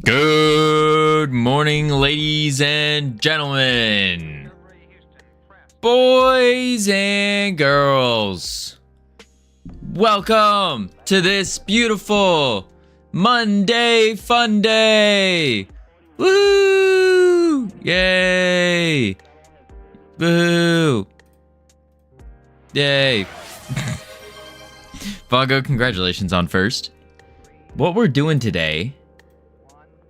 Good morning, ladies and gentlemen, boys and girls. Welcome to this beautiful Monday fun day. Woo! Yay! Boo! Yay! Vago, congratulations on first. What we're doing today.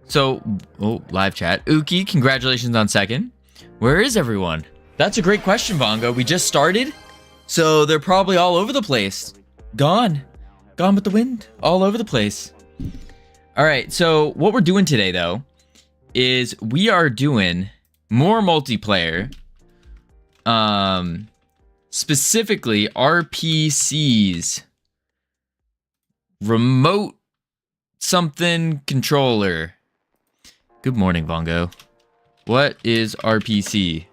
So, live chat. Uki, congratulations on second. Where is everyone? That's a great question, Bongo. We just started, so they're probably all over the place. Gone with the wind, all over the place. All right, so what we're doing today, though, is we are doing more multiplayer. Specifically RPCs. Remote something controller. Good morning, Vongo. What is RPC?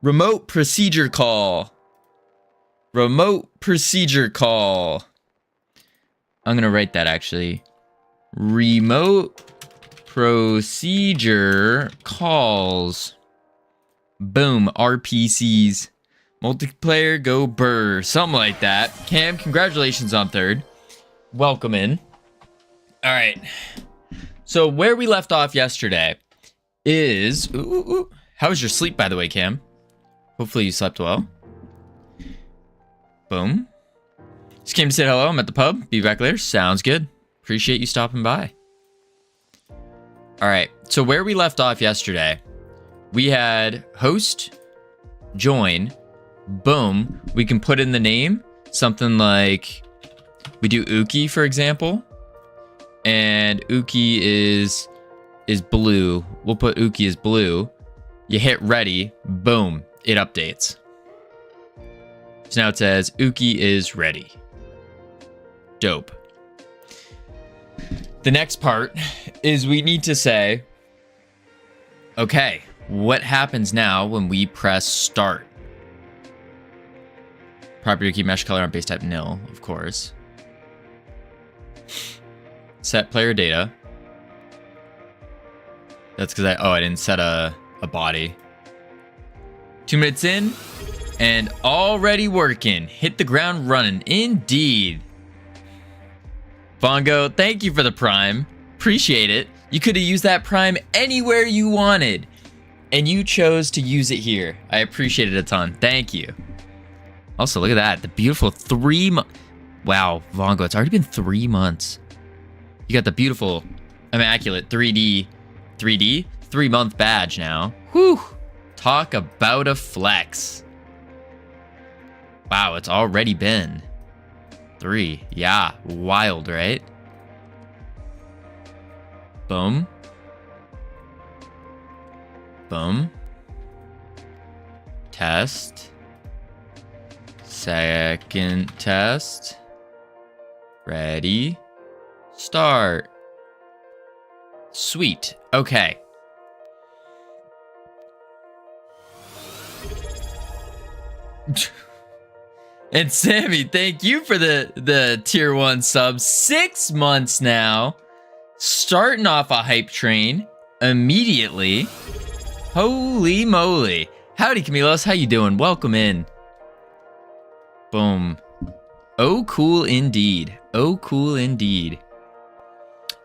Remote procedure call. Remote procedure call. I'm gonna write that actually. Remote procedure calls. Boom, RPCs. Multiplayer go burr. Something like that. Cam, congratulations on third. Welcome in. All right. So where we left off yesterday is... How was your sleep, by the way, Cam? Hopefully you slept well. Boom. Just came to say hello. I'm at the pub. Be back later. Sounds good. Appreciate you stopping by. All right. So where we left off yesterday, we had host, join, boom. We can put in the name. Something like... We do Uki, for example. And Uki is blue. We'll put Uki as blue. You hit ready. Boom. It updates. So now it says Uki is ready. Dope. The next part is we need to say, okay, what happens now when we press start? Property key mesh color on base type nil, of course. Set player data. That's because I didn't set a body. 2 minutes in and already working. Hit the ground running. Indeed. Bongo, thank you for the prime. Appreciate it. You could have used that prime anywhere you wanted, and you chose to use it here. I appreciate it a ton. Thank you. Also, look at that. The beautiful 3 months. Wow, Vongo, it's already been 3 months. You got the beautiful, immaculate 3D 3-month badge now. Whew. Talk about a flex. Wow, it's already been 3. Yeah, wild, right? Boom. Boom. Test. Second test. Ready. Start. Sweet. Okay. And Sammy, thank you for the tier 1 sub. 6 months now. Starting off a hype train immediately. Holy moly. Howdy, Camilos. How you doing? Welcome in. Boom. Oh, cool indeed. Oh, cool indeed.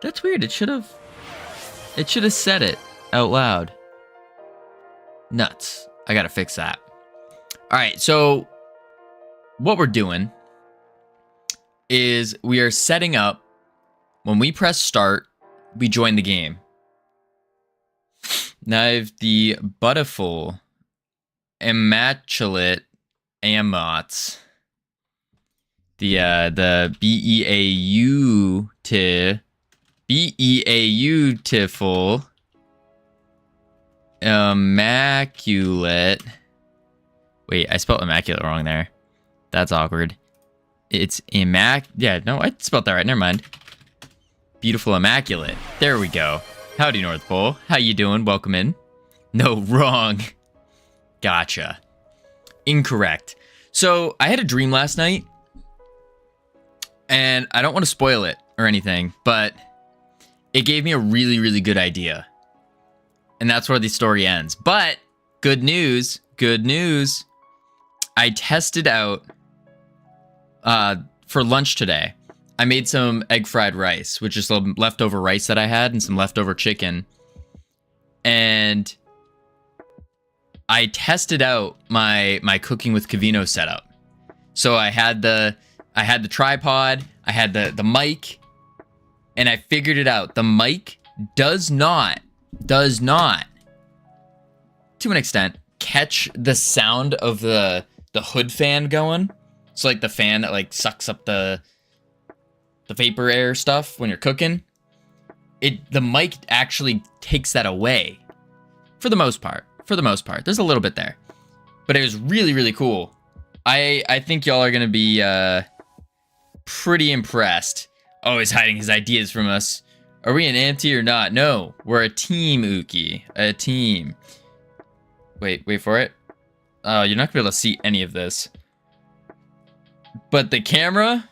That's weird. It should have said it out loud. Nuts. I gotta fix that. All right, so what we're doing is we are setting up. When we press start, we join the game. Now I have the beautiful, immaculate amots. The beautiful, immaculate. Wait, I spelled immaculate wrong there. That's awkward. It's yeah, no, I spelled that right. Never mind. Beautiful immaculate. There we go. Howdy, North Pole. How you doing? Welcome in. No, wrong. Gotcha. Incorrect. So I had a dream last night, and I don't want to spoil it or anything, but it gave me a really, really good idea. And that's where the story ends. But good news. I tested out for lunch today. I made some egg fried rice, which is some leftover rice that I had and some leftover chicken. And I tested out my cooking with Covino setup. So I had the tripod, I had the mic, and I figured it out. The mic does not, to an extent, catch the sound of the hood fan going. So like the fan that like sucks up the vapor air stuff when you're cooking. The mic actually takes that away. For the most part. There's a little bit there. But it was really, really cool. I think y'all are gonna be pretty impressed. Oh, he's hiding his ideas from us. Are we an anti or not? No, we're a team, Uki. A team. Wait for it. Oh, you're not gonna be able to see any of this. But the camera?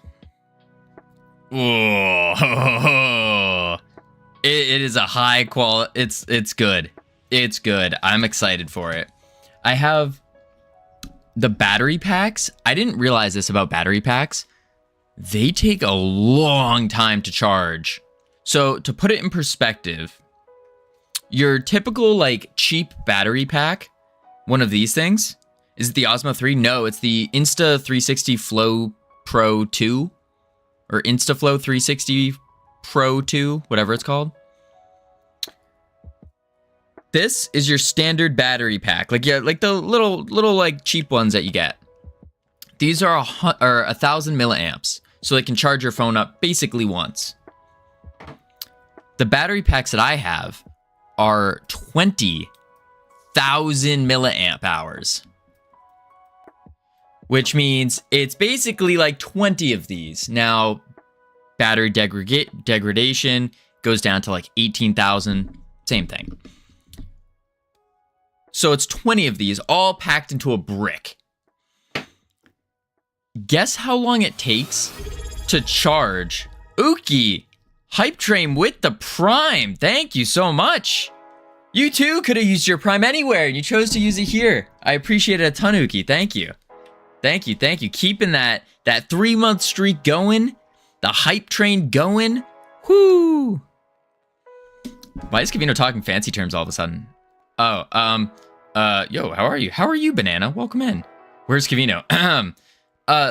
Oh, it is a high quality. It's good. It's good. I'm excited for it. I have the battery packs. I didn't realize this about battery packs. They take a long time to charge. So to put it in perspective, your typical like cheap battery pack, one of these things, is it the Osmo 3? No, it's the Insta360 Flow Pro 2 or InstaFlow 360 Pro 2, whatever it's called. This is your standard battery pack, like the little like cheap ones that you get. These are 1,000 milliamps, so they can charge your phone up basically once. The battery packs that I have are 20,000 milliamp hours, which means it's basically like 20 of these. Now, battery degradation goes down to like 18,000, same thing. So it's 20 of these, all packed into a brick. Guess how long it takes to charge? Uki, Hype Train with the Prime. Thank you so much. You too could have used your Prime anywhere, and you chose to use it here. I appreciate it a ton, Uki. Thank you. Thank you. Keeping that 3-month streak going. The Hype Train going. Whoo. Why is Covino talking fancy terms all of a sudden? Oh, yo, how are you? How are you, Banana? Welcome in. Where's Covino?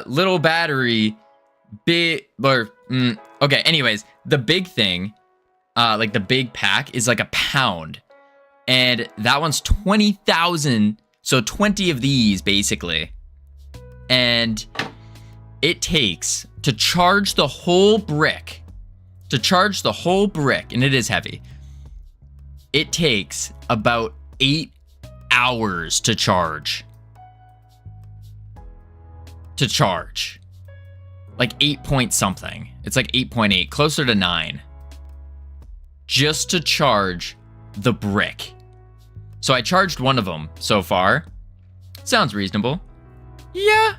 Little battery, big, or, okay, anyways, the big thing, like the big pack is like a pound, and that one's 20,000, so 20 of these, basically, and it takes, to charge the whole brick, and it is heavy, it takes about 8 hours to charge. Like 8 point something. It's like 8.8, closer to 9. Just to charge the brick. So I charged one of them so far. Sounds reasonable. Yeah.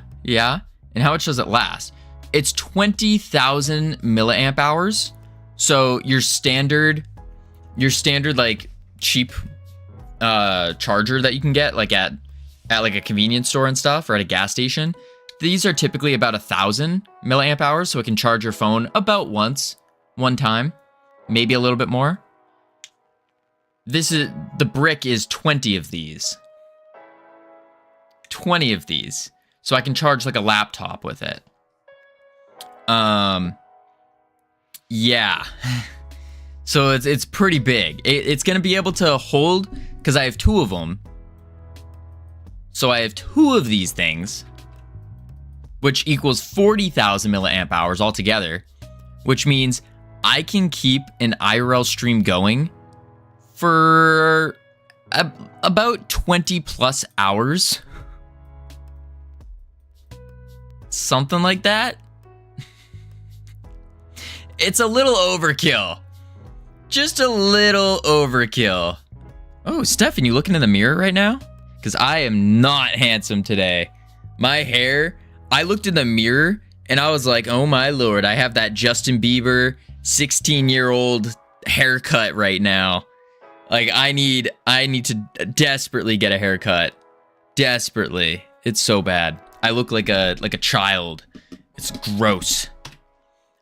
And how much does it last? It's 20,000 milliamp hours. So your standard like cheap charger that you can get like at like a convenience store and stuff, or at a gas station, these are typically about 1,000 milliamp hours, so it can charge your phone about one time, maybe a little bit more. The brick is 20 of these. 20 of these. So I can charge like a laptop with it. Yeah. So it's pretty big. It's going to be able to hold, because I have 2 of them. So I have 2 of these things, which equals 40,000 milliamp hours altogether, which means I can keep an IRL stream going for about 20 plus hours. Something like that. It's a little overkill. Just a little overkill. Oh, Stefan, you looking in the mirror right now? Because I am not handsome today. My hair, I looked in the mirror and I was like, oh my lord, I have that Justin Bieber 16-year-old haircut right now. Like I need to desperately get a haircut. Desperately. It's so bad. I look like a child. It's gross.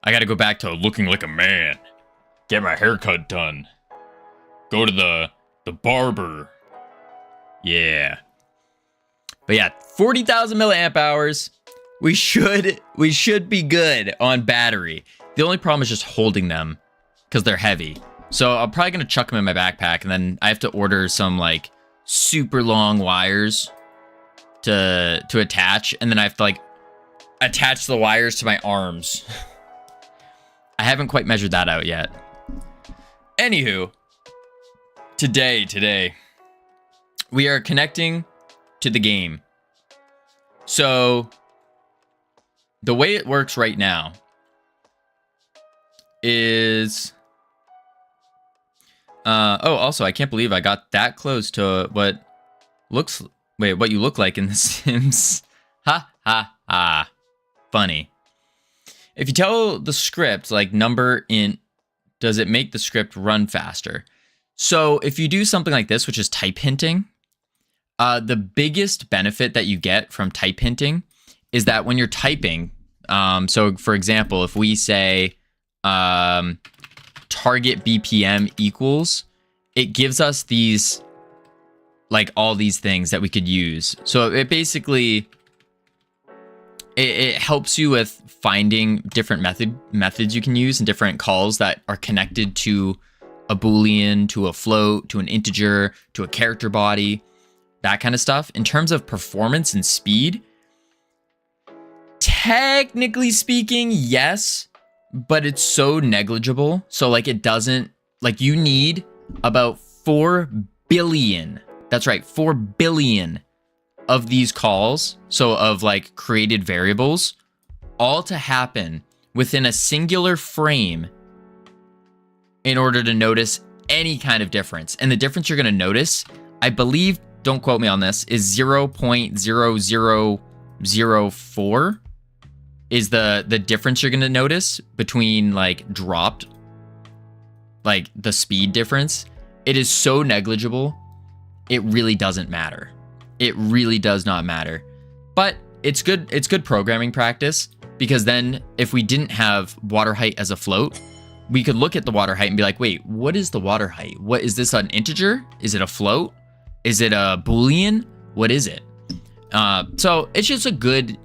I got to go back to looking like a man. Get my haircut done. Go to the barber. Yeah. But yeah, 40,000 milliamp hours. We should be good on battery. The only problem is just holding them because they're heavy. So I'm probably going to chuck them in my backpack, and then I have to order some like super long wires to attach, and then I have to like attach the wires to my arms. I haven't quite measured that out yet. Anywho, today we are connecting to the game. So the way it works right now is also I can't believe I got that close to what you look like in The Sims. Ha ha ha. Funny. If you tell the script like number int, does it make the script run faster? So if you do something like this, which is type hinting, the biggest benefit that you get from type hinting is that when you're typing, so for example, if we say target BPM equals, it gives us these, like all these things that we could use. So it basically, it helps you with finding different methods you can use and different calls that are connected to a Boolean, to a float, to an integer, to a character body, that kind of stuff. In terms of performance and speed, technically speaking, yes, but it's so negligible. So like it doesn't, like you need about 4 billion, that's right, 4 billion of these calls, so of like created variables, all to happen within a singular frame in order to notice any kind of difference. And the difference you're going to notice, I believe, don't quote me on this, is 0.0004 is the difference you're going to notice between like dropped, like the speed difference. It is so negligible, it really doesn't matter. It really does not matter. But it's good programming practice, because then if we didn't have water height as a float, we could look at the water height and be like, wait, what is the water height? What is this, an integer? Is it a float? Is it a Boolean? What is it? So it's just a good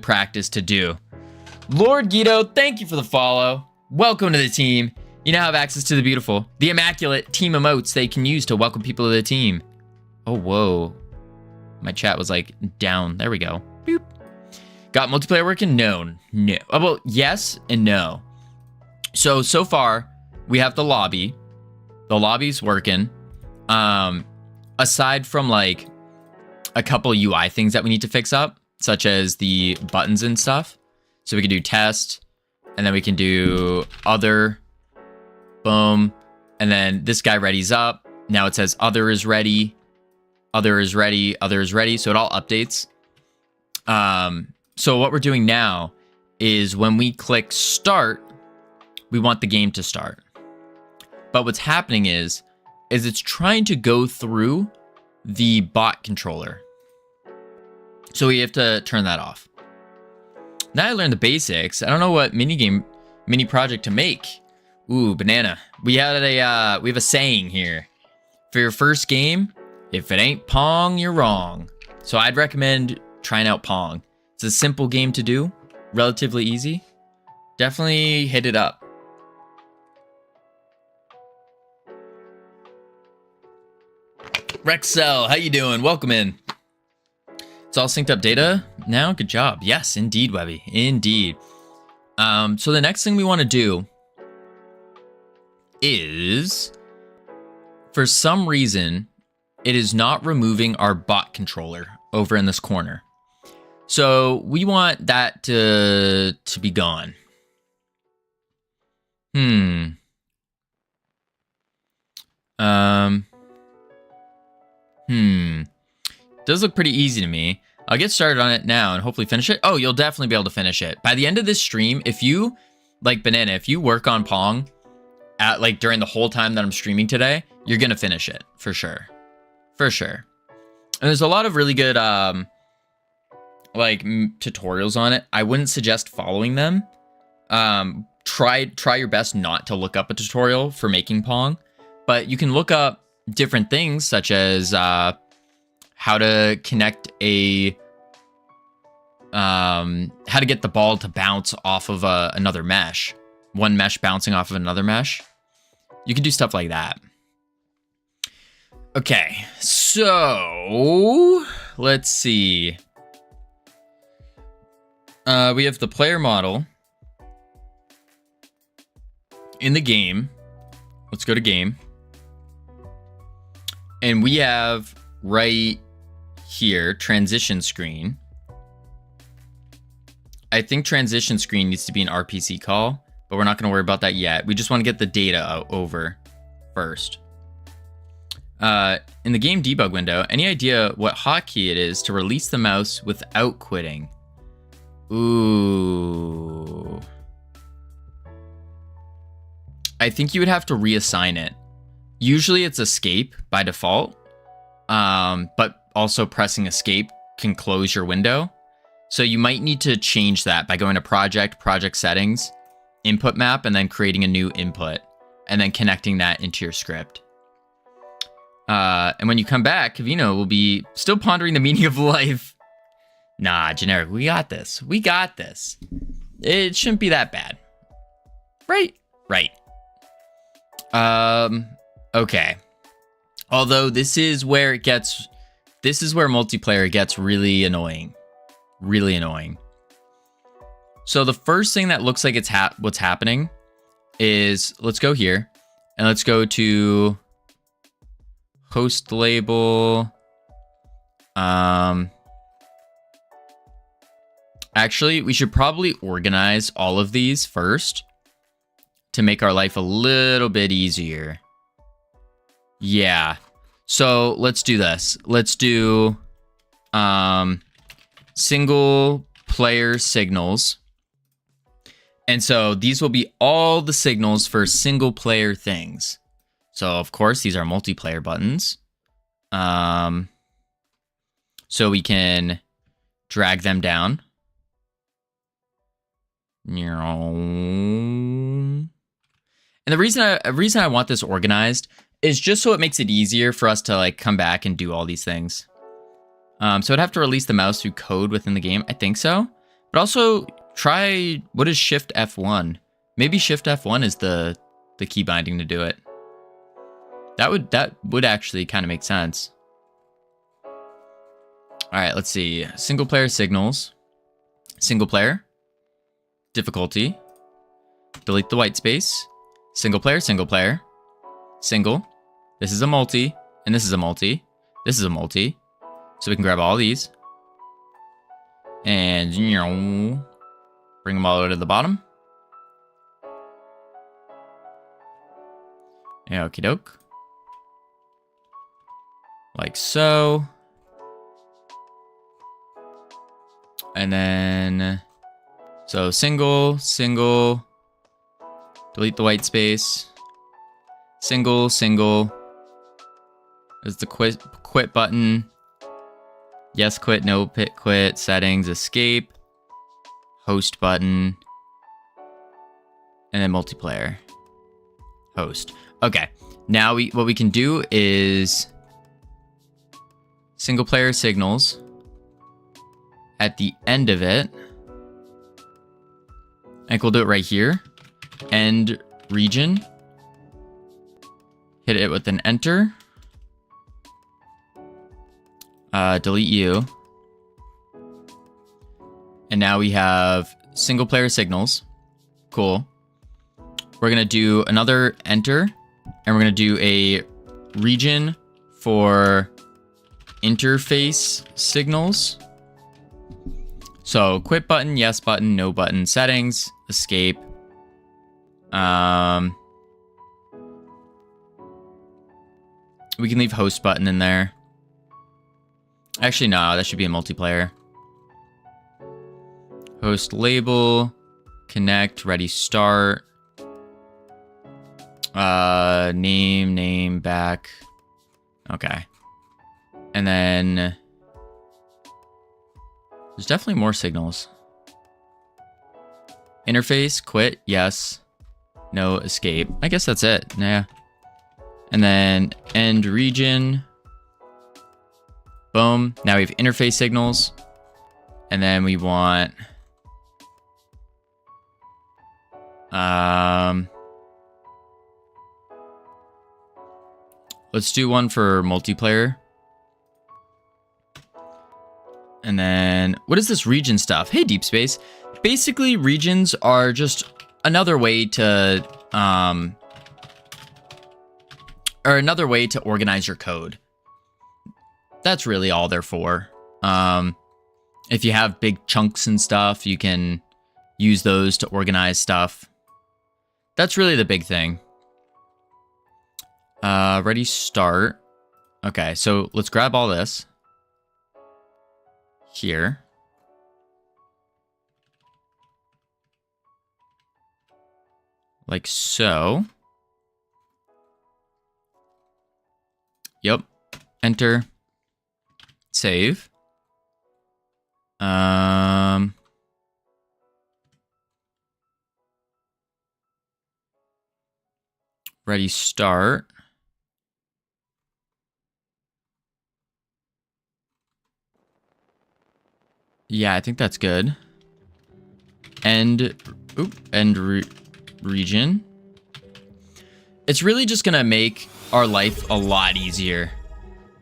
practice to do. Lord Guido, thank you for the follow. Welcome to the team. You now have access to the immaculate team emotes they can use to welcome people to the team. Oh, whoa. My chat was like down. There we go. Boop. Got multiplayer working? No. Oh, well, yes and no. So far, we have the lobby. The lobby's working. Aside from like a couple UI things that we need to fix up, such as the buttons and stuff. So we can do test, and then we can do other. Boom. And then this guy readies up. Now it says other is ready. Other is ready. Other is ready. So it all updates. So what we're doing now is when we click start, we want the game to start. But what's happening is it's trying to go through the bot controller. So we have to turn that off. Now I learned the basics. I don't know what mini project to make. Ooh, banana. We have a saying here. For your first game, if it ain't Pong, you're wrong. So I'd recommend trying out Pong. It's a simple game to do, relatively easy. Definitely hit it up. Rexel, how you doing? Welcome in. It's all synced up data now. Good job. Yes, indeed, Webby. Indeed. So the next thing we want to do is, for some reason, it is not removing our bot controller over in this corner. So we want that to be gone. Does look pretty easy to me. I'll get started on it now and hopefully finish it. Oh, you'll definitely be able to finish it. By the end of this stream, if you like Banana, if you work on Pong at like during the whole time that I'm streaming today, you're gonna finish it for sure. For sure. And there's a lot of really good tutorials on it. I wouldn't suggest following them. Try your best not to look up a tutorial for making Pong, but you can look up different things such as how to connect how to get the ball to bounce off of another mesh. One mesh bouncing off of another mesh. You can do stuff like that. Okay, so let's see. We have the player model in the game. Let's go to game. And we have right here, transition screen. I think transition screen needs to be an RPC call, but we're not going to worry about that yet. We just want to get the data over first. In the game debug window, any idea what hotkey it is to release the mouse without quitting? Ooh. I think you would have to reassign it. Usually it's escape by default, but also pressing escape can close your window. So you might need to change that by going to project settings, input map, and then creating a new input, and then connecting that into your script. And when you come back, Covino will be still pondering the meaning of life. Nah, generic, we got this. We got this. It shouldn't be that bad. Right? Right. Okay. Although this is where multiplayer gets really annoying. Really annoying. So the first thing that looks like it's what's happening is, let's go here and let's go to host label. Actually, we should probably organize all of these first to make our life a little bit easier. Yeah. So let's do this. Let's do single player signals. And so these will be all the signals for single player things. So of course, these are multiplayer buttons. So we can drag them down. And the reason I want this organized is just so it makes it easier for us to like come back and do all these things. So I'd have to release the mouse through code within the game. I think so. But also try, what is Shift F1? Maybe Shift F1 is the key binding to do it. That would actually kind of make sense. All right, let's see. Single player signals. Single player. Difficulty. Delete the white space. Single player, single player. Single. This is a multi, and this is a multi. This is a multi. So we can grab all these. And bring them all the way to the bottom. Okie doke. Like so. And then, so single, single, delete the white space, single, single. There's the quit button. Yes, quit, no, quit, settings, escape, host button, and then multiplayer, host. Okay, now what we can do is single player signals. At the end of it, I think we'll do it right here. End region. Hit it with an enter. Delete you. And now we have single player signals. Cool. We're going to do another enter. And we're going to do a region for interface signals. So quit button, yes button, no button, settings, escape. We can leave host button in there. Actually, no, that should be a multiplayer. Host label, Connect, ready, start. Name, back. Okay. And then there's definitely more signals. Interface, quit, yes. No, escape. I guess that's it. Yeah. And then end region. Boom. Now we have interface signals. And then we want let's do one for multiplayer. And then what is this region stuff? Hey, Deep Space. Basically, regions are just another way to organize your code. That's really all they're for. If you have big chunks and stuff, you can use those to organize stuff. That's really the big thing. Ready, start. Okay, so let's grab all this here. Like so. Yep. Enter. Save. Ready, start. Yeah, I think that's good. End region. It's really just gonna make our life a lot easier.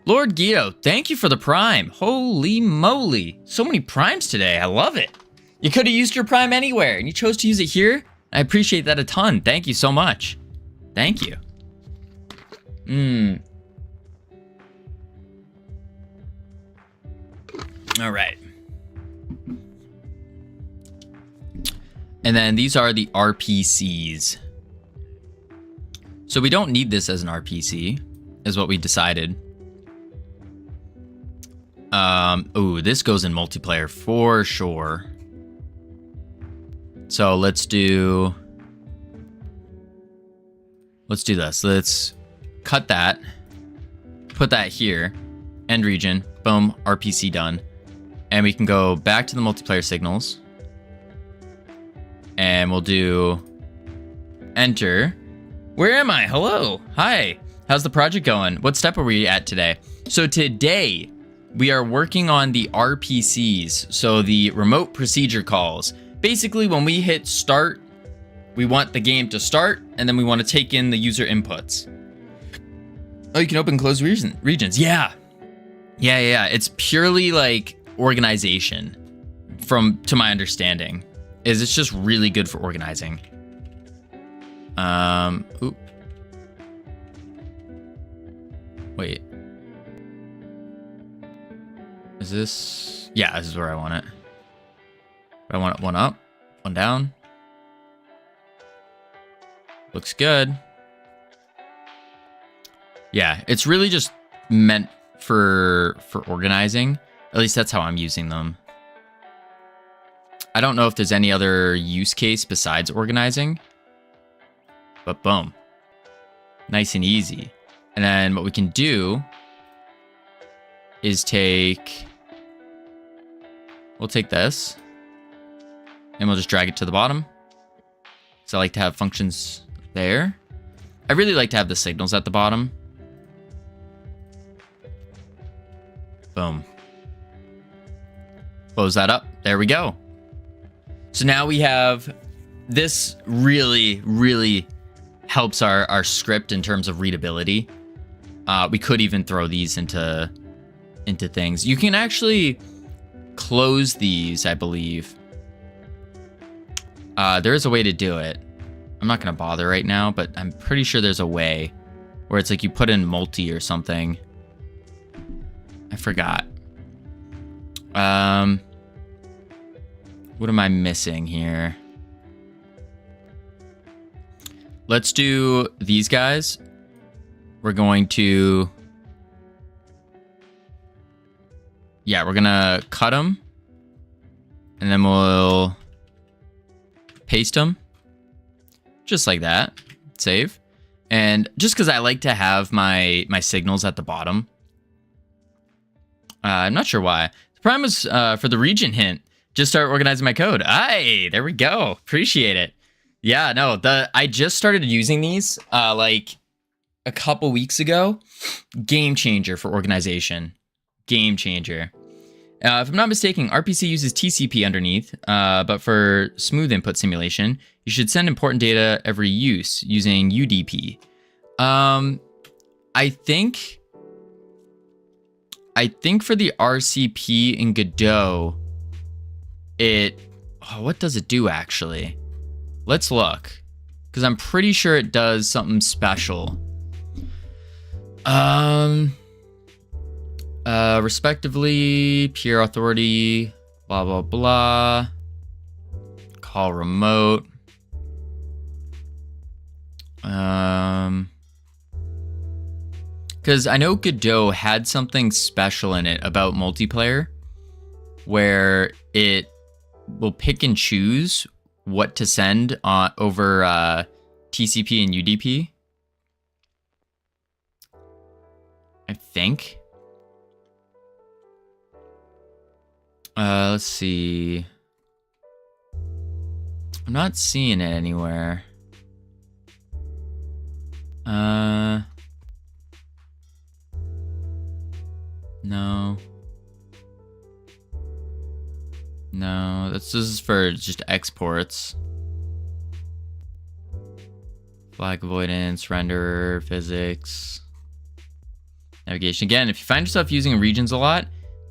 Lord Godot, thank you for the prime. Holy moly. So many primes today. I love it. You could have used your prime anywhere, and you chose to use it here. I appreciate that a ton. Thank you so much. Thank you. All right. And then these are the RPCs. So we don't need this as an RPC, is what we decided. Oh, this goes in multiplayer for sure. So let's do this. Let's cut that, put that here, end region, boom, RPC done. And we can go back to the multiplayer signals. And we'll do enter. Where am I? Hello. Hi. How's the project going? What step are we at today? So today we are working on the RPCs. So the remote procedure calls. Basically, when we hit start, we want the game to start, and then we want to take in the user inputs. Oh, you can open closed regions. Yeah. It's purely like organization, to my understanding. It's just really good for organizing. Wait. Is this? Yeah, this is where I want it. I want it one up, one down. Looks good. Yeah, it's really just meant for organizing. At least that's how I'm using them. I don't know if there's any other use case besides organizing. But boom. Nice and easy. And then what we can do is we'll take this and we'll just drag it to the bottom. So I like to have functions there. I really like to have the signals at the bottom. Boom. Close that up. There we go. So now we have this really helps our script in terms of readability. We could even throw these into things. You can actually close these, I believe. There is a way to do it. I'm not going to bother right now, but I'm pretty sure there's a way where it's like you put in multi or something. I forgot. What am I missing here? Let's do these guys. We're going to... Yeah, we're going to cut them. And then we'll paste them. Just like that. Save. And just because I like to have my signals at the bottom. I'm not sure why. The problem is for the region hint, just start organizing my code. Aye, there we go. Appreciate it. Yeah, no, I just started using these like a couple weeks ago. Game changer for organization. Game changer. If I'm not mistaken, RPC uses TCP underneath, but for smooth input simulation, you should send important data every use using UDP. I think for the RCP in Godot, what does it do actually? Let's look, because I'm pretty sure it does something special. Respectively, peer authority, blah, blah, blah. Call remote. Because I know Godot had something special in it about multiplayer where it will pick and choose what to send over TCP and UDP. I think. Let's see. I'm not seeing it anywhere. No. No, this is for just exports. Flag avoidance, renderer, physics. Navigation. Again, if you find yourself using regions a lot,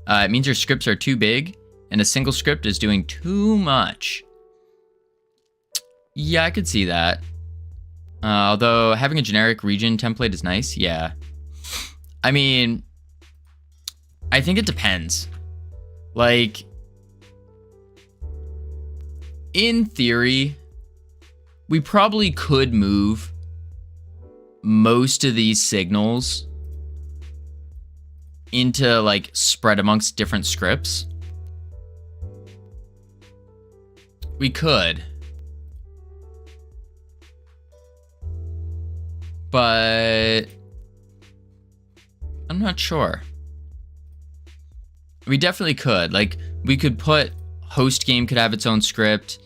it means your scripts are too big and a single script is doing too much. Yeah, I could see that. Although having a generic region template is nice. Yeah. I mean, I think it depends. Like, in theory, we probably could move most of these signals into like spread amongst different scripts. We could. But I'm not sure. We definitely could. Like, we could put host game could have its own script.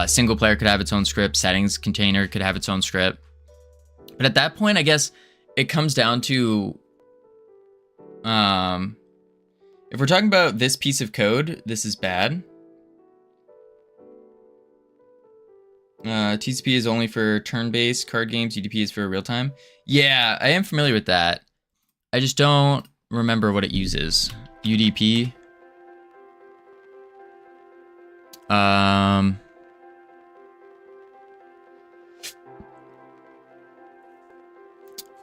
Single player could have its own script. Settings container could have its own script. But at that point, I guess it comes down to if we're talking about this piece of code, this is bad. TCP is only for turn-based card games. UDP is for real-time. Yeah, I am familiar with that. I just don't remember what it uses. UDP.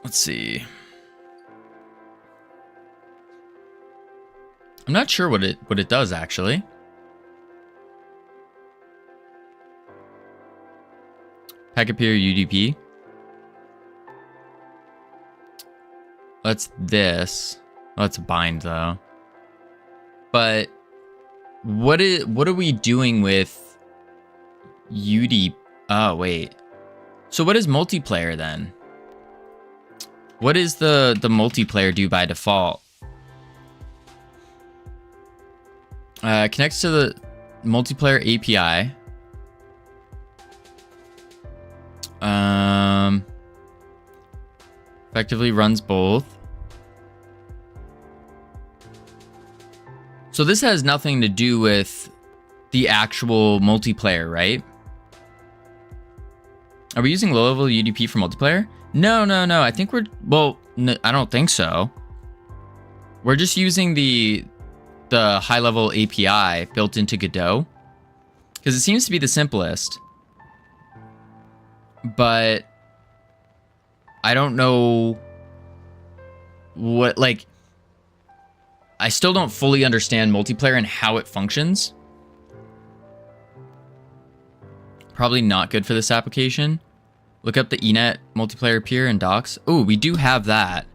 Let's see. I'm not sure what it does actually. Packet peer UDP. That's this. Oh, it's a bind though. But what are we doing with UDP? Oh wait. So what is multiplayer then? What is the multiplayer do by default? Connects to the multiplayer API. Effectively runs both. So this has nothing to do with the actual multiplayer, right? Are we using low-level UDP for multiplayer? No. I think we're... Well, no, I don't think so. We're just using the high-level API built into Godot. Because it seems to be the simplest. But I don't know what... Like, I still don't fully understand multiplayer and how it functions. Probably not good for this application. Look up the eNet multiplayer peer in docs. Oh, we do have that.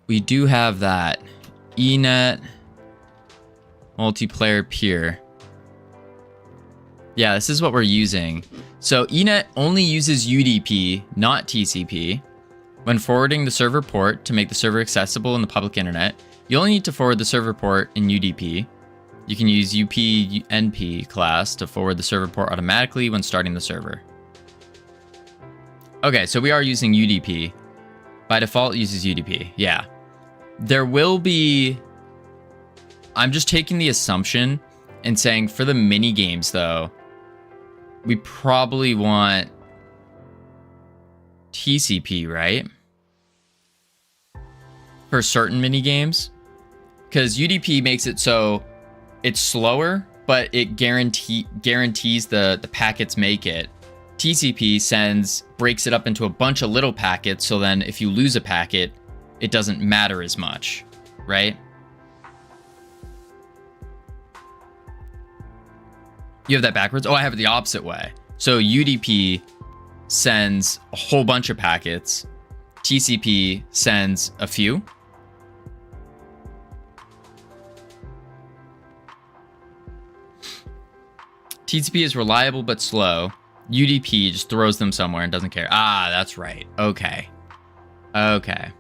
We do have that. eNet multiplayer peer. Yeah, this is what we're using. So eNet only uses UDP, not TCP. When forwarding the server port to make the server accessible in the public internet, you only need to forward the server port in UDP. You can use UPnP class to forward the server port automatically when starting the server. Okay, so we are using UDP. By default, it uses UDP. Yeah. There will be... I'm just taking the assumption and saying for the mini games, though, we probably want TCP, right? For certain mini games. Because UDP makes it so it's slower, but it guarantees the packets make it. TCP breaks it up into a bunch of little packets, so then if you lose a packet, it doesn't matter as much, right? You have that backwards? Oh, I have it the opposite way. So UDP sends a whole bunch of packets. TCP sends a few. TCP is reliable but slow. UDP just throws them somewhere and doesn't care. Ah, that's right. Okay. Okay.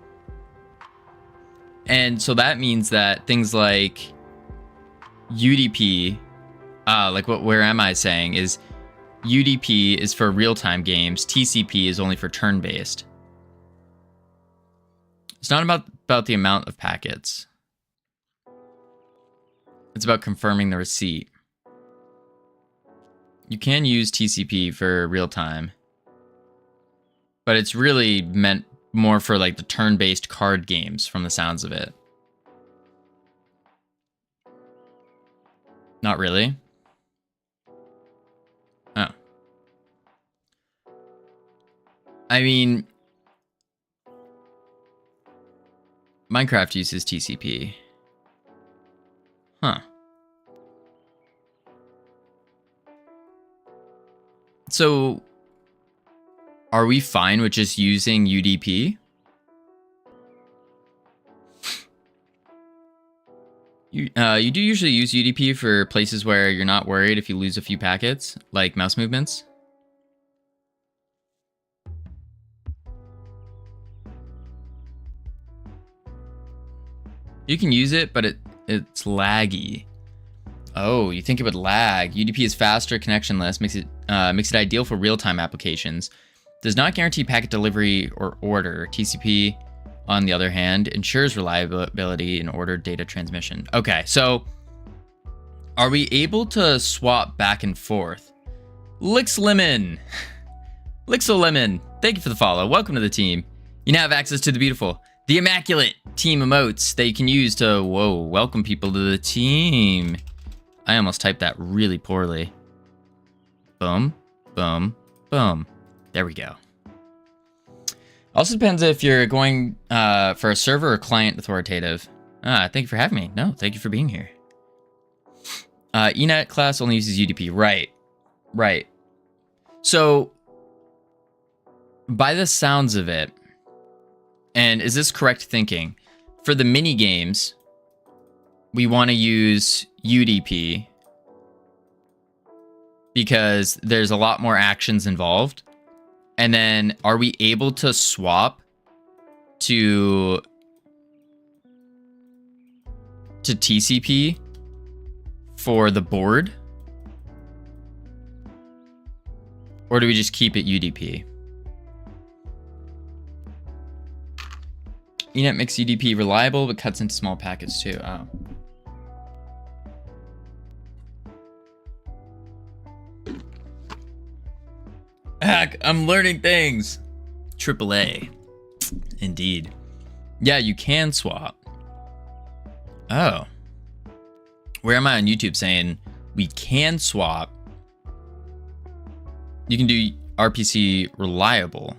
And so that means that things like UDP, where am I saying is UDP is for real-time games. TCP is only for turn-based. It's not about the amount of packets. It's about confirming the receipt. You can use TCP for real-time, but it's really meant more for like the turn-based card games from the sounds of it. Not really. Oh. I mean, Minecraft uses TCP. Huh. So, are we fine with just using UDP? You do usually use UDP for places where you're not worried if you lose a few packets, like mouse movements. You can use it, but it's laggy. Oh, you think it would lag. UDP is faster, connectionless, makes it ideal for real-time applications. Does not guarantee packet delivery or order. TCP, on the other hand, ensures reliability in ordered data transmission. Okay, so are we able to swap back and forth? Lixlemon! Lixolemon, thank you for the follow. Welcome to the team. You now have access to the beautiful, the immaculate team emotes that you can use to, welcome people to the team. I almost typed that really poorly. Boom, boom, boom. There we go. Also depends if you're going for a server or client authoritative. Thank you for having me. No, thank you for being here. eNet class only uses UDP. Right, right. So, by the sounds of it, and is this correct thinking? For the mini games, we want to use UDP because there's a lot more actions involved. And then are we able to swap to TCP for the board? Or do we just keep it UDP? eNet makes UDP reliable, but cuts into small packets too. Oh. Heck, I'm learning things. AAA. Indeed. Yeah, you can swap. Oh. Where am I on YouTube saying we can swap? You can do RPC reliable.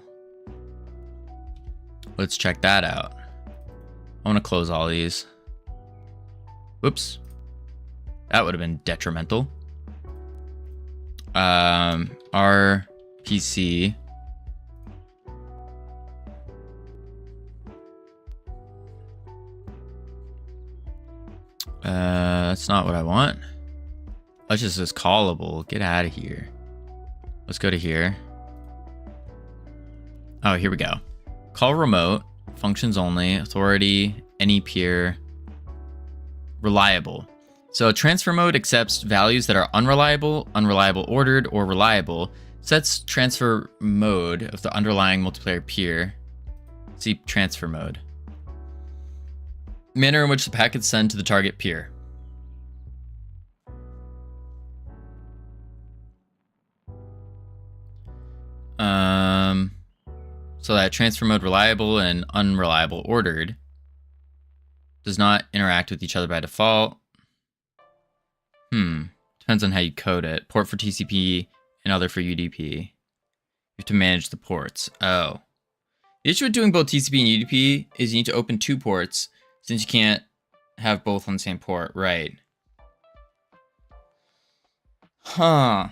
Let's check that out. I want to close all these. Whoops. That would have been detrimental. RPC. That's not what I want. Let's just is callable. Get out of here. Let's go to here. Oh, here we go. Call remote, functions only, authority, any peer, reliable. So transfer mode accepts values that are unreliable, unreliable ordered, or reliable. Sets transfer mode of the underlying multiplayer peer. See transfer mode. Manner in which the packets send to the target peer. So that transfer mode reliable and unreliable ordered does not interact with each other by default. Depends on how you code it. Port for TCP and other for UDP. You have to manage the ports. Oh. The issue with doing both TCP and UDP is you need to open 2 ports since you can't have both on the same port. Right. Huh.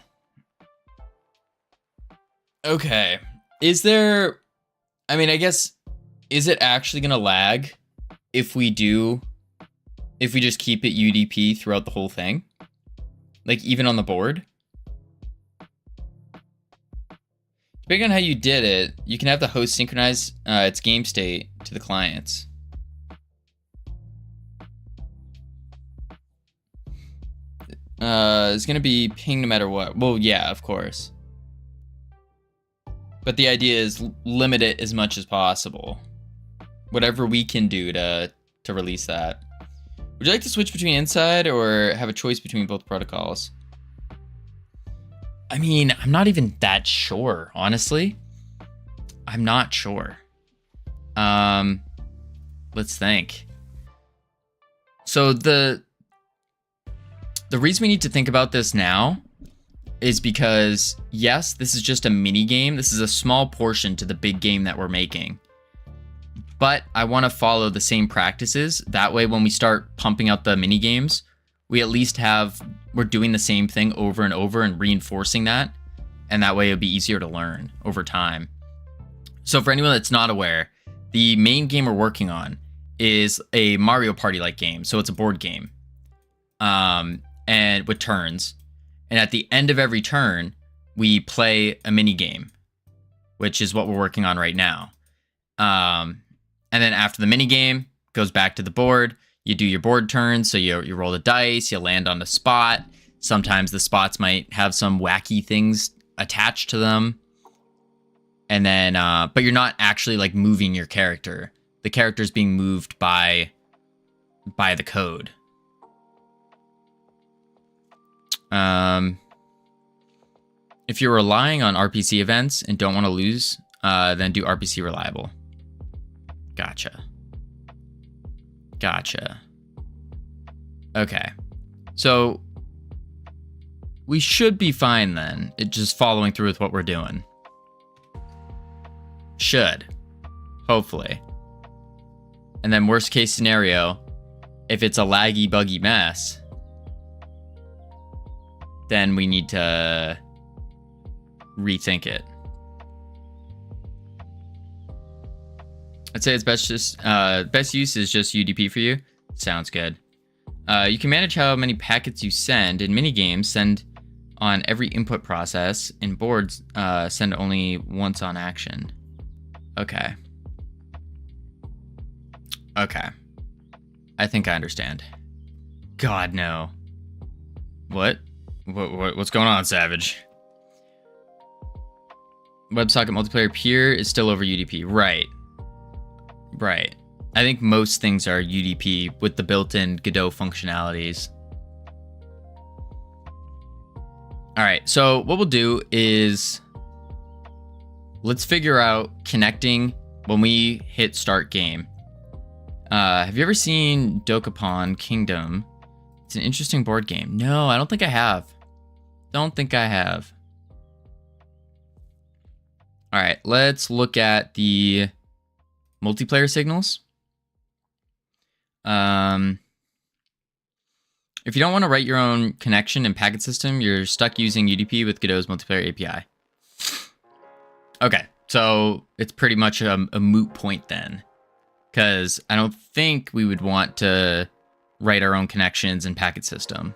Okay. Is there... I mean, I guess... Is it actually going to lag if we just keep it UDP throughout the whole thing? Like, even on the board? Depending on how you did it, you can have the host synchronize its game state to the clients. It's going to be ping no matter what. Well, yeah, of course. But the idea is limit it as much as possible. Whatever we can do to release that. Would you like to switch between inside or have a choice between both protocols? I mean, I'm not even that sure, honestly. I'm not sure. Let's think. So the reason we need to think about this now is because, yes, this is just a mini game. This is a small portion to the big game that we're making. But I want to follow the same practices. That way, when we start pumping out the mini games, we at least we're doing the same thing over and over and reinforcing that. And that way it'll be easier to learn over time. So for anyone that's not aware, the main game we're working on is a Mario Party-like game. So it's a board game. And with turns. And at the end of every turn, we play a mini game, which is what we're working on right now. And then after the mini game, goes back to the board. You do your board turns, so you roll the dice, you land on the spot. Sometimes the spots might have some wacky things attached to them. And then, but you're not actually like moving your character. The character's being moved by the code. If you're relying on RPC events and don't want to lose, then do RPC reliable. Gotcha. Okay. So we should be fine then. Just following through with what we're doing. Should. Hopefully. And then worst case scenario, if it's a laggy, buggy mess, then we need to rethink it. I'd say its best use is just UDP for you. Sounds good. You can manage how many packets you send. In minigames, send on every input process. In boards, send only once on action. Okay. I think I understand. God, no. What's going on, Savage? WebSocket multiplayer peer is still over UDP. Right. I think most things are UDP with the built-in Godot functionalities. All right, so what we'll do is let's figure out connecting when we hit start game. Have you ever seen Dokapon Kingdom? It's an interesting board game. No, I don't think I have. All right, let's look at the multiplayer signals. If you don't want to write your own connection and packet system, you're stuck using UDP with Godot's multiplayer API. Okay, so it's pretty much a moot point then, because I don't think we would want to write our own connections and packet system.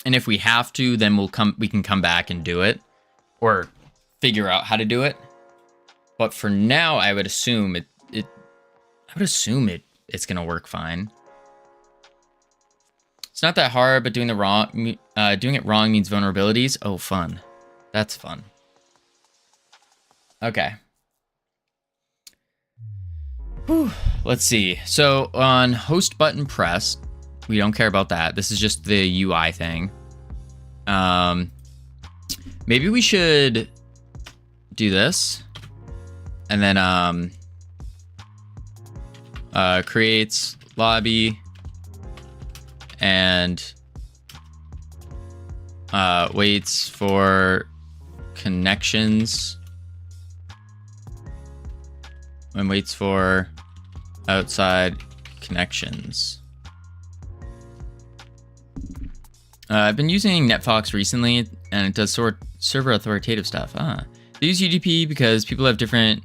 And if we have to, then we can come back and do it or figure out how to do it. But for now, I would assume it's gonna work fine. It's not that hard, but doing it wrong means vulnerabilities. Oh, fun. That's fun. Okay. Whew. Let's see. So on host button press, we don't care about that. This is just the UI thing. Maybe we should do this. And then creates lobby and waits for connections and waits for outside connections. I've been using NetFox recently, and it does server authoritative stuff. They use UDP because people have different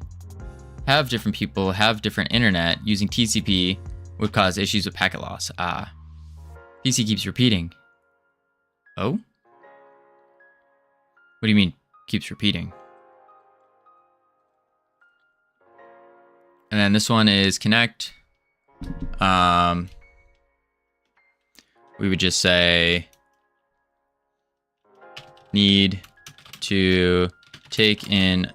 internet. Using TCP would cause issues with packet loss. PC keeps repeating. Oh? What do you mean keeps repeating? And then this one is connect. We would just say need to take in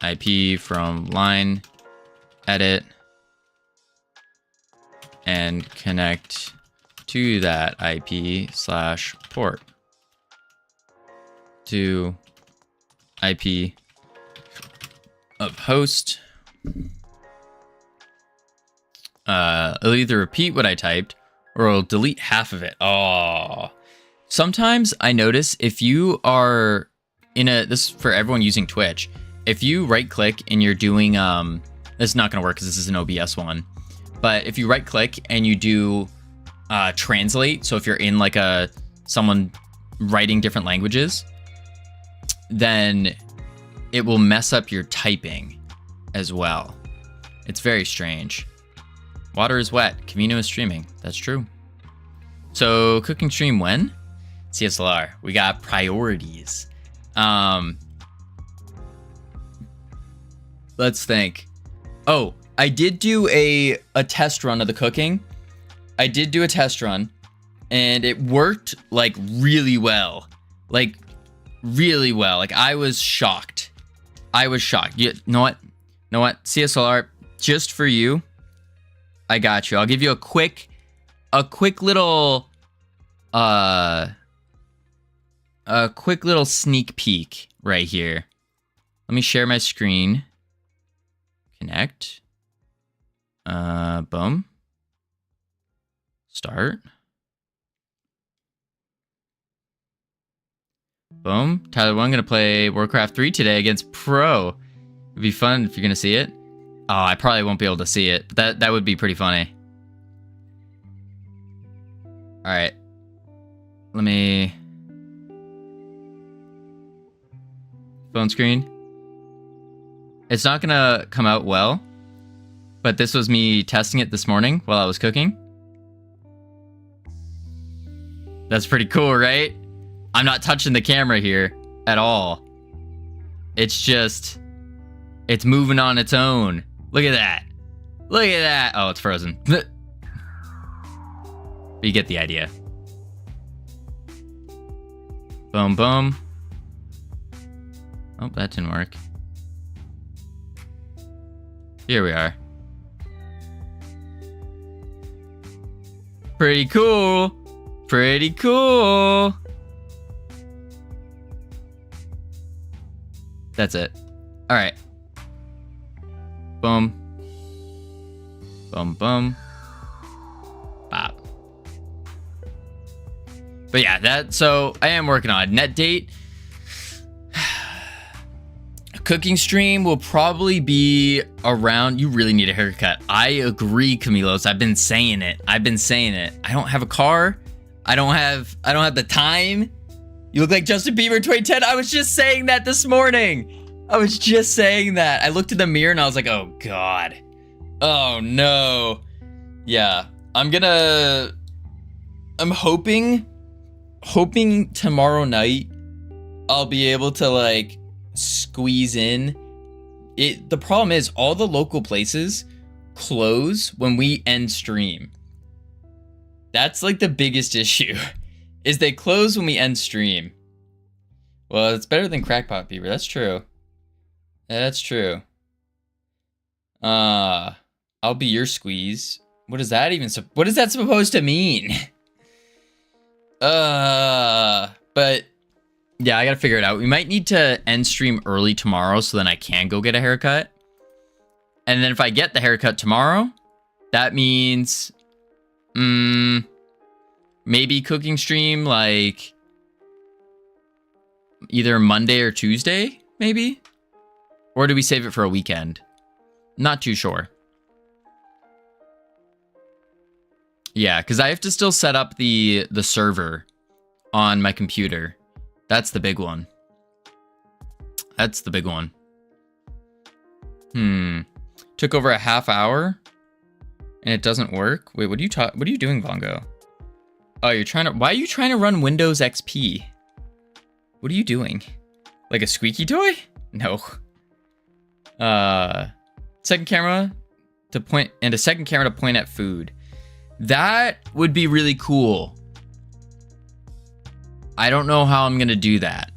IP from line edit and connect to that IP/port to IP of host. It'll either repeat what I typed or it'll delete half of it. Oh, sometimes I notice if you are this is for everyone using Twitch. If you right click and you're doing, this is not going to work because this is an OBS one, but if you right click and you do translate, so if you're in like someone writing different languages, then it will mess up your typing as well. It's very strange. Water is wet. Covino is streaming. That's true. So cooking stream when? CSLR. We got priorities. Let's think. Oh, I did do a test run of the cooking. I did do a test run and it worked like really well. Like really well. Like I was shocked. You know what? CSLR, just for you, I got you. I'll give you a quick little sneak peek right here. Let me share my screen. Connect. Boom. Start. Boom. Tyler 1 gonna play Warcraft 3 today against Pro. It'd be fun if you're gonna see it. Oh, I probably won't be able to see it, but that would be pretty funny. All right. Let me... phone screen. It's not gonna come out well, but this was me testing it this morning while I was cooking. That's pretty cool, right? I'm not touching the camera here at all. It's just, it's moving on its own. Look at that. Look at that. Oh, it's frozen. But you get the idea. Boom, boom. Oh, that didn't work. Here we are. Pretty cool. Pretty cool. That's it. All right. Boom. Boom, boom. Bop. But yeah, so I am working on it. Net date. Cooking stream will probably be around. You really need a haircut. I agree, Camilos. I've been saying it. I don't have a car. I don't have the time. You look like Justin Bieber in 2010. I was just saying that this morning. I looked in the mirror and I was like, oh God. Oh no. Yeah. I'm hoping hoping tomorrow night I'll be able to like squeeze in. The problem is all the local places close when we end stream. That's like the biggest issue, is they close when we end stream. Well, it's better than Crackpot Beaver. That's true. That's true. I'll be your squeeze. What is that even? What is that supposed to mean? But yeah, I gotta figure it out. We might need to end stream early tomorrow so then I can go get a haircut. And then if I get the haircut tomorrow, that means maybe cooking stream like either Monday or Tuesday, maybe? Or do we save it for a weekend? Not too sure. Yeah, because I have to still set up the server on my computer. That's the big one. That's the big one. Took over a half hour and it doesn't work. Wait, what are you doing, Bongo? Oh, why are you trying to run Windows XP? What are you doing? Like a squeaky toy? No. Second camera to point, and a second camera to point at food. That would be really cool. I don't know how I'm gonna do that.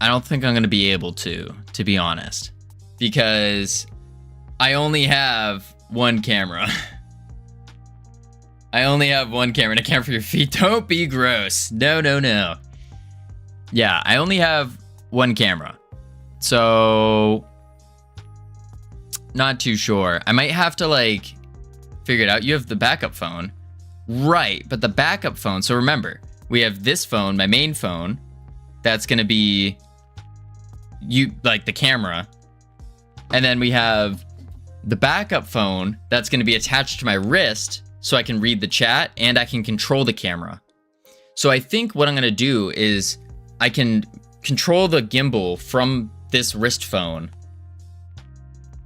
I don't think I'm gonna be able to be honest. Because I only have one camera. I only have one camera, and a camera for your feet. Don't be gross. No, no, no. Yeah, I only have one camera. So, not too sure. I might have to, like, figure it out. You have the backup phone. Right, but the backup phone. So remember, we have this phone, my main phone. That's going to be, like, the camera. And then we have the backup phone that's going to be attached to my wrist so I can read the chat and I can control the camera. So I think what I'm going to do is I can control the gimbal from this wrist phone.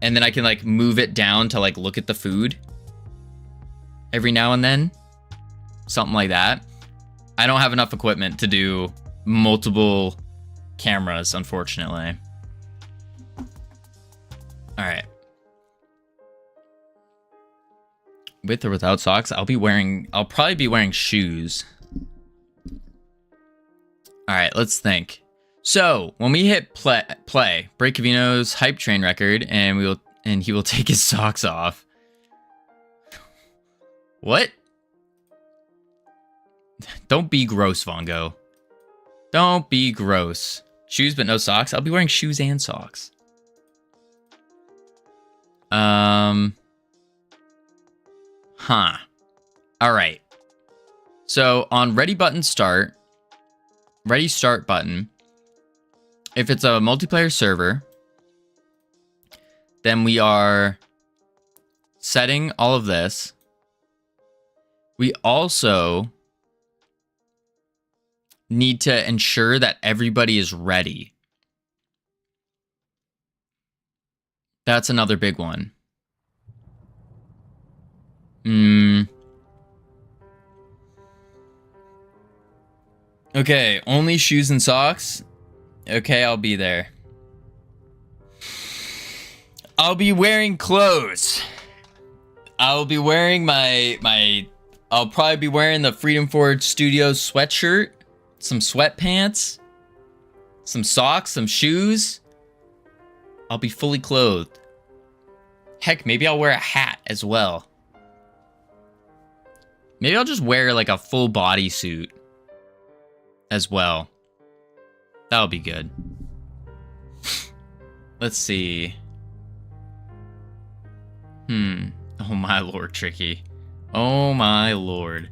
And then I can like move it down to like look at the food every now and then. Something like that. I don't have enough equipment to do multiple cameras, unfortunately. All right. With or without socks, I'll probably be wearing shoes. All right, let's think. So when we hit play, break Covino's hype train record, and he will take his socks off. What? Don't be gross, Vongo. Don't be gross. Shoes but no socks. I'll be wearing shoes and socks. Huh. All right. So on ready start button, if it's a multiplayer server, then we are setting all of this. We also need to ensure that everybody is ready. That's another big one. Okay, only shoes and socks. Okay, I'll be there. I'll be wearing clothes. I'll be wearing I'll probably be wearing the Freedom Forge Studios sweatshirt, some sweatpants, some socks, some shoes. I'll be fully clothed. Heck, maybe I'll wear a hat as well. Maybe I'll just wear like a full body suit as well. That'll be good. Let's see. Oh my lord, Tricky. Oh my lord.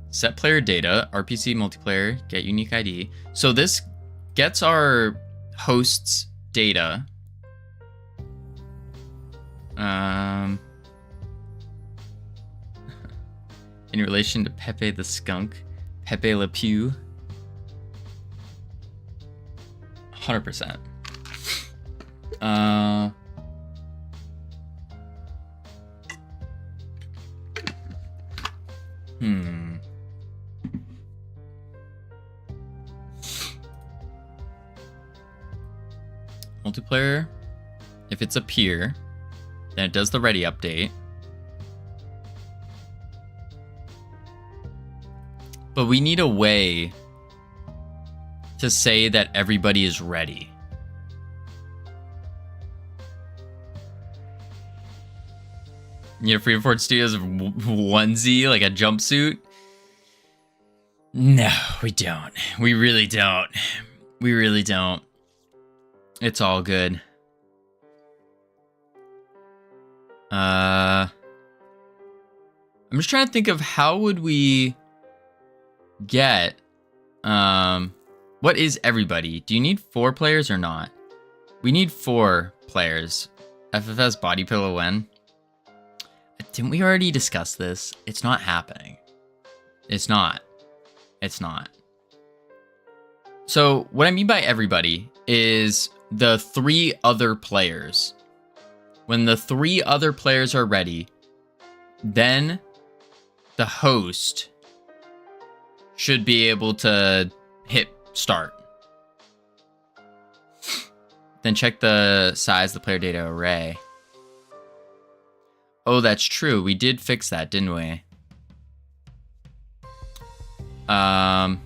Set player data, RPC multiplayer, get unique ID. So this gets our host's data. In relation to Pepe the Skunk, Pepe Le Pew. 100%. Multiplayer, if it's a peer, then it does the ready update. But we need a way to say that everybody is ready. You know, Freedom Forge Studios onesie, like a jumpsuit? No, we don't. We really don't. We really don't. It's all good. I'm just trying to think of how would we get what is everybody? Do you need 4 players or not? We need 4 players. FFS body pillow when? Didn't we already discuss this? It's not happening. It's not. It's not. So what I mean by everybody is the 3 other players. When the 3 other players are ready, then the host should be able to hit start. Then check the size of the player data array. Oh, that's true. We did fix that, didn't we? So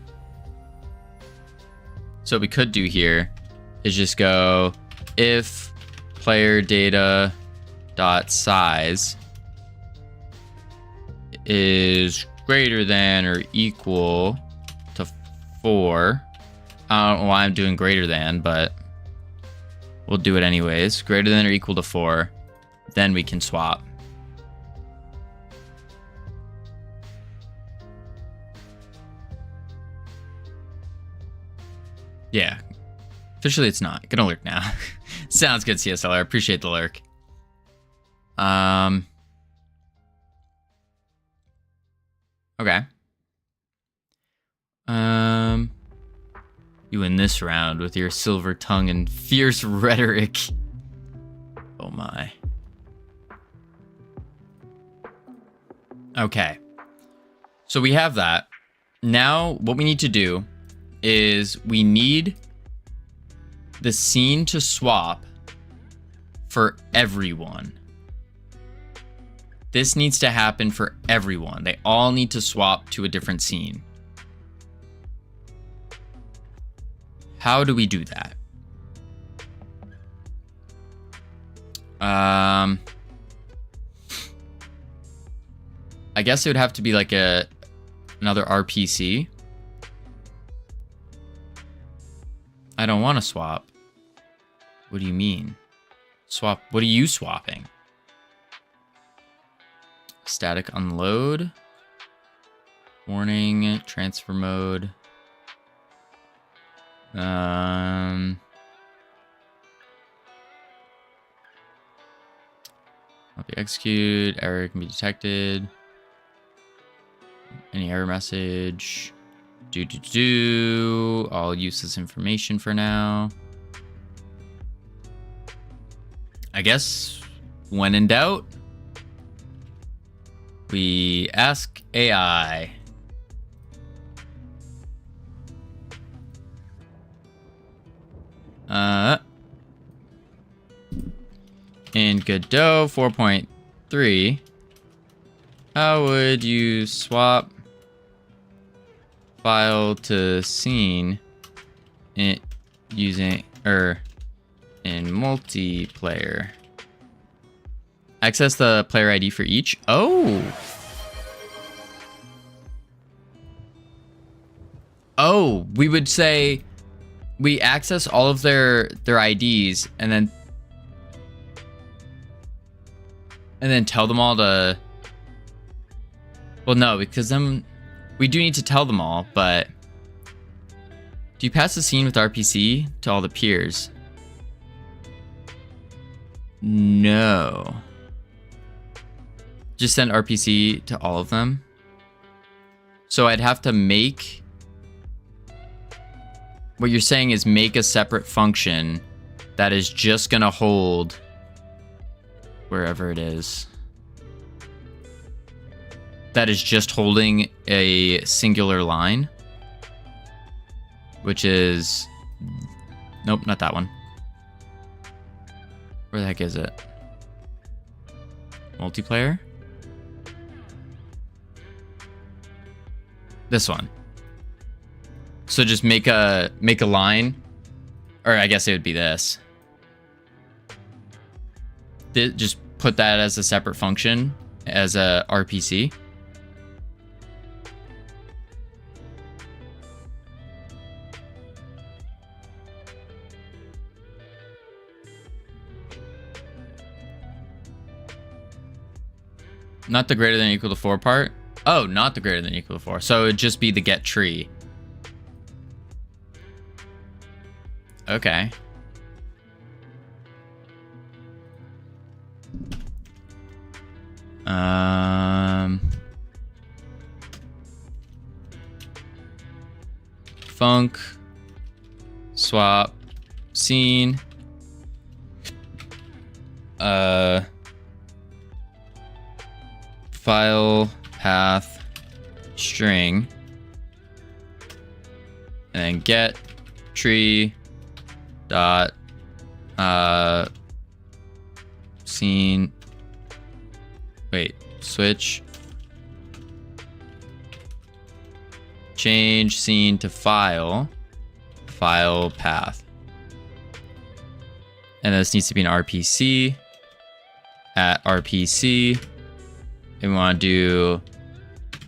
what we could do here is just go if player data dot size is greater than or equal to 4. I don't know why I'm doing greater than, but we'll do it anyways. Greater than or equal to 4. Then we can swap. Yeah. Officially, it's not. Gonna lurk now. Sounds good, CSLR. Appreciate the lurk. Okay. You win this round with your silver tongue and fierce rhetoric. Oh my. Okay. So we have that. Now, what we need to do is we need the scene to swap for everyone. This needs to happen for everyone. They all need to swap to a different scene. How do we do that? I guess it would have to be like another RPC. I don't want to swap. What do you mean? Swap? What are you swapping? Static unload. Warning. Transfer mode. Copy execute. Error can be detected. Any error message. I'll use this information for now. I guess when in doubt, we ask AI. In Godot 4.3, how would you swap file to scene in using in multiplayer? Access the player ID for each. Oh, we would say we access all of their IDs and then tell them all to. Well, no, because then we do need to tell them all, but do you pass the scene with RPC to all the peers? No. Just send RPC to all of them. So I'd have to make... What you're saying is make a separate function that is just going to hold wherever it is. that is just holding a singular line, which is, nope, not that one. Where the heck is it? Multiplayer? This one. So just make a line, or I guess it would be this. Just put that as a separate function as a RPC. Not the greater than or equal to 4 part. Oh, not the greater than or equal to 4. So it'd just be the get tree. Okay. Func swap scene file path string, and then get tree dot scene, wait, switch change scene to file path, and this needs to be an RPC at RPC, and we want to do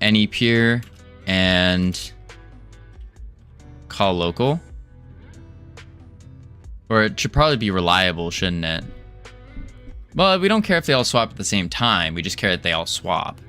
any peer and call local. Or it should probably be reliable, shouldn't it? Well, we don't care if they all swap at the same time. We just care that they all swap.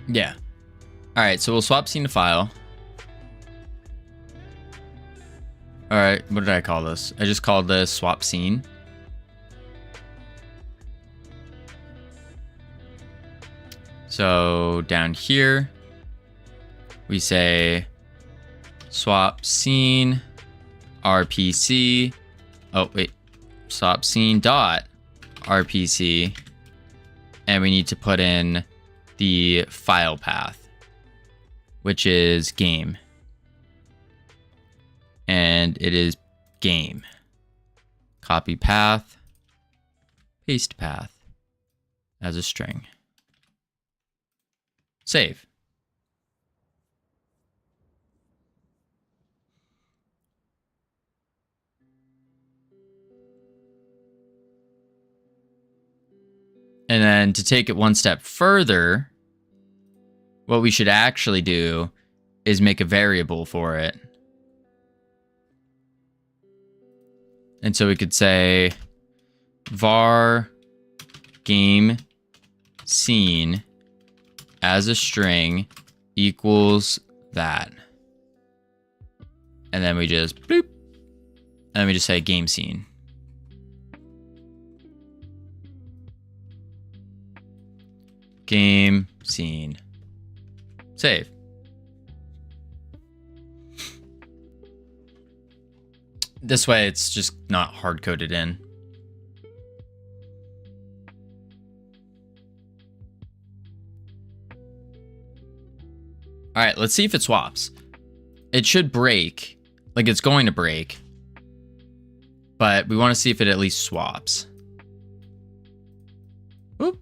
Yeah. All right, so we'll swap scene to file. All right, what did I call this? I just called this swap scene. So down here, we say swap scene RPC. Oh, wait, swap scene dot RPC. And we need to put in the file path, which is game. And it is game. Copy path, paste path as a string. Save. And then to take it one step further, what we should actually do is make a variable for it. And so we could say var game scene as a string equals that. And then we just boop. And then we just say game scene. Game scene. Save. This way it's just not hard coded in. All right, let's see if it swaps. It should break, like it's going to break, but we want to see if it at least swaps. Whoop.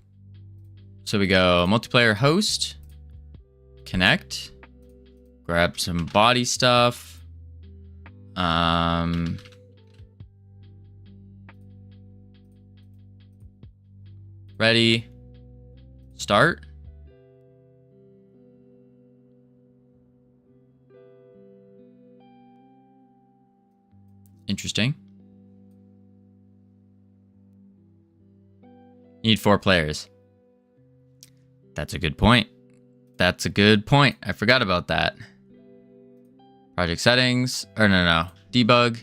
So we go multiplayer host, connect, grab some body stuff. Ready, start. Interesting. Need 4 players. That's a good point. That's a good point. I forgot about that. Project settings, or no, debug,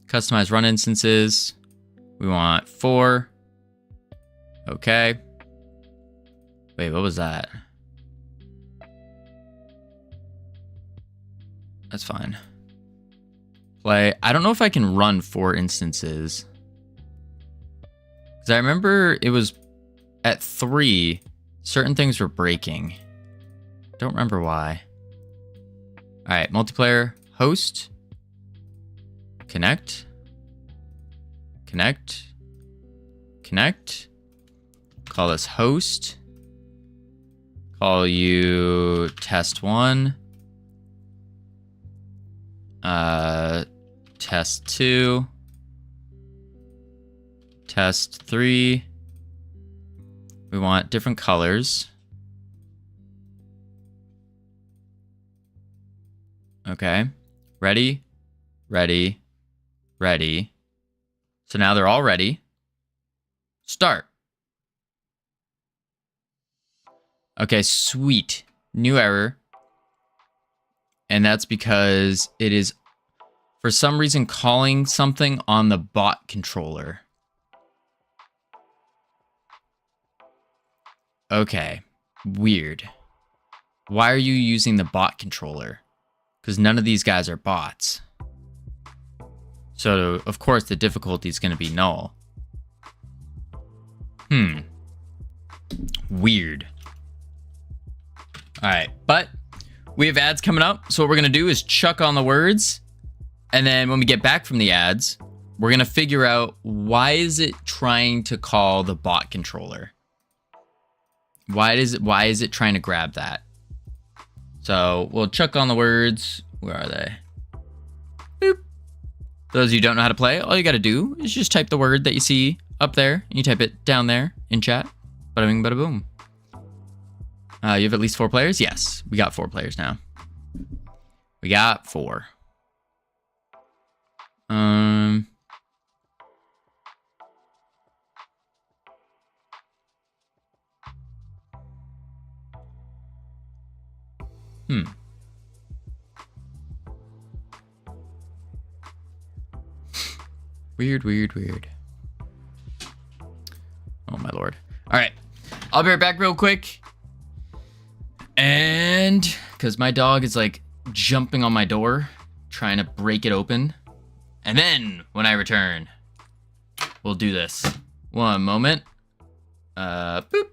customize run instances. We want 4. Okay. Wait, what was that? That's fine. Play. I don't know if I can run 4 instances. Because I remember it was at 3, certain things were breaking. Don't remember why. All right, multiplayer, host, connect, connect, connect. Call this host. Call you test 1. Test 2. Test 3. We want different colors. Okay. Ready, ready, ready. So now they're all ready. Start. Okay, sweet. New error. And that's because it is, for some reason, calling something on the bot controller. Okay, weird. Why are you using the bot controller? Because none of these guys are bots. So, of course, the difficulty is going to be null. Weird. All right, but we have ads coming up. So what we're going to do is chuck on the words. And then when we get back from the ads, we're going to figure out why is it trying to call the bot controller? Why is it trying to grab that? So we'll chuck on the words. Where are they? Boop. For those of you who don't know how to play, all you got to do is just type the word that you see up there. And you type it down there in chat. Bada bing, bada boom. You have at least 4 players? Yes, we got 4 players now. We got 4. Weird, weird, weird. Oh my lord. All right, I'll be right back real quick. And because my dog is like jumping on my door, trying to break it open. And then when I return, we'll do this. One moment. Boop.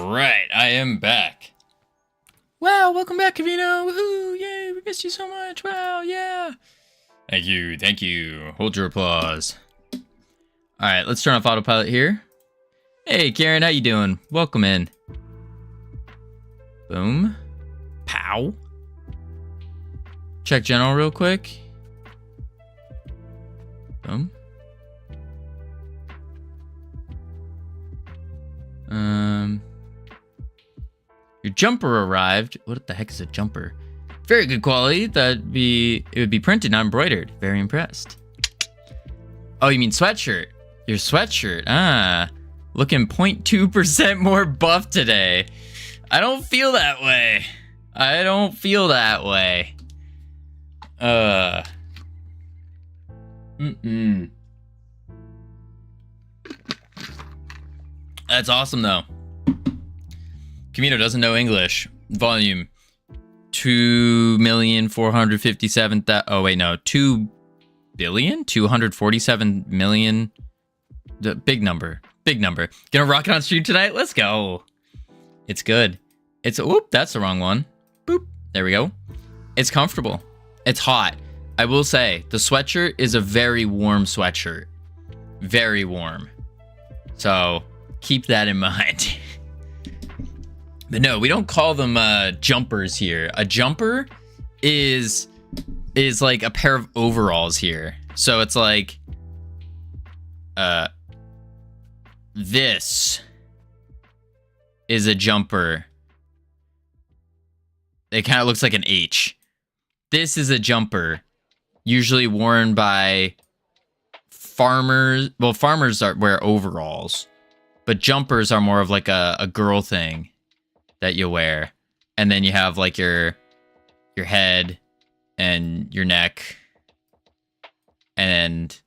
right, I am back. Wow, welcome back, Covino. Woohoo! Yay, we missed you so much. Wow, yeah. Thank you, thank you. Hold your applause. All right, let's turn off autopilot here. Hey, Karen, how you doing? Welcome in. Boom. Pow. Check general real quick. Boom. Your jumper arrived. What the heck is a jumper? Very good quality. It would be printed, not embroidered. Very impressed. Oh, you mean sweatshirt? Your sweatshirt. Ah, looking 0.2% more buff today. I don't feel that way. I don't feel that way. That's awesome though. Covino doesn't know English. Volume 2,457,000. Oh wait, no, 2,247,000,000. The big number. Big number. Gonna rock it on stream tonight? Let's go. It's good. It's whoop, that's the wrong one. Boop. There we go. It's comfortable. It's hot. I will say the sweatshirt is a very warm sweatshirt. Very warm. So keep that in mind. But no, we don't call them jumpers here. A jumper is like a pair of overalls here. So it's like this is a jumper. It kind of looks like an H. This is a jumper, usually worn by farmers. Well, farmers wear overalls, but jumpers are more of like a girl thing that you wear. And then you have like your head and your neck. And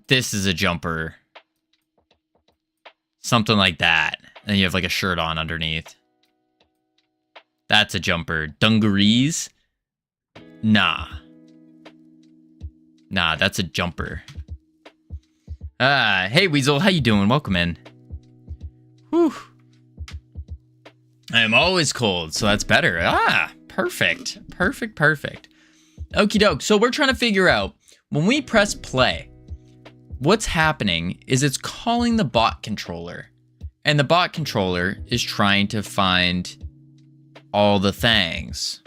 this is a jumper. Something like that. And you have like a shirt on underneath. That's a jumper. Dungarees? Nah. Nah, that's a jumper. Hey Weasel, how you doing? Welcome in. Whew. I am always cold, so that's better. Ah, perfect. Perfect, perfect. Okie doke. So we're trying to figure out, when we press play, what's happening is it's calling the bot controller. And the bot controller is trying to find all the things.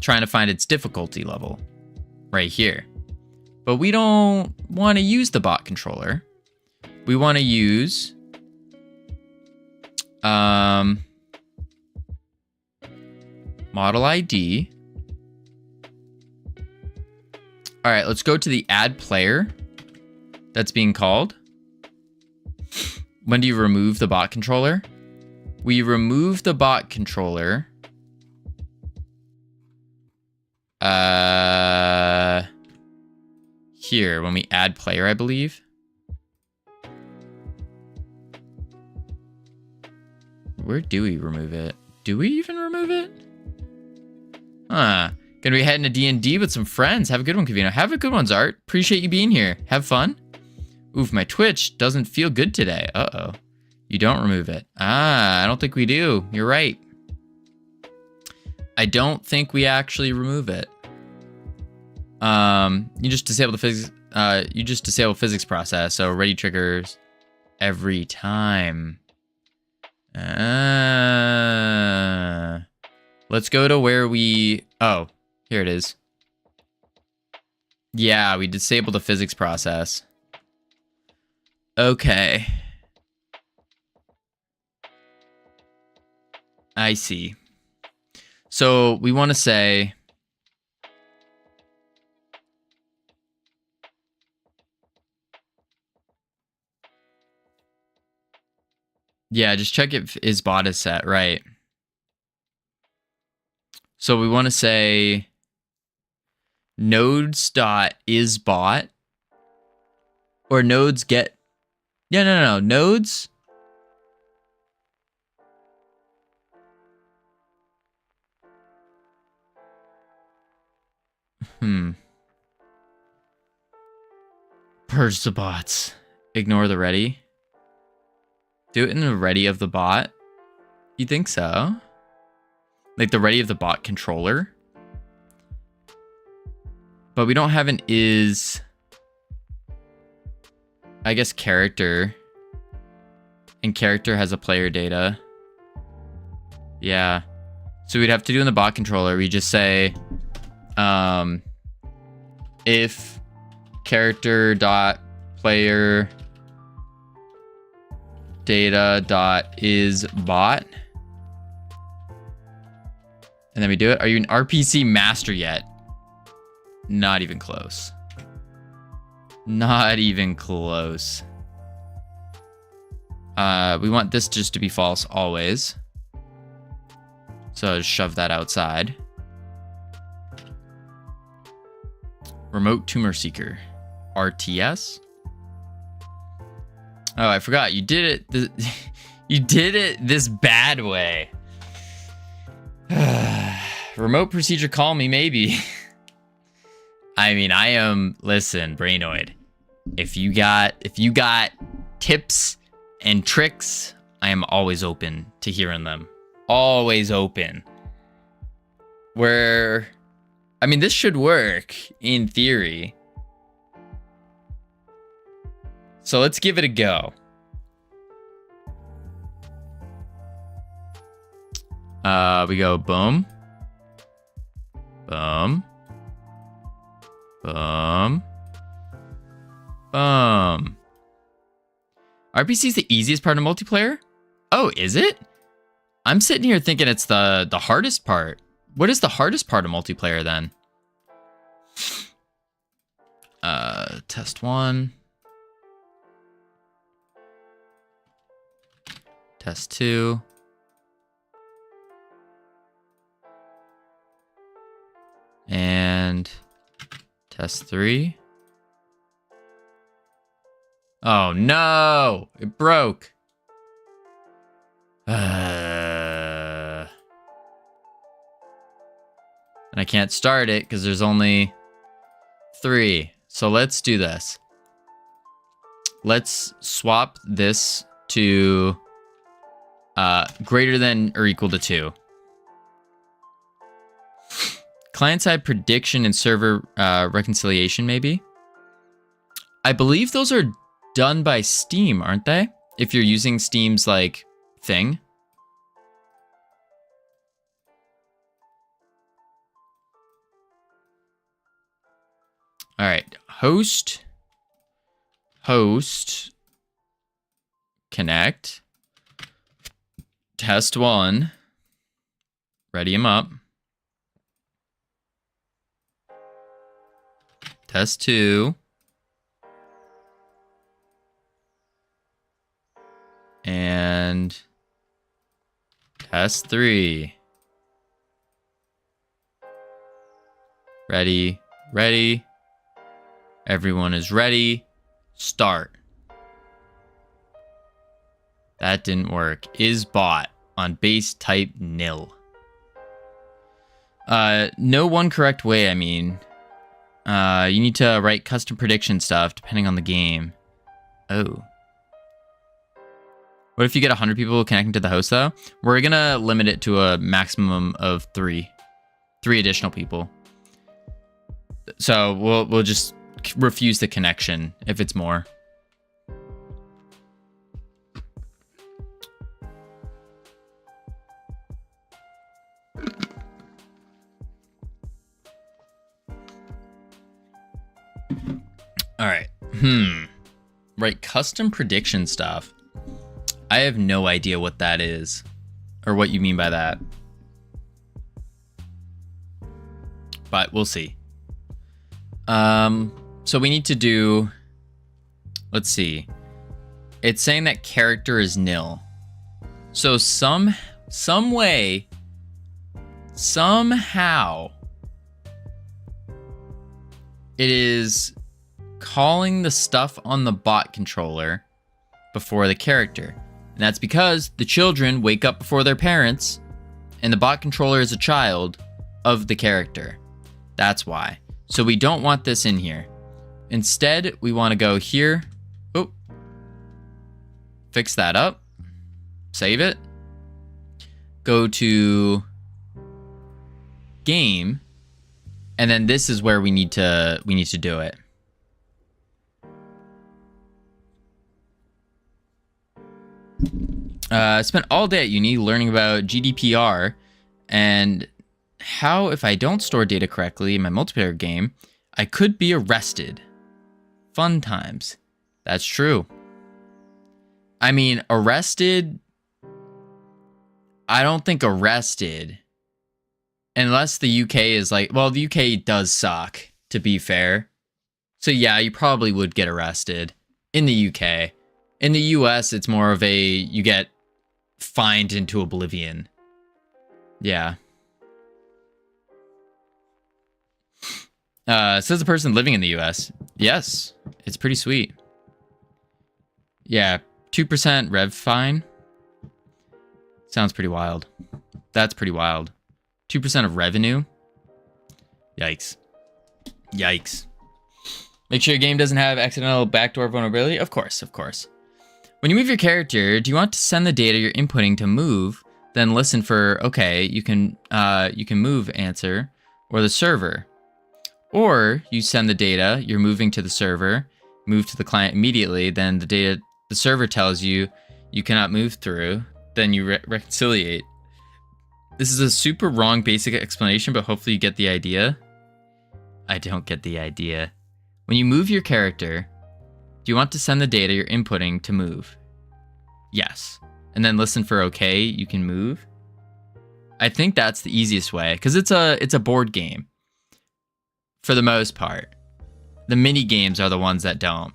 Trying to find its difficulty level. Right here. But we don't want to use the bot controller. We want to use model ID. All right, let's go to the add player that's being called. When do you remove the bot controller? We remove the bot controller. Here, when we add player, I believe. Where do we remove it? Do we even remove it? Gonna be heading to D&D with some friends. Have a good one, Covino. Have a good one, Zart. Appreciate you being here. Have fun. Oof, my Twitch doesn't feel good today. Uh-oh. You don't remove it. I don't think we do. You're right. I don't think we actually remove it. You just disable the physics. You just disable physics process. So ready triggers every time. Let's go to where we. Oh, here it is. Yeah, we disabled the physics process. Okay. I see. So we want to say. Yeah, just check if is bot is set, right? So we want to say nodes.isBot or nodes get. Yeah, no. Nodes. Purge the bots. Ignore the ready. Do it in the ready of the bot. You think so? Like the ready of the bot controller? But we don't have an is, I guess, character. And character has a player data. Yeah. So we'd have to do in the bot controller. We just say, if character dot player data dot is bot. And then we do it. Are you an RPC master yet? Not even close. Not even close. We want this just to be false always. So just shove that outside. Remote tumor seeker. RTS? Oh, I forgot. You did it. You did it this bad way. Remote procedure, call me, maybe. I mean, I am, listen, Brainoid. If you got tips and tricks, I am always open to hearing them. Always open. I mean, this should work in theory. So let's give it a go. We go boom. Boom. Boom. Boom. RPC is the easiest part of multiplayer? Oh, is it? I'm sitting here thinking it's the hardest part. What is the hardest part of multiplayer then? Test 1. Test 2. And test 3. Oh no, it broke. And I can't start it because there's only 3. So let's do this. Let's swap this to greater than or equal to 2. Client-side prediction and server reconciliation, maybe? I believe those are done by Steam, aren't they? If you're using Steam's, like, thing. All right, host, connect, test 1, ready him up, test 2, and test 3, ready, everyone is ready, start. That didn't work. Is bot on base type nil. No one correct way, I mean. You need to write custom prediction stuff depending on the game. Oh. What if you get 100 people connecting to the host though? We're gonna limit it to a maximum of 3. 3 additional people. So we'll just refuse the connection if it's more. All right. Right, custom prediction stuff. I have no idea what that is or what you mean by that. But we'll see. So we need to do, let's see. It's saying that character is nil. So some way, somehow, it is calling the stuff on the bot controller before the character. And that's because the children wake up before their parents, and the bot controller is a child of the character. That's why. So we don't want this in here. Instead, we want to go here. Oh, fix that up. save it, go to game, and then this is where we need to do it. I spent all day at uni learning about GDPR and how if I don't store data correctly in my multiplayer game, I could be arrested. Fun times. That's true. I mean, arrested... I don't think arrested... Unless the UK is like... Well, the UK does suck, to be fair. So yeah, you probably would get arrested in the UK. In the US, it's more of a... You get fined into oblivion. Yeah. Says the person living in the US. Yes, it's pretty sweet. Yeah, 2% rev fine. Sounds pretty wild. That's pretty wild. 2% of revenue. Yikes. Yikes. Make sure your game doesn't have accidental backdoor vulnerability. Of course, of course. When you move your character, do you want to send the data you're inputting to move, then listen for, okay, you can move answer, or the server? Or you send the data, you're moving to the server, move to the client immediately, then the data the server tells you you cannot move through, then you reconciliate. This is a super wrong basic explanation, but hopefully you get the idea. I don't get the idea. When you move your character, do you want to send the data you're inputting to move? Yes. And then listen for okay, you can move. I think that's the easiest way, because it's a board game. For the most part. The mini games are the ones that don't.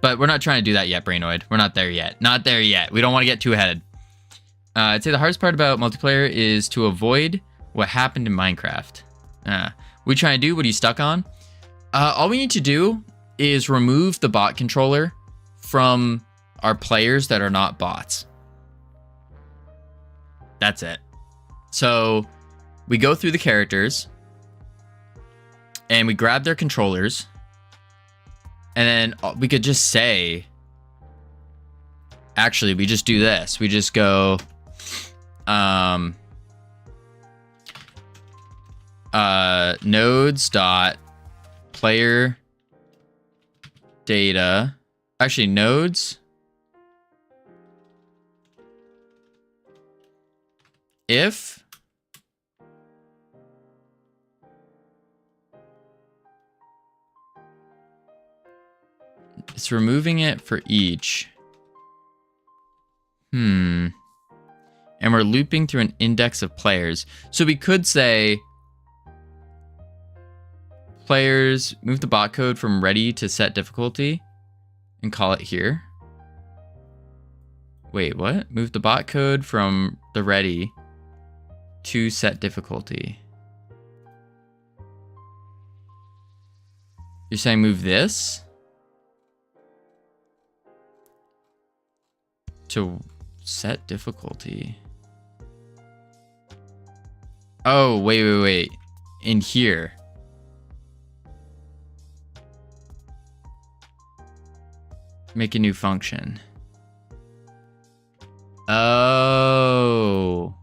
But we're not trying to do that yet, Brainoid. We're not there yet. Not there yet. We don't want to get too ahead. I'd say the hardest part about multiplayer is to avoid what happened in Minecraft. What are you trying to do? What are you stuck on? All we need to do is remove the bot controller from our players that are not bots. That's it. So we go through the characters and we grab their controllers, and then we could just say, actually, we just do this. We just go, nodes dot player data. Actually, nodes. If it's removing it for each. And we're looping through an index of players. So we could say players, move the bot code from ready to set difficulty and call it here. Wait, what? Move the bot code from the ready to set difficulty. You're saying move this to set difficulty. Oh, wait. In here. Make a new function. Oh.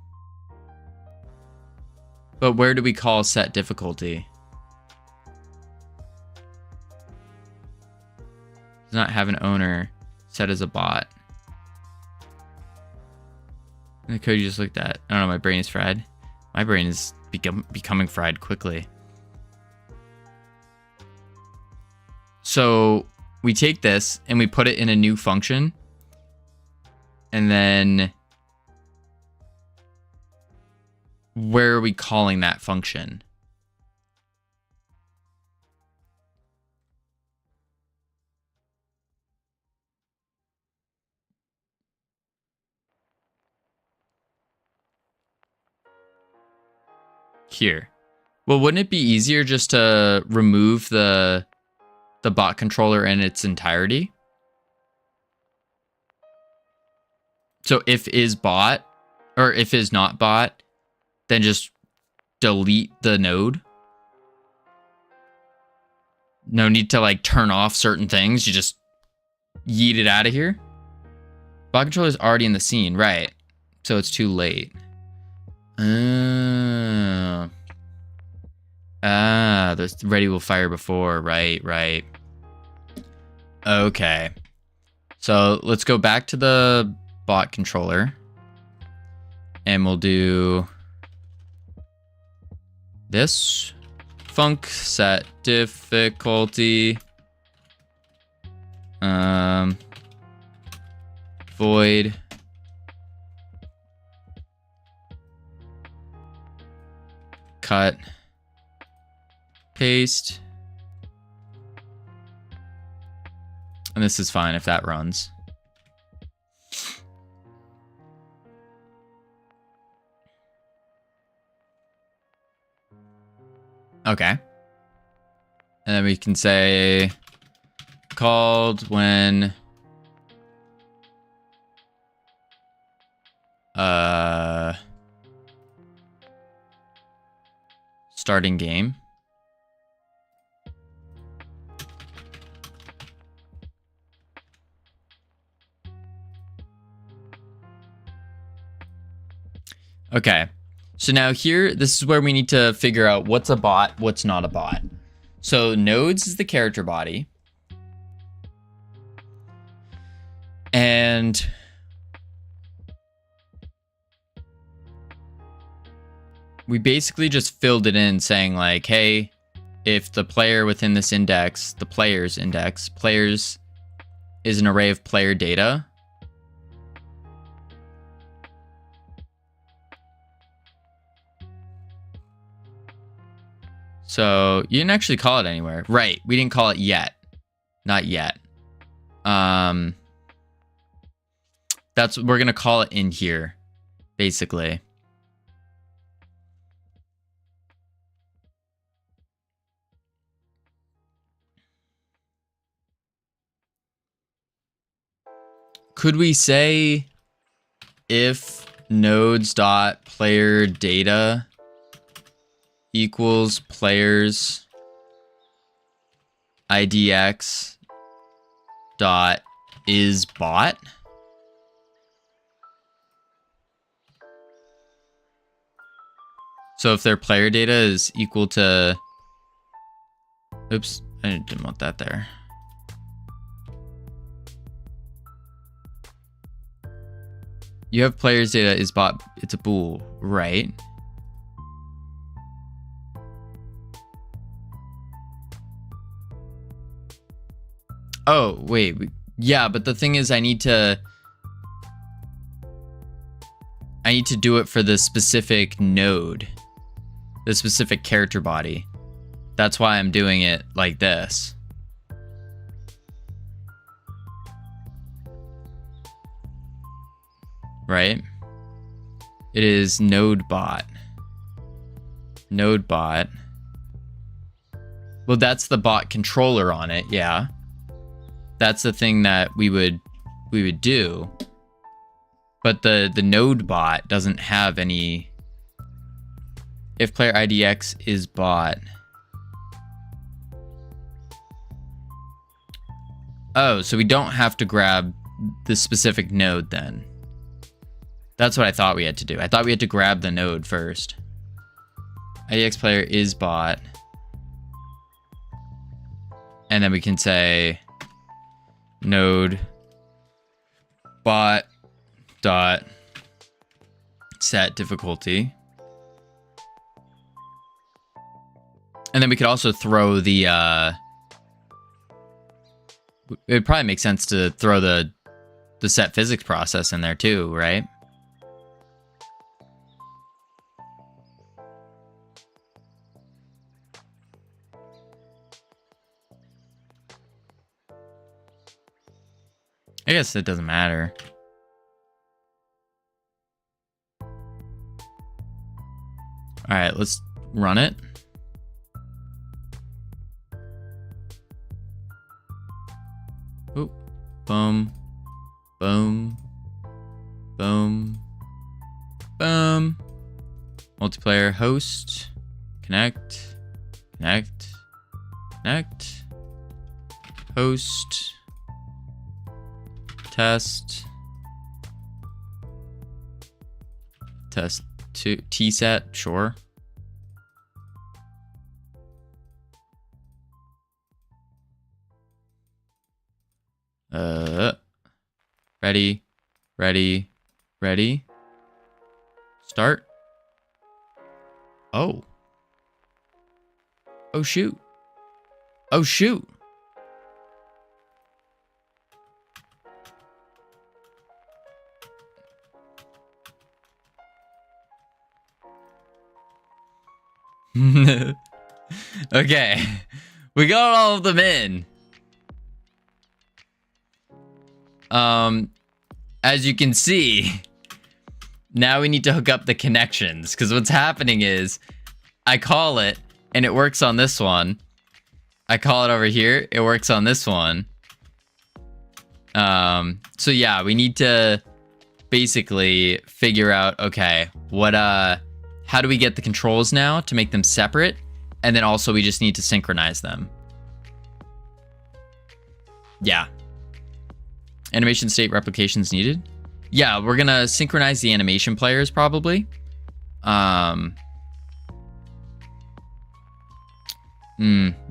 But where do we call set difficulty? Does not have an owner set as a bot. The code you just looked at. I don't know, my brain is fried. My brain is becoming fried quickly. So we take this and we put it in a new function. And then where are we calling that function? Here. Well, wouldn't it be easier just to remove the bot controller in its entirety? So if is bot, or if is not bot, then just delete the node. No need to like turn off certain things. You just yeet it out of here. Bot controller is already in the scene, right? So it's too late. The ready will fire before, right. Okay. So let's go back to the bot controller. And we'll do this. Func set difficulty. Void. Cut. Paste. And this is fine if that runs. Okay. And then we can say called when starting game. Okay. So now here, this is where we need to figure out what's a bot, what's not a bot. So nodes is the character body. And we basically just filled it in saying like, hey, if the player within this index, the players index, players is an array of player data. So you didn't actually call it anywhere. Right. We didn't call it yet. Not yet. That's what we're going to call it in here, basically. Could we say if nodes dot player data equals players idx dot is bot? So if their player data is equal to, oops, I didn't want that there. You have players data is bot, it's a bool, right? Oh, wait, yeah, but the thing is I need to do it for the specific node, the specific character body. That's why I'm doing it like this. Right? It is node bot. Node bot. Well, that's the bot controller on it, yeah. That's the thing that we would do. But the node bot doesn't have any. If player IDX is bot. Oh, so we don't have to grab the specific node then. That's what I thought we had to do. I thought we had to grab the node first. IDX player is bot. And then we can say node bot dot set difficulty. And then we could also throw the it'd probably make sense to throw the set physics process in there too, right? I guess it doesn't matter. All right, let's run it. Oop. Boom. Boom. Boom. Boom. Multiplayer host. Connect. Connect. Connect. Host. Test. Test 2. T set. Sure. Ready. Ready. Ready. Start. Oh. Oh, shoot. Oh, shoot. Okay. We got all of them in. As you can see, now we need to hook up the connections, because what's happening is I call it and it works on this one. I call it over here, it works on this one. So yeah, we need to basically figure out, okay, how do we get the controls now to make them separate? And then also we just need to synchronize them. Yeah. Animation state replications needed. Yeah, we're gonna synchronize the animation players probably.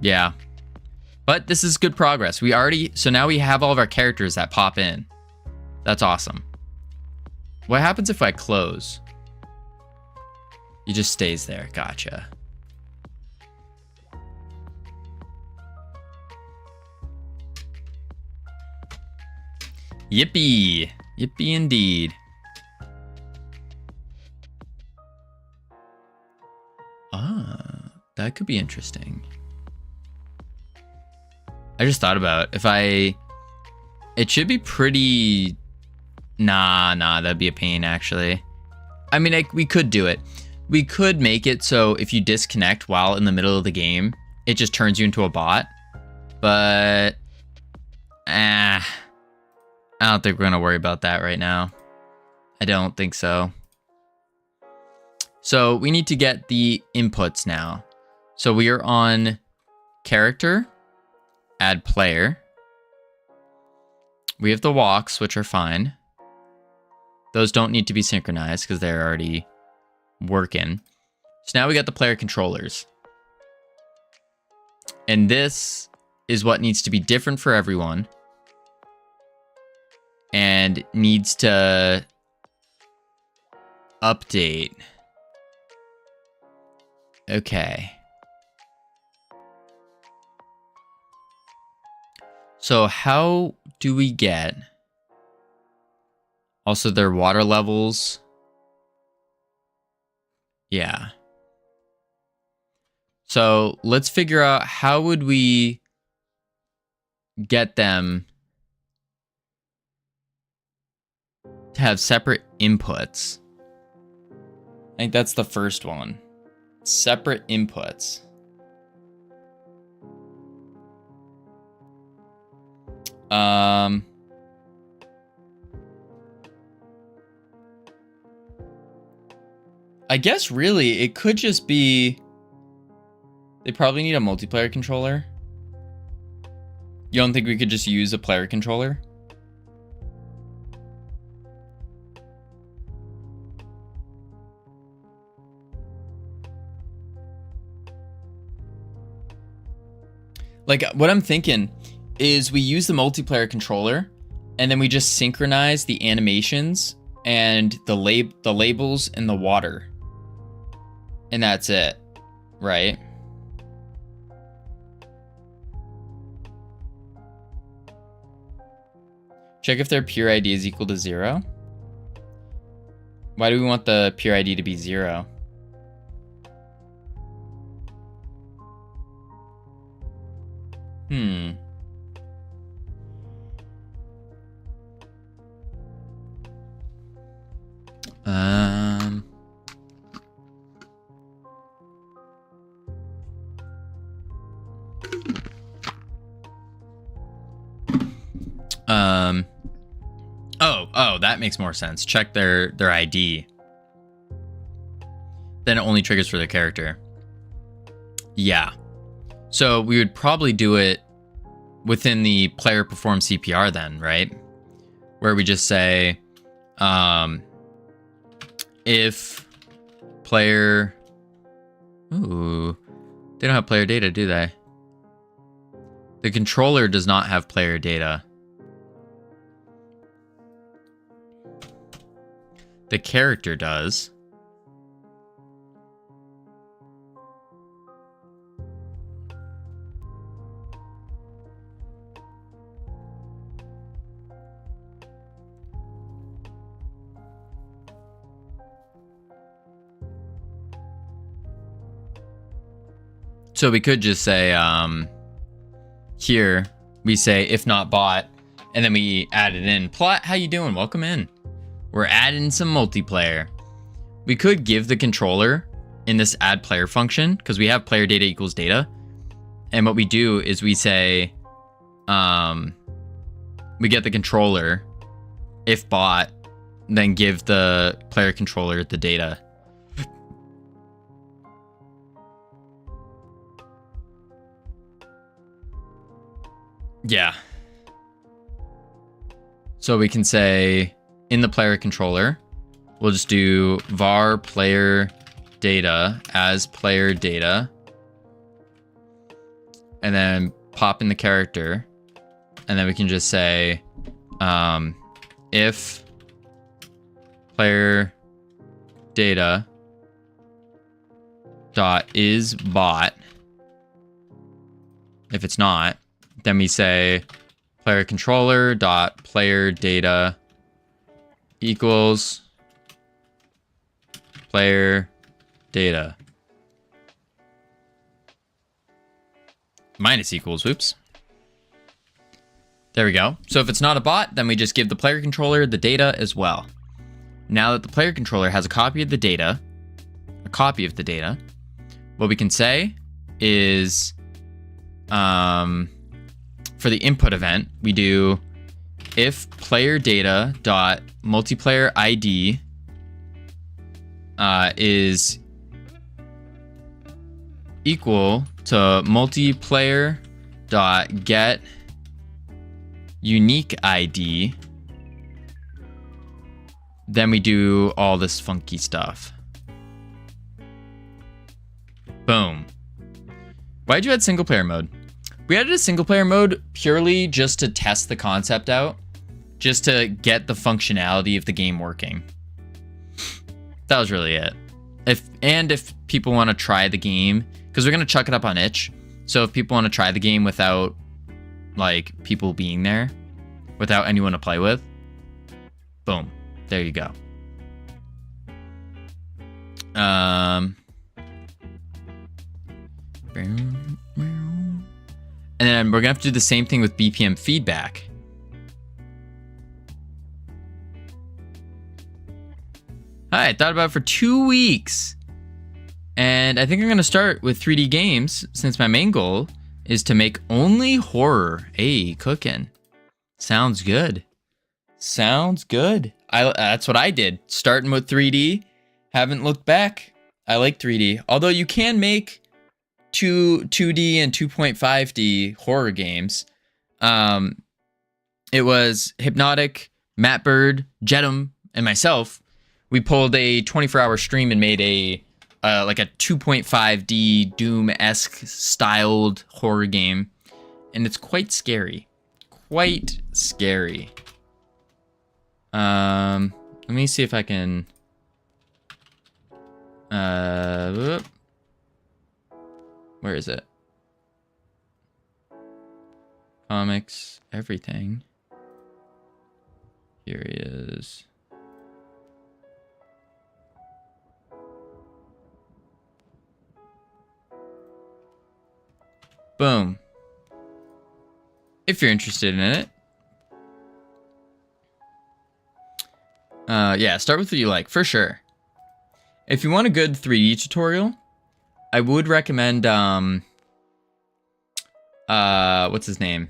Yeah. But this is good progress. So now we have all of our characters that pop in. That's awesome. What happens if I close? He just stays there. Gotcha. Yippee. Yippee indeed. Ah, that could be interesting. I just thought about it should be pretty... Nah, that'd be a pain actually. I mean, we could do it. We could make it so if you disconnect while in the middle of the game, it just turns you into a bot. But... I don't think we're gonna worry about that right now. I don't think so. So we need to get the inputs now. So we are on character, add player. We have the walks, which are fine. Those don't need to be synchronized because they're already working. So now we got the player controllers. And this is what needs to be different for everyone. And needs to update. Okay. So how do we get also their water levels? Yeah. So let's figure out how would we get them to have separate inputs. I think that's the first one. Separate inputs. I guess really it could just be they probably need a multiplayer controller. You don't think we could just use a player controller? Like, what I'm thinking is we use the multiplayer controller and then we just synchronize the animations and the labels and the water. And that's it, right? Check if their pure ID is equal to 0. Why do we want the pure ID to be 0? Oh, that makes more sense. Check their ID. Then it only triggers for their character. Yeah. So we would probably do it within the player perform CPR then, right? Where we just say, if player... Ooh, they don't have player data, do they? The controller does not have player data. The character does. So we could just say, here we say if not bought, and then we add it in. Plot, how you doing? Welcome in. We're adding some multiplayer. We could give the controller in this add player function, because we have player data equals data. And what we do is we say, we get the controller, if bought, then give the player controller the data. Yeah. So we can say in the player controller, we'll just do var player data as player data, and then pop in the character, and then we can just say if player data dot is bought. If it's not, then we say player controller dot player data equals player data minus equals, whoops. There we go. So if it's not a bot, then we just give the player controller the data as well. Now that the player controller has a copy of the data, what we can say is, for the input event, we do if player data dot multiplayer ID is equal to multiplayer dot get unique ID, then we do all this funky stuff. Boom. Why'd you add single player mode? We added a single player mode purely just to test the concept out, just to get the functionality of the game working. That was really it. If people want to try the game, because we're going to chuck it up on itch. So if people want to try the game without like people being there, without anyone to play with, boom, there you go. And then we're gonna have to do the same thing with BPM feedback. Hi, I thought about it for 2 weeks. And I think I'm gonna start with 3D games, since my main goal is to make only horror. Hey, cooking. Sounds good. Sounds good. That's what I did. Starting with 3D, haven't looked back. I like 3D. Although you can make 2D and 2.5D horror games. It was Hypnotic, Matt Bird, Jedum, and myself. We pulled a 24-hour stream and made a like a 2.5D Doom-esque styled horror game, and it's quite scary. Quite scary. Let me see if I can. Where is it? Comics, everything. Here he is. Boom. If you're interested in it. Yeah, start with what you like, for sure. If you want a good 3D tutorial, I would recommend, what's his name?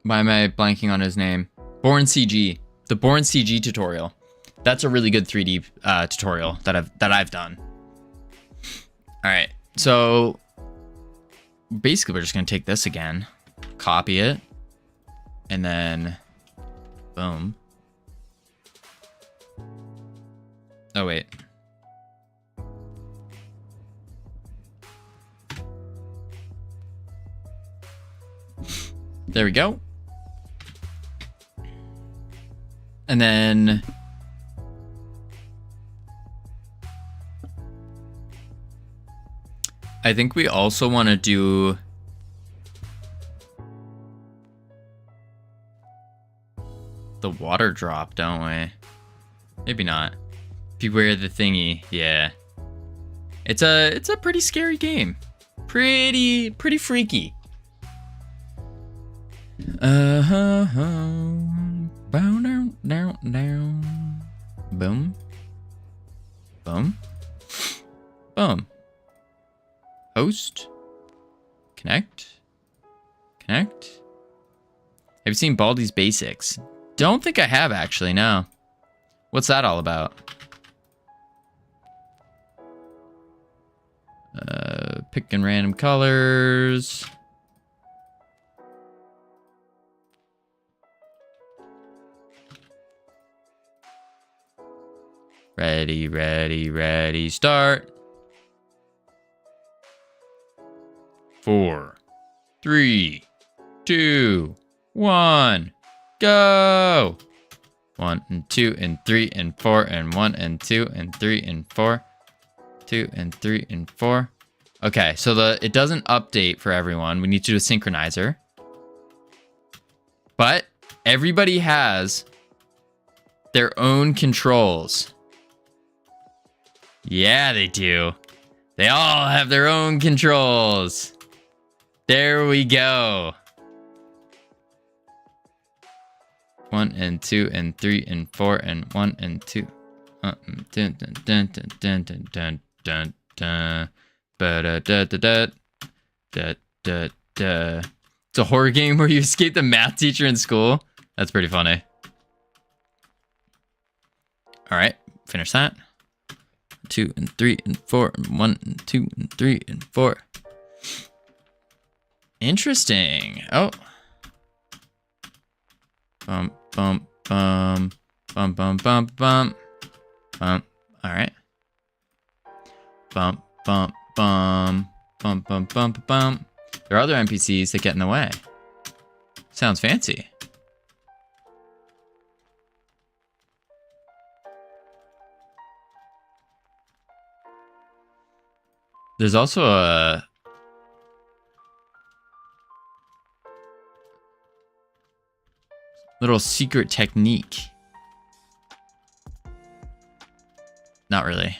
Why am I blanking on his name? Born CG. The Born CG tutorial. That's a really good 3D tutorial that I've done. All right, so basically we're just gonna take this again, copy it, and then boom. Oh, wait. There we go. And then I think we also want to do the water drop, don't we? Maybe not. Beware the thingy. Yeah. It's a pretty scary game. Pretty freaky. Boom, down. Boom. Boom. Boom. Host. Connect. Have you seen Baldi's Basics? Don't think I have, actually, no. What's that all about? Picking random colors. Ready, start. 4, 3, 2, 1, go! 1 and 2 and 3 and 4 and 1 and 2 and 3 and 4. 2 and 3 and 4. Okay, so it doesn't update for everyone. We need to do a synchronizer. But everybody has their own controls. Yeah, they do. They all have their own controls. There we go. 1 and 2 and 3 and 4 and 1 and 2. Dun dun dun dun dun dun dun dun dun. It's a horror game where you escape the math teacher in school. That's pretty funny. All right, finish that. 2 and 3 and 4 and 1 and 2 and 3 and 4. Interesting. Oh. Bum. All right. Bum. There are other NPCs that get in the way. Sounds fancy. There's also a little secret technique. Not really.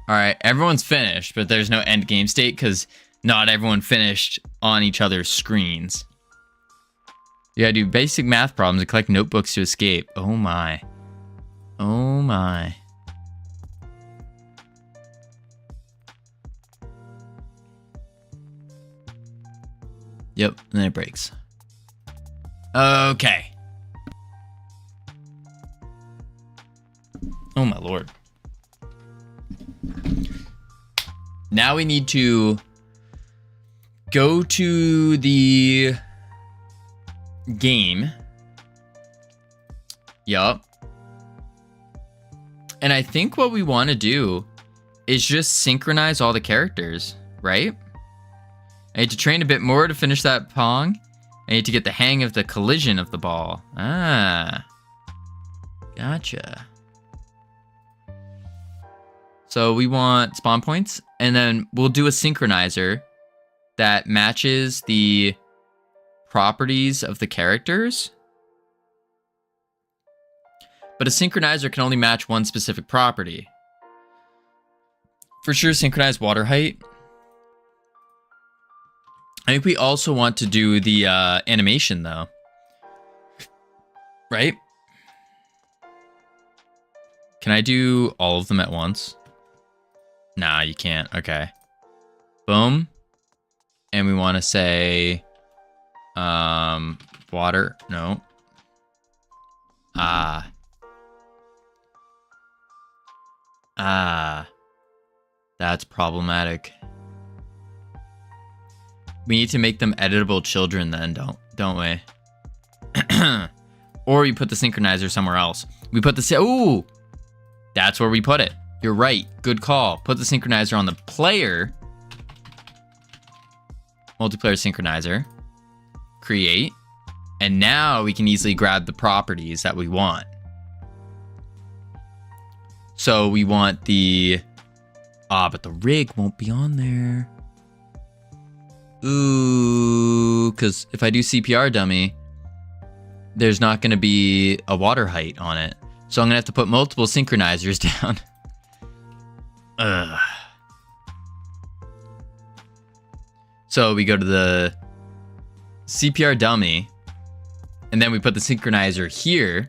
All right, everyone's finished, but there's no end game state because not everyone finished on each other's screens. You gotta do basic math problems and collect notebooks to escape. Oh my. Oh my. Yep, and then it breaks. Okay. Oh my lord. Now we need to go to the game. Yup. And I think what we want to do is just synchronize all the characters, right? I need to train a bit more to finish that Pong. I need to get the hang of the collision of the ball. Ah. Gotcha. So we want spawn points, and then we'll do a synchronizer that matches the properties of the characters. But a synchronizer can only match one specific property. For sure, synchronize water height. I think we also want to do the animation, though. Right? Can I do all of them at once? Nah, you can't. Okay. Boom. And we want to say... water. No. Ah. That's problematic. We need to make them editable children then, don't we? Or we put the synchronizer somewhere else. We put the... Ooh! That's where we put it. You're right. Good call. Put the synchronizer on the player. Multiplayer synchronizer. Create. And now we can easily grab the properties that we want. So we want the... but the rig won't be on there. Ooh, because if I do CPR dummy, there's not going to be a water height on it. So I'm going to have to put multiple synchronizers down. Ugh. So we go to the CPR dummy, and then we put the synchronizer here,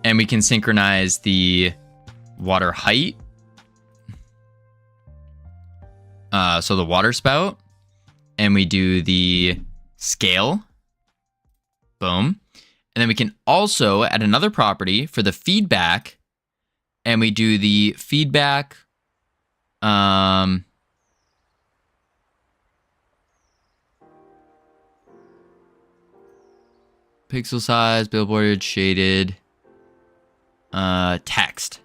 and we can synchronize the water height. So the water spout, and we do the scale. Boom. And then we can also add another property for the feedback, and we do the feedback pixel size, billboard, shaded, text.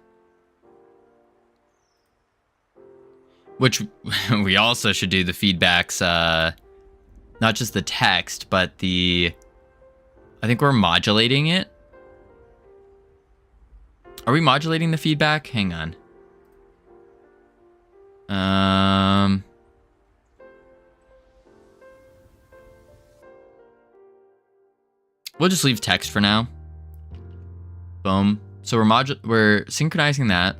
Which we also should do the feedbacks, not just the text, but the... I think we're modulating it. Are we modulating the feedback? Hang on. We'll just leave text for now. Boom. So we're synchronizing that.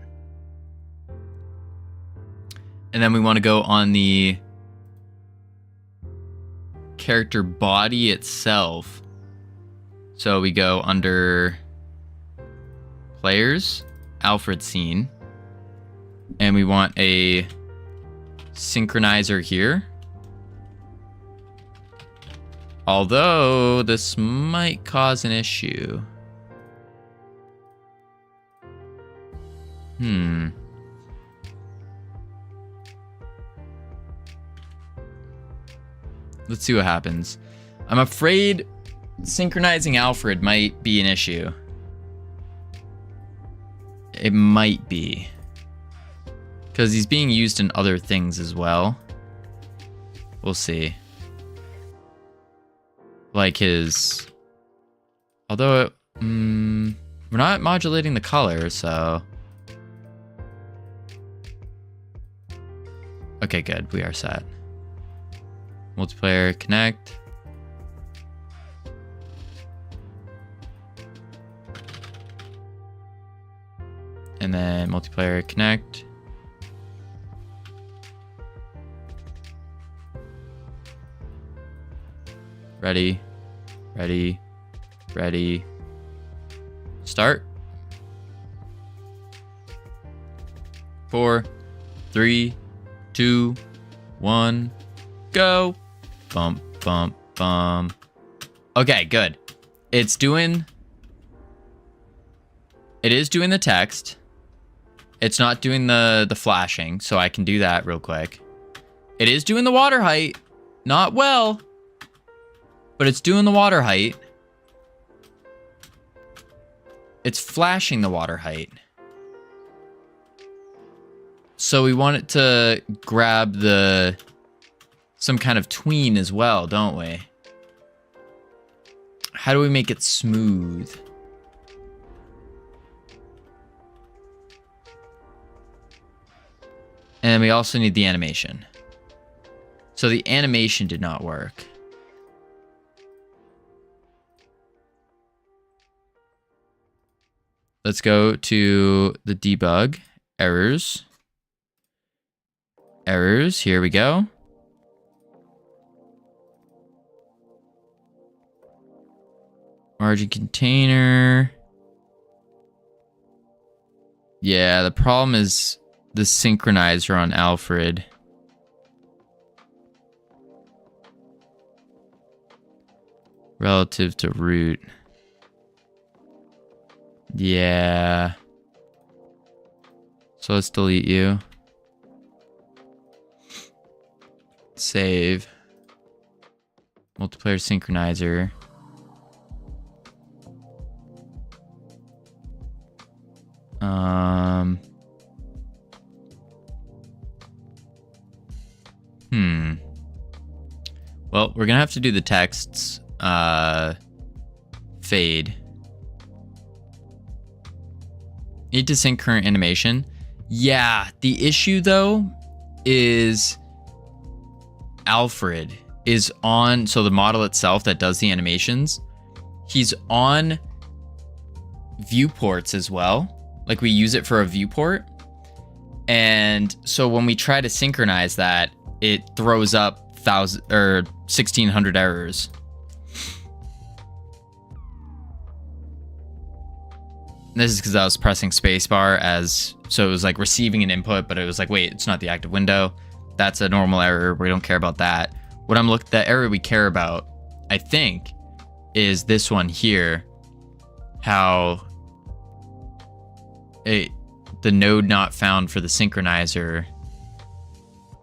And then we want to go on the character body itself. So we go under players, Alfred scene, and we want a synchronizer here. Although this might cause an issue. Let's see what happens. I'm afraid synchronizing Alfred might be an issue. It might be. Because he's being used in other things as well. We'll see. Like his... Although, we're not modulating the color, so... Okay, good. We are set. Multiplayer, connect. And then multiplayer, connect. Ready, ready, ready. Start. 4, 3, 2, 1, go. Bump, bump, bump. Okay, good. It is doing the text. It's not doing the flashing, so I can do that real quick. It is doing the water height. Not well, but it's doing the water height. It's flashing the water height. So we want it to grab some kind of tween as well, don't we? How do we make it smooth? And we also need the animation. So the animation did not work. Let's go to the debug. Errors. Errors. Here we go. Margin container. Yeah, the problem is the synchronizer on Alfred. Relative to root. Yeah. So let's delete you. Save. Multiplayer synchronizer. Well, we're gonna have to do the texts fade. Need to sync current animation. Yeah, the issue though is Alfred is on, so the model itself that does the animations, he's on viewports as well. Like we use it for a viewport. And so when we try to synchronize that, it throws up 1,600 errors. This is because I was pressing spacebar so it was like receiving an input, but it was like, wait, it's not the active window. That's a normal error. We don't care about that. The error we care about, I think, is this one here. How the node not found for the synchronizer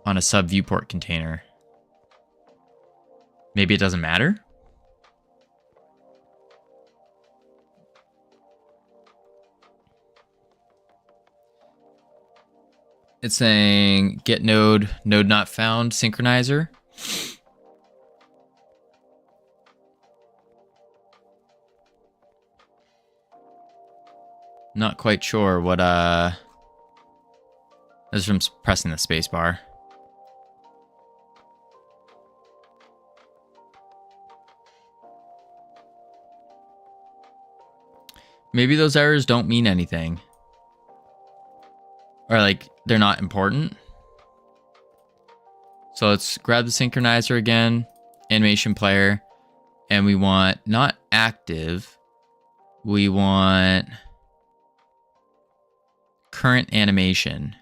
on a sub viewport container. Maybe it doesn't matter. It's saying get node not found synchronizer. Not quite sure what this is from pressing the space bar. Maybe those errors don't mean anything. Or like they're not important. So let's grab the synchronizer again, animation player, and we want not active, we want current animation.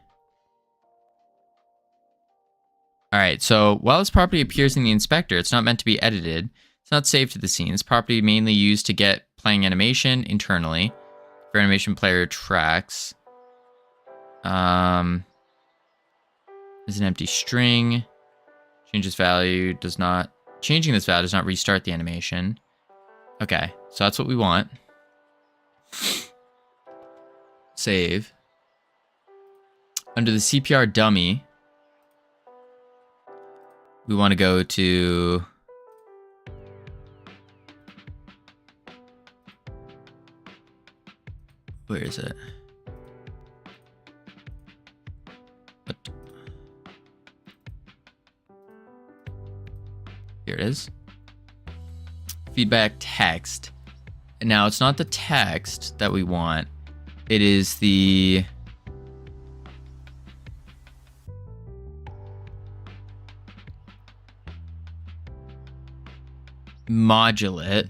All right, so while this property appears in the inspector, it's not meant to be edited. It's not saved to the scene. This property mainly used to get playing animation internally for animation player tracks. Is an empty string. Changes value does not. Changing this value does not restart the animation. Okay, so that's what we want. Save. Under the CPR dummy, we want to go to where is it? What? Here it is. Feedback text. And now it's not the text that we want. It is the modulate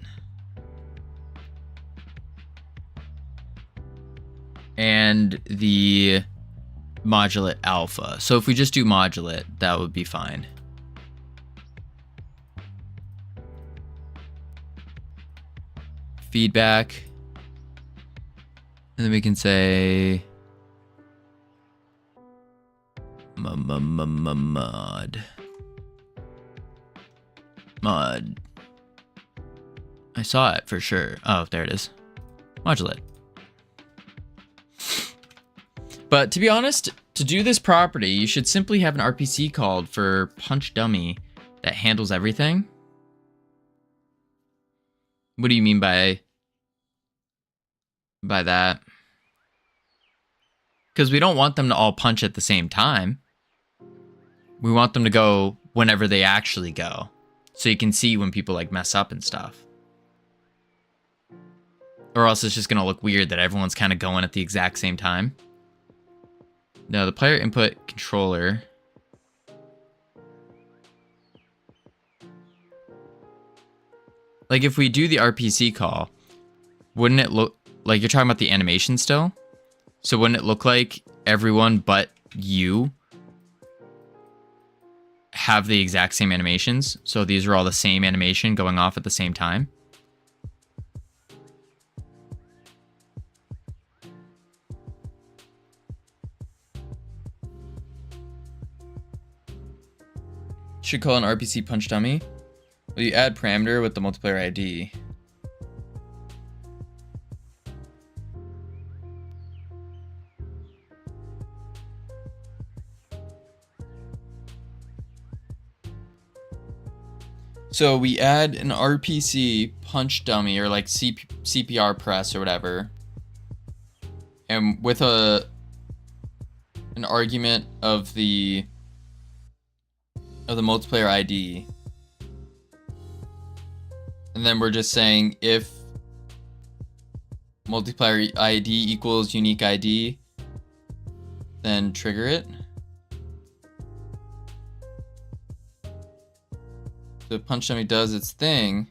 and the modulate alpha. So if we just do modulate, that would be fine. Feedback. And then we can say mod. I saw it for sure. Oh, there it is. Modulate. But to be honest, to do this property, you should simply have an RPC called for punch dummy that handles everything. What do you mean by that? Because we don't want them to all punch at the same time. We want them to go whenever they actually go. So you can see when people like mess up and stuff. Or else it's just going to look weird that everyone's kind of going at the exact same time. No, the player input controller. Like if we do the RPC call, wouldn't it look like you're talking about the animation still? So wouldn't it look like everyone but you have the exact same animations? So these are all the same animation going off at the same time? Should call an RPC punch dummy. Well, you add parameter with the multiplayer ID. So we add an RPC punch dummy or like CPR press or whatever, and with an argument of the multiplayer ID, and then we're just saying if multiplayer ID equals unique ID, then trigger it. So if punch dummy does its thing,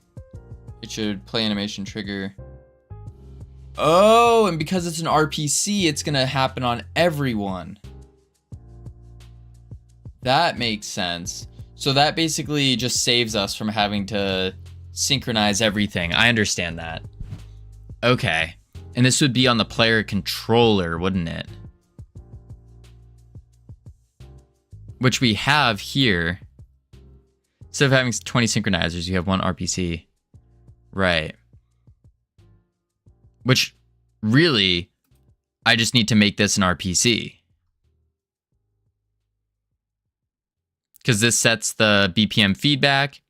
it should play animation trigger. Oh, and because it's an RPC, it's gonna happen on everyone. That makes sense. So that basically just saves us from having to synchronize everything. I understand that. Okay. And this would be on the player controller, wouldn't it? Which we have here. Instead of having 20 synchronizers, you have one RPC. Right. Which, really, I just need to make this an RPC. Because this sets the BPM feedback.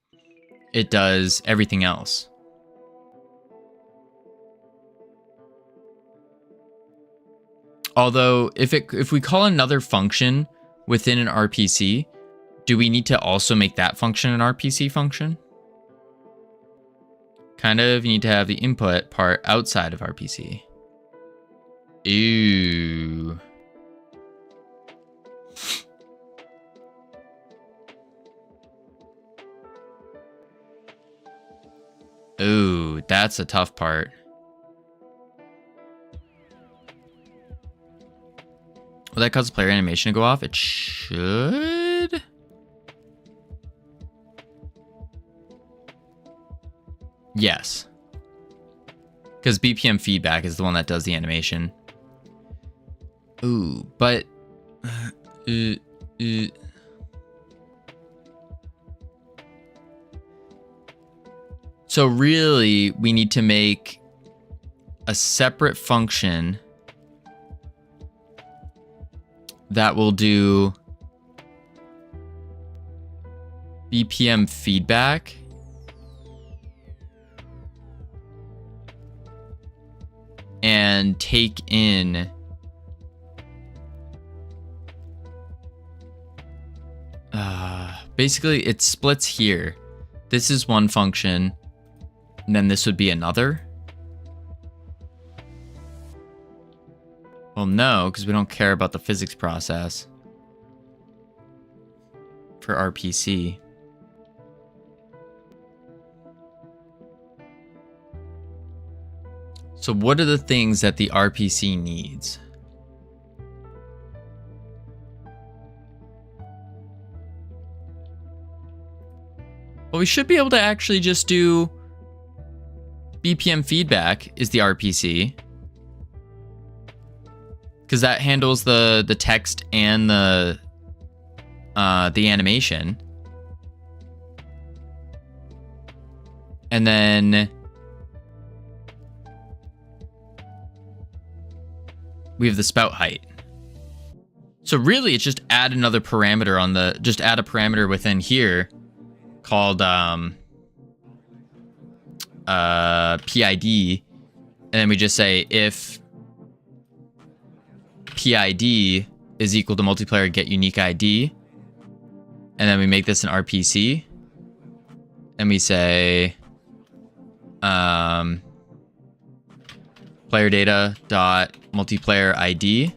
It does everything else. Although, if we call another function within an RPC, do we need to also make that function an RPC function? Kind of, you need to have the input part outside of RPC. Ew. Ooh, that's a tough part. Will that cause the player animation to go off? It should. Yes. Because BPM feedback is the one that does the animation. Ooh, but... So really, we need to make a separate function that will do BPM feedback and take in basically it splits here. This is one function, and then this would be another. Well, no, because we don't care about the physics process for RPC. So what are the things that the RPC needs? Well, we should be able to actually just do BPM feedback is the RPC. Because that handles the text and the animation. And then we have the spout height. So really it's just add another parameter on the, just add a parameter within here called PID. And then we just say if PID is equal to multiplayer get unique ID. And then we make this an RPC. And we say player data dot multiplayer ID.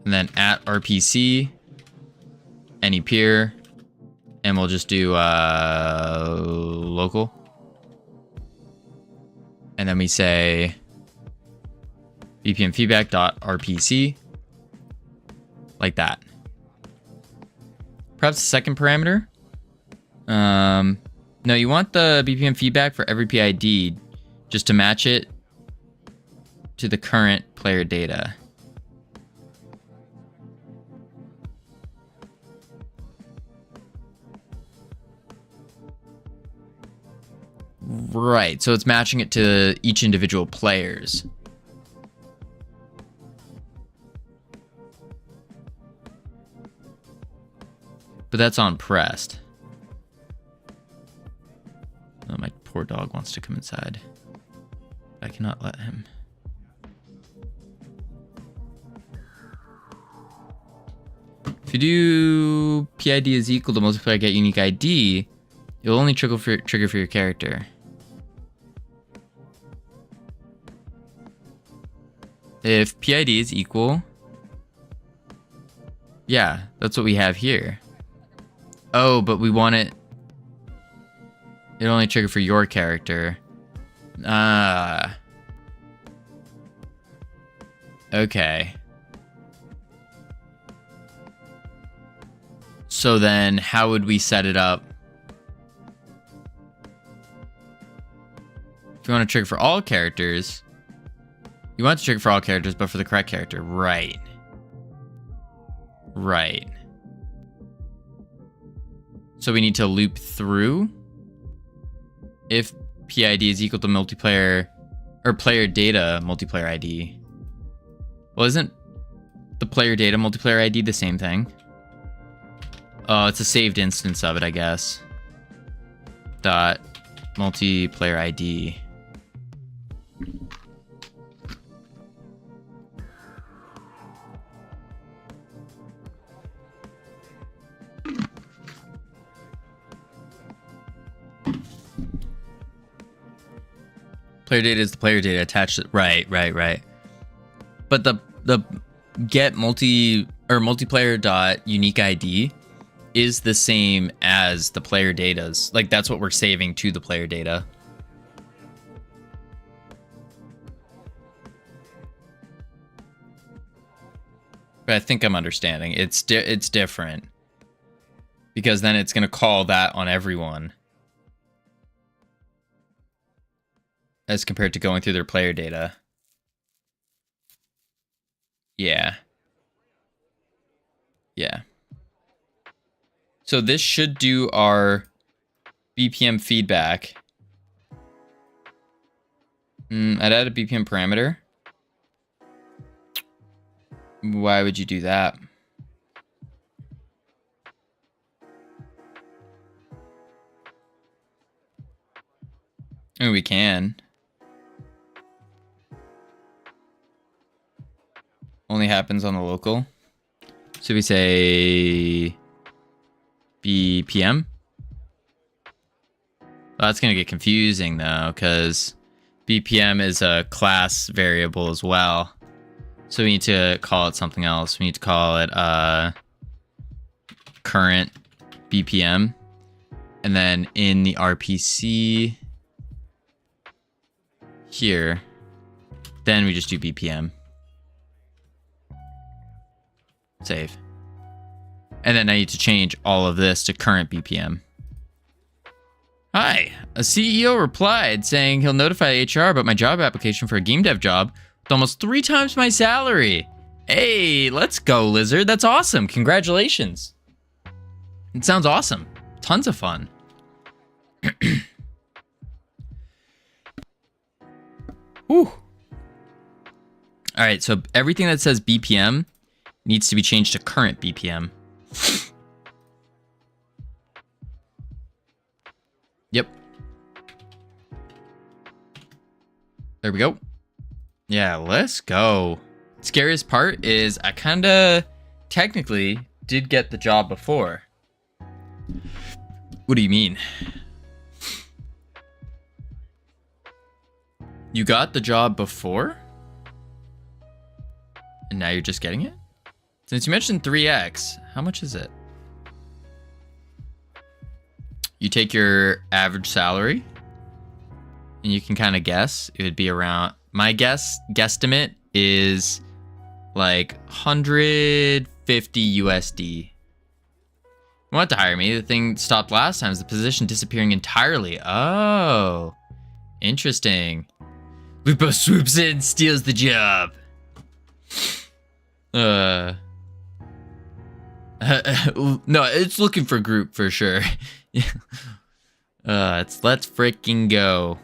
And then at RPC any peer. And we'll just do local. And then we say BPM feedback dot RPC, like that. Perhaps the second parameter. No, you want the BPM feedback for every PID just to match it to the current player data. Right, so it's matching it to each individual players. But that's on pressed. Oh, my poor dog wants to come inside. I cannot let him. If you do PID is equal to multiplayer get unique ID, it'll only trigger for your character. If PID is equal, yeah, that's what we have here. Oh, but we want it. It'll only trigger for your character. Ah. Okay. So then, how would we set it up? If you want to trigger for all characters, you want to trigger for all characters, but for the correct character. Right. Right. So we need to loop through. If PID is equal to multiplayer or player data multiplayer ID. Well, isn't the player data multiplayer ID the same thing? Oh, it's a saved instance of it, I guess. Dot multiplayer ID. Player data is the player data attached to, right. But the get multiplayer dot unique ID is the same as the player data's. Like, that's what we're saving to the player data. But I think I'm understanding. It's different. Because then it's going to call that on everyone. As compared to going through their player data. Yeah. Yeah. So this should do our BPM feedback. I'd add a BPM parameter. Why would you do that? I mean, we can. Only happens on the local. So we say BPM. Well, that's going to get confusing though, because BPM is a class variable as well. So we need to call it something else. We need to call it current BPM. And then in the RPC here, then we just do BPM. Save. And then I need to change all of this to current BPM. Hi, a CEO replied saying he'll notify HR about my job application for a game dev job with almost 3 times my salary. Hey, let's go, Lizard. That's awesome. Congratulations. It sounds awesome. Tons of fun. Whew. All right, so everything that says BPM needs to be changed to current BPM. Yep. There we go. Yeah, let's go. Scariest part is I kinda technically did get the job before. What do you mean? You got the job before? And now you're just getting it? Since you mentioned 3x, how much is it? You take your average salary, and you can kind of guess. It would be around, my guesstimate is like 150 USD. You want to hire me? The thing stopped last time is the position disappearing entirely. Oh, interesting. Lupo swoops in, steals the job. No, it's looking for group for sure. Let's freaking go.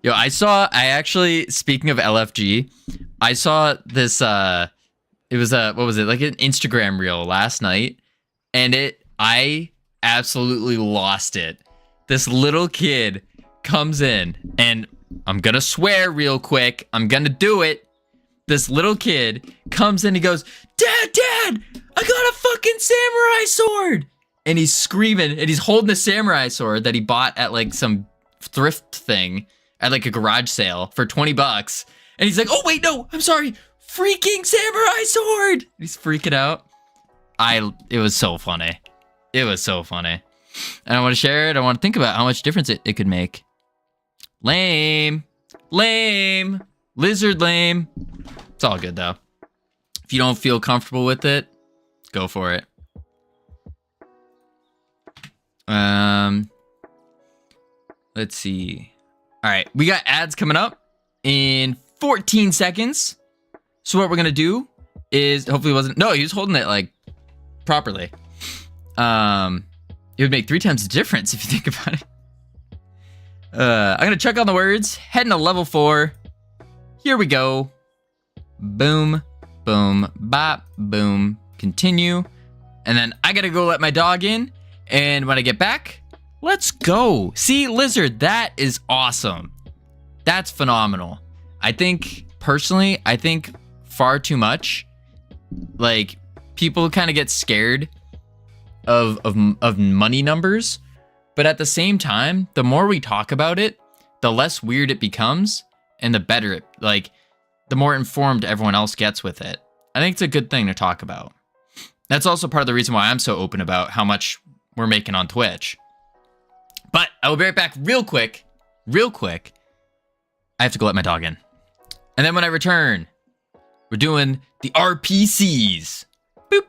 Yo, I actually, speaking of LFG, I saw this, it was what was it? Like an Instagram reel last night, and I absolutely lost it. This little kid comes in, and I'm gonna swear real quick. I'm gonna do it. This little kid comes in, he goes, Dad, I got a fucking samurai sword. And he's screaming, and he's holding a samurai sword that he bought at like some thrift thing at like a garage sale for 20 bucks. And he's like, oh wait, no, I'm sorry. Freaking samurai sword. He's freaking out. It was so funny. It was so funny. And I want to share it. I want to think about how much difference it could make. Lame. Lizard lame. It's all good though. If you don't feel comfortable with it, go for it. Let's see. All right, we got ads coming up in 14 seconds. So what we're gonna do is, hopefully it wasn't, no, he was holding it like properly. It would make 3 times the difference if you think about it. I'm gonna check on the words, heading to level 4. Here we go. Boom, boom, bop, boom, continue. And then I gotta go let my dog in. And when I get back, let's go. See, lizard, that is awesome. That's phenomenal. I think, personally, far too much. Like, people kind of get scared of money numbers. But at the same time, the more we talk about it, the less weird it becomes. And the better it, like, the more informed everyone else gets with it. I think it's a good thing to talk about. That's also part of the reason why I'm so open about how much we're making on Twitch. But I will be right back real quick. I have to go let my dog in. And then when I return, we're doing the RPCs. Boop.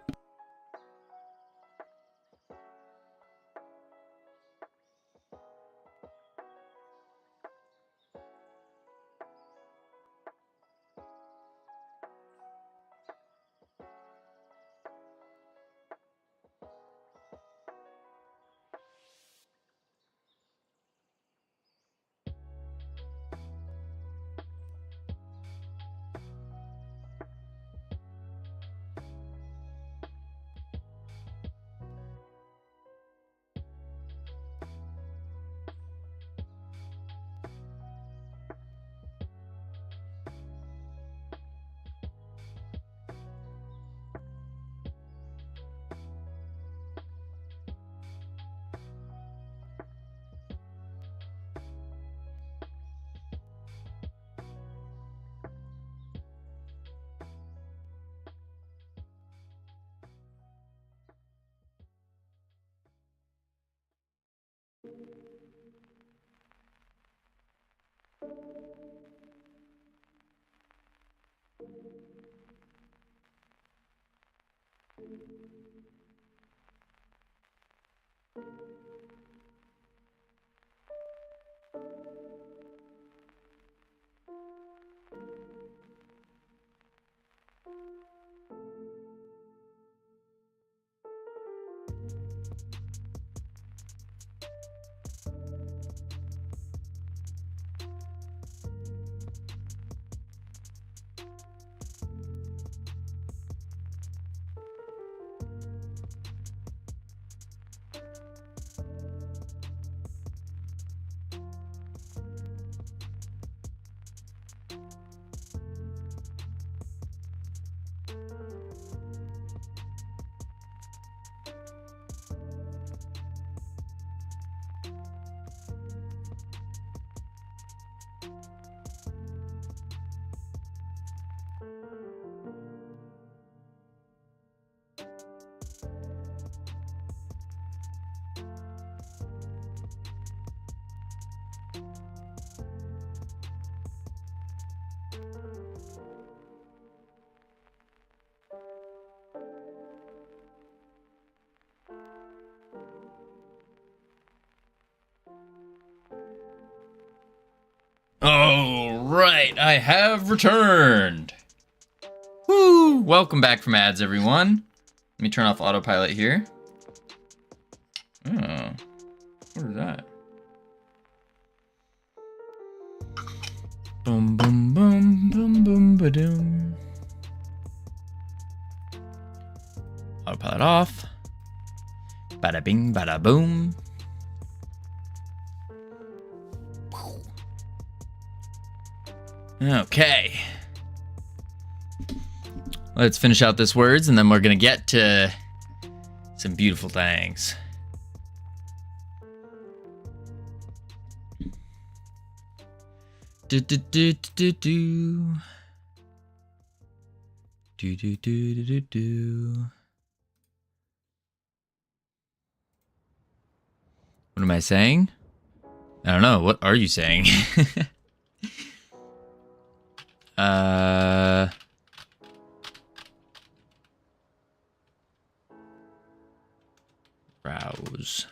All right, I have returned. Woo! Welcome back from ads, everyone. Let me turn off autopilot here. Oh. What is that? Boom, boom, boom, boom, boom, ba-doom. Autopilot off. Bada bing, bada boom. Okay. Let's finish out this words and then we're gonna get to some beautiful things. Do do do do do do do do do do. What am I saying? I don't know. What are you saying? Browse.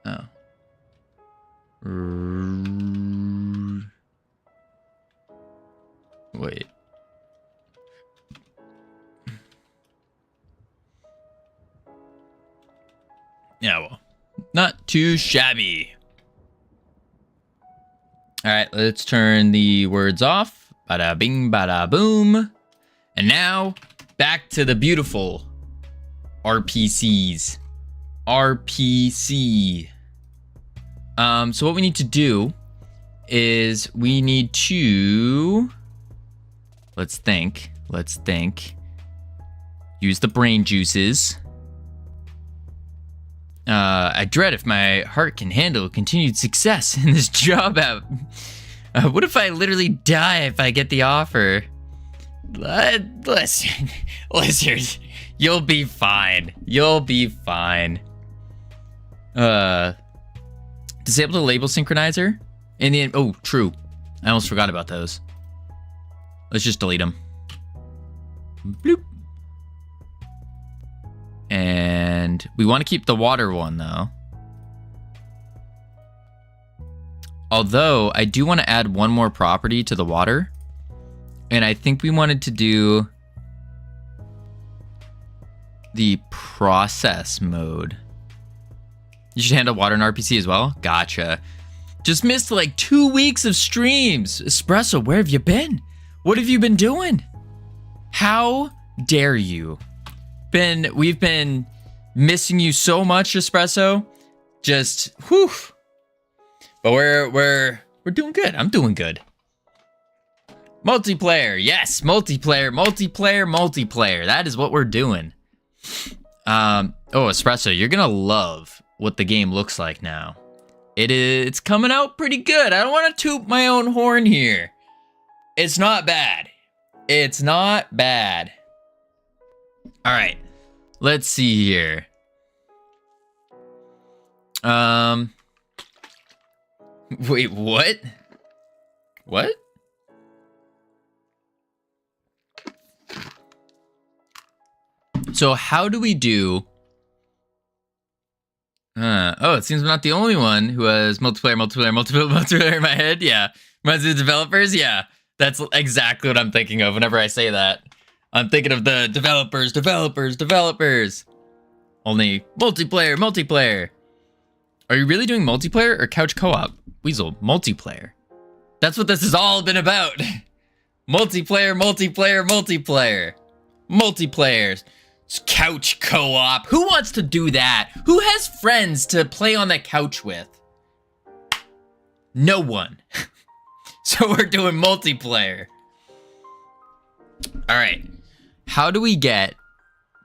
Oh. Wait. Yeah, well, not too shabby. All right, let's turn the words off. Bada bing, bada boom. And now back to the beautiful RPCs. RPC. So what we need to do is we need to, let's think. Use the brain juices. I dread if my heart can handle continued success in this job app. What if I literally die if I get the offer? Listen, you'll be fine. You'll be fine. Disable the label synchronizer. In the end, oh, true. I almost forgot about those. Let's just delete them. Bloop. And we want to keep the water one though. Although I do want to add one more property to the water. And I think we wanted to do the process mode. You should handle water and RPC as well? Gotcha. Just missed like 2 weeks of streams. Espresso, where have you been? What have you been doing? How dare you? We've been missing you so much, Espresso. Just whew. But we're doing good. I'm doing good. Multiplayer, yes, multiplayer. That is what we're doing. Oh, Espresso, you're gonna love what the game looks like now. It's coming out pretty good. I don't want to toot my own horn here. It's not bad. It's not bad. All right, let's see here. Wait, what? What? So how do we do? Oh, it seems I'm not the only one who has multiplayer in my head. Yeah, reminds me of developers. Yeah, that's exactly what I'm thinking of whenever I say that. I'm thinking of the developers. Only multiplayer. Are you really doing multiplayer or couch co-op? Weasel, multiplayer. That's what this has all been about. Multiplayer. Couch co-op. Who wants to do that? Who has friends to play on the couch with? No one. So we're doing multiplayer. All right. How do we get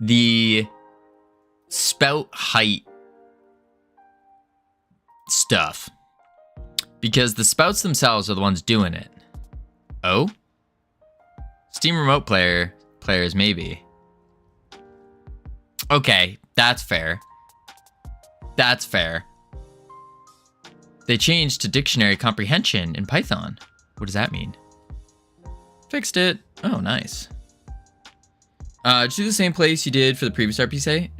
the spout height stuff? Because the spouts themselves are the ones doing it. Oh? Steam remote players maybe. Okay, that's fair. They changed to dictionary comprehension in Python. What does that mean? Fixed it. Oh, nice. Just do the same place you did for the previous RPC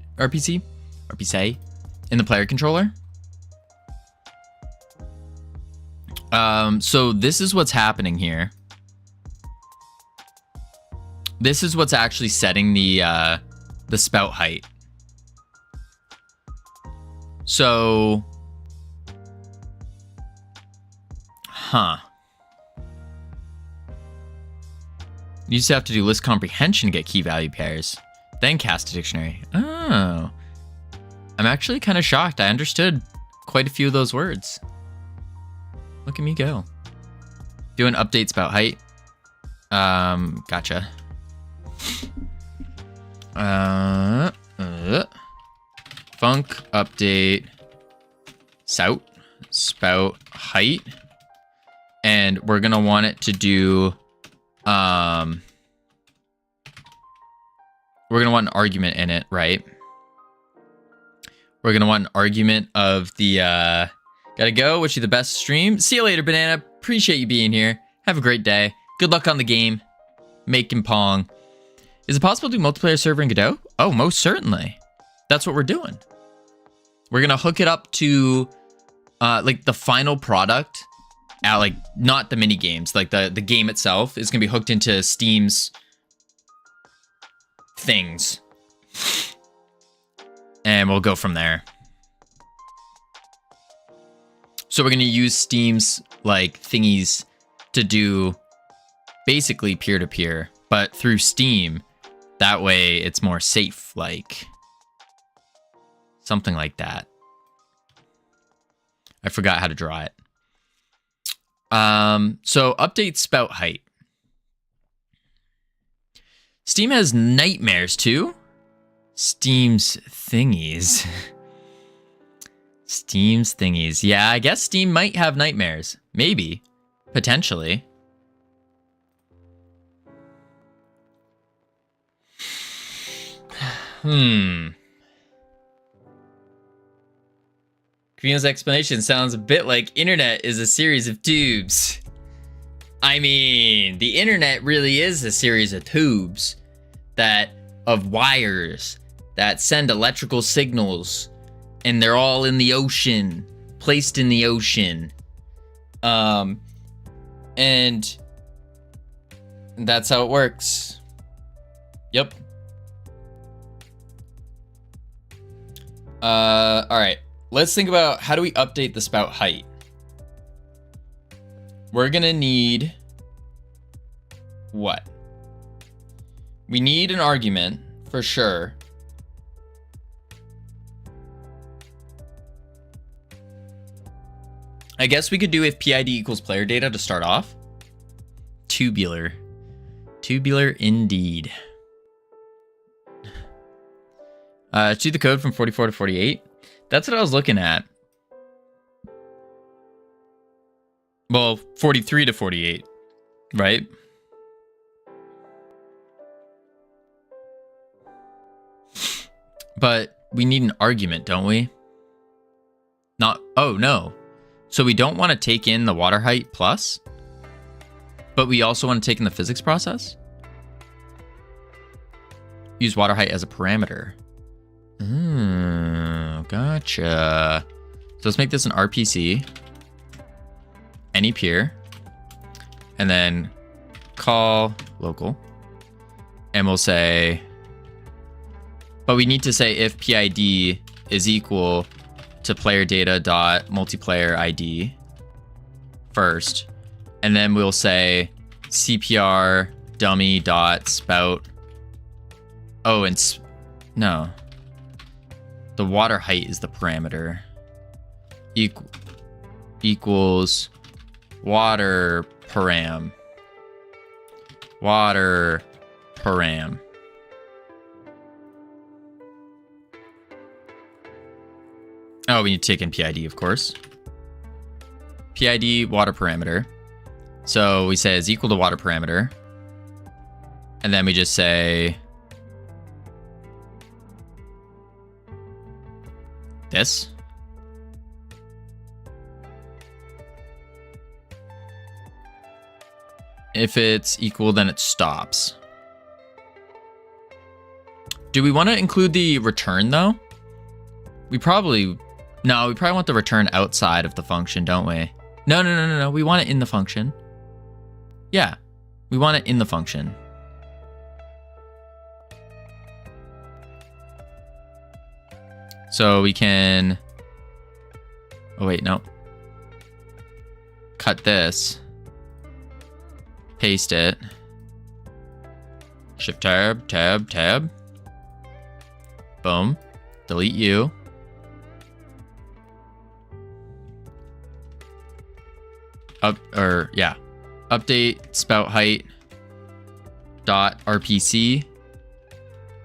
in the player controller. So this is what's happening here. This is what's actually setting the spout height. So, You used to have to do list comprehension to get key value pairs, then cast a dictionary. Oh. I'm actually kind of shocked. I understood quite a few of those words. Look at me go. Doing updates about height. Gotcha. Func update spout height, and we're gonna want it to do we're gonna want an argument in it, right? We're gonna want an argument of the gotta go. Wish you the best stream. See you later, Banana. Appreciate you being here. Have a great day. Good luck on the game. Making Pong. Is it possible to do multiplayer server in Godot? Oh, most certainly. That's what we're doing. We're gonna hook it up to like the final product, like not the mini games, like the game itself is gonna be hooked into Steam's things, and we'll go from there. So we're gonna use Steam's like thingies to do basically peer-to-peer, but through Steam. That way it's more safe, like something like that. I forgot how to draw it. So update spout height. Steam has nightmares too. Steam's thingies. Steam's thingies. Yeah, I guess Steam might have nightmares. Maybe. Potentially. Covino's explanation sounds a bit like internet is a series of tubes. I mean, the internet really is a series of tubes of wires that send electrical signals, and they're all in the ocean, placed in the ocean. And that's how it works. Yep. All right. Let's think about how do we update the spout height. We're gonna need what? We need an argument for sure. I guess we could do if PID equals player data to start off. Tubular. Tubular indeed. Do the code from 44 to 48. That's what I was looking at. Well, 43 to 48, right? But we need an argument, don't we? Oh, no. So we don't want to take in the water height plus, but we also want to take in the physics process? Use water height as a parameter. Gotcha. So let's make this an RPC. Any peer. And then call local. And we'll say, but we need to say if PID is equal to player data dot multiplayer ID first. And then we'll say CPR dummy dot spout. Oh, and no. The water height is the parameter. Equals water param. Water param. Oh, we need to take in PID, of course. PID water parameter. So we say is equal to water parameter. And then we just say this. If it's equal, then it stops. Do we want to include the return though? We probably want the return outside of the function, don't we? No. We want it in the function. Yeah, we want it in the function. So we can Oh, wait, no. Cut this. Paste it. Shift tab, tab, tab. Boom. Delete you. Update spout height dot RPC.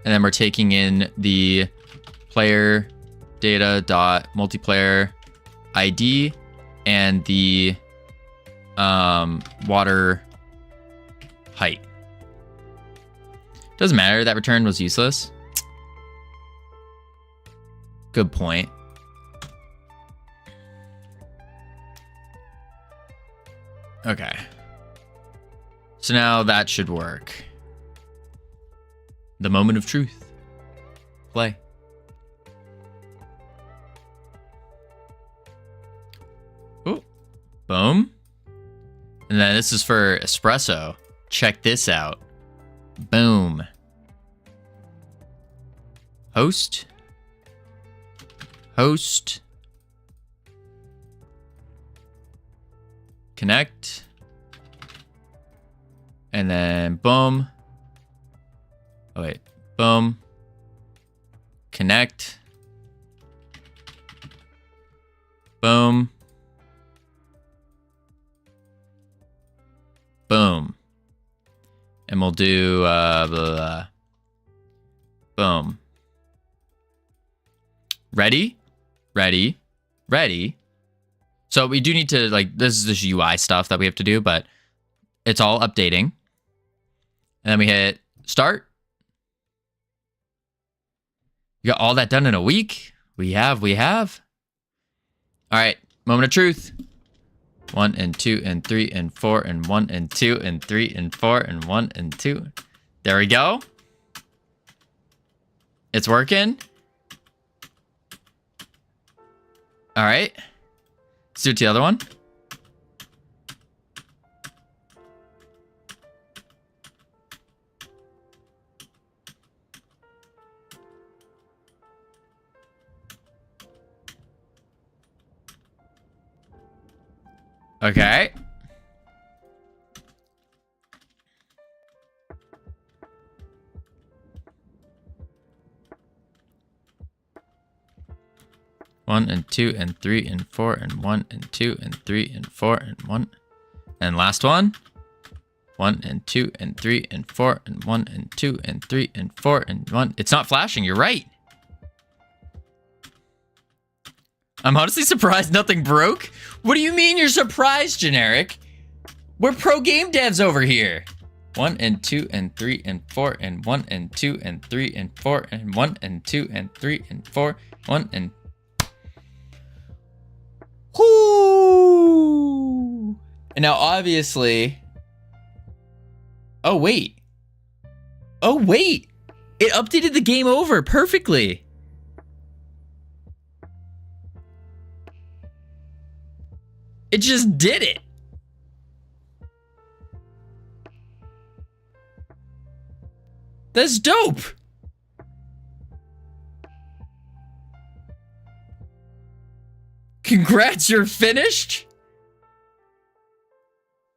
And then we're taking in the player data dot multiplayer ID and the water height. Doesn't matter, that return was useless. Good point. Okay. So now that should work. The moment of truth. Play. Ooh. Boom. And then this is for espresso. Check this out. Boom. Host. Host. Connect. And then boom. Oh wait. Boom. Connect. Boom. Boom. And we'll do blah, blah. Boom. Ready? Ready? Ready? So we do need to, like, this is just UI stuff that we have to do, but it's all updating. And then we hit start. You got all that done in a week? We have. All right, moment of truth. 1 and 2 and 3 and 4 and 1 and 2 and 3 and 4 and 1 and 2. There we go. It's working. All right. Let's do it to the other one. Okay. One and 2 and 3 and 4 and 1 and 2 and 3 and 4 and 1. And last one. 1 and 2 and 3 and 4 and 1 and 2 and 3 and 4 and 1. It's not flashing, you're right. I'm honestly surprised nothing broke. What do you mean you're surprised, Generic? We're pro game devs over here. 1 and 2 and 3 and 4 and 1 and 2 and 3 and 4 and 1 and 2 and 3 and 4, 1 and... Whoo! And now obviously... Oh, wait. Oh, wait. It updated the game over perfectly. It just did it. That's dope. Congrats, you're finished?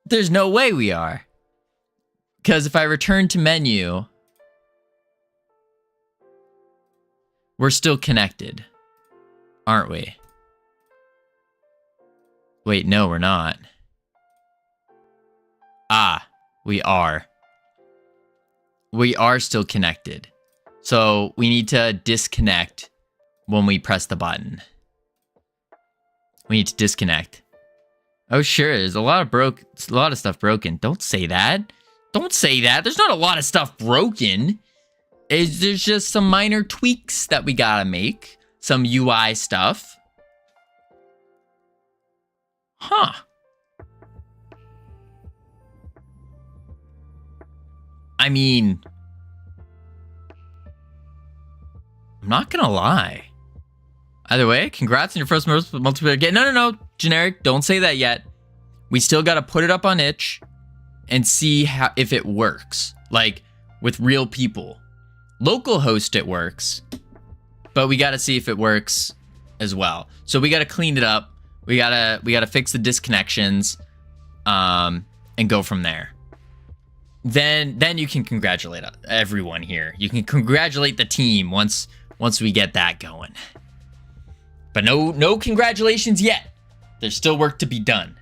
There's no way we are. Because if I return to menu, we're still connected, aren't we? Wait, no, we're not. Ah, we are. We are still connected. So we need to disconnect when we press the button. We need to disconnect. Oh, sure, there's a lot of stuff broken. Don't say that. Don't say that. There's not a lot of stuff broken. There's just some minor tweaks that we gotta make. Some UI stuff. Huh. I mean, I'm not gonna lie. Either way, congrats on your first multiplayer game. No, Generic, don't say that yet. We still gotta put it up on itch and see if it works. Like, with real people. Localhost it works, but we gotta see if it works as well. So we gotta clean it up. We gotta fix the disconnections, and go from there. Then you can congratulate everyone here. You can congratulate the team once we get that going. But no congratulations yet. There's still work to be done.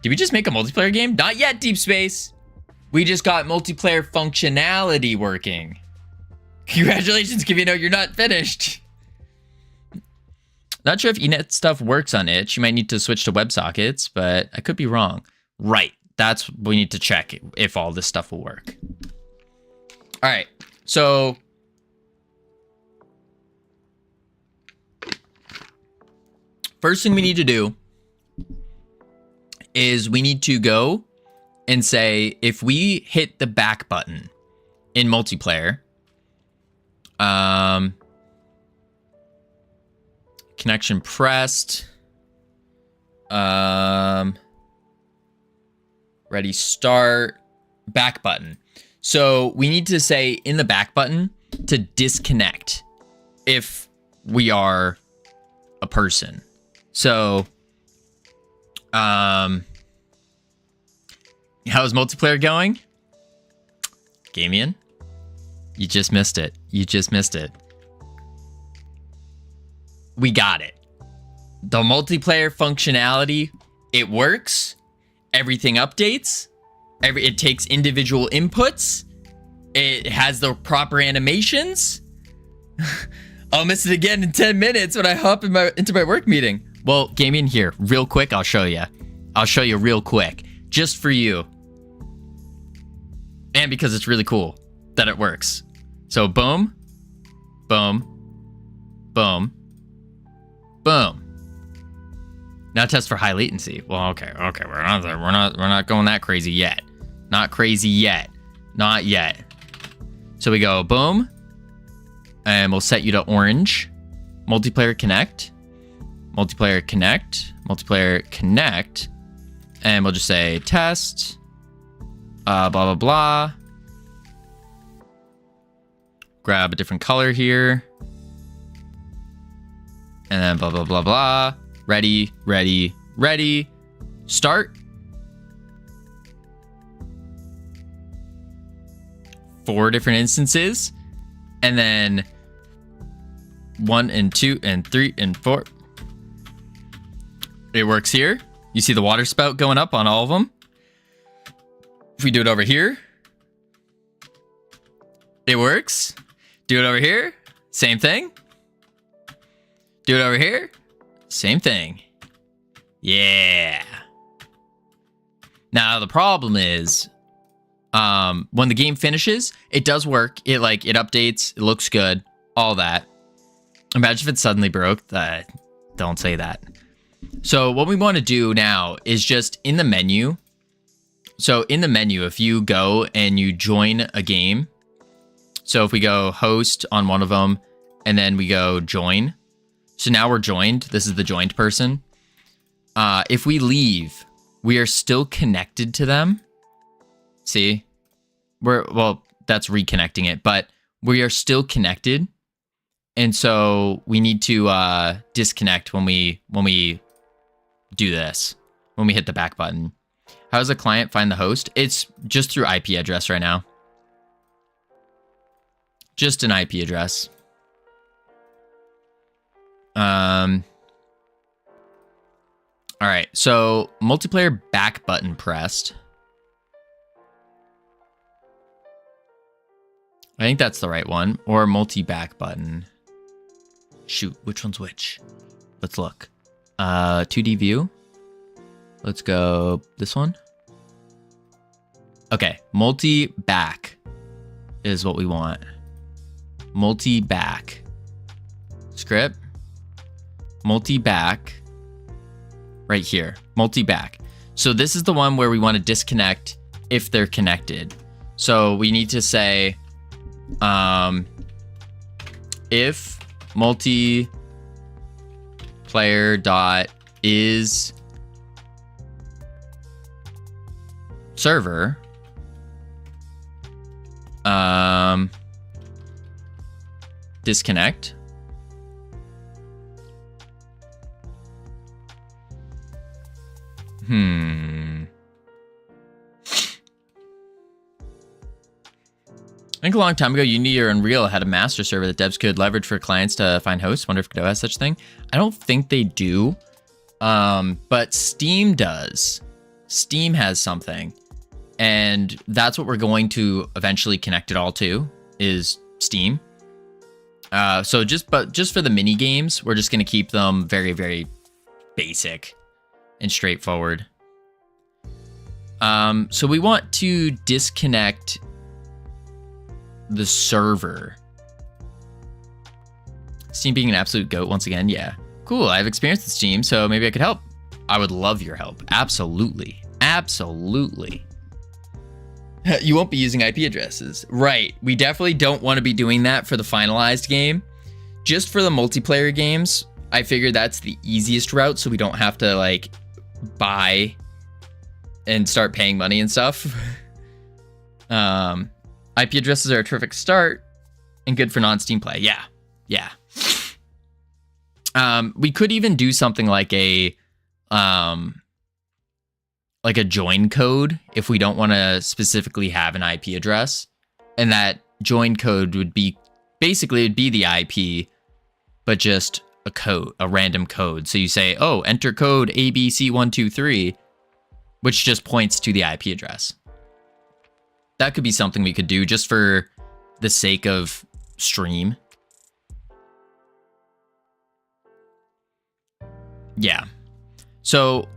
Did we just make a multiplayer game? Not yet, Deep Space. We just got multiplayer functionality working. Congratulations, Covino, you're not finished. Not sure if eNet stuff works on itch. You might need to switch to WebSockets, but I could be wrong. Right, that's we need to check if all this stuff will work. All right, so first thing we need to do is we need to go and say, if we hit the back button in multiplayer, connection pressed, ready, start, back button. So we need to say in the back button to disconnect if we are a person. So, how's multiplayer going? Gamian? You just missed it. You just missed it. We got it. The multiplayer functionality, it works. Everything updates. It takes individual inputs. It has the proper animations. I'll miss it again in 10 minutes when I hop into my work meeting. Well, Gamian, here, real quick, I'll show you. I'll show you real quick, just for you. And because it's really cool that it works. So boom, boom, boom, boom. Now test for high latency. Well, okay, we're not going that crazy yet. Not crazy yet. Not yet. So we go boom, and we'll set you to orange. Multiplayer connect. Multiplayer connect. Multiplayer connect. And we'll just say test. Blah, blah, blah. Grab a different color here. And then blah, blah, blah, blah. Ready, ready, ready. Start. 4 different instances. And then 1 and 2 and 3 and 4. It works here. You see the water spout going up on all of them. If we do it over here, it works. Do it over here, same thing. Do it over here, same thing. Yeah. Now the problem is, when the game finishes, it does work. It updates. It looks good. All that. Imagine if it suddenly broke. Don't say that. So what we want to do now is just in the menu. So in the menu, if you go and you join a game. So if we go host on one of them and then we go join. So now we're joined. This is the joined person. If we leave, we are still connected to them. See? Well, that's reconnecting it, but we are still connected. And so we need to disconnect when we do this, when we hit the back button. How does a client find the host? It's just through IP address right now. Just an IP address. All right, so multiplayer back button pressed. I think that's the right one. Or multi-back button. Shoot, which one's which? Let's look. 2D view. Let's go this one. Okay, multi-back is what we want. Multi-back. Script. Multi-back. Right here. Multi-back. So this is the one where we want to disconnect if they're connected. So we need to say, if multiplayer dot is server, disconnect. I think a long time ago, Unity or Unreal had a master server that devs could leverage for clients to find hosts. Wonder if Godot has such a thing. I don't think they do, but Steam does. Steam has something, and that's what we're going to eventually connect it all to, is Steam. So just for the mini games, we're just going to keep them very, very basic and straightforward. So we want to disconnect the server. Steam being an absolute goat once again. Yeah, cool. I have experience with Steam, so maybe I could help. I would love your help. Absolutely. Absolutely. You won't be using IP addresses. Right. We definitely don't want to be doing that for the finalized game. Just for the multiplayer games, I figured that's the easiest route, so we don't have to like buy and start paying money and stuff. IP addresses are a terrific start and good for non-Steam play. Yeah. Yeah. We could even do something like a join code if we don't want to specifically have an IP address. And that join code would be basically it'd be the IP, but just a code, a random code. So you say, oh, enter code ABC123, which just points to the IP address. That could be something we could do just for the sake of stream. Yeah. So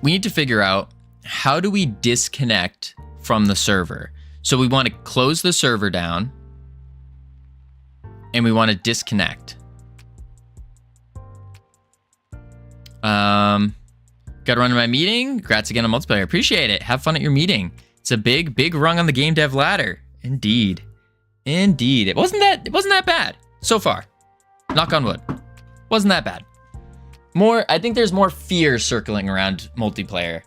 we need to figure out, how do we disconnect from the server? So we want to close the server down and we want to disconnect. Got to run to my meeting. Congrats again on multiplayer. Appreciate it. Have fun at your meeting. It's a big, big rung on the game dev ladder. Indeed. Indeed. It wasn't that bad so far. Knock on wood. Wasn't that bad. I think there's more fear circling around multiplayer.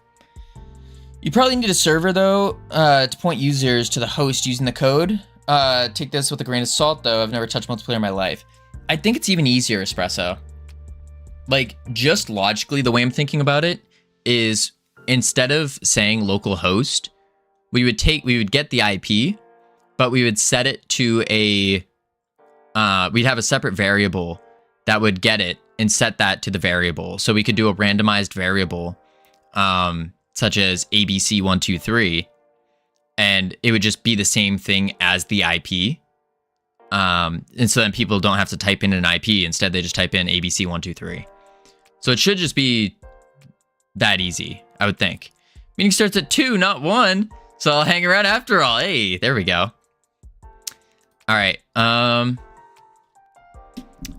You probably need a server though, to point users to the host using the code. Take this with a grain of salt though. I've never touched multiplayer in my life. I think it's even easier, Espresso. Like, just logically, the way I'm thinking about it is, instead of saying local host, we would get the IP, but we would set it to we'd have a separate variable that would get it and set that to the variable. So we could do a randomized variable, such as ABC123, and it would just be the same thing as the IP. And so then people don't have to type in an IP. Instead, they just type in ABC123. So it should just be that easy, I would think. Meeting starts at 2, not 1. So I'll hang around after all. Hey, there we go. All right.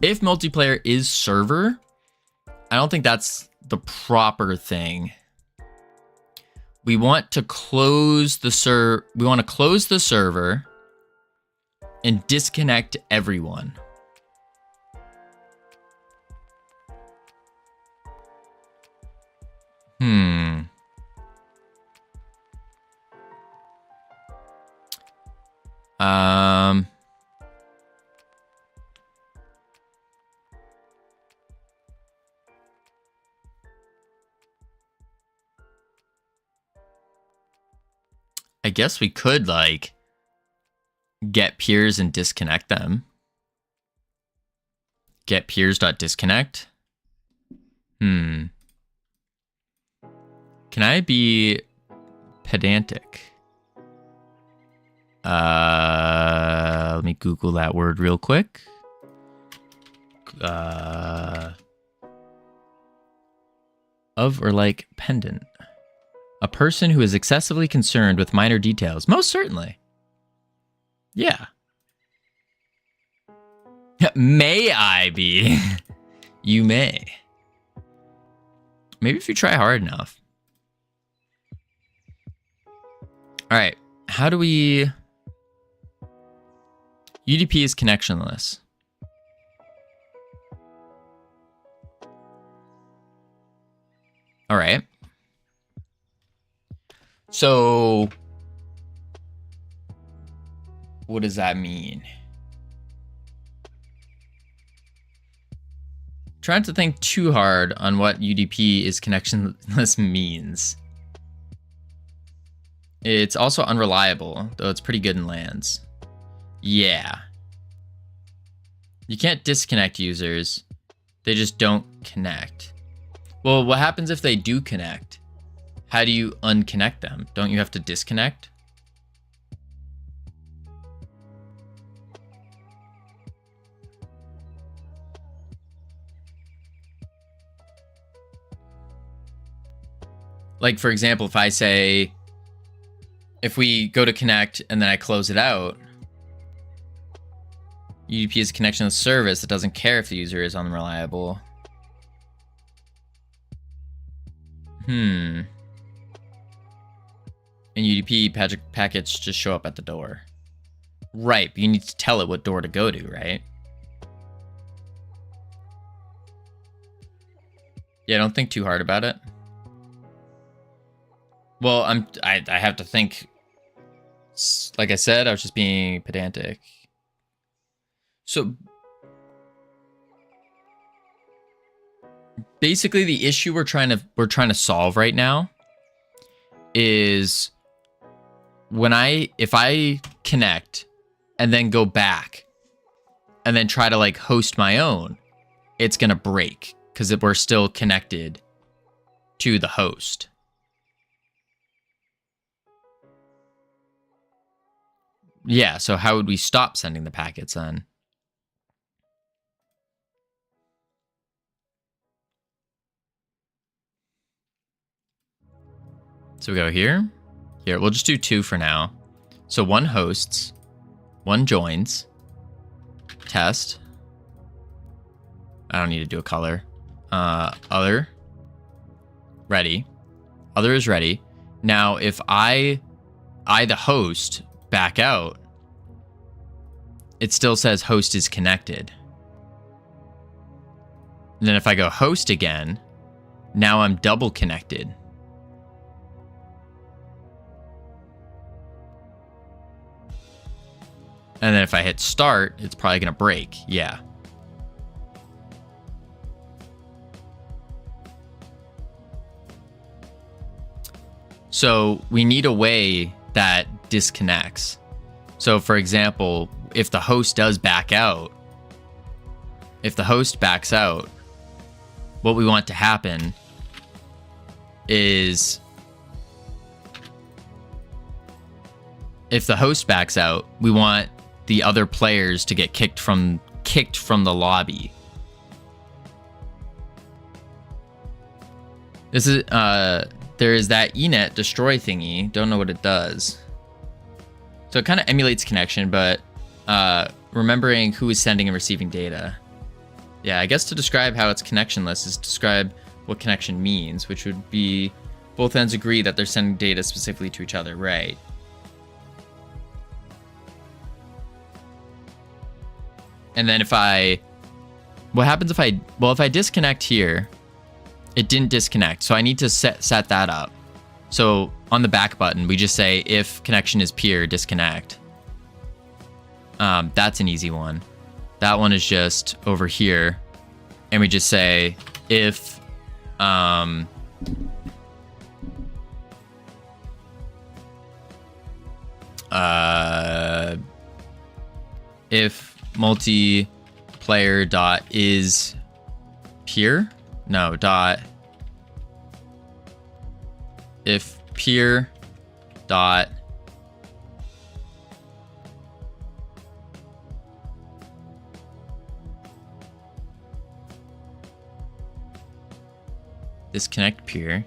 If multiplayer is server, I don't think that's the proper thing. We want to close the server and disconnect everyone. I guess we could like get peers and disconnect them. Get peers.disconnect. Can I be pedantic? Let me Google that word real quick. Of or like pendant. A person who is excessively concerned with minor details. Most certainly. Yeah. May I be? You may. Maybe if you try hard enough. All right. How do we... UDP is connectionless. All right. So, what does that mean? trying to think too hard on what UDP is connectionless means. It's also unreliable, though it's pretty good in LANs. Yeah. You can't disconnect users. They just don't connect. Well, what happens if they do connect? How do you unconnect them? Don't you have to disconnect? Like, for example, if I say, if we go to connect and then I close it out, UDP is a connectionless service that doesn't care if the user is unreliable. In UDP, packets just show up at the door. Right, but you need to tell it what door to go to, right? Yeah, don't think too hard about it. Well, I have to think. Like I said, I was just being pedantic. So basically the issue we're trying to solve right now is if I connect and then go back and then try to like host my own, it's going to break because we're still connected to the host. Yeah, so how would we stop sending the packets then? So we go here. Here, we'll just do 2 for now. So 1 hosts, 1 joins, test. I don't need to do a color. Other, ready. Other is ready. Now, if I the host, back out, it still says host is connected. And then if I go host again, now I'm double connected. And then if I hit start, it's probably going to break. Yeah. So we need a way that disconnects. So for example, if the host does back out, if the host backs out, what we want to happen is if the host backs out, we want the other players to get kicked from the lobby. This is there is that enet destroy thingy. Don't know what it does. So it kind of emulates connection, but remembering who is sending and receiving data. Yeah, I guess to describe how it's connectionless is describe what connection means, which would be both ends agree that they're sending data specifically to each other, right? And then what happens if I disconnect here, it didn't disconnect. So I need to set that up. So on the back button, we just say if connection is peer, disconnect. That's an easy one. That one is just over here. And we just say if multiplayer dot is peer, no dot if peer dot disconnect peer.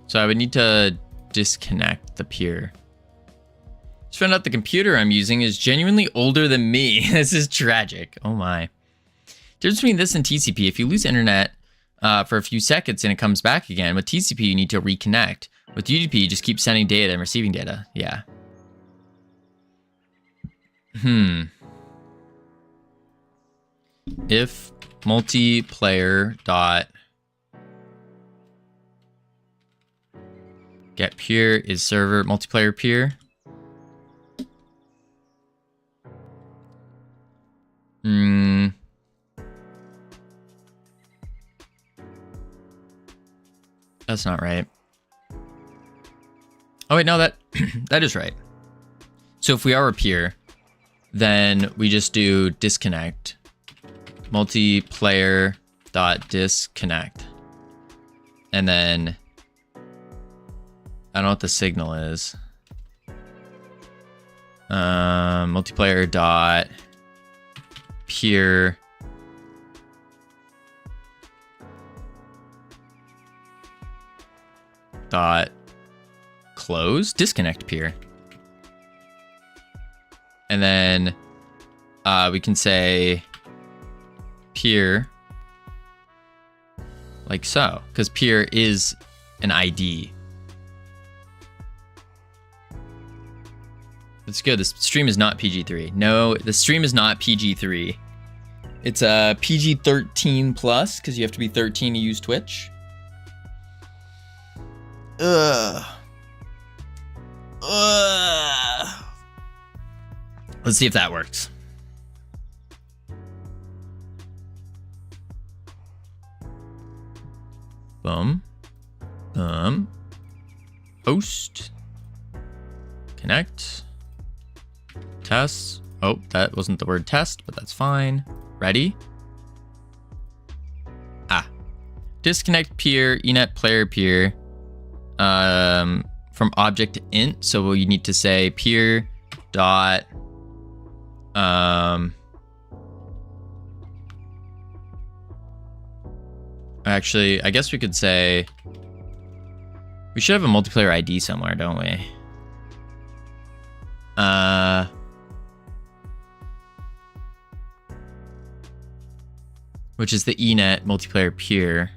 So I would need to disconnect the peer. Just found out the computer I'm using is genuinely older than me. This is tragic. Oh my. Difference between this and TCP. If you lose internet for a few seconds and it comes back again, with TCP you need to reconnect. With UDP, you just keep sending data and receiving data. Yeah. If multiplayer dot get peer is server multiplayer peer. That's not right. Oh wait, no, that that is right. So if we are a peer, then we just do disconnect multiplayer dot disconnect, and then I don't know what the signal is. Multiplayer dot peer dot close disconnect peer, and then we can say peer like so, because peer is an ID. That's good. This stream is not PG-3. No, the stream is not PG-3. It's a PG-13 plus, because you have to be 13 to use Twitch. Ugh. Let's see if that works. Boom. Host. Connect. Test. Oh, that wasn't the word test, but that's fine. Ready? Disconnect peer, enet player peer from object to int. So you need to say peer dot actually, I guess we could say we should have a multiplayer ID somewhere, don't we? Which is the enet multiplayer peer.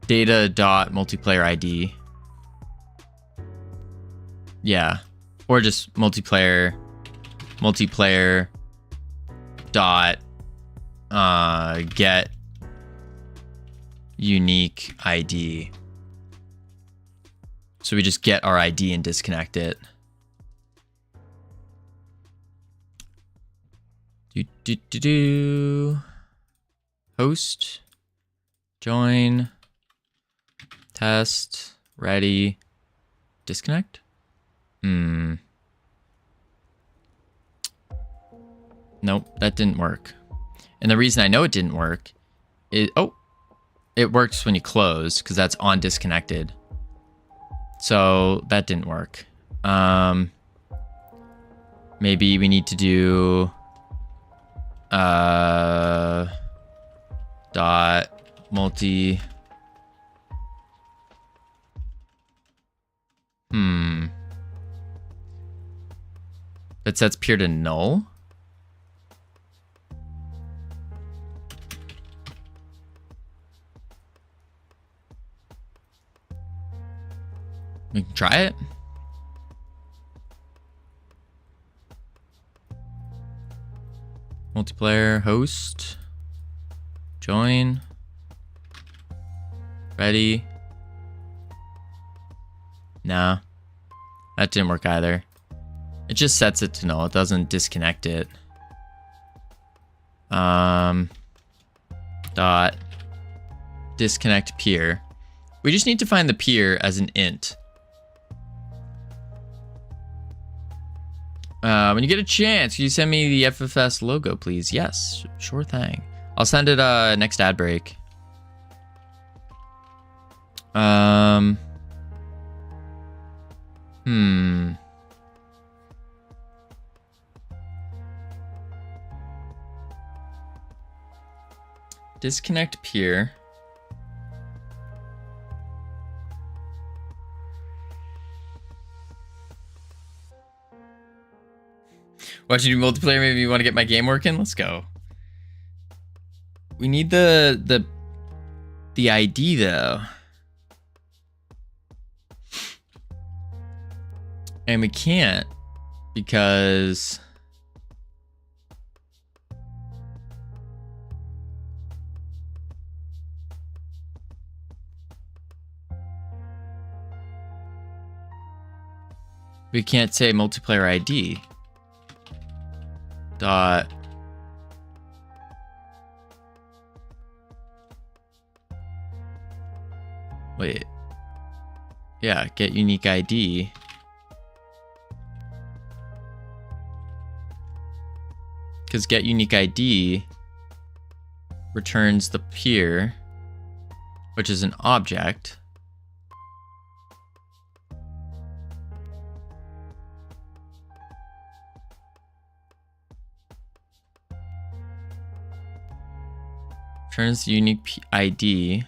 Data dot multiplayer ID. Yeah. Or just multiplayer dot get unique ID. So we just get our ID and disconnect it. Host, join, test, ready, disconnect. Nope, that didn't work. And the reason I know it didn't work is, it works when you close, because that's on disconnected. So that didn't work. Maybe we need to do dot multi that sets peer to null. We can try it. Multiplayer host, join, ready. Nah, that didn't work either. It just sets it to null. It doesn't disconnect it. Dot disconnect peer. We just need to find the peer as an int. When you get a chance, can you send me the FFS logo, please? Yes, sure thing. I'll send it next ad break. Disconnect peer. Watching you do multiplayer, maybe you want to get my game working? Let's go. We need the ID though. And we can't because We can't say multiplayer ID. Dot. Wait. Yeah, get unique ID. Because get unique ID returns the peer, which is an object. Returns the unique ID.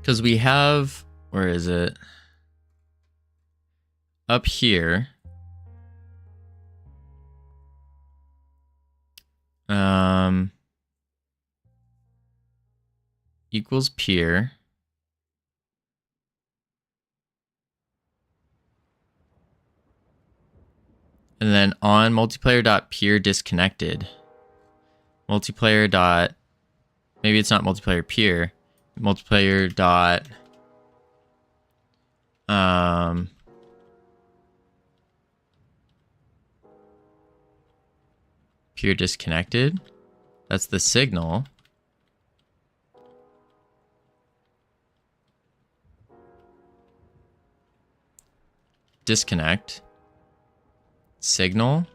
Because we have, where is it? Up here. Equals peer. And then on multiplayer.peer disconnected. Multiplayer dot, maybe it's not multiplayer peer. Multiplayer dot peer disconnected. That's the signal. Disconnect. Signal.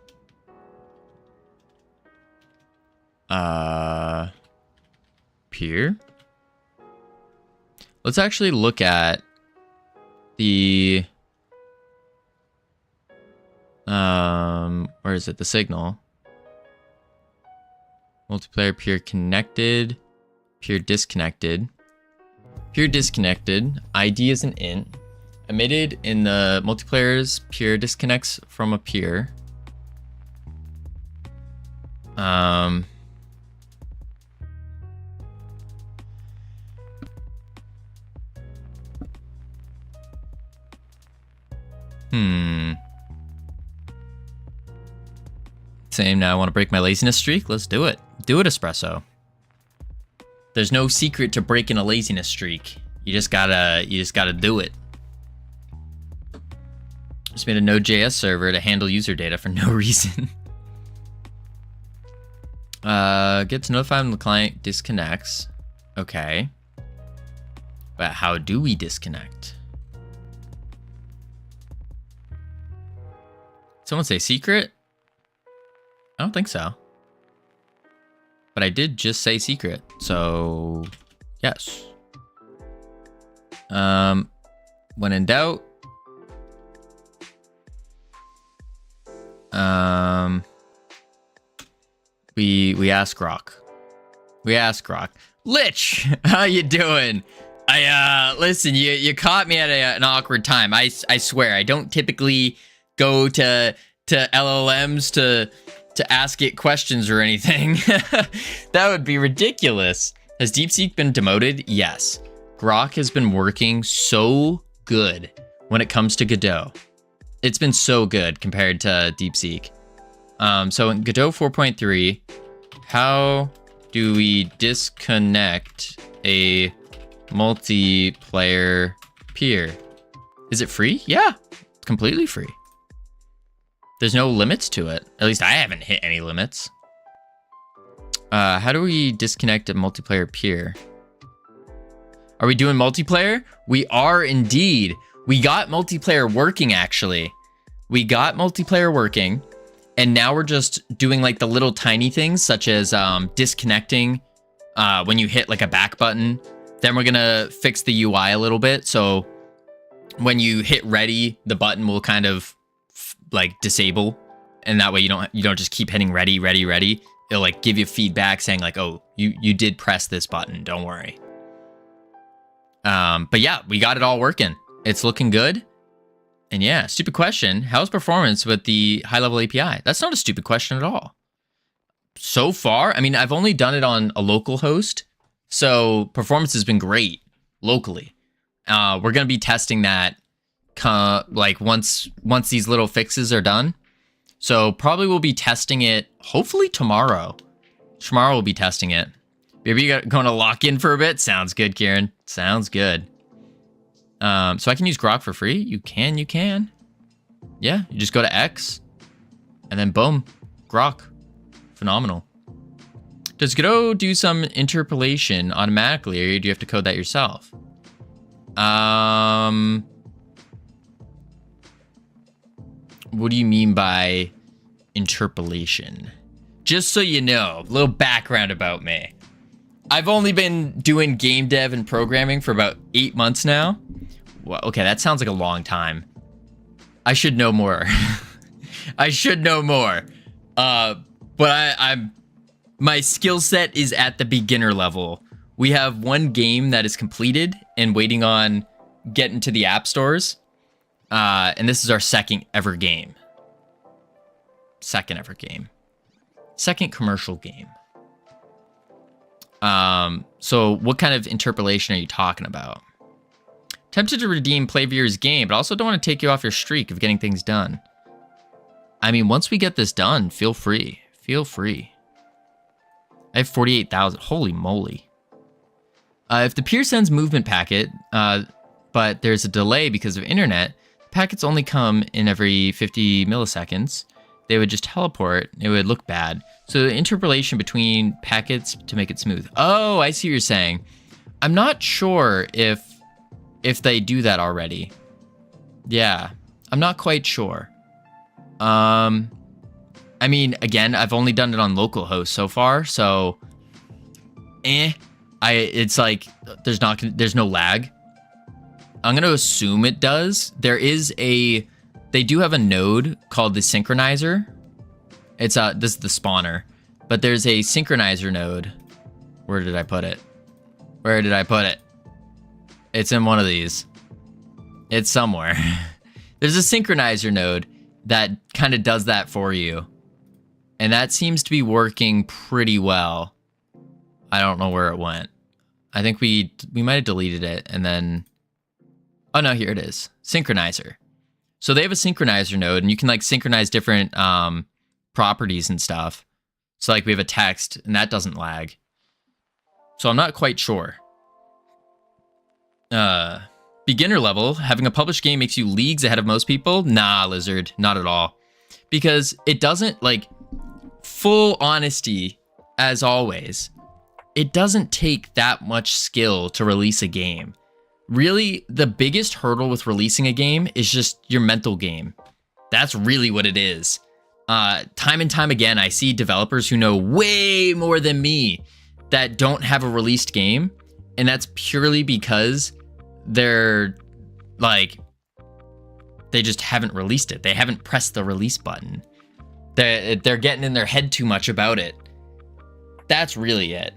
Peer. Let's actually look at the where is it? The signal. Multiplayer peer connected, peer disconnected. Peer disconnected, ID is an int. Emitted in the multiplayer's peer disconnects from a peer. Same, now I want to break my laziness streak. Let's do it. Do it, Espresso. There's no secret to breaking a laziness streak. You just gotta do it. Just made a Node.js server to handle user data for no reason. Gets notified when the client disconnects. Okay. But how do we disconnect? Someone say secret? I don't think so. But I did just say secret, so yes. When in doubt, we ask Grok. We ask Grok. Lich, how you doing? Listen, you caught me at an awkward time. I swear, I don't typically go to LLMs to ask it questions or anything. That would be ridiculous. Has DeepSeek been demoted? Yes. Grok has been working so good when it comes to Godot. It's been so good compared to DeepSeek. So in Godot 4.3, how do we disconnect a multiplayer peer? Is it free? Yeah, it's completely free. There's no limits to it. At least I haven't hit any limits. How do we disconnect a multiplayer peer? Are we doing multiplayer? We are indeed. We got multiplayer working, actually. We got multiplayer working, and now we're just doing like the little tiny things, such as disconnecting when you hit like a back button. Then we're gonna fix the UI a little bit, so when you hit ready, the button will kind of like disable, and that way you don't just keep hitting ready. it'll like give you feedback saying like, oh, you did press this button. Don't worry. But yeah, we got it all working. It's looking good. And yeah, stupid question. How's performance with the high-level API? That's not a stupid question at all. So far, I mean, I've only done it on a local host, so performance has been great locally. We're going to be testing that like once these little fixes are done. So probably we'll be testing it hopefully tomorrow. Tomorrow we'll be testing it. Maybe you're going to lock in for a bit? Sounds good, Kieran. Sounds good. So I can use Grok for free? You can. Yeah, you just go to X, and then boom, Grok. Phenomenal. Does Godot do some interpolation automatically, or do you have to code that yourself? What do you mean by interpolation? Just so you know, a little background about me. I've only been doing game dev and programming for about 8 months now. Well, okay, that sounds like a long time. I should know more. I should know more. But I'm my skill set is at the beginner level. We have one game that is completed and waiting on getting to the app stores. And this is our second ever game. Second commercial game. So what kind of interpolation are you talking about? Tempted to redeem Playvier's game, but also don't want to take you off your streak of getting things done. I mean, once we get this done, feel free. Feel free. I have 48,000. Holy moly. If the peer sends movement packet, but there's a delay because of internet, packets only come in every 50 milliseconds. They would just teleport. It would look bad. So the interpolation between packets to make it smooth. Oh, I see what you're saying. I'm not sure if they do that already. Yeah, I'm not quite sure. I mean, again, I've only done it on localhost so far, so it's like there's no lag. I'm gonna assume it does. They do have a node called the synchronizer. This is the spawner, but there's a synchronizer node. Where did I put it? It's in one of these. It's somewhere. There's a synchronizer node that kind of does that for you. And that seems to be working pretty well. I don't know where it went. I think we might have deleted it and then... Oh no, here it is. Synchronizer. So they have a synchronizer node and you can like synchronize different properties and stuff. So like we have a text and that doesn't lag. So I'm not quite sure. Beginner level, having a published game makes you leagues ahead of most people? Nah, Lizard, not at all. Because it doesn't, like, full honesty, as always, it doesn't take that much skill to release a game. Really, the biggest hurdle with releasing a game is just your mental game. That's really what it is. Time and time again, I see developers who know way more than me that don't have a released game, and that's purely because they're like, they just haven't released it. They haven't pressed the release button. They're getting in their head too much about it. That's really it.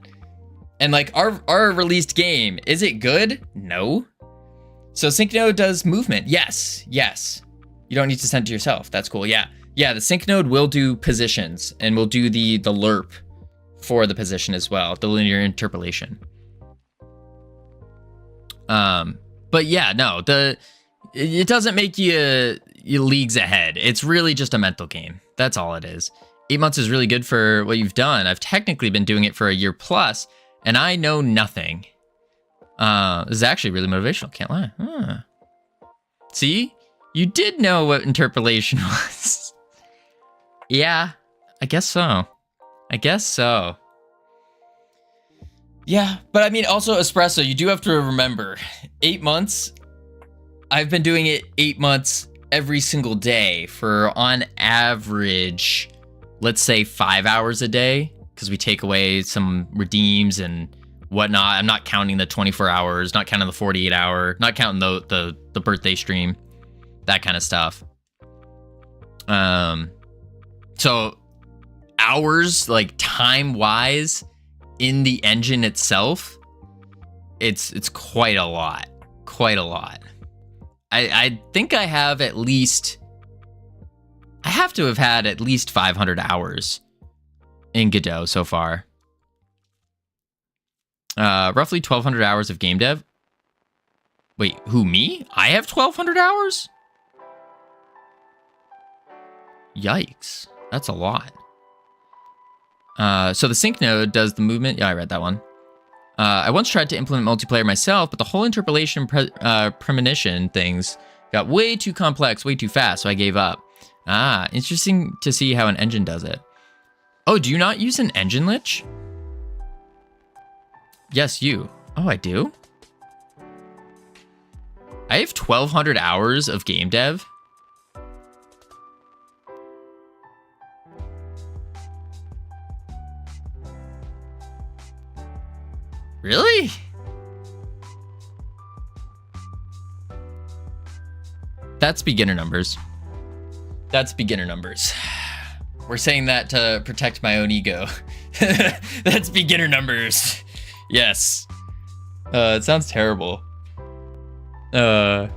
And like our released game, is it good? No. So sync node does movement. Yes. You don't need to send it to yourself. That's cool. Yeah. The sync node will do positions and will do the lerp for the position as well, the linear interpolation. But yeah, no, it doesn't make you leagues ahead. It's really just a mental game. That's all it is. 8 months is really good for what you've done. I've technically been doing it for a year plus, and I know nothing. This is actually really motivational. Can't lie. See, you did know what interpolation was. Yeah, I guess so. Yeah, but I mean, also Espresso, you do have to remember, 8 months, I've been doing it 8 months every single day for, on average, let's say 5 hours a day, because we take away some redeems and whatnot. I'm not counting the 24 hours, not counting the 48 hour, not counting the birthday stream, that kind of stuff. So hours, like time-wise, in the engine itself, it's quite a lot. Quite a lot. I think I have at least... I have to have had at least 500 hours in Godot so far. Roughly 1,200 hours of game dev. Wait, who, me? I have 1,200 hours? Yikes. That's a lot. So the sync node does the movement. Yeah, I read that one. I once tried to implement multiplayer myself, but the whole interpolation premonition things got way too complex, way too fast, so I gave up. Ah, interesting to see how an engine does it. Oh, do you not use an engine lich? Yes, you. Oh, I do? I have 1,200 hours of game dev. Really? That's beginner numbers. That's beginner numbers. We're saying that to protect my own ego. That's beginner numbers. Yes. It sounds terrible. Nah.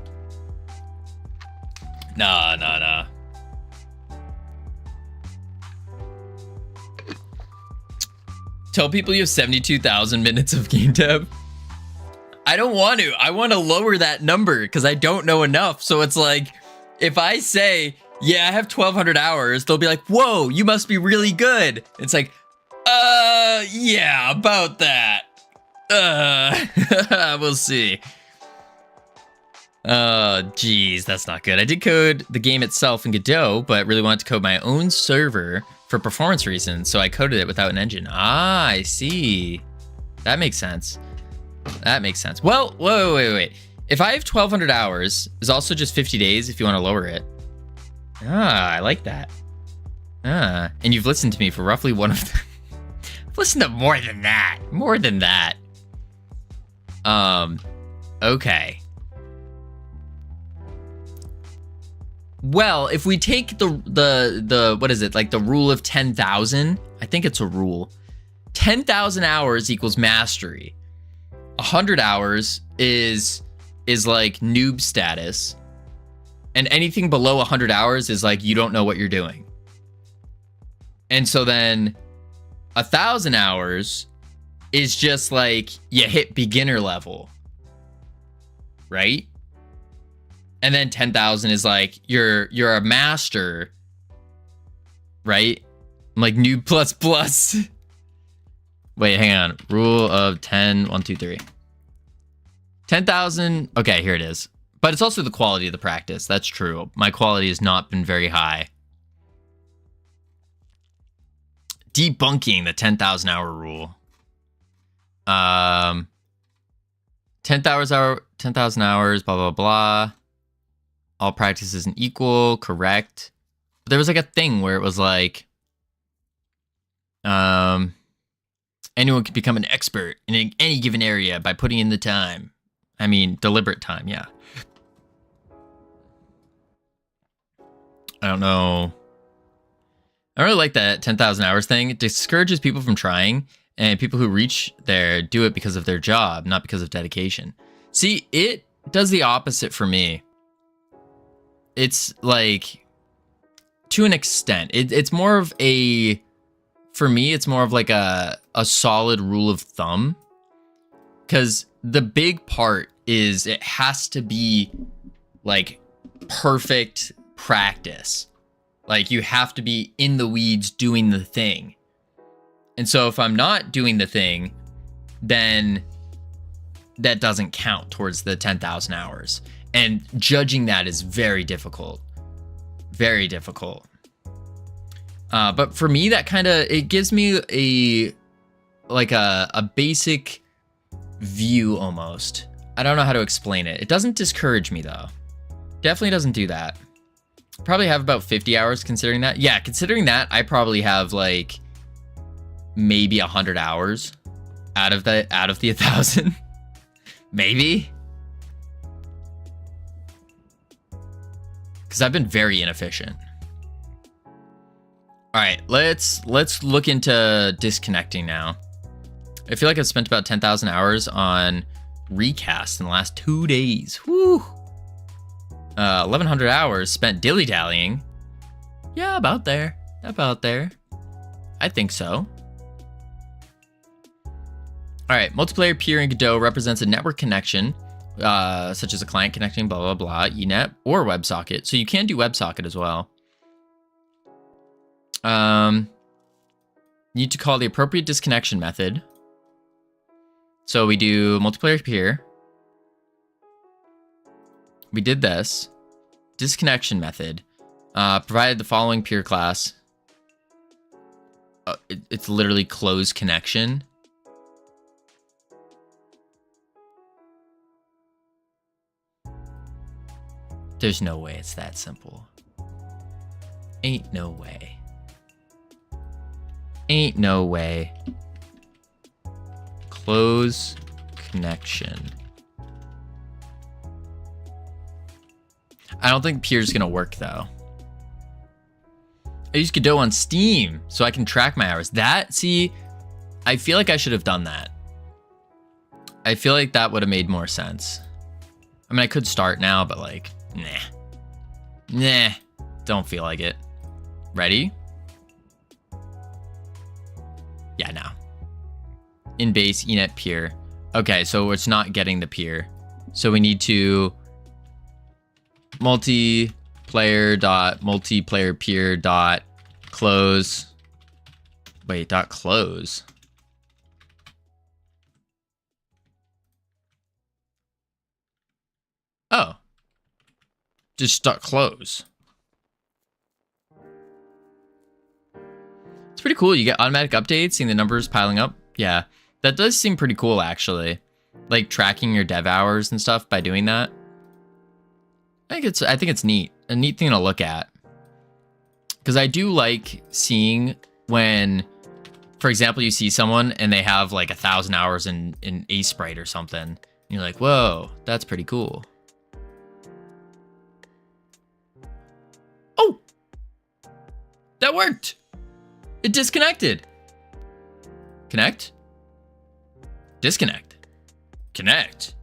Tell people you have 72,000 minutes of game dev. I don't want to. I want to lower that number because I don't know enough. So it's like, if I say, yeah, I have 1,200 hours, they'll be like, whoa, you must be really good. It's like, yeah, about that. We'll see. Geez, that's not good. I did code the game itself in Godot, but really wanted to code my own server for performance reasons, so I coded it without an engine. Ah, I see. That makes sense. That makes sense. Well, wait. If I have 1,200 hours, is also just 50 days if you want to lower it. Ah, I like that. Ah, and you've listened to me for roughly one of them. I've listened to more than that. More than that. Okay. Well, if we take the what is it, like the rule of 10,000, I think it's a rule. 10,000 hours equals mastery. 100 hours is like noob status. And anything below 100 hours is like you don't know what you're doing. And so then 1,000 hours is just like you hit beginner level. Right? And then 10,000 is like you're a master, right? I'm like noob plus plus. Wait, hang on. Rule of 10, 1, 2, 3. 10,000. Okay, here it is. But it's also the quality of the practice. That's true. My quality has not been very high. Debunking the 10,000 hour rule. 10,000 hours, blah, blah, blah. All practice isn't equal, correct. But there was like a thing where it was like, anyone can become an expert in any given area by putting in the time. I mean, deliberate time, yeah. I don't know. I really like that 10,000 hours thing. It discourages people from trying, and people who reach there do it because of their job, not because of dedication. See, it does the opposite for me. It's like, to an extent, it's more of a, for me, it's more of like a solid rule of thumb. Because the big part is it has to be like perfect practice. Like you have to be in the weeds doing the thing. And so if I'm not doing the thing, then that doesn't count towards the 10,000 hours. And judging that is very difficult. Very difficult. But for me, that kind of, it gives me a basic view almost. I don't know how to explain it. It doesn't discourage me though. Definitely doesn't do that. Probably have about 50 hours considering that. Yeah, considering that, I probably have like maybe 100 hours out of the 1,000. Maybe. Because I've been very inefficient. All right, let's look into disconnecting now. I feel like I've spent about 10,000 hours on recast in the last 2 days. Woo! 1,100 hours spent dilly-dallying. Yeah, about there. About there. I think so. All right, multiplayer peer in Godot represents a network connection, such as a client connecting blah, blah, blah, Ethernet or WebSocket. So you can do WebSocket as well. You need to call the appropriate disconnection method. So we do multiplayer peer. We did this. Disconnection method. Provided the following peer class. It's literally close connection. There's no way it's that simple. Ain't no way. Ain't no way. Close connection. I don't think peer's gonna work though. I use Godot on Steam so I can track my hours. See, I feel like I should have done that. I feel like that would have made more sense. I mean, I could start now, but like, nah, don't feel like it. Ready? Yeah, no. In base, enet peer. Okay, so it's not getting the peer. So we need to multiplayer peer dot close. Wait, dot close. Oh. Just dot close. It's pretty cool. You get automatic updates, seeing the numbers piling up. Yeah, that does seem pretty cool, actually. Like tracking your dev hours and stuff by doing that. I think it's neat. A neat thing to look at. Because I do like seeing when, for example, you see someone and they have like 1,000 hours in A Sprite or something. And you're like, whoa, that's pretty cool. Oh! That worked! It disconnected. Connect. Disconnect. Connect.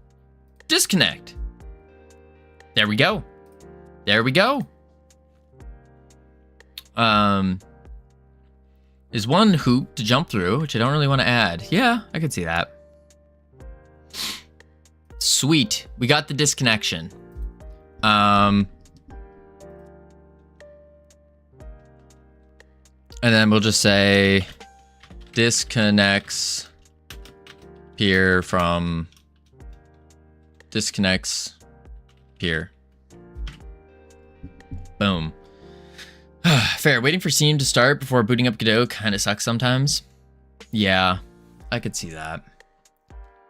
Disconnect. There we go. There we go. Is one hoop to jump through, which I don't really want to add. Yeah, I could see that. Sweet. We got the disconnection. And then we'll just say disconnects peer from disconnects peer. Boom. Fair. Waiting for Steam to start before booting up Godot kind of sucks sometimes. Yeah, I could see that.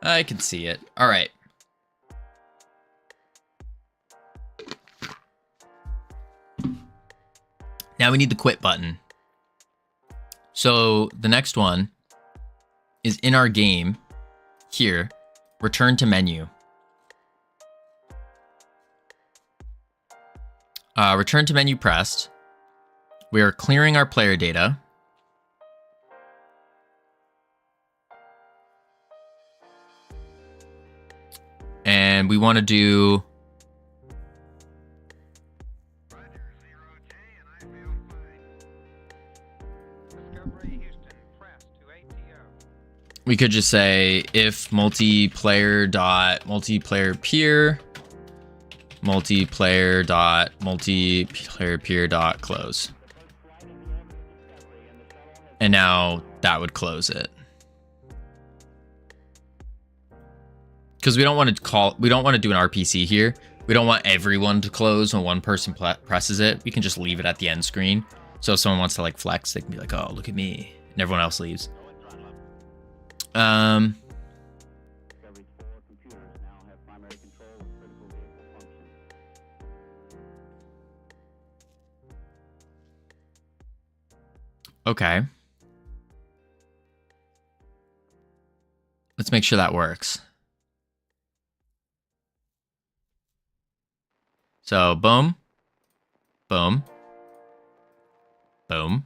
I can see it. All right. Now we need the quit button. So the next one is in our game here, return to menu. Return to menu pressed. We are clearing our player data. And we want to do we could just say if multiplayer peer peer dot close. And now that would close it. Because we don't want to do an RPC here. We don't want everyone to close when one person presses it. We can just leave it at the end screen. So if someone wants to like flex, they can be like, oh, look at me. And everyone else leaves. Okay. Let's make sure that works. So boom, boom, boom,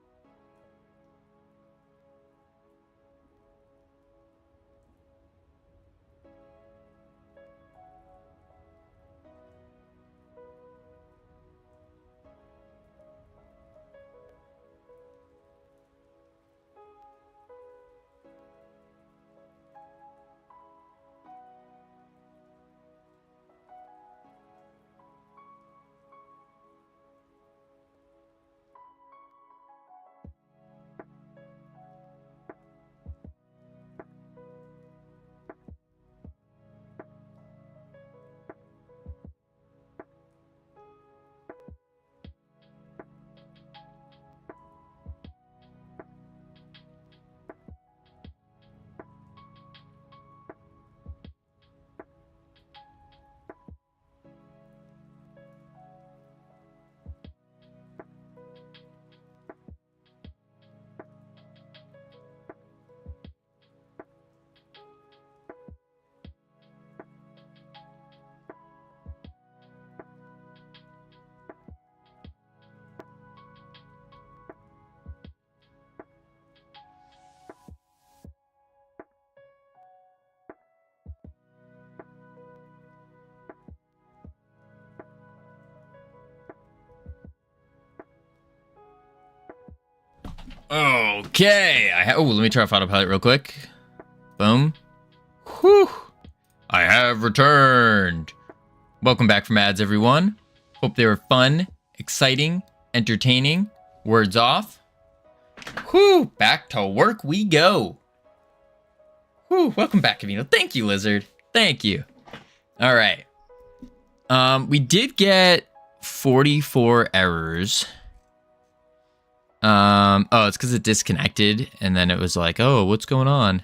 Okay. Oh, let me turn off autopilot real quick. Boom. Whew. I have returned. Welcome back from ads, everyone. Hope they were fun, exciting, entertaining. Words off. Whew. Back to work we go. Whew. Welcome back, Covino. Thank you, Lizard. Thank you. All right. We did get 44 errors. Oh, it's because it disconnected, and then it was like, oh, what's going on?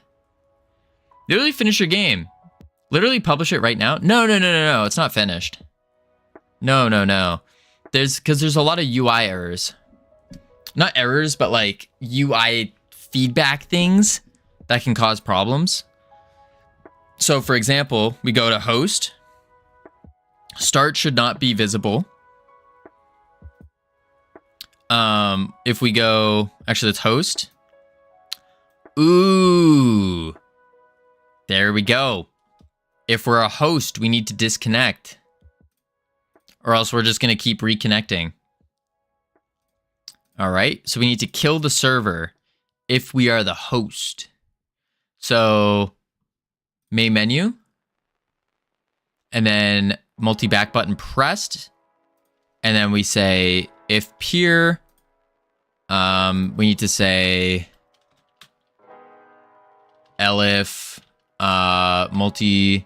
Literally finish your game. Literally publish it right now. No. It's not finished. No. There's a lot of UI errors. Not errors, but like UI feedback things that can cause problems. So for example, we go to host. Start should not be visible. If we go, actually, let's host. Ooh, there we go. If we're a host, we need to disconnect, or else we're just going to keep reconnecting. All right. So we need to kill the server if we are the host. So main menu, and then multi-back button pressed. And then we say, if peer, we need to say elif multiplayer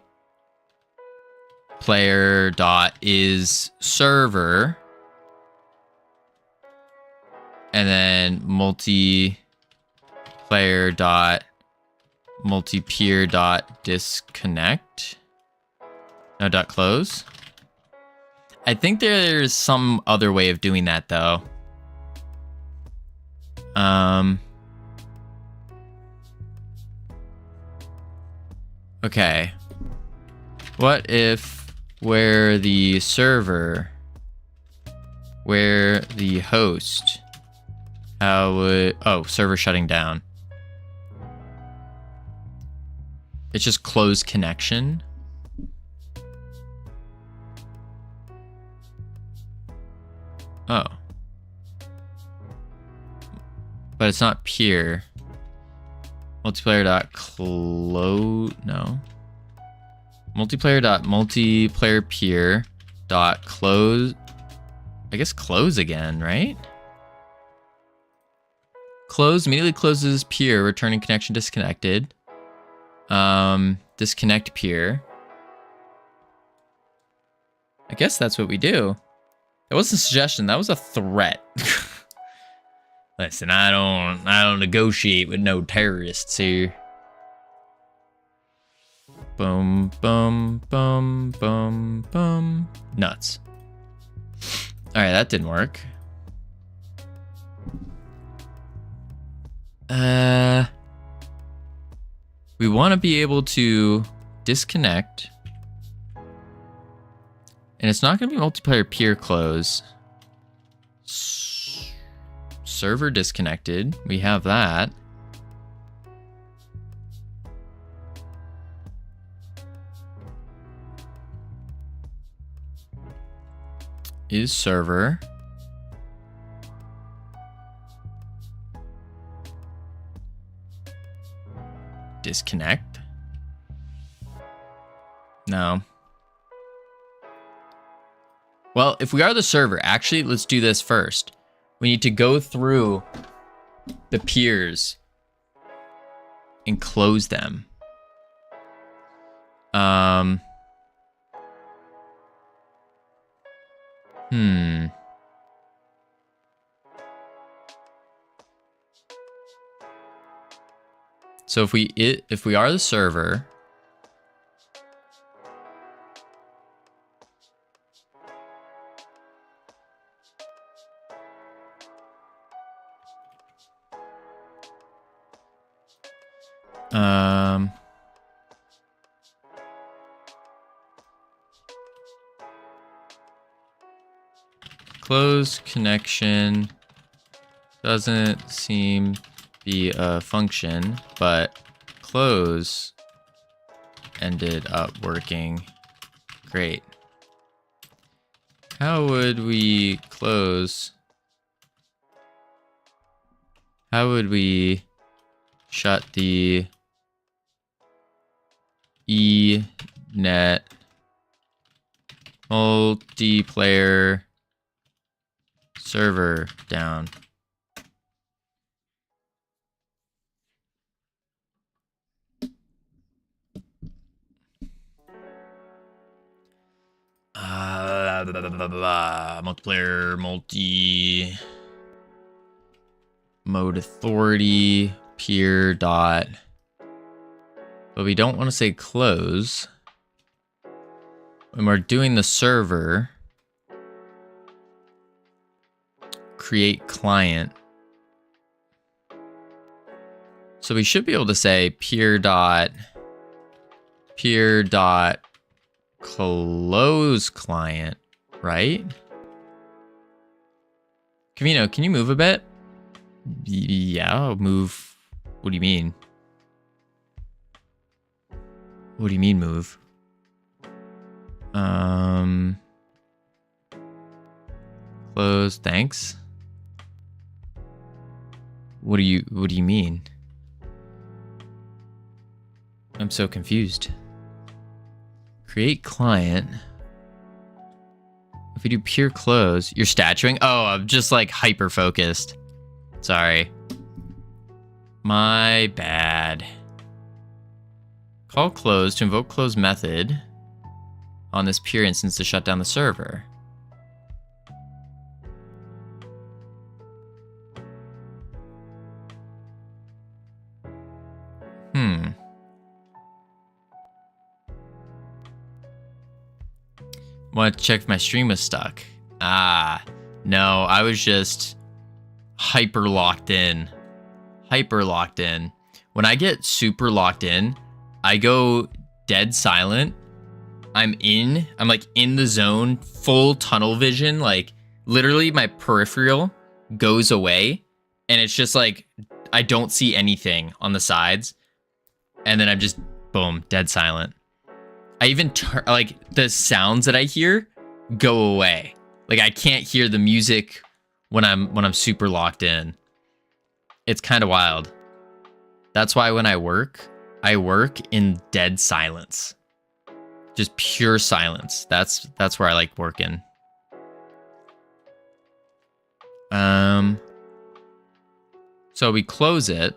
dot is server, and then multiplayer dot multi-peer dot disconnect. No, dot close. I think there's some other way of doing that though. Okay. What if where the server, where the host, how would, oh, server shutting down. It's just closed connection. Oh. But it's not peer. Multiplayer dot close, no. Multiplayer dot multiplayer peer dot close. I guess close again, right? Close immediately closes peer, returning connection disconnected. Disconnect peer. I guess that's what we do. That wasn't a suggestion, that was a threat. Listen, I don't negotiate with no terrorists here. Boom, boom, boom, boom, boom. Nuts. All right, that didn't work. We want to be able to disconnect. And it's not going to be multiplayer peer close. Server disconnected. We have that. Is server. Disconnect. No. Well, if we are the server, actually, let's do this first. We need to go through the peers and close them. So if we are the server, close connection doesn't seem be a function, but close ended up working great. How would we close? How would we shut the eNet multiplayer server down? Multiplayer, mode authority, peer dot. But we don't want to say close. When we're doing the server, create client. So we should be able to say peer dot close client, right? Covino, can you move a bit? Yeah, I'll move. What do you mean? What do you mean move? Close, thanks. What do you mean? I'm so confused. Create client. If we do pure close, you're statuing? Oh, I'm just like hyper focused. Sorry. My bad. Call close to invoke close method on this pure instance to shut down the server. Want to check if my stream was stuck. No, I was just hyper locked in. When I get super locked in, I go dead silent. I'm like in the zone, full tunnel vision. Like literally my peripheral goes away and it's just like, I don't see anything on the sides. And then I'm just, boom, dead silent. I even like the sounds that I hear go away. Like I can't hear the music when I'm super locked in. It's kind of wild. That's why when I work in dead silence. Just pure silence. That's where I like working. So we close it.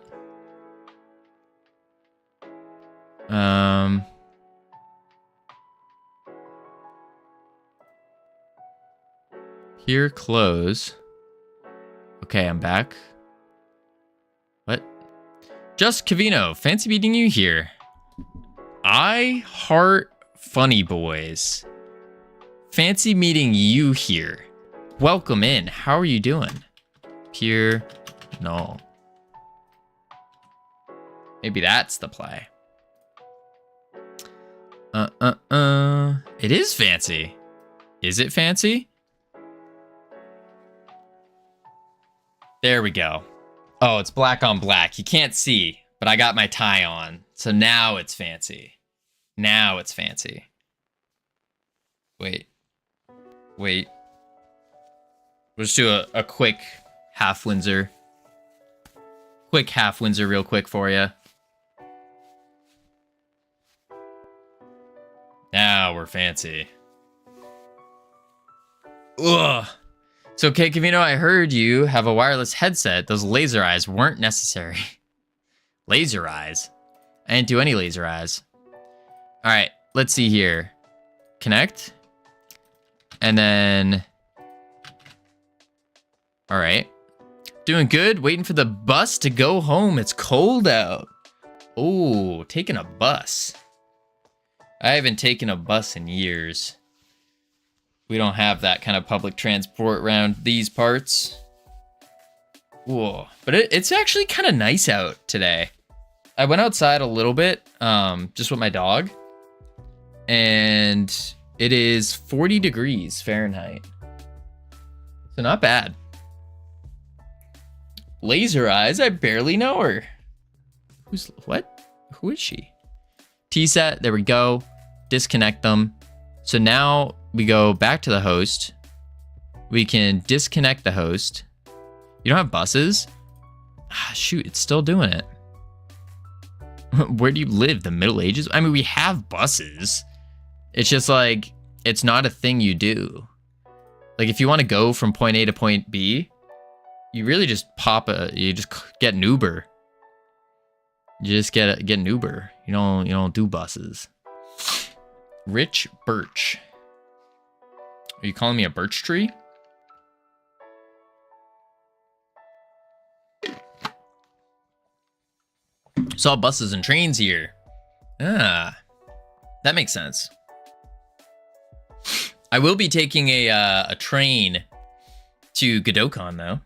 Here, close. Okay, I'm back. What? Just Covino, fancy meeting you here. I heart funny boys. Fancy meeting you here. Welcome in. How are you doing? Pure, no. Maybe that's the play. It is fancy. Is it fancy? There we go. Oh, it's black on black. You can't see, but I got my tie on. So now it's fancy. Now it's fancy. Wait. We'll just do a quick half Windsor. Quick half Windsor real quick for you. Now we're fancy. Ugh. So, okay, Covino, I heard you have a wireless headset. Those laser eyes weren't necessary. Laser eyes? I didn't do any laser eyes. All right, let's see here. Connect. And then... All right. Doing good. Waiting for the bus to go home. It's cold out. Oh, taking a bus. I haven't taken a bus in years. We don't have that kind of public transport around these parts. Whoa. But it's actually kind of nice out today. I went outside a little bit, just with my dog. And it is 40 degrees Fahrenheit. So not bad. Laser eyes, I barely know her. What? Who is she? T-set, there we go. Disconnect them. So now we go back to the host. We can disconnect the host. You don't have buses? Shoot, it's still doing it. Where do you live? The Middle Ages? I mean, we have buses. It's just like, it's not a thing you do. Like, if you want to go from point A to point B, you really just you just get an Uber. You just get an Uber. You don't do buses. Rich Birch. Are you calling me a birch tree? Saw buses and trains here. Ah, that makes sense. I will be taking a train to GodotCon though.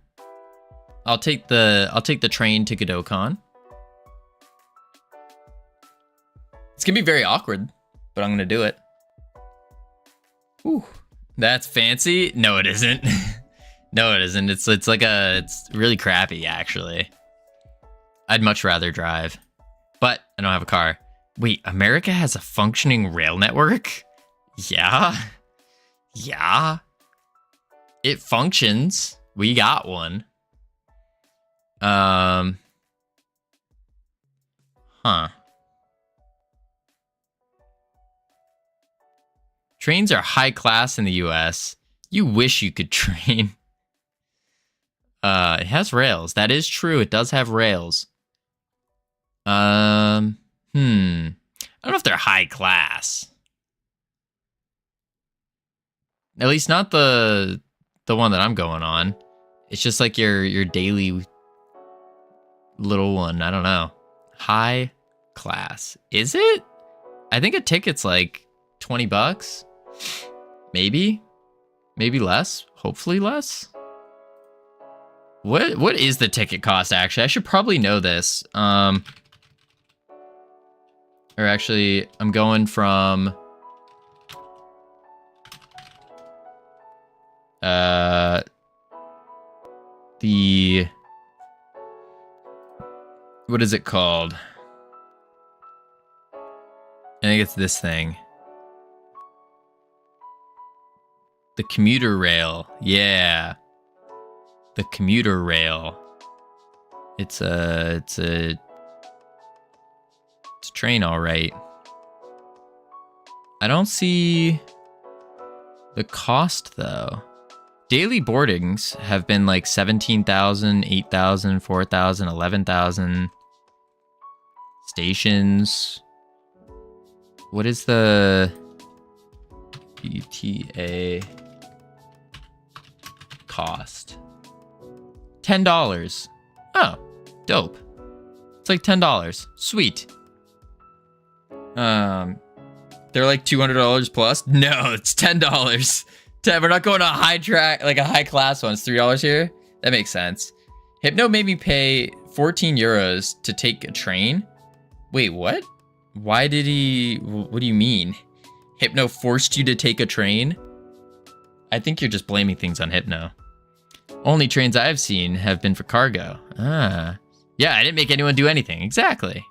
I'll take the train to GodotCon. It's gonna be very awkward, but I'm gonna do it. Ooh, that's fancy. No, it isn't. No, it isn't. It's really crappy actually. I'd much rather drive, but I don't have a car. Wait, America has a functioning rail network? Yeah. Yeah. It functions. We got one. Huh. Trains are high class in the US. You wish you could train. It has rails. That is true. It does have rails. I don't know if they're high class. At least not the one that I'm going on. It's just like your daily little one. I don't know. High class. Is it? I think a ticket's like $20. Maybe less. Hopefully less. What is the ticket cost actually? I should probably know this. Or actually, I'm going from what is it called? I think it's this thing. The commuter rail. Yeah. The commuter rail. It's a train, all right. I don't see the cost though. Daily boardings have been like 17,000, 8,000, 4,000, 11,000. Stations. What is the ETA cost? $10. Oh, dope. It's like $10. Sweet. They're like $200 plus. No, it's $10. We're not going to a high track, like a high class one. It's $3 here. That makes sense. Hypno made me pay 14 euros to take a train. Wait, what? Why did he? What do you mean? Hypno forced you to take a train? I think you're just blaming things on Hypno. Only trains I've seen have been for cargo. Ah. Yeah, I didn't make anyone do anything. Exactly.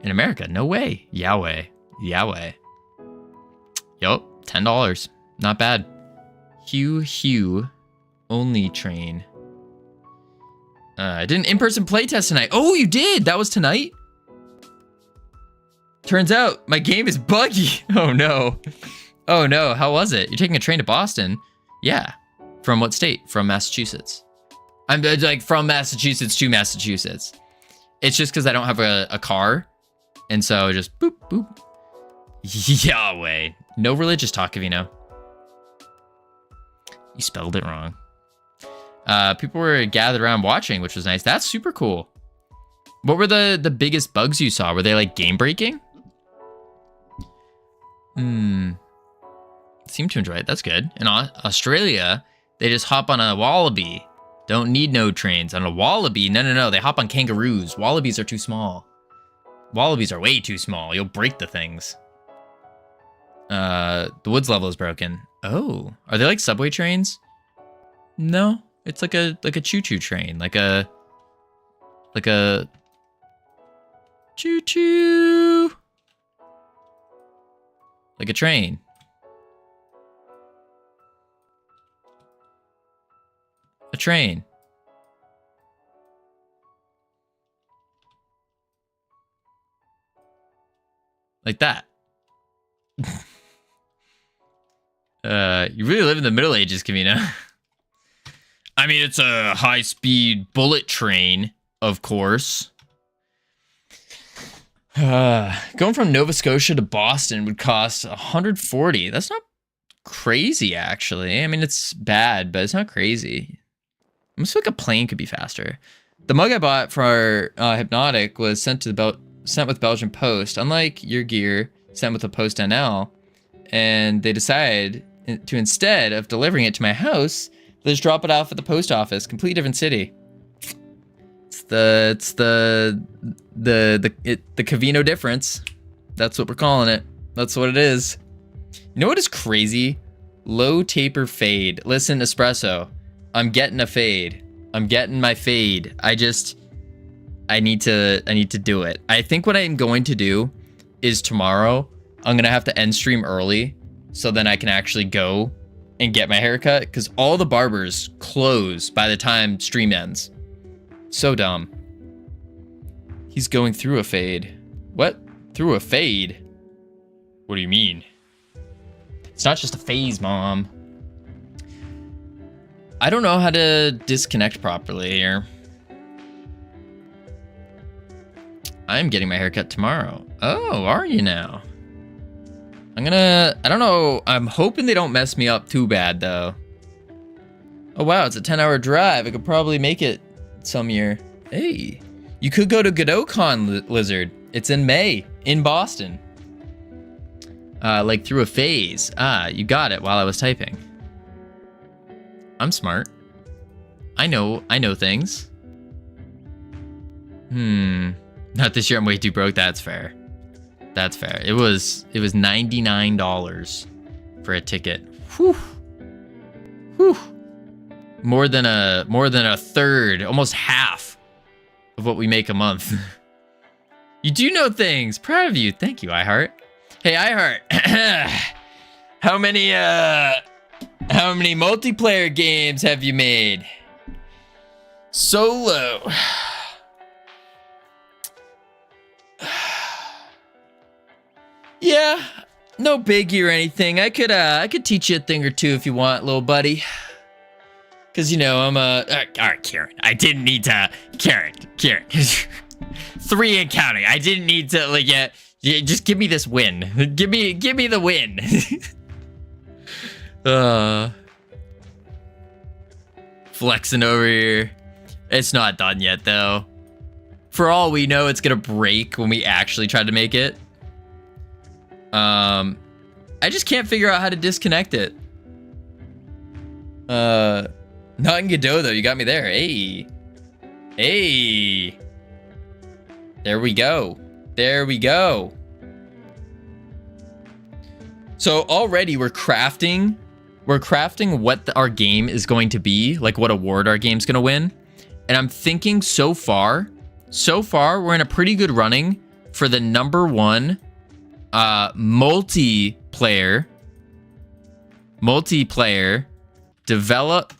In America, no way. Yahweh. Yahweh. Yup, $10. Not bad. Hugh. Only train. I did an in-person playtest tonight. Oh, you did? That was tonight? Turns out my game is buggy. Oh no. Oh no, how was it? You're taking a train to Boston? Yeah. From what state? From Massachusetts. I'm like from Massachusetts to Massachusetts. It's just because I don't have a car. And so just boop, boop. Yahweh. No religious talk, Covino. You spelled it wrong. People were gathered around watching, which was nice. That's super cool. What were the biggest bugs you saw? Were they like game breaking? Seem to enjoy it. That's good. In Australia, they just hop on a wallaby. Don't need no trains. On a wallaby, no. They hop on kangaroos. Wallabies are too small. Wallabies are way too small. You'll break the things. The woods level is broken. Oh, are they like subway trains? No, it's like a choo-choo train, like a choo-choo, like a train. A train. Like that. You really live in the Middle Ages, Covino. I mean, it's a high-speed bullet train, of course. Going from Nova Scotia to Boston would cost $140. That's not crazy, actually. I mean, it's bad, but it's not crazy. I almost feel like a plane could be faster. The mug I bought for Hypnotic was sent with Belgian Post. Unlike your gear, sent with a Post NL, and they decided to, instead of delivering it to my house, they just drop it off at the post office. Completely different city. It's the Covino difference. That's what we're calling it. That's what it is. You know what is crazy? Low taper fade. Listen, Espresso, I'm getting a fade. I'm getting my fade. I need to do it. I think what I'm going to do is tomorrow I'm gonna have to end stream early so then I can actually go and get my haircut, because all the barbers close by the time stream ends. So dumb. He's going through a fade. What? Through a fade? What do you mean? It's not just a phase, Mom. I don't know how to disconnect properly here. I'm getting my haircut tomorrow. Oh, are you now? I don't know. I'm hoping they don't mess me up too bad, though. Oh, wow. It's a 10-hour drive. I could probably make it some year. Hey, you could go to Godot Con, Lizard. It's in May in Boston. Like through a phase. Ah, you got it while I was typing. I'm smart. I know things. Not this year. I'm way too broke. That's fair. That's fair. It was $99 for a ticket. Whew. Whew. More than a third, almost half of what we make a month. You do know things. Proud of you. Thank you, iHeart. Hey, iHeart. How many multiplayer games have you made? Solo. Yeah, no biggie or anything. I could teach you a thing or two if you want, little buddy. Cause you know I'm all right, Karen. I didn't need to, Karen. 3 and counting. I didn't need to like just give me this win. Give me the win. Flexing over here. It's not done yet though. For all we know, it's gonna break when we actually try to make it. I just can't figure out how to disconnect it. Not in Godot though. You got me there. Hey. There we go. So already we're crafting what our game is going to be, like what award our game's gonna win. And I'm thinking so far we're in a pretty good running for the #1 multiplayer developed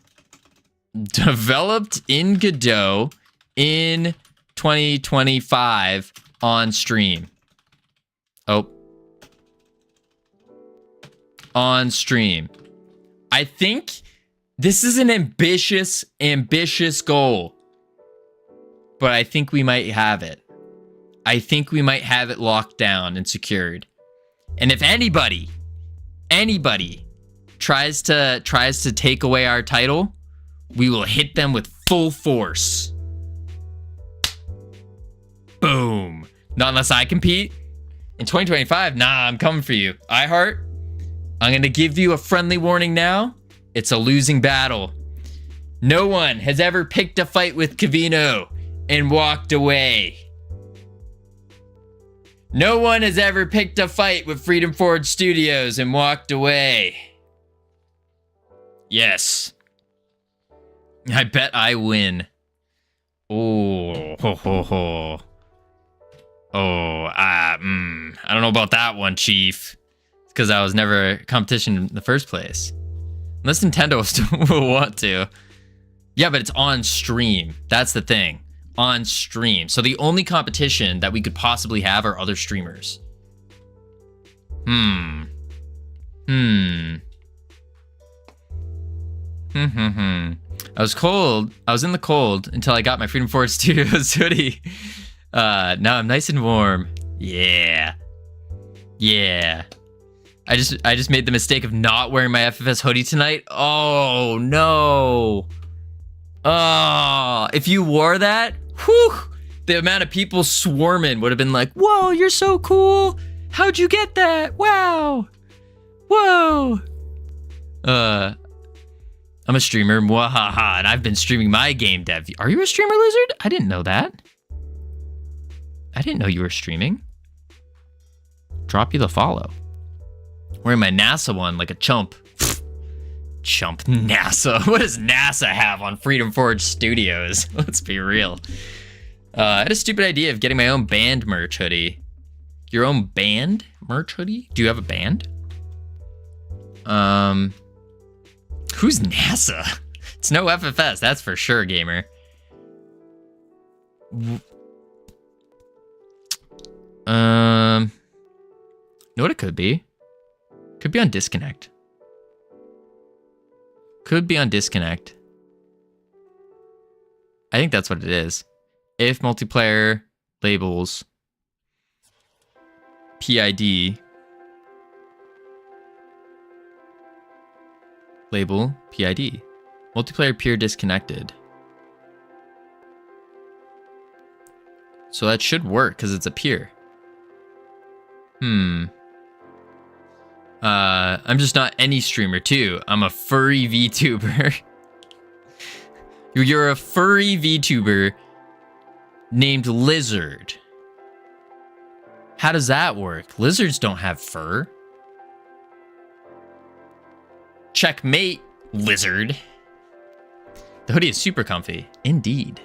in Godot in 2025 on stream. On stream. I think this is an ambitious goal, but I think we might have it. I think we might have it locked down and secured. And if anybody tries to take away our title, we will hit them with full force. Boom. Not unless I compete. In 2025, nah, I'm coming for you. iHeart, I'm gonna give you a friendly warning now. It's a losing battle. No one has ever picked a fight with Covino and walked away. No one has ever picked a fight with Freedom Forge Studios and walked away. Yes. I bet I win. Oh, ho, ho, ho. I don't know about that one, Chief. It's because I was never competition in the first place. Unless Nintendo still will want to. Yeah, but it's on stream. That's the thing. On stream. So the only competition that we could possibly have are other streamers. Hmm. I was cold. I was in the cold until I got my Freedom Forge Studios hoodie. Now I'm nice and warm. Yeah. Yeah. I just made the mistake of not wearing my FFS hoodie tonight. Oh no. Oh, if you wore that, whew, the amount of people swarming would have been like, whoa, you're so cool. How'd you get that? Wow. Whoa. I'm a streamer, mwahaha, and I've been streaming my game dev. Are you a streamer, Lizard? I didn't know that. I didn't know you were streaming. Drop you the follow. Wearing my NASA one like a chump. Chump NASA. What does NASA have on Freedom Forge Studios? Let's be real. I had a stupid idea of getting my own band merch hoodie. Your own band merch hoodie? Do you have a band? Who's NASA? It's no FFS, that's for sure, gamer. Know what it could be? Could be on Disconnect. Could be on Disconnect. I think that's what it is. If multiplayer labels PID label PID. Multiplayer peer disconnected. So that should work because it's a peer. I'm just not any streamer too. I'm a furry VTuber. You're a furry VTuber named Lizard. How does that work? Lizards don't have fur. Checkmate, Lizard. The hoodie is super comfy. Indeed.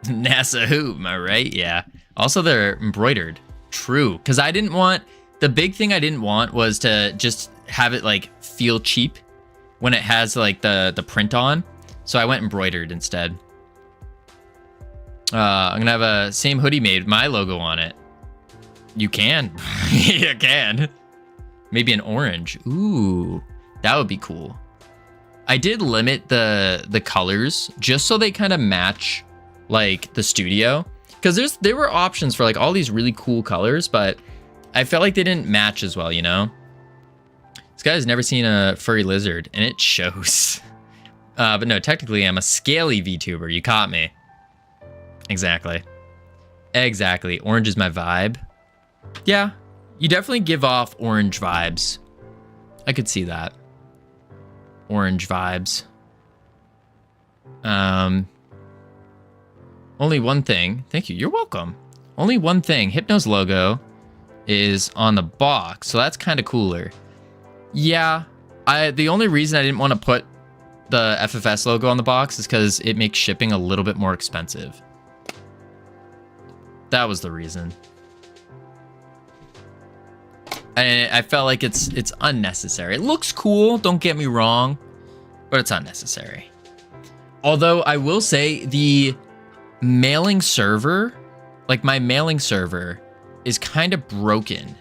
NASA who, am I right? Yeah. Also, they're embroidered. True. Because I didn't want... The big thing I didn't want was to just have it, like, feel cheap when it has, like, the print on. So I went embroidered instead. I'm going to have a same hoodie made with my logo on it. You can. You can. Maybe an orange. Ooh. That would be cool. I did limit the colors just so they kind of match like the studio, because there were options for like all these really cool colors, but I felt like they didn't match as well, you know. This guy's never seen a furry lizard, and it shows. But no, technically I'm a scaly VTuber. You caught me. Exactly. Exactly. Orange is my vibe. Yeah, you definitely give off orange vibes. I could see that. Orange vibes. Only one thing. Thank you. You're welcome. Only one thing. Hypno's logo is on the box, so that's kind of cooler. Yeah, the only reason I didn't want to put the FFS logo on the box is because it makes shipping a little bit more expensive. That was the reason. I felt like it's unnecessary. It looks cool, don't get me wrong, but it's unnecessary. Although I will say the mailing server, like my mailing server, is kind of broken.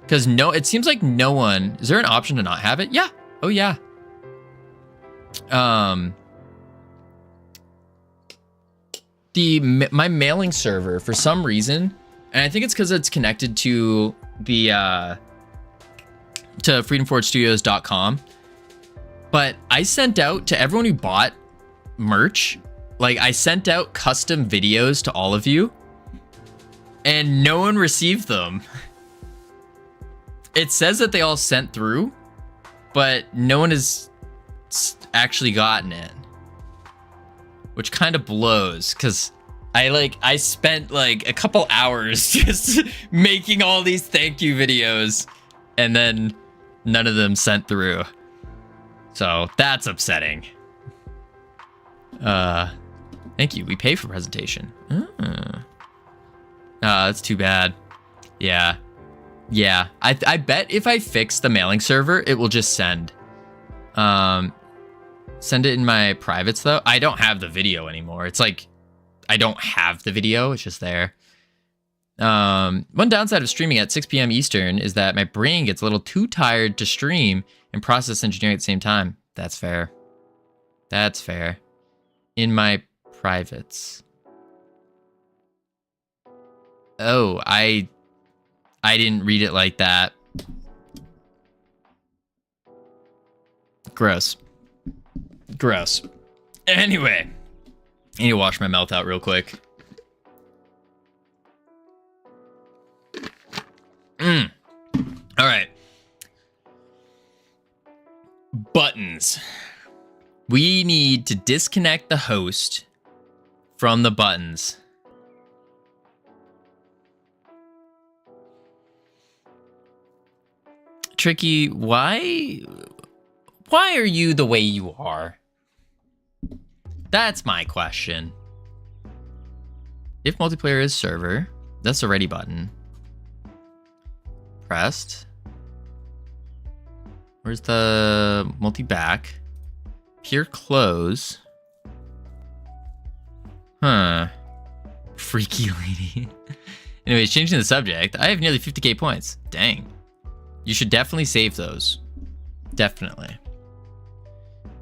Because it seems like no one... Is there an option to not have it? Yeah. Oh, yeah. My mailing server, for some reason, and I think it's because it's connected to the... to freedomforgestudios.com, but I sent out to everyone who bought merch, like I sent out custom videos to all of you, and no one received them. It says that they all sent through, but no one has actually gotten it, which kind of blows, because I spent like a couple hours just making all these thank you videos, and then none of them sent through. So that's upsetting. Thank you. We pay for presentation. That's too bad. Yeah. Yeah. I bet if I fix the mailing server, it will just send. Send it in my privates though. I don't have the video anymore. It's like, I don't have the video. It's just there. One downside of streaming at 6 p.m. Eastern is that my brain gets a little too tired to stream and process engineering at the same time. That's fair. That's fair. In my privates. Oh, I didn't read it like that. Gross. Gross. Anyway, I need to wash my mouth out real quick. All right. Buttons. We need to disconnect the host from the buttons. Tricky, why are you the way you are? That's my question. If multiplayer is server, that's the ready button. Pressed. Where's the multi-back? Peer close. Huh. Freaky lady. Anyways, changing the subject. I have nearly 50k points. Dang. You should definitely save those. Definitely.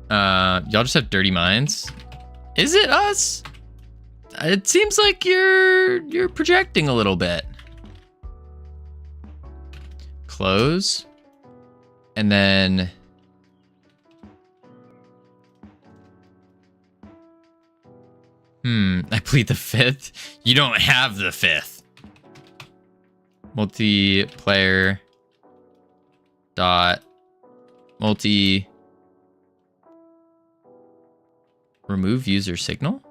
Y'all just have dirty minds. Is it us? It seems like you're projecting a little bit. Close. And then I plead the fifth. You don't have the fifth. Multiplayer dot multi remove user signal?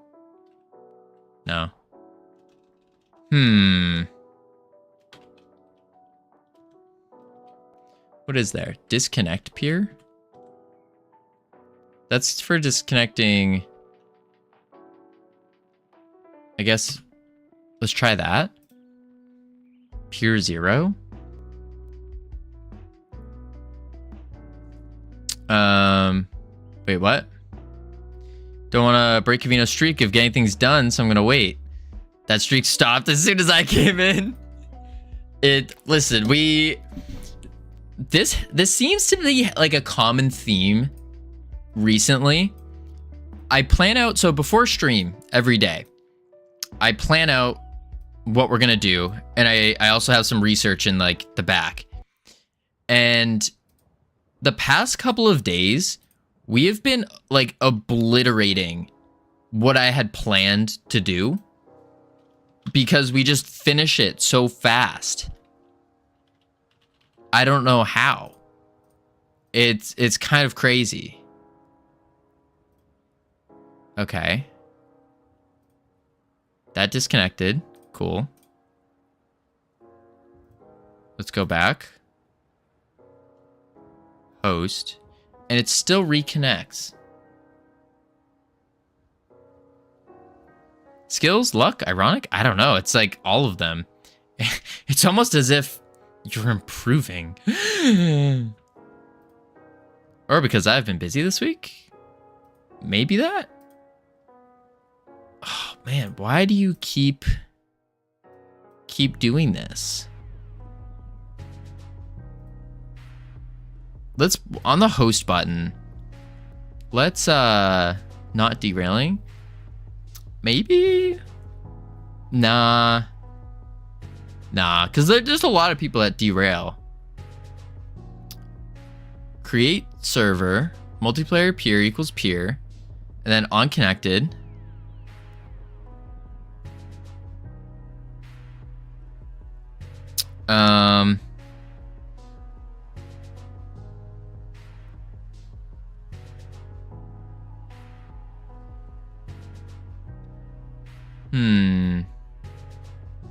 No. What is there? Disconnect peer? That's for disconnecting. I guess let's try that. Peer 0. Wait, what? Don't want to break Covino's streak of getting things done, so I'm gonna wait. That streak stopped as soon as I came in. Listen, this seems to be like a common theme recently. I plan out, so before stream every day, I plan out what we're gonna do, and I also have some research in like the back. And the past couple of days, we have been like obliterating what I had planned to do because we just finish it so fast. I don't know how. It's kind of crazy. Okay. That disconnected. Cool. Let's go back. Host. And it still reconnects. Skills, luck, ironic? I don't know. It's like all of them. It's almost as if you're improving. Or because I've been busy this week? Maybe that? Oh man, why do you keep doing this? Let's, on the host button, let's not derailing. Maybe? Nah, because there's a lot of people that derail. Create server, multiplayer peer equals peer, and then on connected.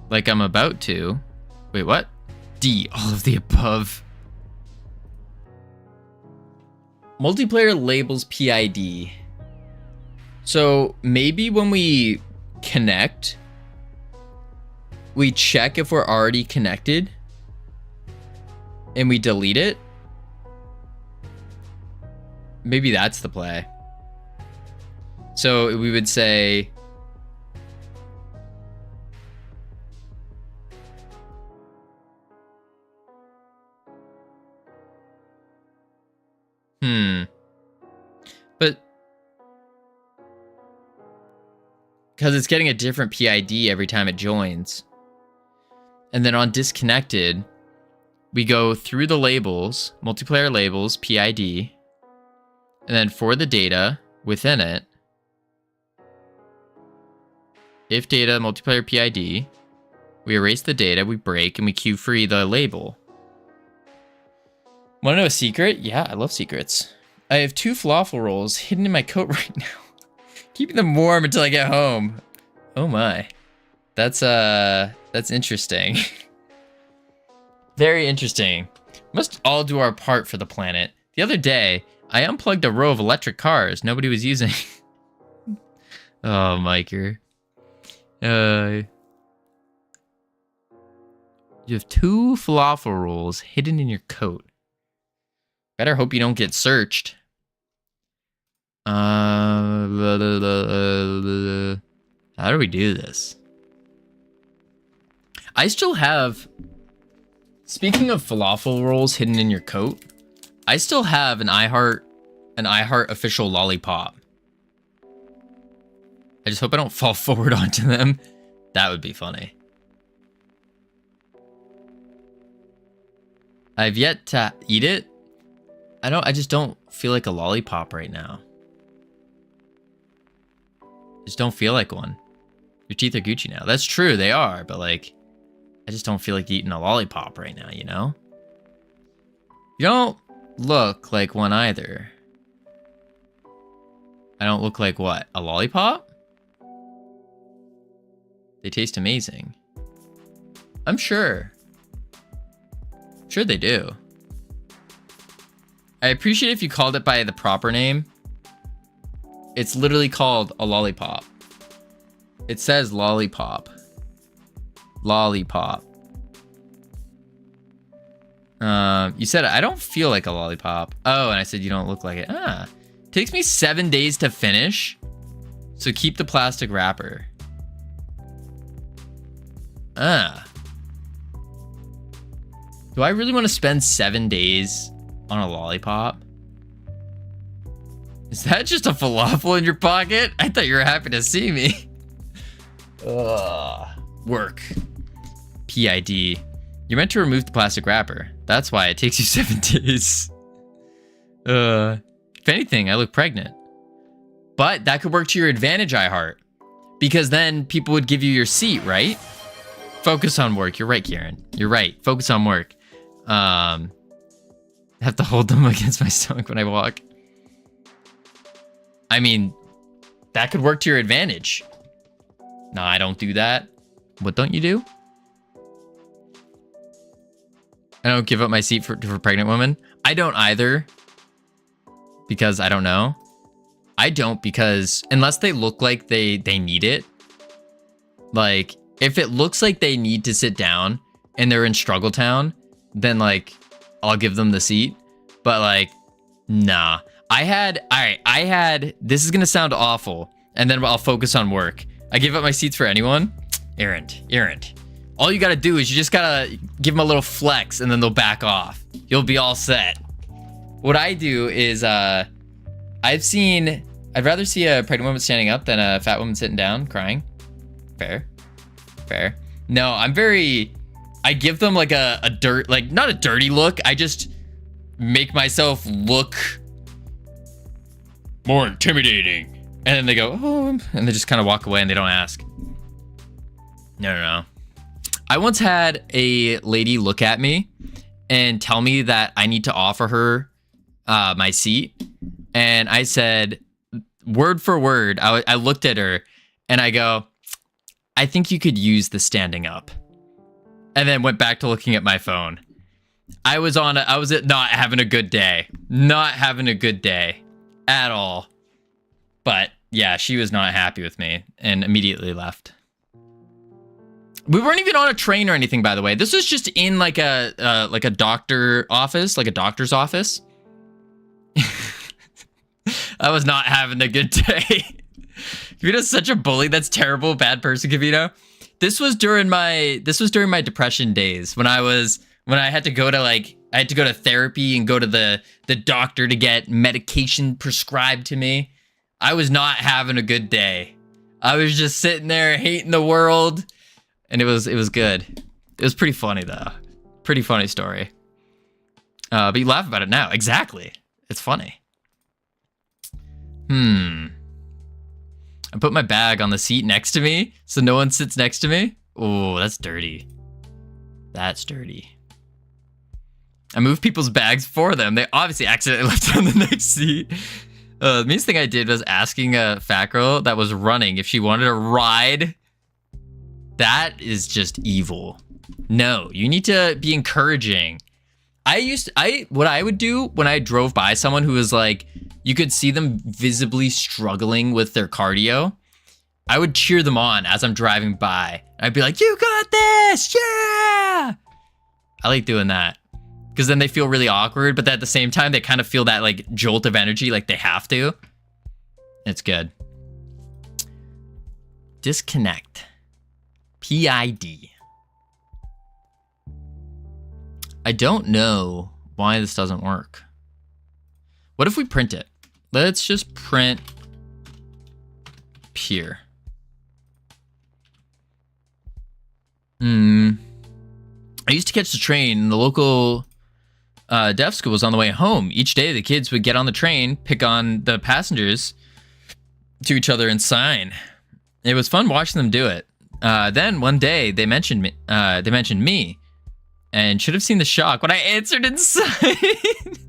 Like I'm about to. Wait, what? D, all of the above. Multiplayer labels PID. So maybe when we connect, we check if we're already connected and we delete it. Maybe that's the play. So we would say, But because it's getting a different PID every time it joins. And then on disconnected, we go through the labels, multiplayer labels, PID. And then for the data within it, if data, multiplayer PID, we erase the data, we break, and we queue free the label. Want to know a secret? Yeah, I love secrets. I have 2 falafel rolls hidden in my coat right now. Keeping them warm until I get home. Oh my. That's interesting. Very interesting. Must all do our part for the planet. The other day, I unplugged a row of electric cars nobody was using. Oh, Miker. You have 2 falafel rolls hidden in your coat. Better hope you don't get searched. How do we do this? I still have... Speaking of falafel rolls hidden in your coat, I still have an iHeart official lollipop. I just hope I don't fall forward onto them. That would be funny. I've yet to eat it. I just don't feel like a lollipop right now. Just don't feel like one. Your teeth are Gucci now. That's true, they are, but like, I just don't feel like eating a lollipop right now, you know? You don't look like one either. I don't look like what? A lollipop? They taste amazing. I'm sure. Sure they do. I appreciate if you called it by the proper name. It's literally called a lollipop. It says lollipop. Lollipop. You said I don't feel like a lollipop. Oh, and I said you don't look like it. Ah. Takes me 7 days to finish. So keep the plastic wrapper. Ah. Do I really want to spend 7 days on a lollipop? Is that just a falafel in your pocket? I thought you were happy to see me. Ugh. Work. PID. You're meant to remove the plastic wrapper. That's why it takes you 7 days. If anything, I look pregnant. But that could work to your advantage, iHeart. Because then people would give you your seat, right? Focus on work. You're right, Kieran. You're right. Focus on work. I have to hold them against my stomach when I walk. I mean, that could work to your advantage. No, I don't do that. What don't you do? I don't give up my seat for pregnant women. I don't either. Because I don't know. I don't because unless they look like they need it. Like, if it looks like they need to sit down and they're in Struggle Town, then like, I'll give them the seat. But like, nah. This is gonna sound awful. And then I'll focus on work. I give up my seats for anyone. Errant. All you gotta do is you just gotta give them a little flex and then they'll back off. You'll be all set. What I do is, I'd rather see a pregnant woman standing up than a fat woman sitting down crying. Fair. No, I give them like not a dirty look. I just make myself look more intimidating. And then they go, oh, and they just kind of walk away and they don't ask. No. I once had a lady look at me and tell me that I need to offer her my seat. And I said, word for word, I looked at her and I go, I think you could use the standing up. And then went back to looking at my phone. I was not having a good day. Not having a good day at all. But yeah, she was not happy with me and immediately left. We weren't even on a train or anything, by the way. This was just in like a doctor's office. I was not having a good day. Covino's such a bully. That's terrible. Bad person, Covino. This was during my depression days when I had to go to like I had to go to therapy and go to the doctor to get medication prescribed to me. I was not having a good day. I was just sitting there hating the world, and it was good. It was pretty funny though. Pretty funny story. But you laugh about it now. Exactly. It's funny. I put my bag on the seat next to me so no one sits next to me. Oh, that's dirty. That's dirty. I moved people's bags for them. They obviously accidentally left it on the next seat. The meanest thing I did was asking a fat girl that was running if she wanted a ride. That is just evil. No, you need to be encouraging. What I would do when I drove by someone who was like, you could see them visibly struggling with their cardio, I would cheer them on as I'm driving by. I'd be like, you got this, yeah! I like doing that. Because then they feel really awkward, but at the same time, they kind of feel that like jolt of energy, like they have to. It's good. Disconnect. PID. I don't know why this doesn't work. What if we print it? Let's just print peer. I used to catch the train in the local deaf schools on the way home. Each day, the kids would get on the train, pick on the passengers to each other and sign. It was fun watching them do it. Then one day, they mentioned me. And should have seen the shock when I answered and signed.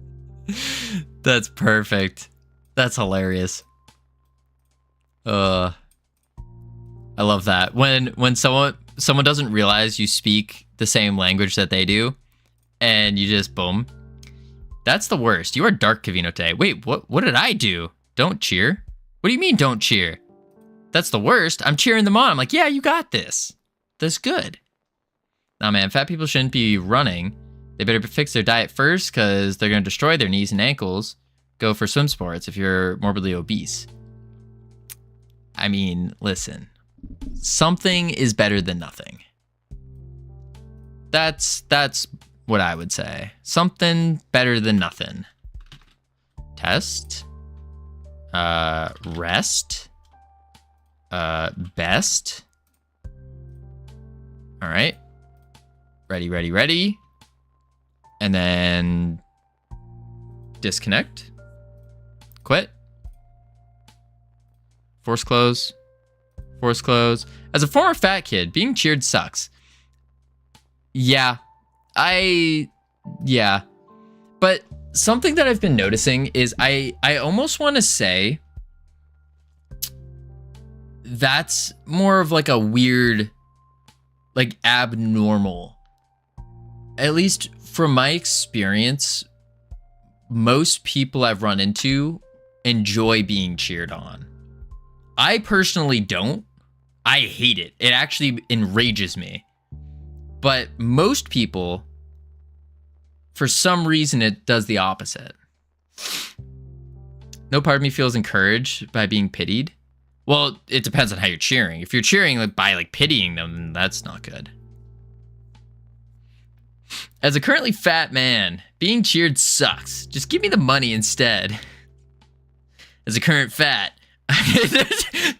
That's perfect. That's hilarious. I love that. When someone doesn't realize you speak the same language that they do, and you just boom. That's the worst. You are dark, Covino today. Wait, what did I do? Don't cheer? What do you mean don't cheer? That's the worst. I'm cheering them on. I'm like, yeah, you got this. That's good. Nah, man, fat people shouldn't be running. They better fix their diet first because they're going to destroy their knees and ankles. Go for swim sports if you're morbidly obese. I mean, listen. Something is better than nothing. That's what I would say. Something better than nothing. Test. Rest. Best. All right. Ready. And then disconnect. Quit. Force close. As a former fat kid, being cheered sucks. Yeah. But something that I've been noticing is I almost want to say that's more of like a weird, like abnormal. At least from my experience, most people I've run into enjoy being cheered on. I personally don't. I hate it. It actually enrages me. But most people, for some reason, it does the opposite. No part of me feels encouraged by being pitied. Well, it depends on how you're cheering. If you're cheering by pitying them, then that's not good. As a currently fat man, being cheered sucks. Just give me the money instead. As a current fat.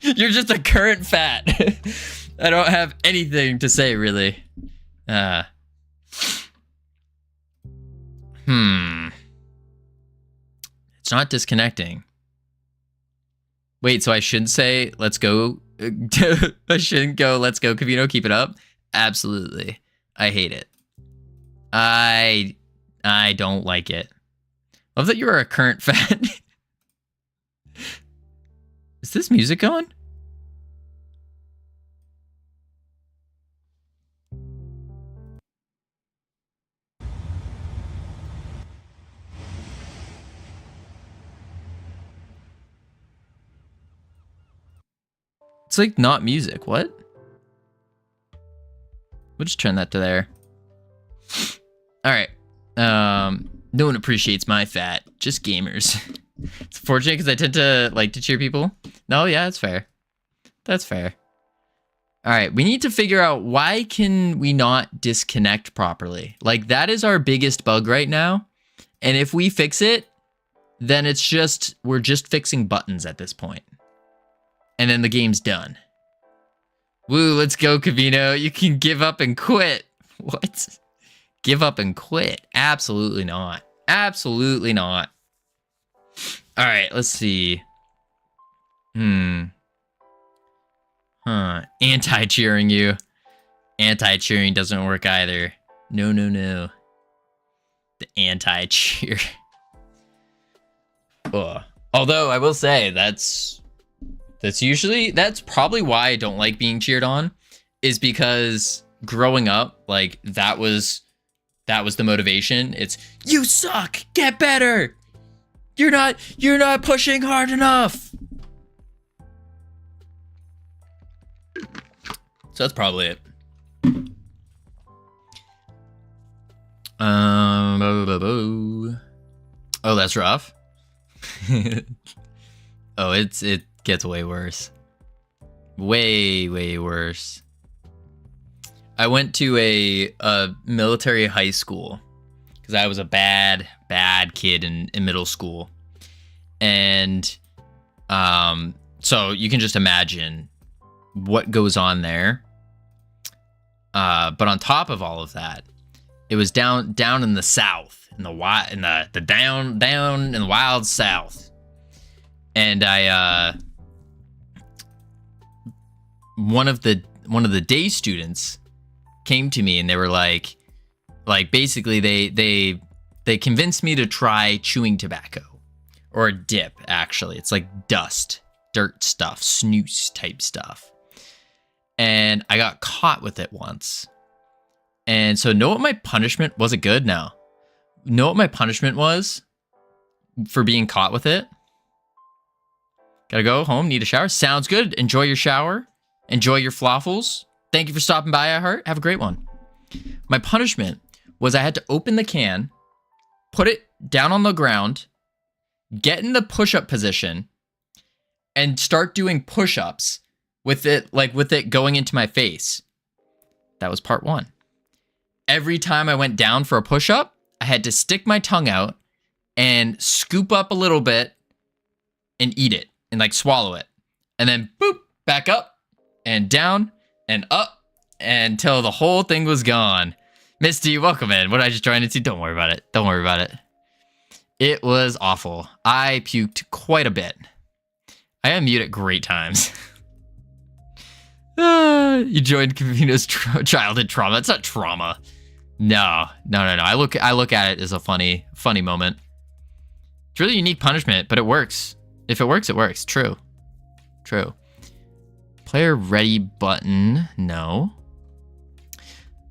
You're just a current fat. I don't have anything to say, really. It's not disconnecting. Wait, so I shouldn't say, let's go. I shouldn't go, let's go, Covino, keep it up? Absolutely. I hate it. I don't like it. Love that you are a current fat. Is this music going? It's like not music. What? We'll just turn that to there. All right. No one appreciates my fat. Just gamers. It's fortunate because I tend to like to cheer people. No, yeah, that's fair. That's fair. All right, we need to figure out why can we not disconnect properly? Like, that is our biggest bug right now. And if we fix it, then it's just, we're just fixing buttons at this point. And then the game's done. Woo, let's go, Covino. You can give up and quit. What? Give up and quit? Absolutely not. Absolutely not. All right, let's see. Anti-cheering you. Anti-cheering doesn't work either. No, no, no. The anti-cheer. Although I will say that's probably why I don't like being cheered on, is because growing up, like, that was the motivation. It's, you suck, get better. You're not pushing hard enough. So that's probably it. Oh, that's rough. Oh, it gets way worse. Way, way worse. I went to a military high school because I was a bad kid in middle school. And so you can just imagine what goes on there. But on top of all of that, it was down in the South, in the down in the wild South. And one of the day students came to me and they were like basically they convinced me to try chewing tobacco, or a dip. Actually, it's like dirt stuff, snooze type stuff. And I got caught with it once. And so know what my punishment was? It good now? Know what my punishment was for being caught with it? Gotta go home, need a shower. Sounds good. Enjoy your shower. Enjoy your flawfuls. Thank you for stopping by, I heart. Have a great one. My punishment was I had to open the can, put it down on the ground, get in the push-up position, and start doing push-ups with it going into my face. That was part one. Every time I went down for a push-up, I had to stick my tongue out and scoop up a little bit and eat it and like swallow it. And then boop, back up and down and up until the whole thing was gone. Misty, welcome in. What did I just join into? Don't worry about it. Don't worry about it. It was awful. I puked quite a bit. I am mute at great times. You joined Covino's childhood trauma. It's not trauma. No. I look at it as a funny moment. It's really unique punishment, but it works. If it works, it works. True. Player ready button. No.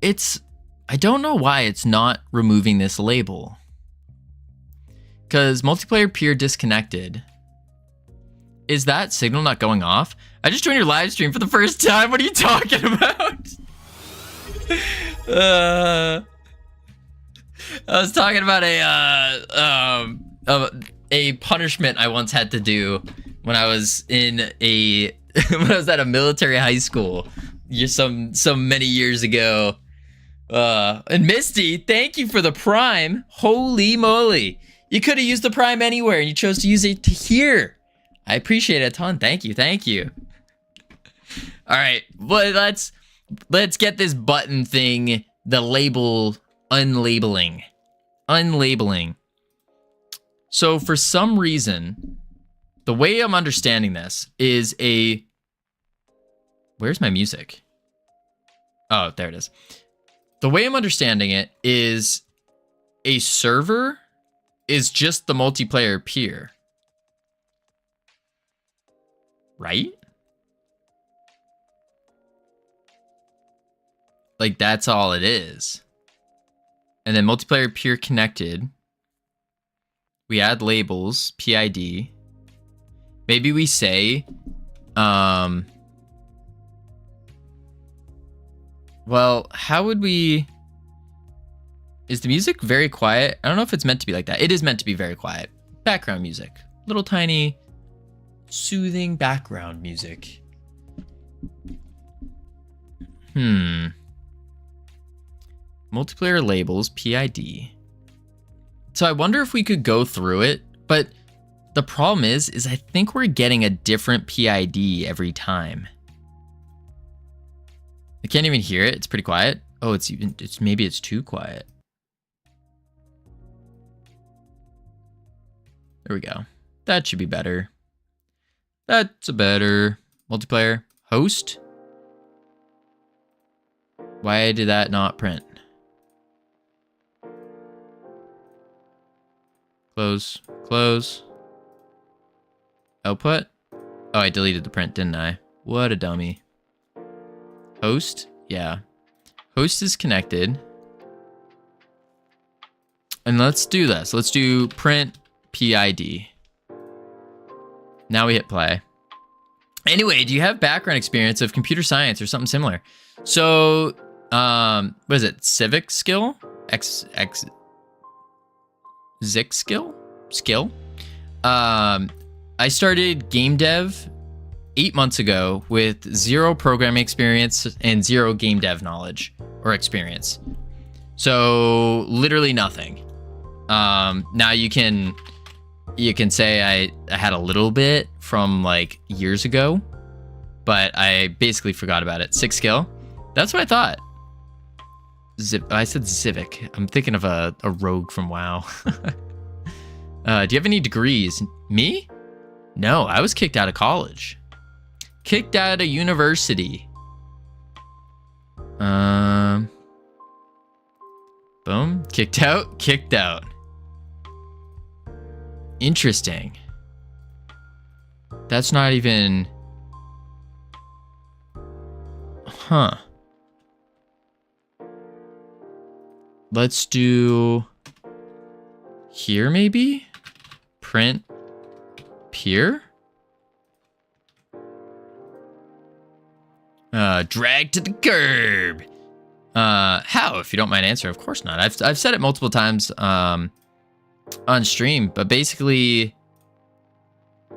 I don't know why it's not removing this label. Because multiplayer peer disconnected. Is that signal not going off? I just joined your live stream for the first time. What are you talking about? I was talking about a punishment I once had to do when I was when I was at a military high school some many years ago. And Misty, thank you for the Prime. Holy moly. You could have used the Prime anywhere and you chose to use it here. I appreciate it a ton. Thank you. All right, well, let's get this button thing, the label unlabeling. So for some reason, the way I'm understanding this is where's my music? Oh, there it is. The way I'm understanding it is a server is just the multiplayer peer. Right? Like, that's all it is. And then multiplayer peer connected. We add labels, PID. Maybe we say, well, how would we... Is the music very quiet? I don't know if it's meant to be like that. It is meant to be very quiet. Background music. Little tiny, soothing background music. Multiplayer labels, PID. So I wonder if we could go through it, but the problem is I think we're getting a different PID every time. I can't even hear it. It's pretty quiet. Oh, maybe it's too quiet. There we go. That should be better. That's a better multiplayer host. Why did that not print? Close, close. Output. Oh, I deleted the print, didn't I? What a dummy. Host? Yeah. Host is connected. And let's do this. Let's do print PID. Now we hit play. Anyway, do you have background experience of computer science or something similar? So, what is it? Civic skill? Zic skill? Skill? I started game dev 8 months ago with 0 programming experience and 0 game dev knowledge or experience. So literally nothing. Now you can say I had a little bit from like years ago, but I basically forgot about it. 6 skill. That's what I thought. I said Civic. I'm thinking of a rogue from WoW. Do you have any degrees? Me? No, I was kicked out of college. Kicked out of university. Boom. Kicked out. Kicked out. Interesting. That's not even... Huh. Let's do... Here, maybe? Print... Peer? Drag to the curb. How? If you don't mind answering, of course not. I've said it multiple times on stream, but basically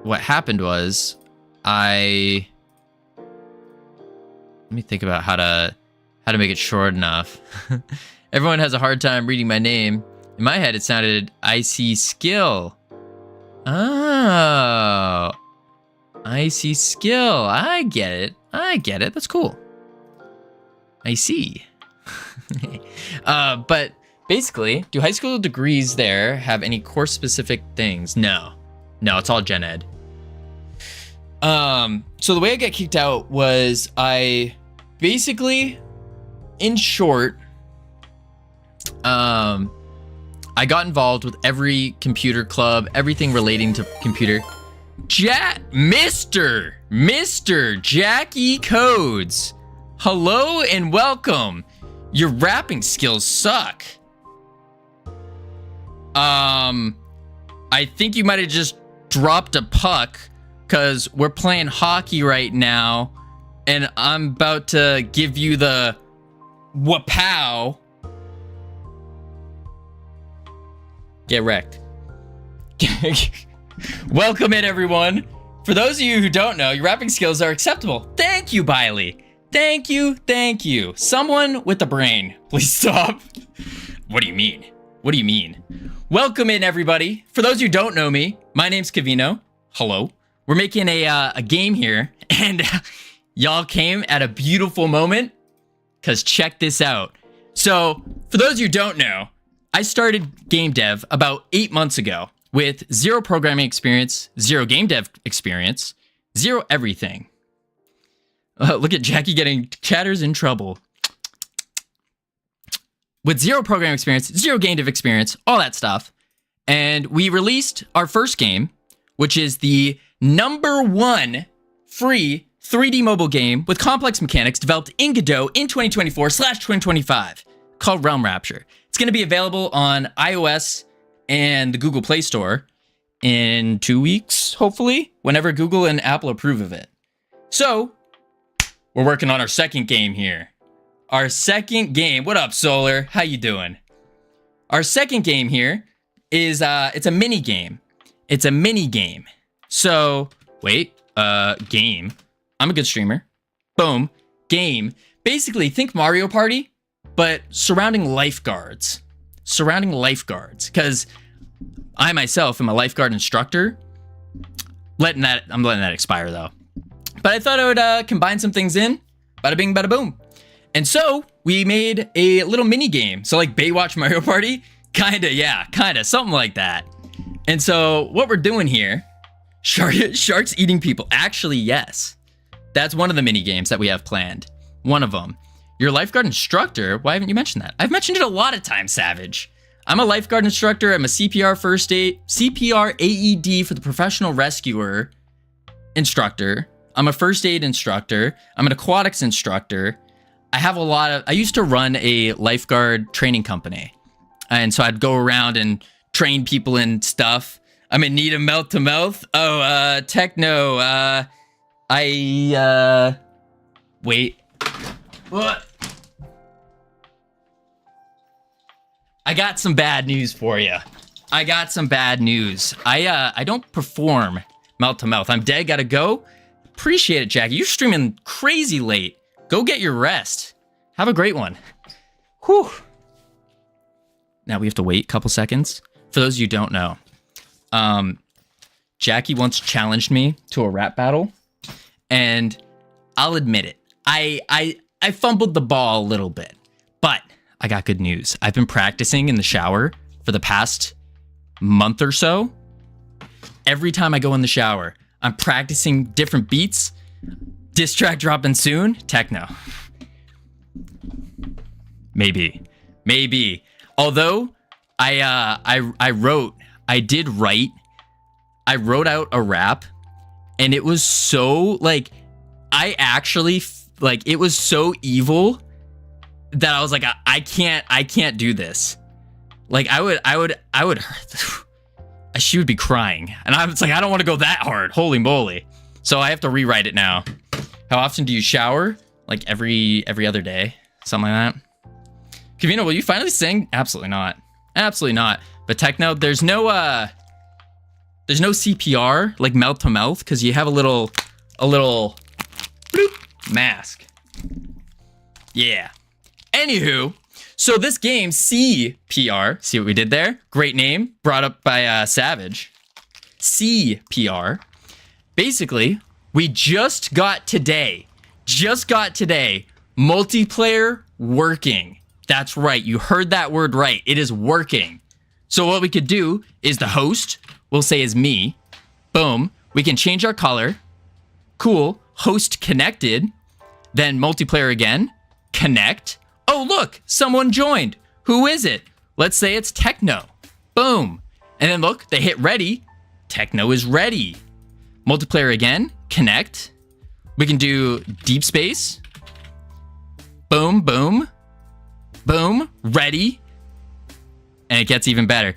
what happened was let me think about how to make it short enough. Everyone has a hard time reading my name. In my head, it sounded IC skill. Oh, I see skill. I get it. I get it. That's cool. I see. But basically, do high school degrees there have any course specific things? No, it's all gen ed. So the way I got kicked out was I basically, in short, I got involved with every computer club, everything relating to computer. Mr. Jackie Codes. Hello and welcome. Your rapping skills suck. I think you might have just dropped a puck because we're playing hockey right now and I'm about to give you the wapow. Get wrecked. Welcome in, everyone. For those of you who don't know, your rapping skills are acceptable. Thank you, Biley. Thank you. Someone with a brain. Please stop. What do you mean? What do you mean? Welcome in, everybody. For those who don't know me, my name's Covino. Hello. We're making a game here, and y'all came at a beautiful moment, because check this out. So, for those who don't know, I started game dev about 8 months ago with 0 programming experience, 0 game dev experience, 0 everything. Look at Jackie getting chatters in trouble. With 0 programming experience, 0 game dev experience, all that stuff. And we released our first game, which is the #1 free 3D mobile game with complex mechanics developed in Godot in 2024/2025 called Realm Rapture. It's going to be available on iOS and the Google Play Store in 2 weeks, hopefully, whenever Google and Apple approve of it. So, we're working on our second game here. Our second game. What up, Solar? How you doing? Our second game here is, it's a mini game. It's a mini game. So, wait, game. I'm a good streamer. Boom. Game. basically think Mario Party, but surrounding lifeguards. Surrounding lifeguards. Because I myself am a lifeguard instructor. I'm letting that expire though. But I thought I would combine some things in. Bada bing, bada boom. And so we made a little mini game. So like Baywatch Mario Party. Kinda, something like that. And so what we're doing here, sharks eating people. Actually, yes. That's one of the mini games that we have planned. One of them. You're a lifeguard instructor? Why haven't you mentioned that? I've mentioned it a lot of times, Savage. I'm a lifeguard instructor. I'm a CPR first aid, CPR AED for the professional rescuer instructor. I'm a first aid instructor. I'm an aquatics instructor. I used to run a lifeguard training company. And so I'd go around and train people in stuff. I'm in need of mouth to mouth. Oh, techno. Wait. What? I got some bad news for you. I don't perform mouth to mouth. I'm dead, gotta go. Appreciate it, Jackie. You're streaming crazy late. Go get your rest. Have a great one. Whew. Now we have to wait a couple seconds. For those of you who don't know, Jackie once challenged me to a rap battle, and I'll admit it. I fumbled the ball a little bit, but I got good news. I've been practicing in the shower for the past month or so. Every time I go in the shower, I'm practicing different beats. Diss track dropping soon. Techno. Maybe. Although I wrote out a rap, and it was so like, it was so evil that I was like, I can't do this. Like she would be crying, and I was like, I don't want to go that hard. Holy moly. So I have to rewrite it now. How often do you shower? Like every other day, something like that. Covino, will you finally sing? Absolutely not. But techno, there's no CPR, like mouth to mouth, because you have a little bloop mask. Yeah. Anywho, so this game, CPR, see what we did there? Great name, brought up by Savage. CPR. Basically, we just got today, multiplayer working. That's right, you heard that word right. It is working. So what we could do is the host, we'll say is me. Boom. We can change our color. Cool. Host connected. Then multiplayer again. Connect. Oh, look, someone joined. Who is it? Let's say it's Techno. Boom. And then look, they hit ready. Techno is ready. Multiplayer again. Connect. We can do deep space. Boom, boom. Boom, ready. And it gets even better.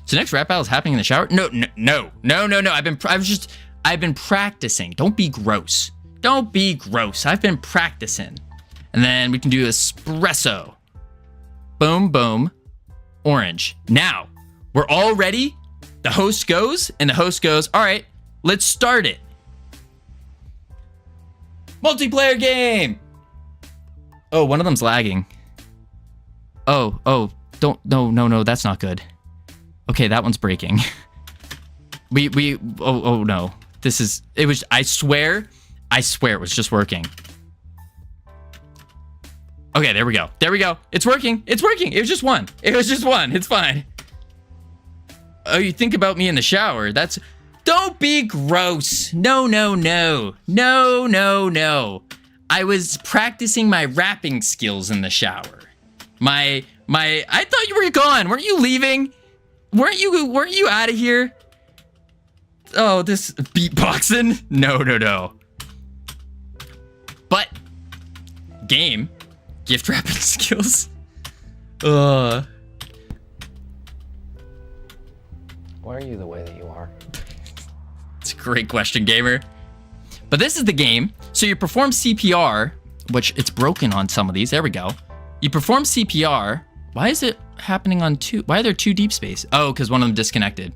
So next rap battle is happening in the shower? No. I've been practicing. Don't be gross. I've been practicing. And then we can do espresso. Boom, boom. Orange. Now, we're all ready. The host goes, all right, let's start it. Multiplayer game. Oh, one of them's lagging. Oh, no, that's not good. Okay, that one's breaking. Oh no. I swear it was just working. Okay, there we go. It's working. It was just one. It's fine. Oh, you think about me in the shower. Don't be gross. No. I was practicing my rapping skills in the shower. I thought you were gone. Weren't you leaving? Weren't you out of here? Oh, this beatboxing? No. But game, gift wrapping skills. Why are you the way that you are? It's a great question, gamer. But this is the game. So you perform CPR, which it's broken on some of these. There we go. You perform CPR. Why is it happening on two? Why are there two deep space? Oh, because one of them disconnected.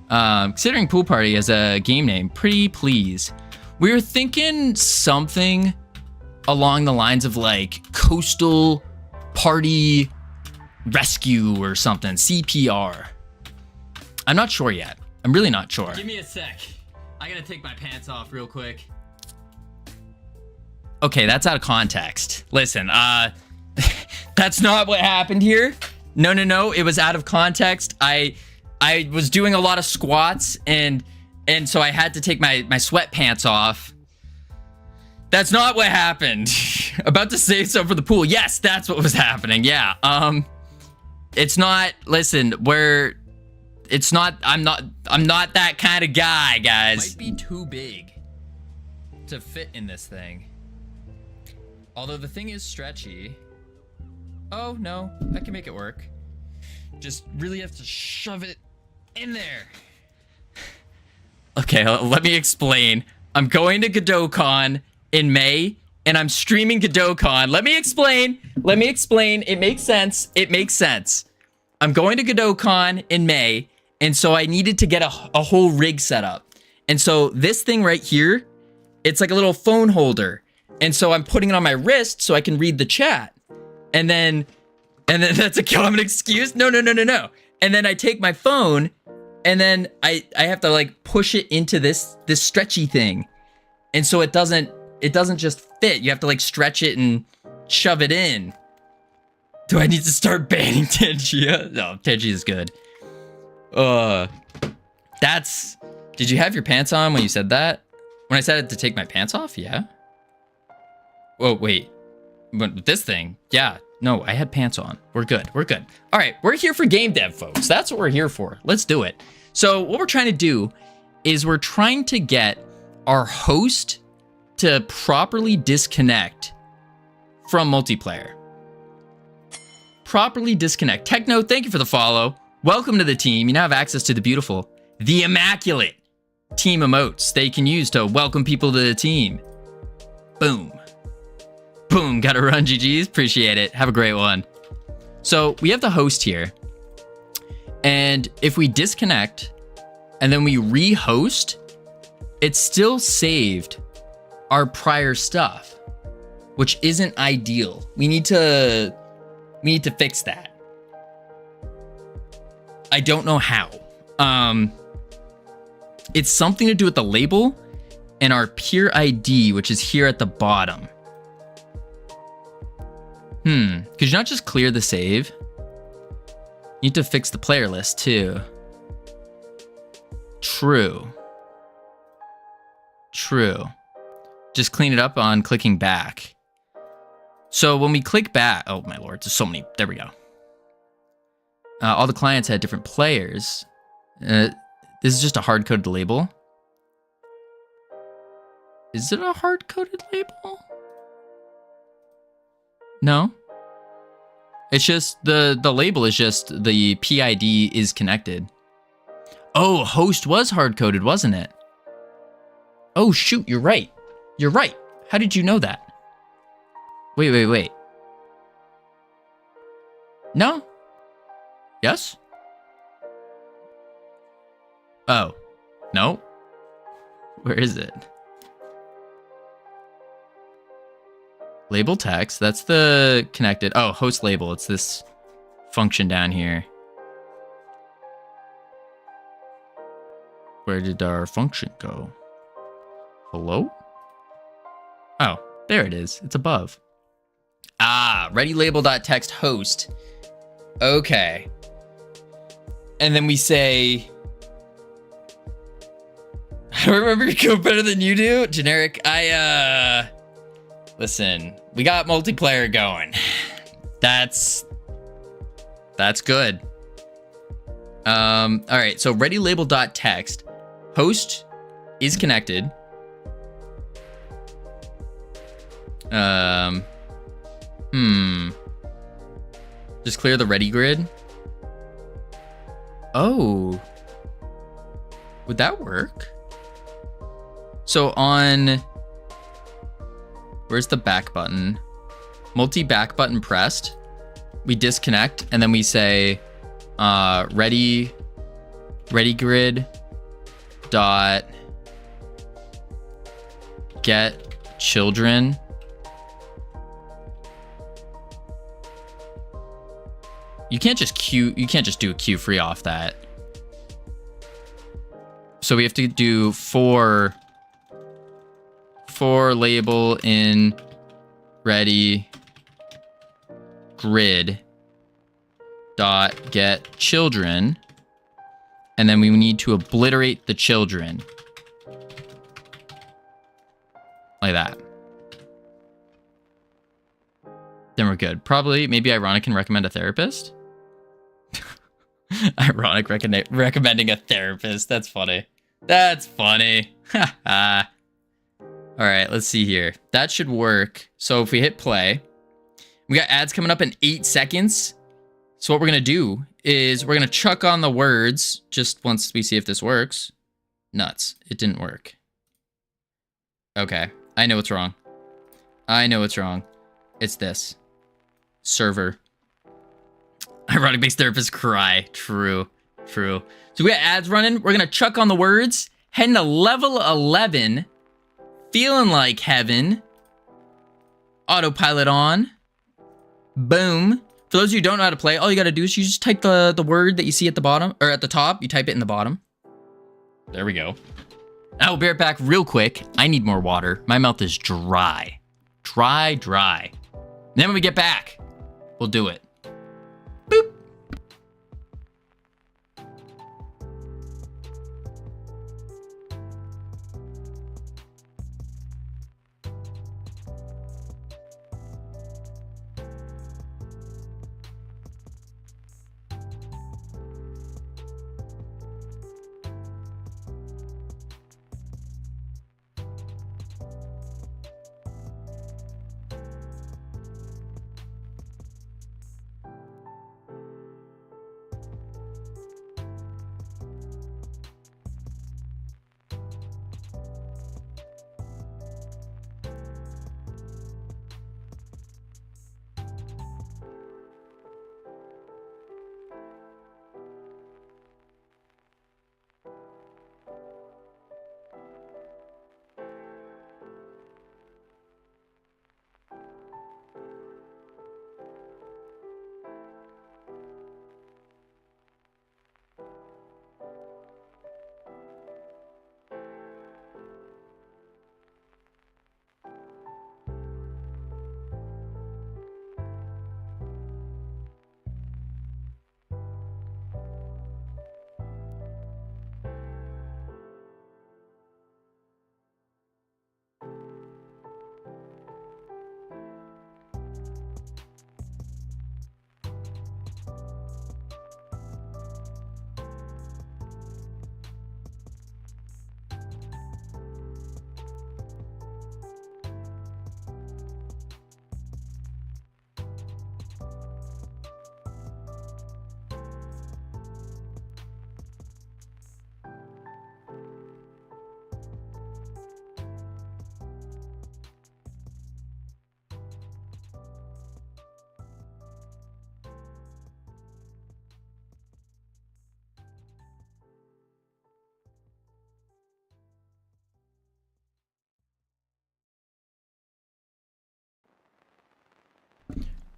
Considering pool party as a game name, pretty please. We were thinking something along the lines of like coastal party rescue or something, CPR. I'm not sure yet. I'm really not sure. Give me a sec. I gotta take my pants off real quick. Okay, that's out of context. Listen, that's not what happened here. No. It was out of context. I was doing a lot of squats and so I had to take my sweatpants off. That's not what happened. About to save some for the pool. Yes, that's what was happening. Yeah. It's not. Listen, it's not. I'm not that kind of guy, guys. Might be too big to fit in this thing. Although the thing is stretchy. Oh no, I can make it work. Just really have to shove it in there. Okay, let me explain. I'm going to GodotCon in May, and I'm streaming GodotCon. Let me explain. It makes sense. I'm going to GodotCon in May, and so I needed to get a whole rig set up. And so this thing right here, it's like a little phone holder. And so I'm putting it on my wrist so I can read the chat. And then that's a common excuse. No. And then I take my phone, and then I have to like push it into this stretchy thing. And so it doesn't just fit. You have to like stretch it and shove it in. Do I need to start banning Tangia? No, Tangia is good. Did you have your pants on when you said that? When I said to take my pants off? Yeah. Oh, wait. But this thing? Yeah. No, I had pants on. We're good. All right, we're here for game dev, folks. That's what we're here for. Let's do it. So what we're trying to do is we're trying to get our host to properly disconnect from multiplayer. Properly disconnect. Techno, thank you for the follow. Welcome to the team. You now have access to the immaculate team emotes that you can use to welcome people to the team. Boom. Gotta run, GG's. Appreciate it. Have a great one. So we have the host here. And if we disconnect and then we re-host, it's still saved our prior stuff, which isn't ideal. We need to fix that. I don't know how. It's something to do with the label and our peer ID, which is here at the bottom. Could you not just clear the save? You need to fix the player list too. True. Just clean it up on clicking back. So when we click back, oh my lord, there's so many. There we go. All the clients had different players. This is just a hard-coded label. Is it a hard-coded label? No. It's just the label is just the PID is connected. Oh, host was hard-coded, wasn't it? Oh shoot, you're right. How did you know that? Wait. No? Yes? Oh. No? Where is it? Label text, that's the connected. Oh, host label, it's this function down here. Where did our function go? Hello? Oh, there it is. It's above. Ah, readylabel.text host. Okay. And then we say, I don't remember your code better than you do. Generic, listen, we got multiplayer going. That's good. All right, so readylabel.text host is connected. Just clear the ready grid. Oh, would that work? So on, where's the back button? Multi-back button pressed. We disconnect and then we say ready grid dot get children You can't just do a Q free off that. So we have to do for label in ready grid dot get children, and then we need to obliterate the children like that. Then we're good. Probably, maybe Ironic can recommend a therapist. Ironic recommending a therapist. That's funny. That's funny. All right, let's see here. That should work. So if we hit play, we got ads coming up in 8 seconds. So what we're going to do is we're going to chuck on the words just once we see if this works. Nuts. It didn't work. Okay. I know what's wrong. I know what's wrong. It's this. Server. Ironic-based therapists cry. True. True. So we got ads running. We're going to chuck on the words. Heading to level 11. Feeling like heaven. Autopilot on. Boom. For those of you who don't know how to play, all you got to do is you just type the word that you see at the bottom, or at the top. You type it in the bottom. There we go. I will be right back real quick. I need more water. My mouth is dry. Dry. Then when we get back, we'll do it. Boop.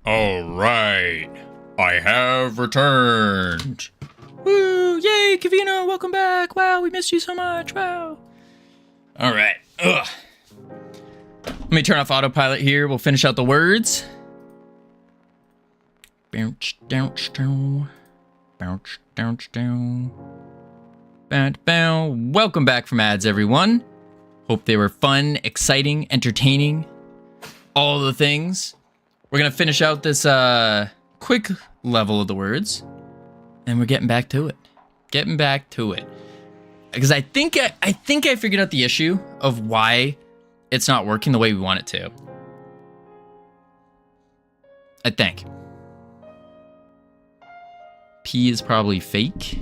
All right, I have returned. Woo! Yay, Covino, welcome back. Wow, we missed you so much. Wow. All right. Ugh. Let me turn off autopilot here. We'll finish out the words. Bounce, bounce, down. Bounce, bounce, down. Bounce, bounce. Welcome back from ads, everyone. Hope they were fun, exciting, entertaining. All the things. We're going to finish out this quick level of the words. And we're getting back to it. Getting back to it. Because I think I figured out the issue of why it's not working the way we want it to. I think. P is probably fake.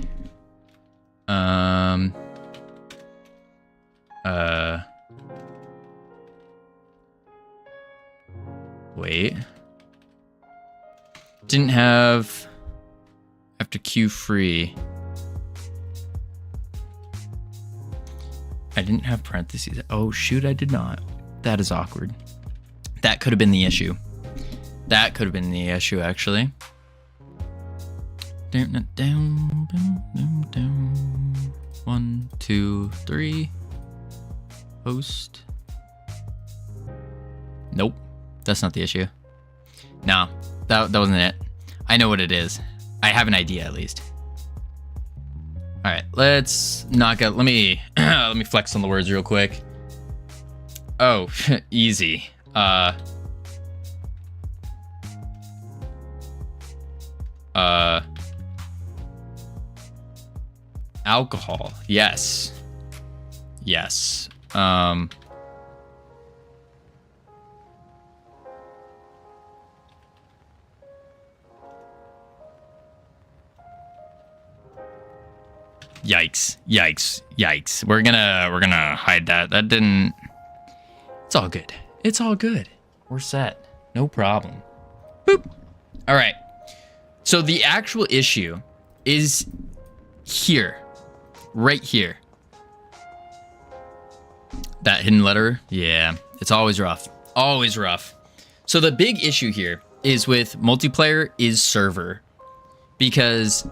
Wait. Didn't have after Q free. I didn't have parentheses. Oh shoot, I did not. That is awkward. That could have been the issue. That could have been the issue, actually. Down, down, down, down. 1, 2, 3. Host. Nope. That's not the issue. No, that wasn't it. I know what it is. I have an idea at least. All right, let's knock out. Let me flex on the words real quick. Oh, easy. Alcohol. Yes. Yes. Yikes. Yikes. Yikes. We're gonna hide that. That didn't. It's all good. It's all good. We're set. No problem. Boop. All right. So the actual issue is here. Right here. That hidden letter? Yeah. It's always rough. Always rough. So the big issue here is with multiplayer is server. Because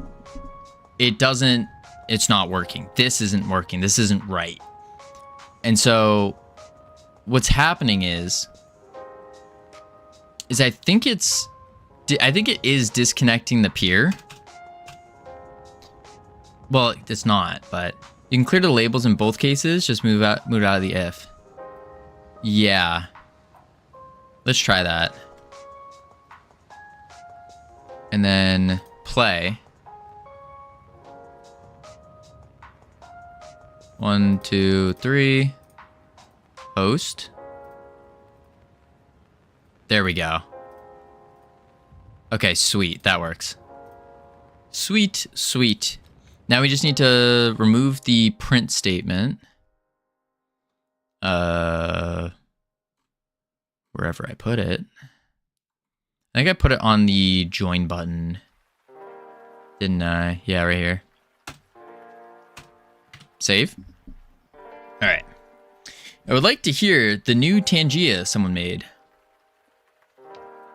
it's not working. This isn't working. This isn't right. And so what's happening is I think it is disconnecting the peer. Well, it's not, but you can clear the labels in both cases. Just move out of the if. Yeah. Let's try that. And then play. 1, 2, 3. Host. There we go. Okay, sweet. That works. Sweet, sweet. Now we just need to remove the print statement. Wherever I put it. I think I put it on the join button. Didn't I? Yeah, right here. Save. All right. I would like to hear the new Tangia someone made.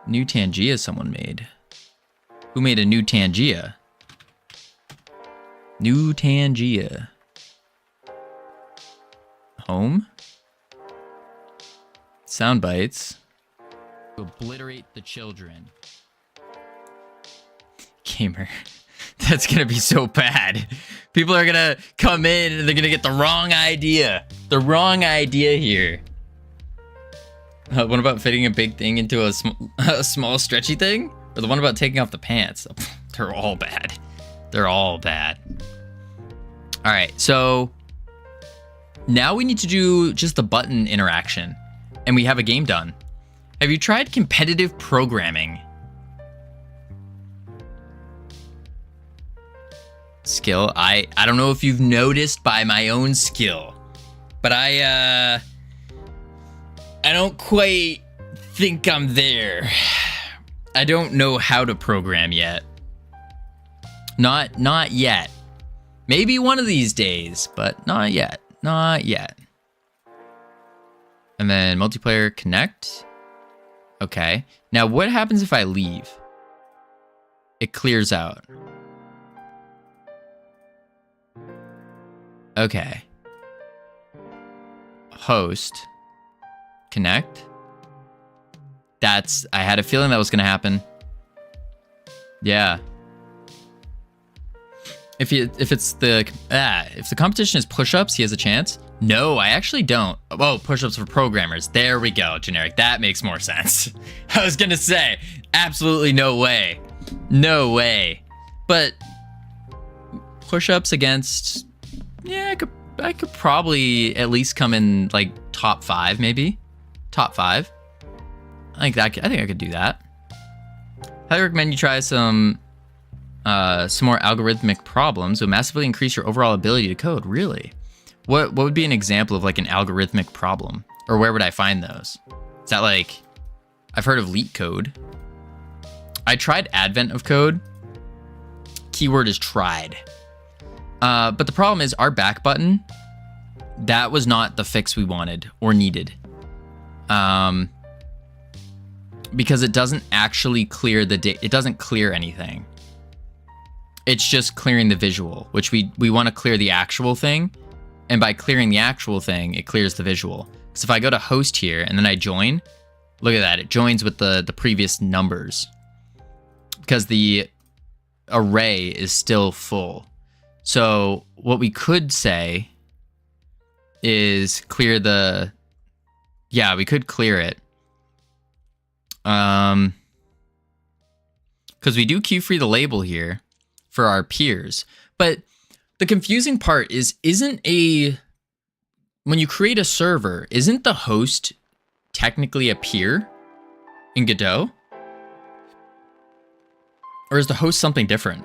New Tangia someone made. Who made a new Tangia? New Tangia. Home. Sound bites. Obliterate the children. Gamer. That's gonna be so bad. People are gonna come in and they're gonna get the wrong idea. The wrong idea here. What about fitting a big thing into a small stretchy thing? Or the one about taking off the pants? They're all bad. They're all bad. All right, so now we need to do just the button interaction and we have a game done. Have you tried competitive programming? Skill. I don't know if you've noticed by my own skill, but I don't quite think I'm there. I don't know how to program yet. Not yet. Maybe one of these days, but not yet. Not yet. And then multiplayer connect. Okay. Now what happens if I leave? It clears out. Okay. Host. Connect. I had a feeling that was gonna happen. Yeah. If the competition is push-ups, he has a chance. No, I actually don't. Oh, push-ups for programmers. There we go, generic. That makes more sense. I was gonna say, absolutely no way. No way. But push-ups against, yeah, I could probably at least come in like top 5, maybe. Top 5. I think I could do that. Highly recommend you try some more algorithmic problems will massively increase your overall ability to code. Really? What would be an example of like an algorithmic problem? Or where would I find those? Is that like, I've heard of Leet Code. I tried Advent of Code. Keyword is tried. But the problem is our back button, that was not the fix we wanted or needed. Because it doesn't actually clear it doesn't clear anything. It's just clearing the visual, which we want to clear the actual thing. And by clearing the actual thing, it clears the visual. So if I go to host here and then I join, look at that. It joins with the previous numbers because the array is still full. So what we could say is clear the, yeah, we could clear it. Because we do queue free the label here for our peers. But the confusing part is, when you create a server, isn't the host technically a peer in Godot? Or is the host something different?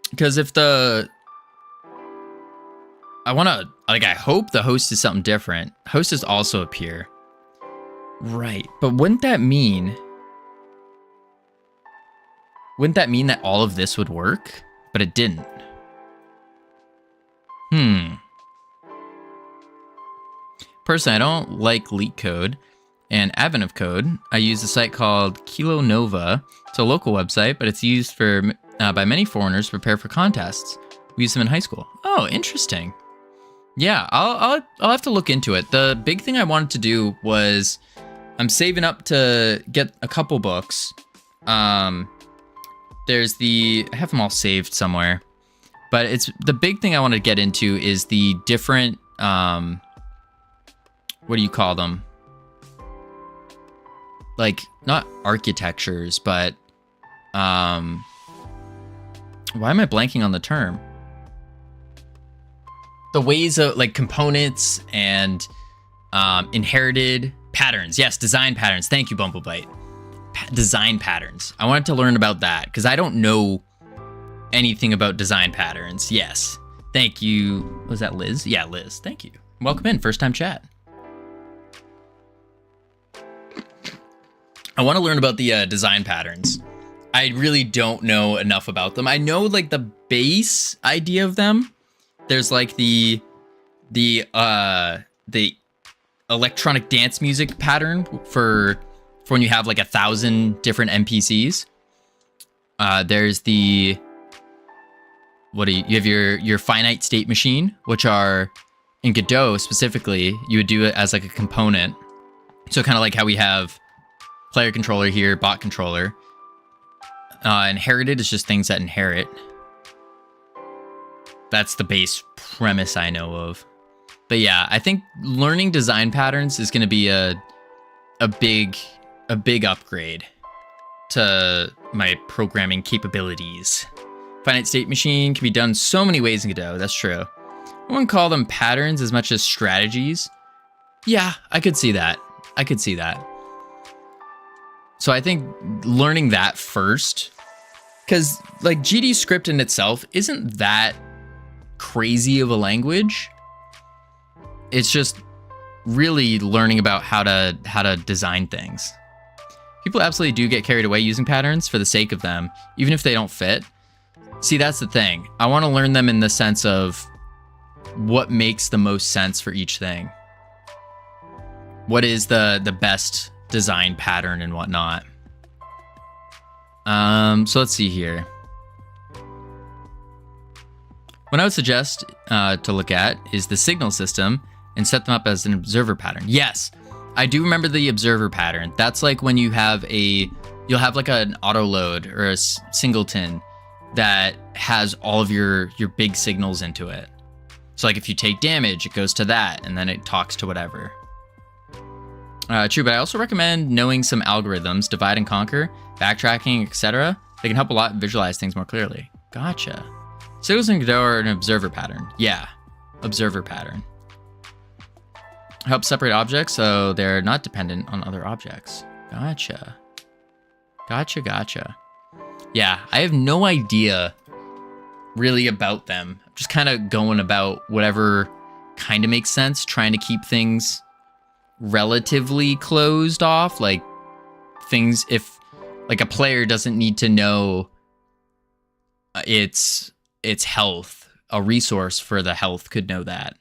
Because if I hope the host is something different. Host is also a peer. Right, but wouldn't that mean that all of this would work? But it didn't. Personally, I don't like leak code and advent of code. I use a site called Kilo Nova. It's a local website, but it's used by many foreigners to prepare for contests. We use them in high school. Oh, interesting. Yeah, I'll have to look into it. The big thing I wanted to do was I'm saving up to get a couple books. I have them all saved somewhere. But it's the big thing I want to get into is the different what do you call them? Like not architectures, but why am I blanking on the term? The ways of like components and inherited patterns. Yes, design patterns. Thank you, Bumblebite. Design patterns. I wanted to learn about that because I don't know anything about design patterns. Yes. Thank you. Was that Liz? Yeah, Liz. Thank you. Welcome in. First time chat. I want to learn about the design patterns. I really don't know enough about them. I know like the base idea of them. There's like the electronic dance music pattern for when you have like 1,000 different NPCs. There's you have your finite state machine, which are in Godot specifically, you would do it as like a component. So kind of like how we have player controller here, bot controller. Inherited is just things that inherit. That's the base premise I know of. But yeah, I think learning design patterns is going to be a big upgrade to my programming capabilities. Finite state machine can be done so many ways in Godot. That's true. I wouldn't call them patterns as much as strategies. Yeah, I could see that. So I think learning that first, because like GD script in itself isn't that crazy of a language. It's just really learning about how to design things. People absolutely do get carried away using patterns for the sake of them, even if they don't fit. See, that's the thing. I want to learn them in the sense of what makes the most sense for each thing. What is the best design pattern and whatnot. So let's see here. What I would suggest to look at is the signal system and set them up as an observer pattern. Yes, I do remember the observer pattern. That's like when you have you'll have like an auto load or a singleton that has all of your big signals into it. So like if you take damage, it goes to that and then it talks to whatever. True, but I also recommend knowing some algorithms, divide and conquer, backtracking, etc. They can help a lot visualize things more clearly. Gotcha. Signals in Godot are an observer pattern. Yeah, observer pattern. Help separate objects so they're not dependent on other objects. Gotcha. Yeah, I have no idea really about them. I'm just kind of going about whatever kind of makes sense, trying to keep things relatively closed off. Like things, if like a player doesn't need to know its health, a resource for the health could know that,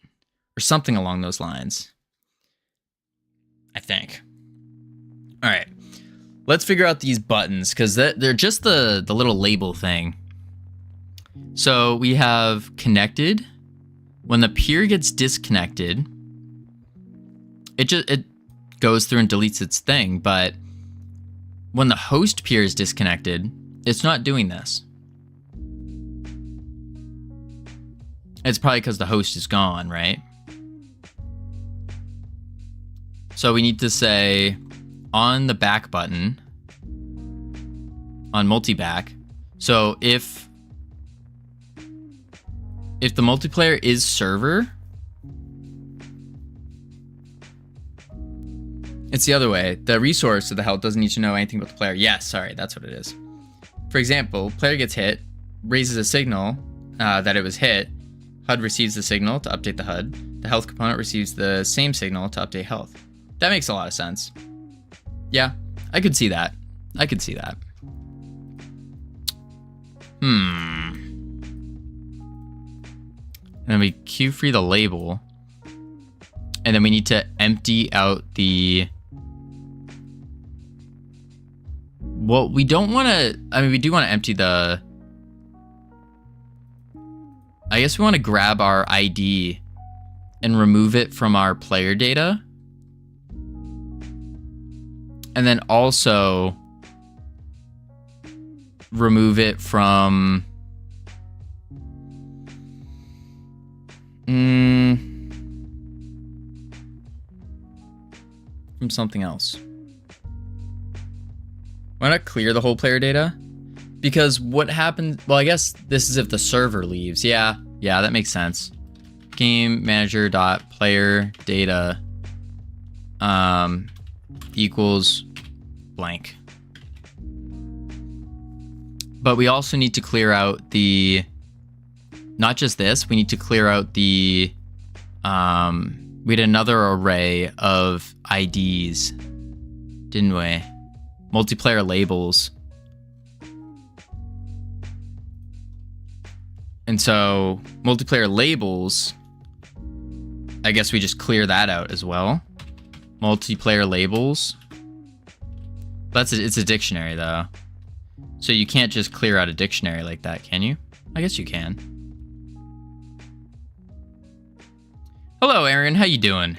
or something along those lines, I think. All right, let's figure out these buttons because they're just the little label thing. So we have connected. When the peer gets disconnected, it goes through and deletes its thing. But when the host peer is disconnected, it's not doing this. It's probably because the host is gone, right? So we need to say on the back button, on multi-back. So if the multiplayer is server, it's the other way. The resource of the help doesn't need to know anything about the player. Yes, sorry, that's what it is. For example, player gets hit, raises a signal that it was hit. HUD receives the signal to update the HUD. The health component receives the same signal to update health. That makes a lot of sense. Yeah, I could see that. I could see that. And then we queue free the label. And then we need to empty out the... Well, we don't want to... I mean, we do want to empty the... I guess we want to grab our ID and remove it from our player data. And then also remove it from... from something else. Why not clear the whole player data? Because what happens... Well, I guess this is if the server leaves. Yeah, that makes sense. Game manager dot player data equals blank. But we also need to clear out the... Not just this, we need to clear out the... we had another array of IDs, didn't we? Multiplayer labels. And so, multiplayer labels, I guess we just clear that out as well. Multiplayer labels. It's a dictionary though. So you can't just clear out a dictionary like that, can you? I guess you can. Hello, Aaron. How you doing?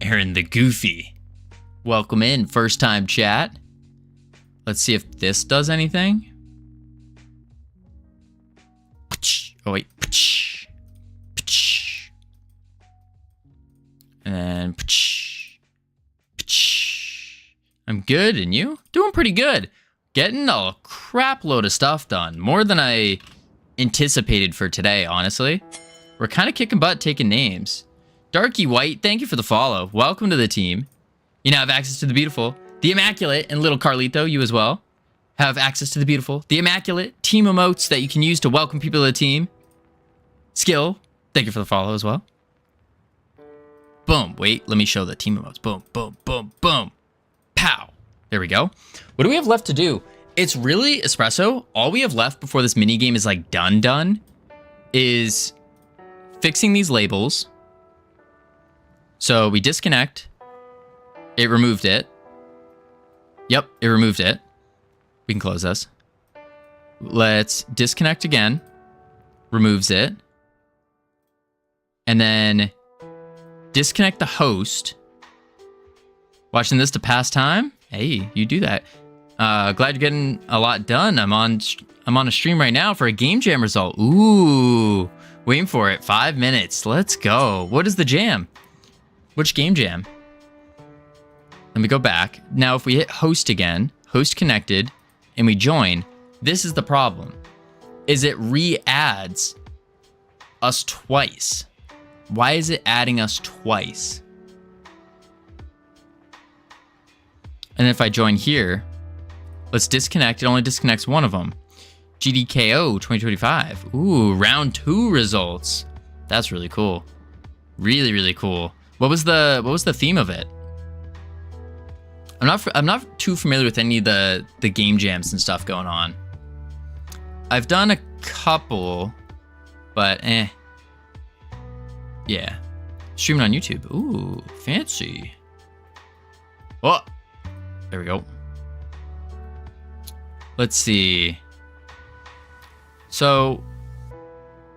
Aaron the Goofy. Welcome in. First time chat. Let's see if this does anything. Oh, wait. And then... I'm good, and you? Doing pretty good. Getting a crap load of stuff done. More than I anticipated for today, honestly. We're kind of kicking butt taking names. Darky White, thank you for the follow. Welcome to the team. You now have access to the beautiful, the immaculate, and little Carlito, you as well, have access to the beautiful, the immaculate team emotes that you can use to welcome people to the team. Skill, thank you for the follow as well. Boom. Wait, let me show the team emotes. Boom, boom, boom, boom. Pow. There we go. What do we have left to do? It's really, Espresso, all we have left before this mini game is like done, is fixing these labels. So we disconnect. It removed it. Yep, it removed it. We can close this. Let's disconnect again. Removes it. And then disconnect the host. Watching this to pass time? Hey, you do that. Glad you're getting a lot done. I'm on a stream right now for a game jam result. Ooh, waiting for it. 5 minutes. Let's go. What is the jam? Which game jam? Let me go back. Now, if we hit host again, host connected, and we join, this is the problem. Is it re-adds us twice? Why is it adding us twice? And if I join here, let's disconnect. It only disconnects one of them. GDKO 2025. Ooh, round 2 results. That's really cool. Really, really cool. What was the theme of it? I'm not too familiar with any of the game jams and stuff going on. I've done a couple, but yeah. Streaming on YouTube. Ooh, fancy. Oh, there we go. Let's see. So,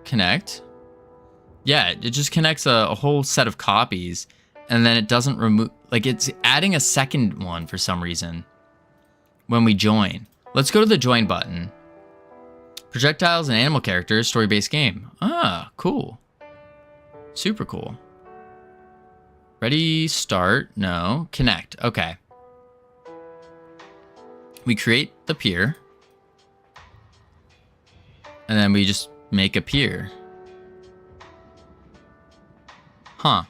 connect. Yeah, it just connects a whole set of copies, and then it doesn't remove, like it's adding a second one for some reason when we join. Let's go to the join button. Projectiles and animal characters, story-based game. Ah, cool. Super cool. Ready, start, no, connect, okay. We create the peer, and then we just make a peer. Huh.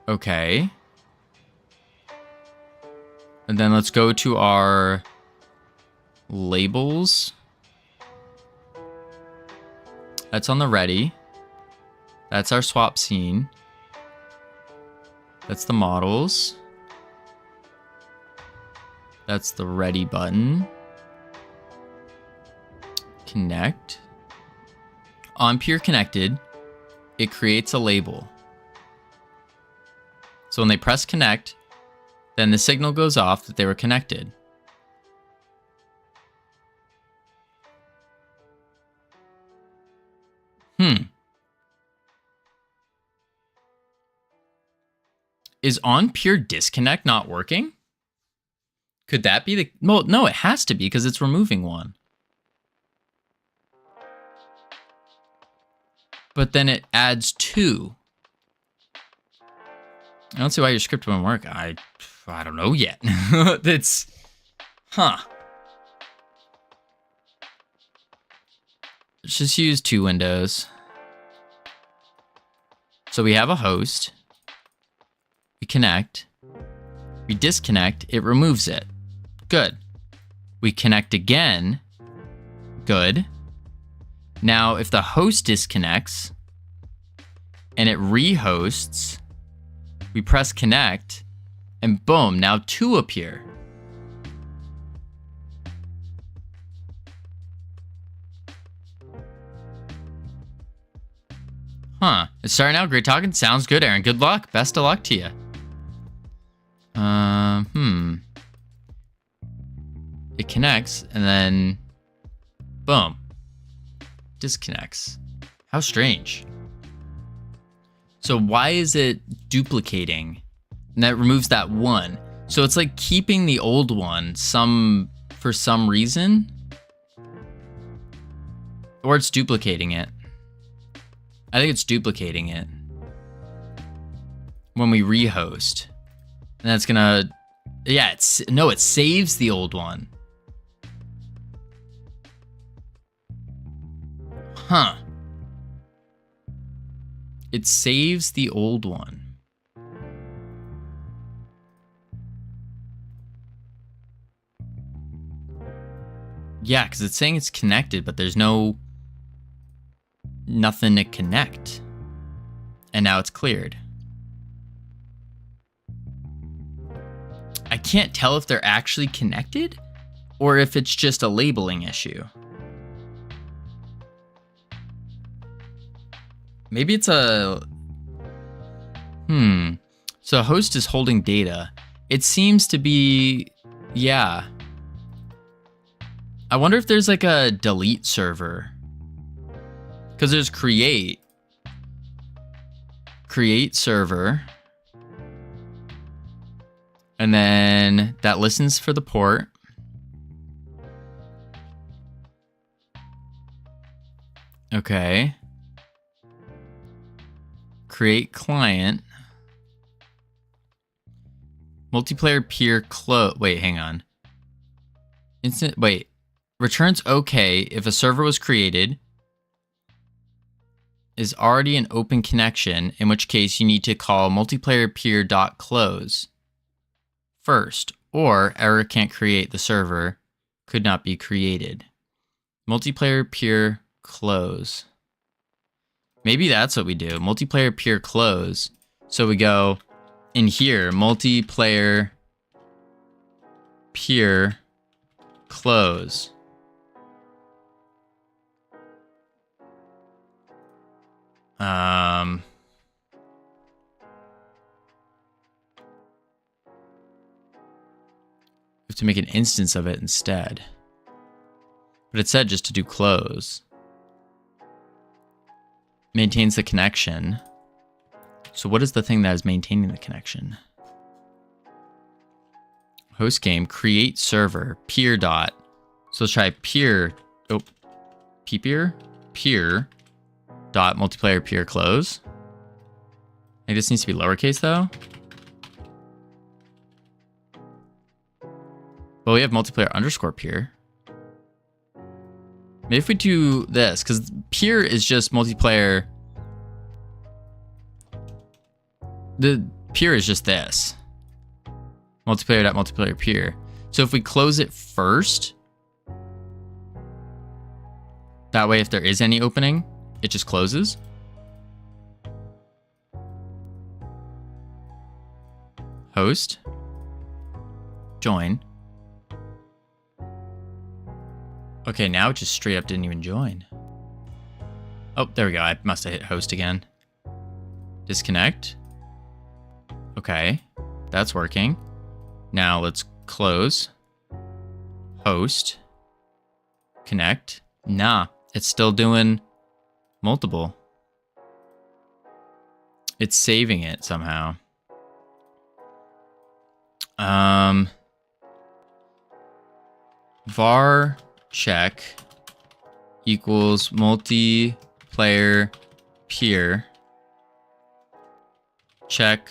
Okay. And then let's go to our labels. That's on the ready. That's our swap scene. That's the models. That's the ready button. Connect. On peer connected, it creates a label. So when they press connect, then the signal goes off that they were connected. Is on peer disconnect not working? Could that be the... Well, no, it has to be because it's removing one. But then it adds two. I don't see why your script won't work. I don't know yet. That's... Huh. Let's just use two windows. So we have a host. We connect. We disconnect. It removes it. Good. We connect again. Good. Now, if the host disconnects and it rehosts, we press connect and boom, now two appear. Huh. It's starting out great talking. Sounds good, Aaron. Good luck. Best of luck to you. It connects and then boom. Disconnects. How strange. So why is it duplicating? And that removes that one. So it's like keeping the old one for some reason. Or it's duplicating it. I think it's duplicating it. When we rehost. And that's gonna... Yeah, it saves the old one. Huh. It saves the old one. Yeah, because it's saying it's connected, but there's nothing to connect. And now it's cleared. I can't tell if they're actually connected or if it's just a labeling issue. Maybe it's a... So host is holding data. It seems to be... Yeah. I wonder if there's like a delete server. Because there's create. Create server. And then that listens for the port. Okay. Create client. Multiplayer peer close. Wait, hang on. Returns okay if a server was created, is already an open connection, in which case you need to call multiplayer peer.close first, or error can't create the server, could not be created. Multiplayer peer close. Maybe that's what we do. Multiplayer peer close. So we go in here, multiplayer peer close. have to make an instance of it instead. But it said just to do close. Maintains the connection. So what is the thing that is maintaining the connection? Host game, create server, peer dot. So let's try peer, peer dot multiplayer peer close. I think this needs to be lowercase though. Well, we have multiplayer underscore peer. Maybe if we do this, because peer is just multiplayer. The peer is just this. Multiplayer.multiplayer peer. So if we close it first, that way if there is any opening, it just closes. Host. Join. Okay, now it just straight up didn't even join. Oh, there we go. I must have hit host again. Disconnect. Okay, that's working. Now let's close. Host. Connect. Nah, it's still doing multiple. It's saving it somehow. Var check equals multiplayer peer check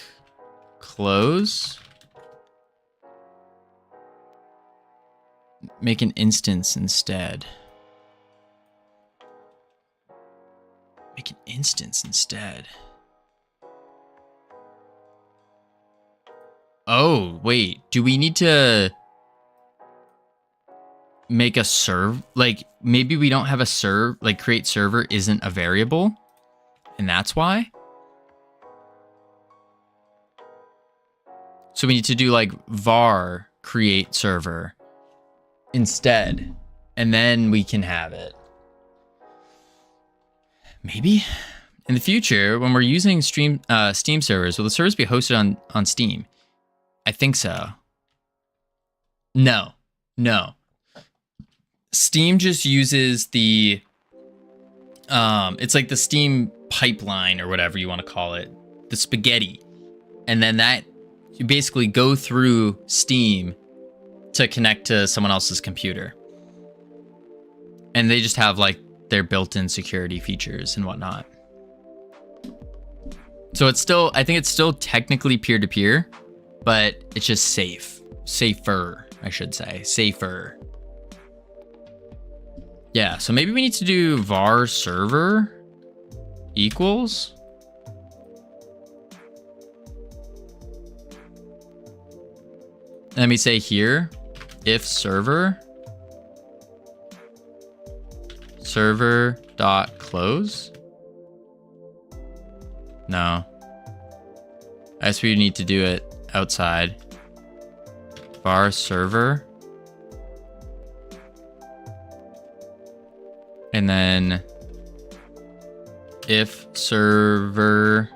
close. Make an instance instead. Make an instance instead. Oh, wait. Do we need to make a serve? Like, maybe we don't have a serve, like create server isn't a variable, and that's why? So we need to do like var create server instead, and then we can have it. Maybe in the future when we're using Steam servers, will the servers be hosted on Steam? I think so. No. Steam just uses the it's like the Steam pipeline or whatever you want to call it, the spaghetti, and then that you basically go through Steam to connect to someone else's computer, and they just have like their built-in security features and whatnot. So it's still, I think it's still technically peer-to-peer, but it's just safer, I should say, safer. Yeah, so maybe we need to do var server equals. Let me say here, if server dot close. No, I guess we need to do it outside. Var server, and then if server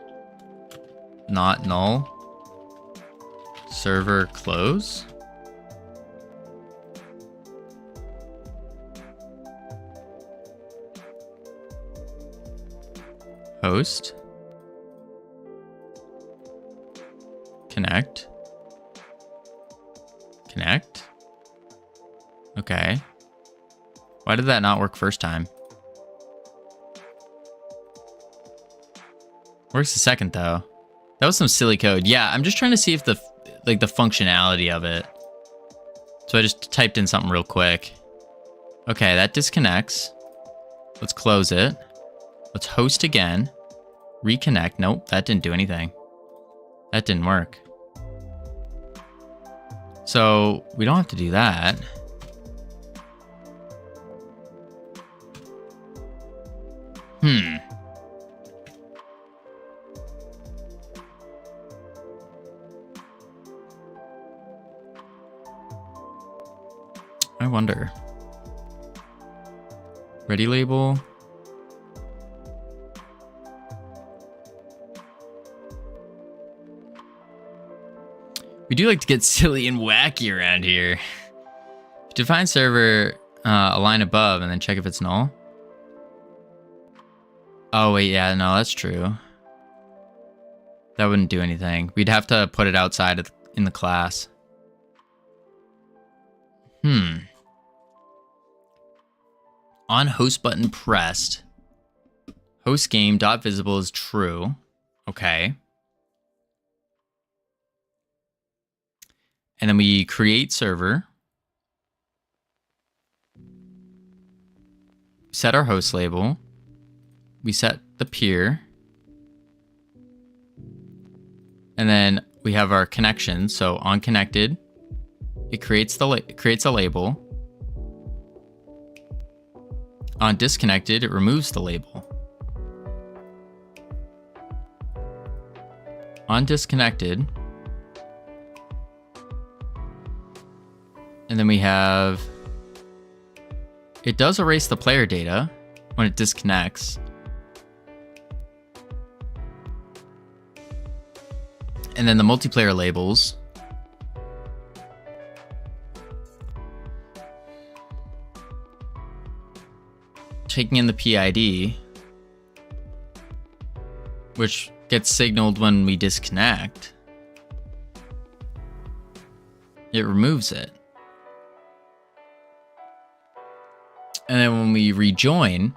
not null, server close. Host. Connect. Okay. Why did that not work first time? Works the second though. That was some silly code. Yeah, I'm just trying to see if the functionality of it. So I just typed in something real quick. Okay, that disconnects. Let's close it. Let's host again. Reconnect. Nope, that didn't do anything. That didn't work. So we don't have to do that. I wonder. Ready label. We We do like to get silly and wacky around here. Define server a line above and then check if it's null. Oh, wait, yeah, no, that's true. That wouldn't do anything. We'd have to put it outside of in the class. On host button pressed. Host game dot visible is true. Okay. And then we create server. Set our host label. We set the peer. And then we have our connection. So on connected, it creates a label. On disconnected, it removes the label. On disconnected, and then we have, it does erase the player data when it disconnects. And then the multiplayer labels. Taking in the PID, which gets signaled when we disconnect. It removes it. And then when we rejoin,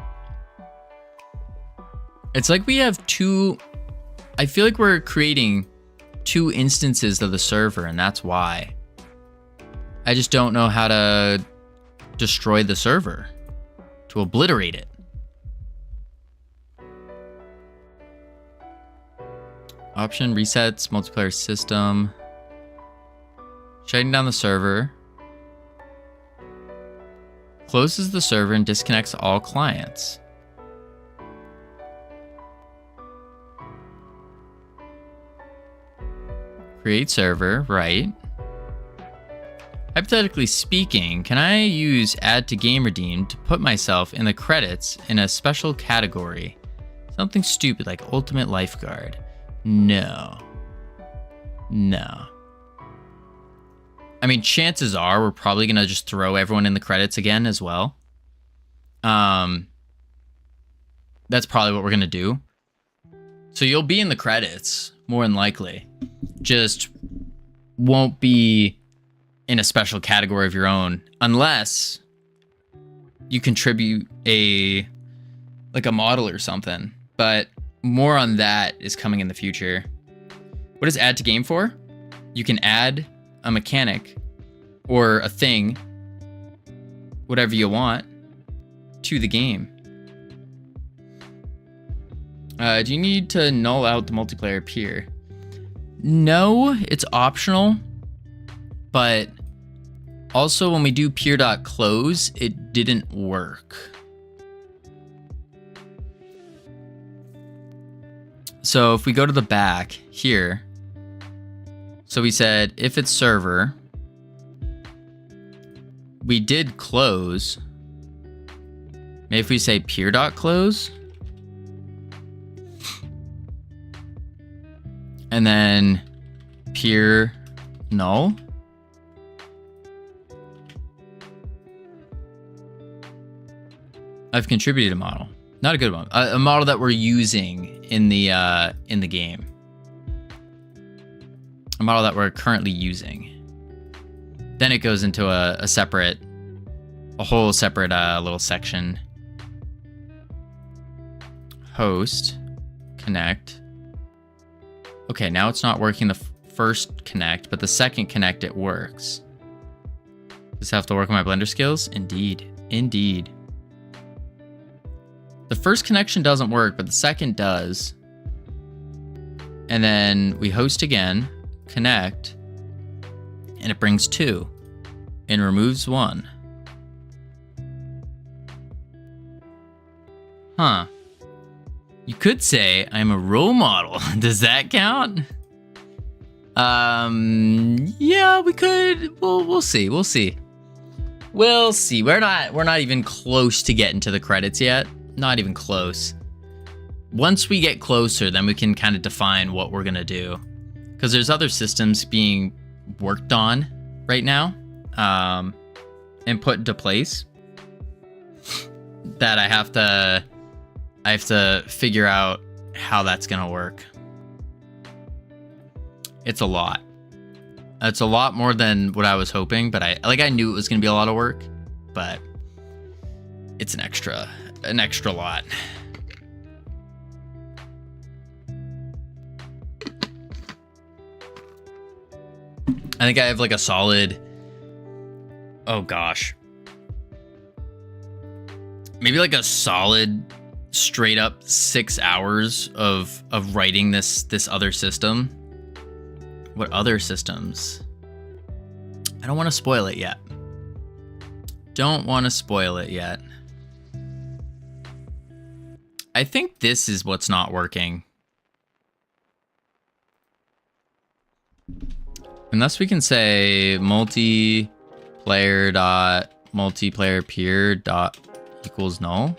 it's like we have two, I feel like we're creating two instances of the server, and that's why. I just don't know how to destroy the server, to obliterate it. Option resets multiplayer system. Shutting down the server. Closes the server and disconnects all clients. Create server, right. Hypothetically speaking, can I use add to game redeem to put myself in the credits in a special category? Something stupid like ultimate lifeguard. No. No. I mean, chances are we're probably going to just throw everyone in the credits again as well. That's probably what we're going to do. So you'll be in the credits, more than likely. Just won't be in a special category of your own unless you contribute a model or something. But more on that is coming in the future. What is add to game for? You can add a mechanic or a thing, whatever you want, to the game. Do you need to null out the multiplayer peer? No, it's optional, but also when we do peer.close, it didn't work. So if we go to the back here, so we said if it's server, we did close. Maybe if we say peer.close, and then peer null. I've contributed a model. Not a good one. A model that we're using in the game. A model that we're currently using. Then it goes into a whole separate little section. Host, connect. Okay, now it's not working the first connect, but the second connect it works. Does it have to work on my Blender skills? Indeed, indeed. The first connection doesn't work, but the second does. And then we host again, connect, and it brings 2 and removes 1. Huh. You could say I'm a role model. Does that count? Yeah, we could. We'll see. We'll see. We'll see. We're not even close to getting to the credits yet. Not even close. Once we get closer, then we can kind of define what we're gonna do. Because there's other systems being worked on right now, and put into place that I have to figure out how that's gonna work. It's a lot. It's a lot more than what I was hoping, but I knew it was gonna be a lot of work, but it's an extra lot. I think I have like a solid, oh gosh, maybe like a solid straight up 6 hours of writing this other system. What other systems? I don't want to spoil it yet. Don't want to spoil it yet. I think this is what's not working. Unless we can say multiplayer peer dot equals null.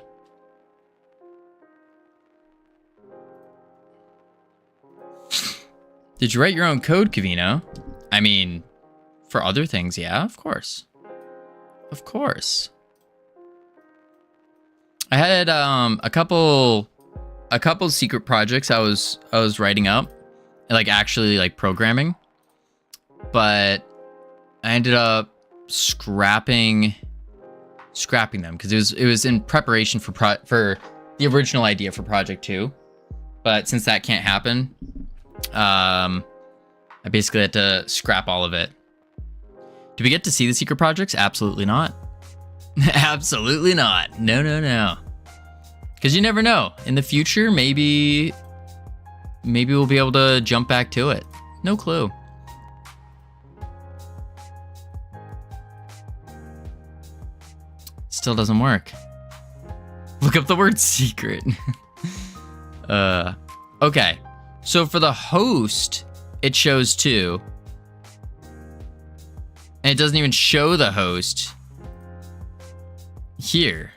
Did you write your own code, Covino? I mean, for other things, yeah, of course. Of course. I had a couple secret projects I was writing up, like actually like programming, but I ended up scrapping them because it was in preparation for the original idea for Project 2. But since that can't happen, I basically had to scrap all of it. Do we get to see the secret projects? Absolutely not. Absolutely not. No. Because you never know. In the future, maybe we'll be able to jump back to it. No clue. Still doesn't work. Look up the word secret. Okay. So for the host, it shows 2. And it doesn't even show the host here.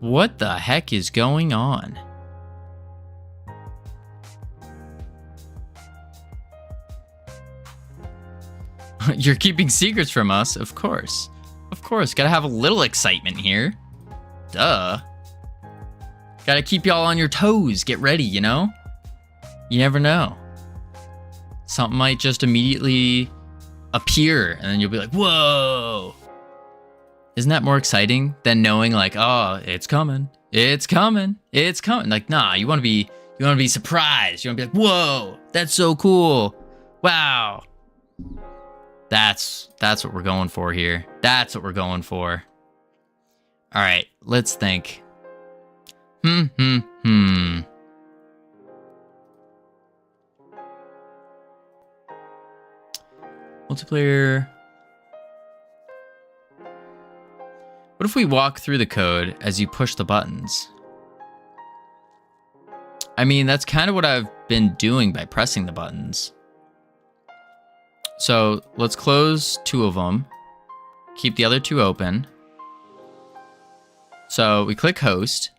What the heck is going on? You're keeping secrets from us, of course. Of course, gotta have a little excitement here. Duh. Gotta keep y'all on your toes. Get ready, you know? You never know. Something might just immediately appear, and then you'll be like, whoa. Isn't that more exciting than knowing like, oh, it's coming. It's coming. It's coming. Like, nah, you wanna be surprised. You wanna be like, whoa, that's so cool. Wow. That's what we're going for here. That's what we're going for. All right, let's think. Multiplayer. What if we walk through the code as you push the buttons? I mean, that's kind of what I've been doing by pressing the buttons. So let's close 2 of them. Keep the other 2 open. So we click host.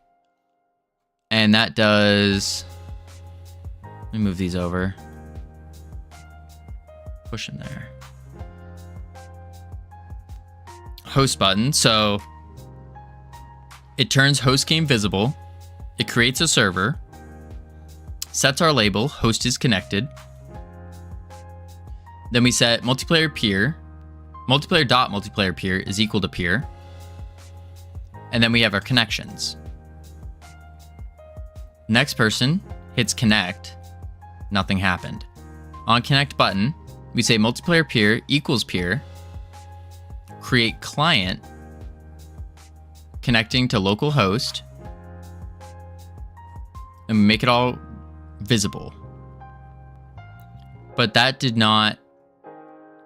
And that does... Let me move these over. Push in there. Host button. So it turns host game visible. It creates a server. Sets our label. Host is connected. Then we set multiplayer peer. Multiplayer.multiplayer peer is equal to peer. And then we have our connections. Next person hits connect. Nothing happened. On connect button, we say multiplayer peer equals peer. Create client. Connecting to local host. And make it all visible. But that did not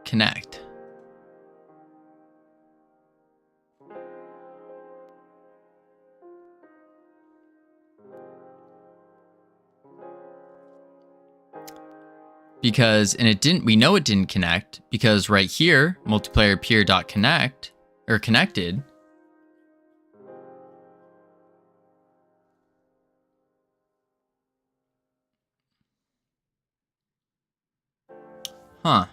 connect. Because, and it didn't, we know it didn't connect because right here, multiplayer peer.connect or connected. Huh.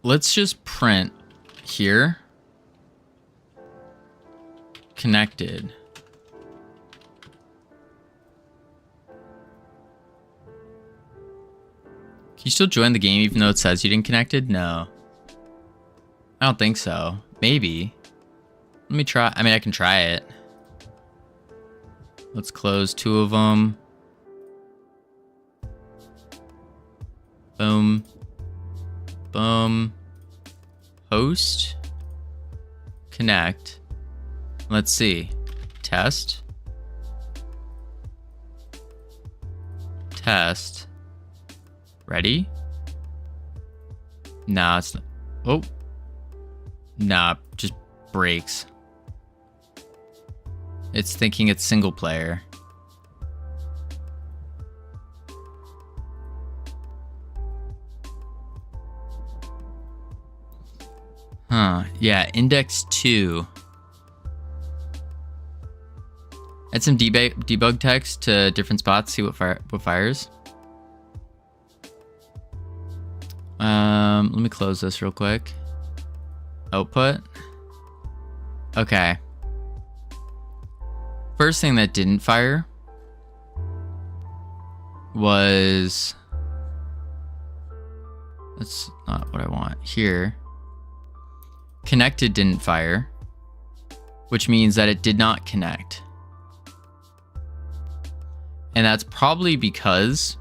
Let's just print here. Connected. Can you still join the game even though it says you didn't connected? No. I don't think so. Maybe. Let me try. I mean, I can try it. Let's close 2 of them. Boom. Boom. Host. Connect. Let's see. Test. Test. Ready? Nah, it's not. Oh. Nah, just breaks. It's thinking it's single player. Huh. Yeah, index 2. Add some debug text to different spots, see what fires. Let me close this real quick. Output. Okay. First thing that didn't fire was... That's not what I want. Here. Connected didn't fire, which means that it did not connect. And that's probably because...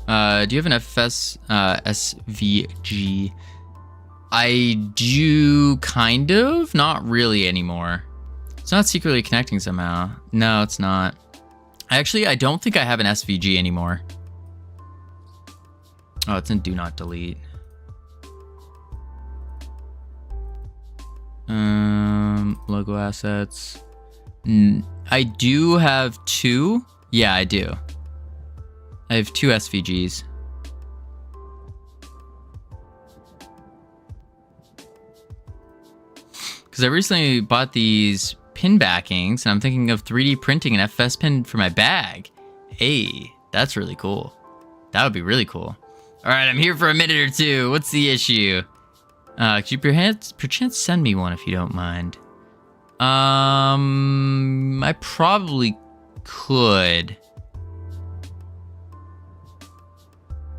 do you have an FS SVG? I do, kind of. Not really anymore. It's not secretly connecting somehow. No, it's not. Actually, I don't think I have an SVG anymore. Oh, it's in Do Not Delete. Logo assets. I do have 2. Yeah, I do. I have 2 SVGs. Because I recently bought these pin backings, and I'm thinking of 3D printing an FS pin for my bag. Hey, that's really cool. That would be really cool. All right, I'm here for a minute or two. What's the issue? Could you perchance send me one if you don't mind? I probably could.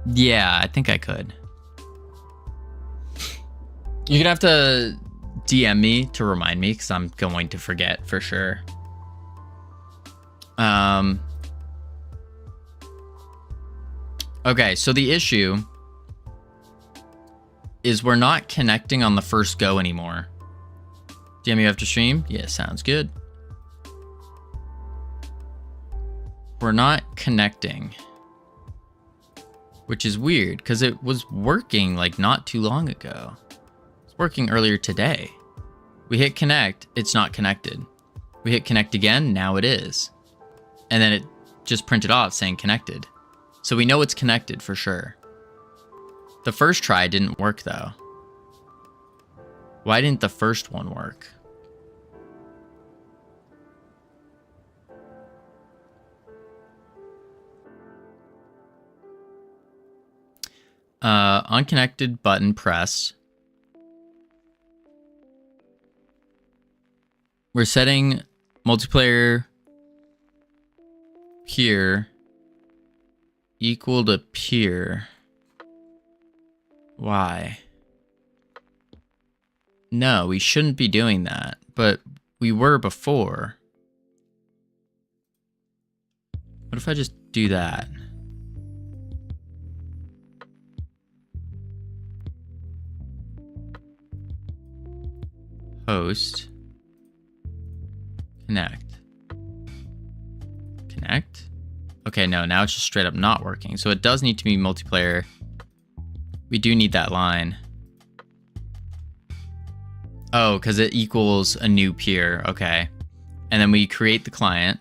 Yeah, I think I could. You're gonna have to DM me to remind me, because I'm going to forget for sure. Okay, so the issue is we're not connecting on the first go anymore. DM you after stream? Yeah, sounds good. We're not connecting. Which is weird, because it was working like not too long ago. It's working earlier today. We hit connect, it's not connected. We hit connect again, now it is. And then it just printed off saying connected. So we know it's connected for sure. The first try didn't work though. Why didn't the first one work? Unconnected button pressed. We're setting multiplayer peer equal to peer. Why? No, we shouldn't be doing that, but we were before. What if I just do that? Host. Connect. Connect. Okay, no, now it's just straight up not working. So it does need to be multiplayer. We do need that line. Oh, because it equals a new peer. Okay. And then we create the client.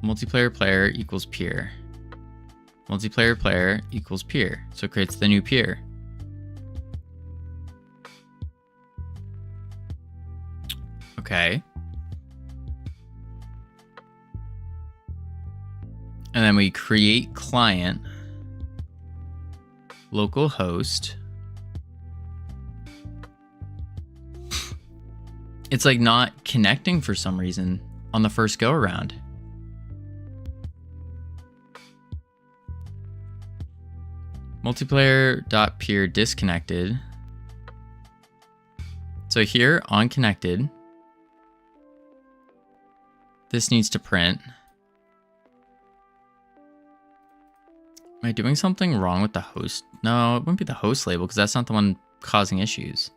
Multiplayer player equals peer. Multiplayer player equals peer. So it creates the new peer. Okay. And then we create client, local host. It's like not connecting for some reason on the first go around. Multiplayer.peer disconnected. So here on connected, this needs to print. Am I doing something wrong with the host? No, it wouldn't be the host label because that's not the one causing issues.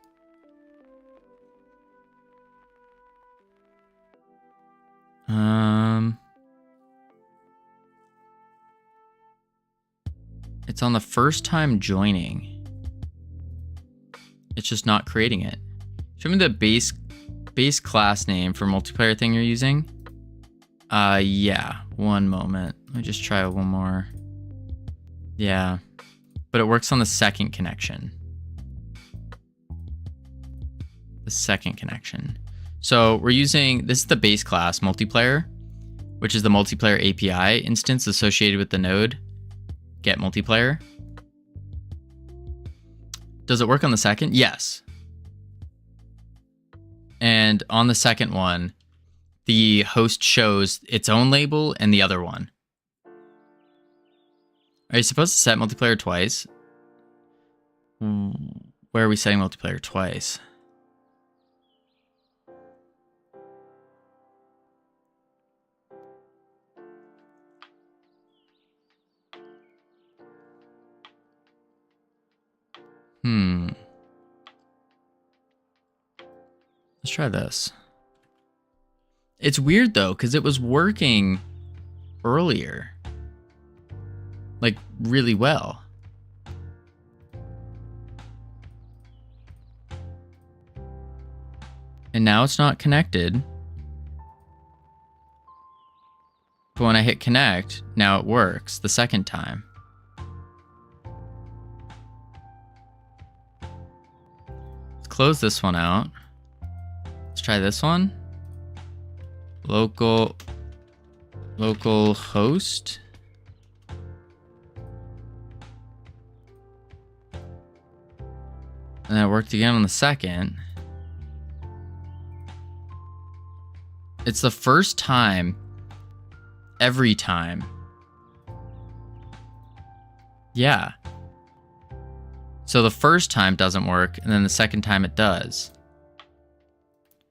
It's on the first time joining. It's just not creating it. Show me the base class name for multiplayer thing you're using. Yeah, one moment. Let me just try one more. Yeah, but it works on the second connection. The second connection. So we're using, this is the base class multiplayer, which is the multiplayer API instance associated with the node get multiplayer. Does it work on the second? Yes. And on the second one, the host shows its own label and the other one. Are you supposed to set multiplayer twice? Where are we setting multiplayer twice? Let's try this. It's weird though, because it was working earlier. Like really well. And now it's not connected. But when I hit connect, now it works the second time. Let's close this one out. Let's try this one. Local host. And then it worked again on the second. It's the first time, every time. Yeah. So the first time doesn't work, and then the second time it does.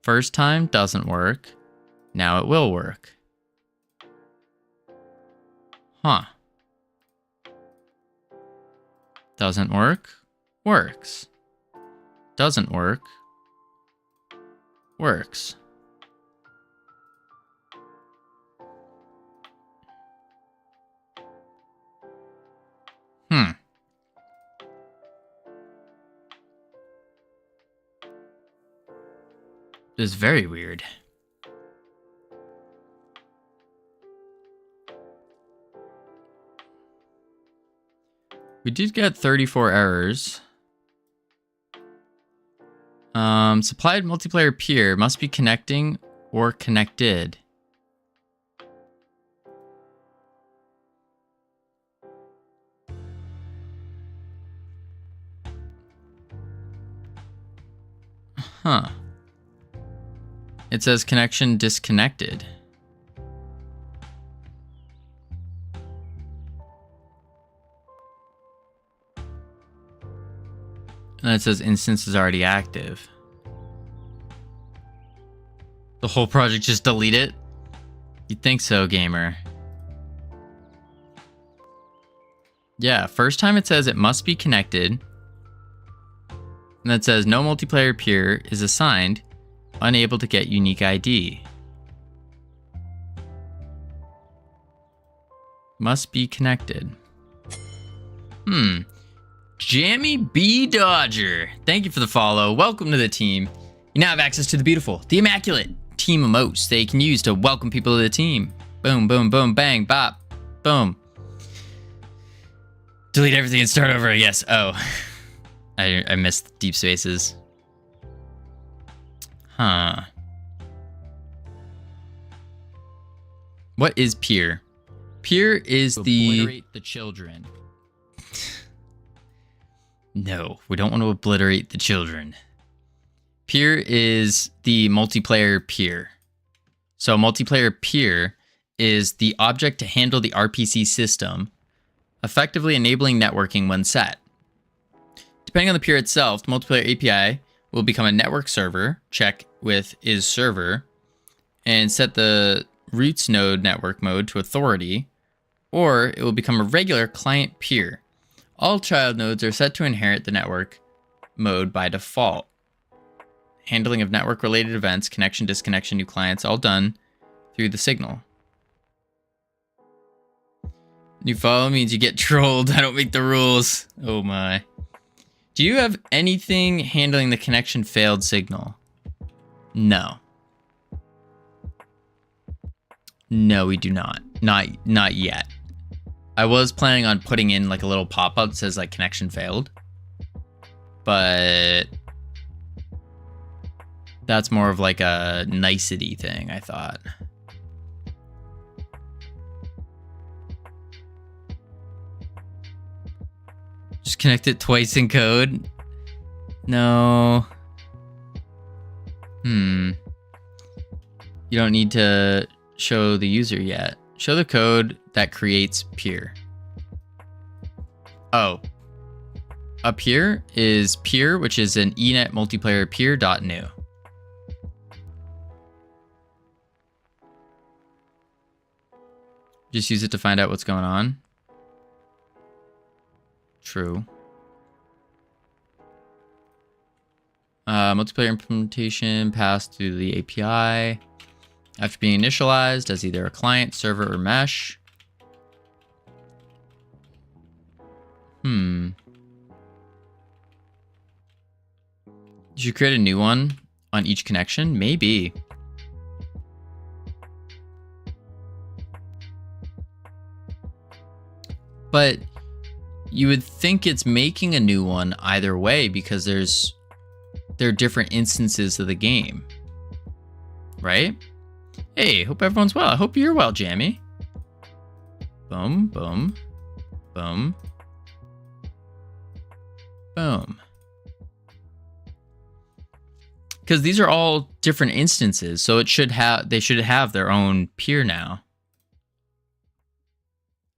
First time doesn't work. Now it will work. Huh. Doesn't work. Works. Doesn't work. Works. This is very weird. We did get 34 errors. Supplied multiplayer peer must be connecting or connected. Huh. It says connection disconnected. And it says instance is already active. The whole project just delete it? You'd think so, gamer. Yeah, first time it says it must be connected. And then it says no multiplayer peer is assigned, unable to get unique ID. Must be connected. Jammy B. Dodger, thank you for the follow. Welcome to the team. You now have access to the beautiful, the immaculate team emotes they can use to welcome people to the team. Boom, boom, boom, bang, bop, boom. Delete everything and start over, I guess. Oh, I missed deep spaces. Huh. What is peer? Peer is the... Obliterate the children. No, we don't want to obliterate the children. Peer is the multiplayer peer. So multiplayer peer is the object to handle the RPC system, effectively enabling networking when set. Depending on the peer itself, the multiplayer API will become a network server, check with is server, and set the roots node network mode to authority, or it will become a regular client peer. All child nodes are set to inherit the network mode by default. Handling of network-related events, connection, disconnection, new clients, all done through the signal. You follow means you get trolled. I don't make the rules. Oh my. Do you have anything handling the connection failed signal? No. No, we do not. Not yet. I was planning on putting in like a little pop-up that says like connection failed. But that's more of like a nicety thing, I thought. Just connect it twice in code? No. You don't need to show the user yet. Show the code that creates peer. Oh. Up here is peer, which is an enet multiplayer peer.new. Just use it to find out what's going on. True. Multiplayer implementation passed through the API after being initialized as either a client, server, or mesh. You should create a new one on each connection? Maybe. But you would think it's making a new one either way because there are different instances of the game. Right? Hey, hope everyone's well. I hope you're well, Jammy. Boom, boom, boom, boom. Because these are all different instances, so they should have their own peer now.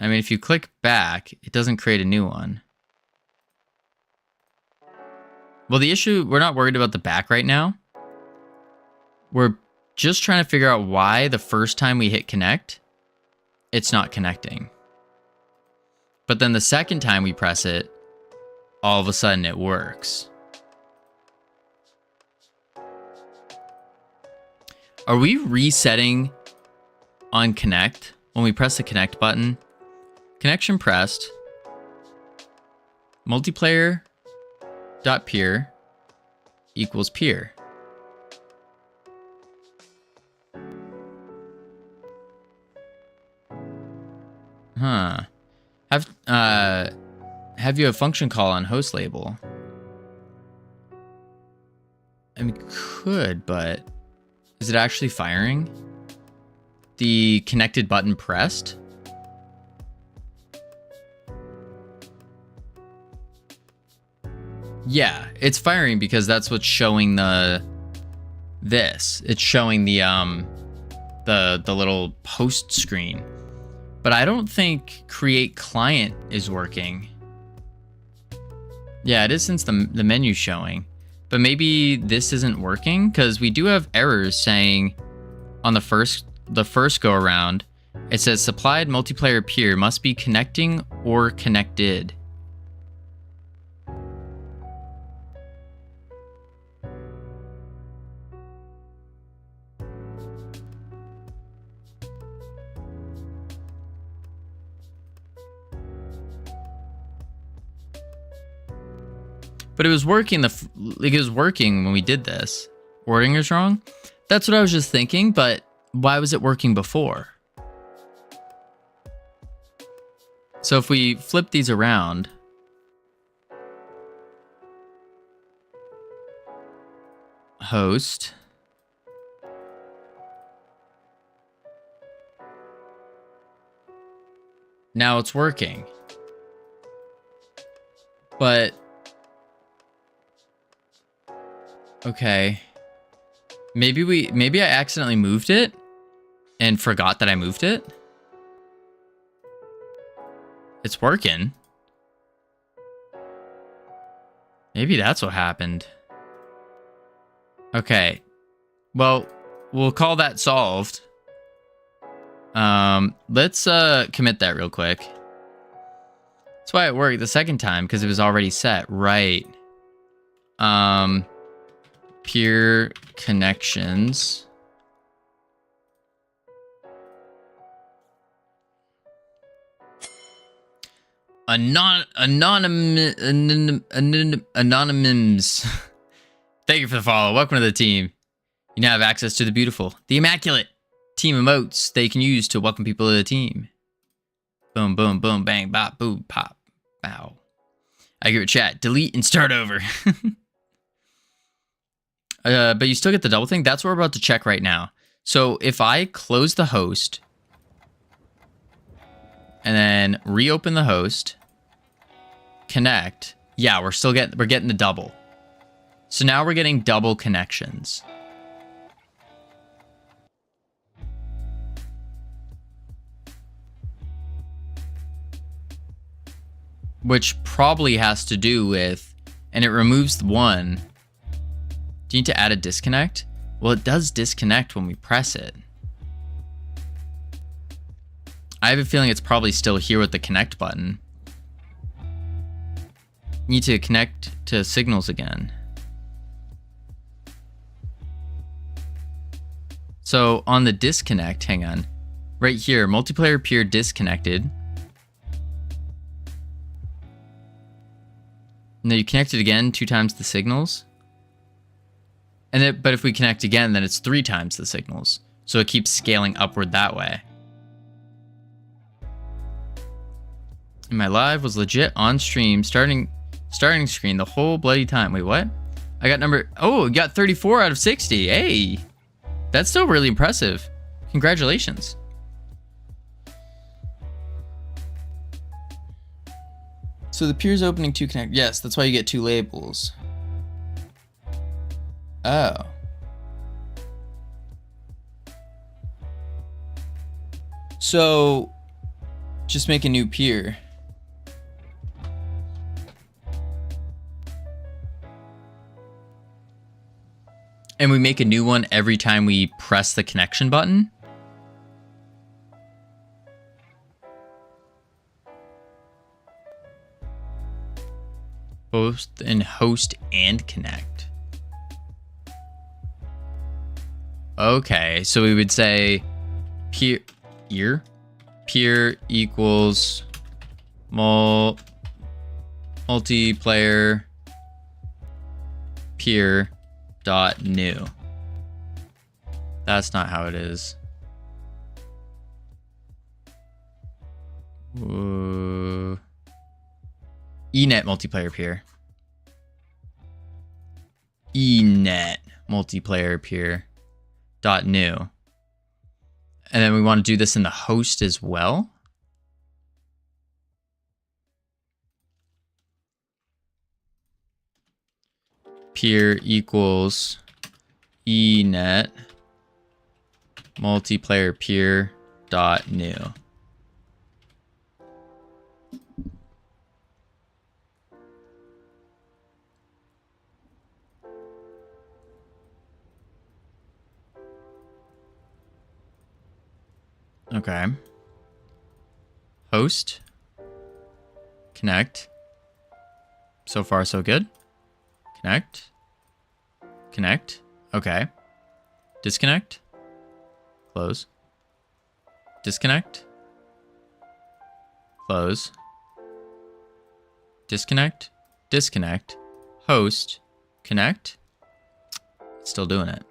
I mean, if you click back, it doesn't create a new one. Well, the issue, we're not worried about the back right now. We're just trying to figure out why the first time we hit connect, it's not connecting. But then the second time we press it, all of a sudden it works. Are we resetting on connect when we press the connect button? Connection pressed. Multiplayer dot peer equals peer. Huh. Have you a function call on host label? I mean, could, but is it actually firing? The connected button pressed? Yeah, it's firing because that's what's showing this. It's showing the little post screen. But I don't think create client is working. Yeah, it is since the menu's showing. But maybe this isn't working because we do have errors saying on the first go around, it says supplied multiplayer peer must be connecting or connected. But it was working. It was working when we did this. Wording is wrong. That's what I was just thinking. But why was it working before? So if we flip these around, host, Now it's working. But okay. Maybe I accidentally moved it and forgot that I moved it. It's working. Maybe that's what happened. Okay. Well, we'll call that solved. Let's commit that real quick. That's why it worked the second time, because it was already set. Right. Peer connections. Anonymous. Thank you for the follow. Welcome to the team. You now have access to the beautiful, the immaculate team emotes that you can use to welcome people to the team. Boom, boom, boom, bang, bop, boom, pop, bow. Accurate chat. Delete and start over. But you still get the double thing. That's what we're about to check right now. So if I close the host and then reopen the host, connect, yeah, we're getting the double. So now we're getting double connections. Which probably has to do with, and it removes the one. Do you need to add a disconnect? Well, it does disconnect when we press it. I have a feeling it's probably still here with the connect button. You need to connect to signals again. So on the disconnect, hang on. Right here, multiplayer peer disconnected. No, you connect it again 2 times the signals. But if we connect again, then it's 3 times the signals. So it keeps scaling upward that way. And my live was legit on stream, starting screen the whole bloody time. Wait, what? I got you got 34 out of 60. Hey, that's still really impressive. Congratulations. So the peer's opening 2 connect. Yes, that's why you get 2 labels. Oh. So just make a new peer. And we make a new one every time we press the connection button. Both in host and connect. Okay, so we would say peer equals multiplayer peer dot new. That's not how it is. Enet multiplayer peer. Enet multiplayer peer dot new. And then we want to do this in the host as well. Peer equals enet multiplayer peer dot new. Okay. Host. Connect. So far, so good. Connect. Connect. Okay. Disconnect. Close. Disconnect. Close. Disconnect. Disconnect. Host. Connect. Still doing it.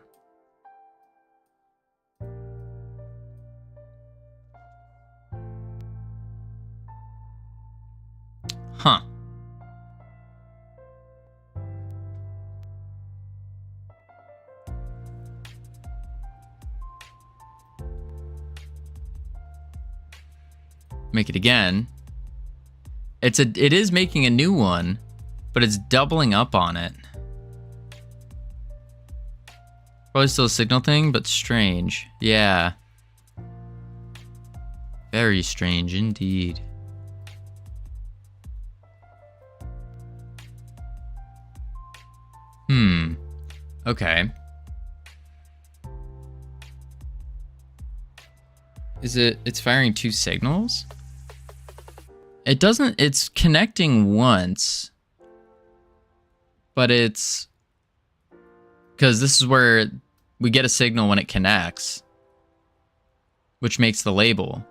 Huh. Make it again. It is making a new one, but it's doubling up on it. Probably still a signal thing, but strange. Yeah. Very strange indeed. Okay. It's firing 2 signals? It doesn't, it's connecting once. But it's, because this is where we get a signal when it connects, which makes the label.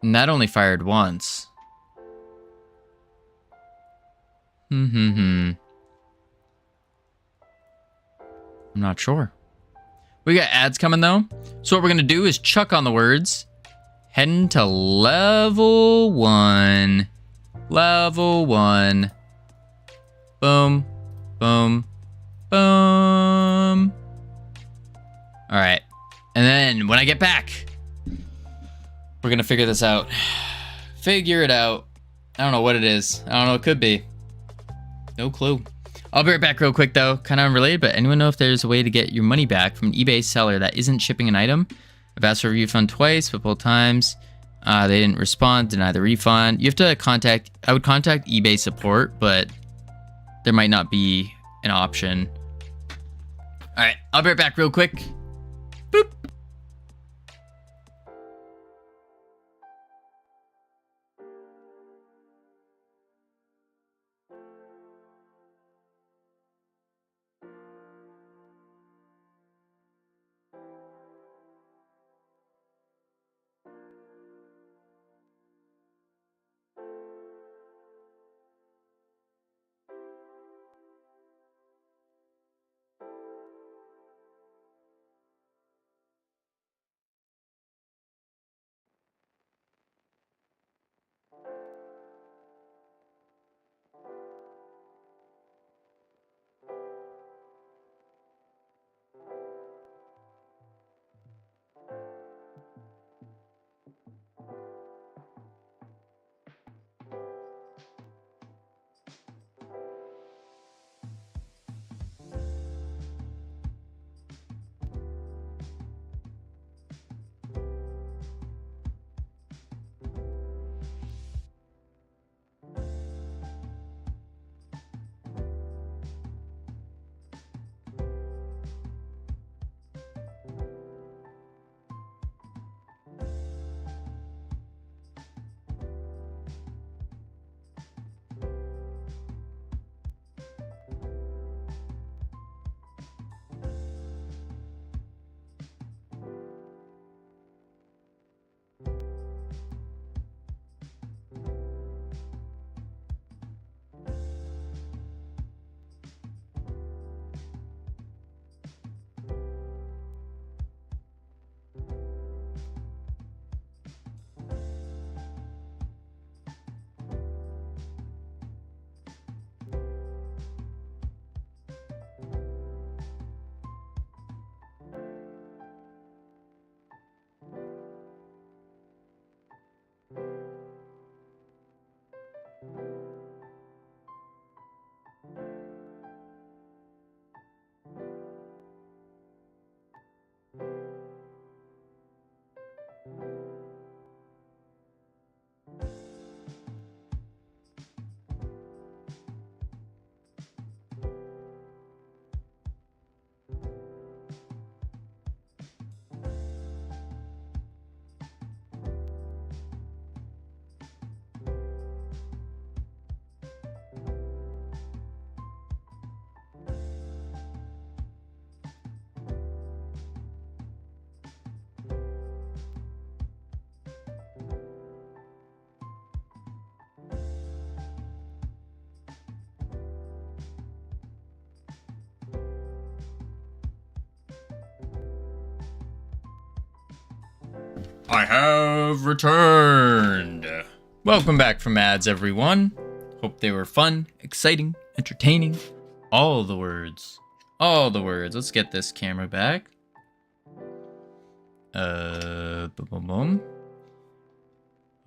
And that only fired once. I'm not sure. We got ads coming though. So what we're gonna do is chuck on the words. Heading to level 1. Level 1. Boom. Boom. Boom. Alright. And then when I get back, we're gonna figure this out. Figure it out. I don't know what it is. I don't know what it could be. No clue. I'll be right back real quick though. Kind of unrelated, but anyone know if there's a way to get your money back from an eBay seller that isn't shipping an item? I've asked for a refund twice, but both times they didn't respond, deny the refund. You have to contact, I would contact eBay support, but there might not be an option. All right, I'll be right back real quick. Boop. I have returned. Welcome back from ads, everyone. Hope they were fun, exciting, entertaining. All the words. All the words. Let's get this camera back. Boom, boom, boom.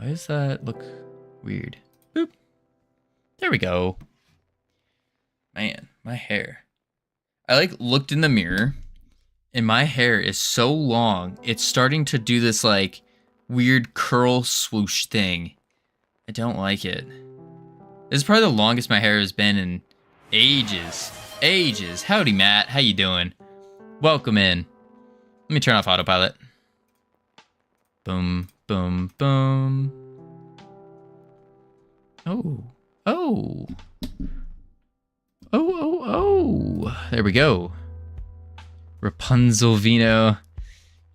Why does that look weird? Boop. There we go. Man, my hair. I like looked in the mirror and my hair is so long. It's starting to do this like weird curl swoosh thing. I don't like it. This is probably the longest my hair has been in ages. Ages. Howdy, Matt. How you doing? Welcome in. Let me turn off autopilot. Boom, boom, boom. Oh. Oh. Oh. There we go. Rapunzelvino.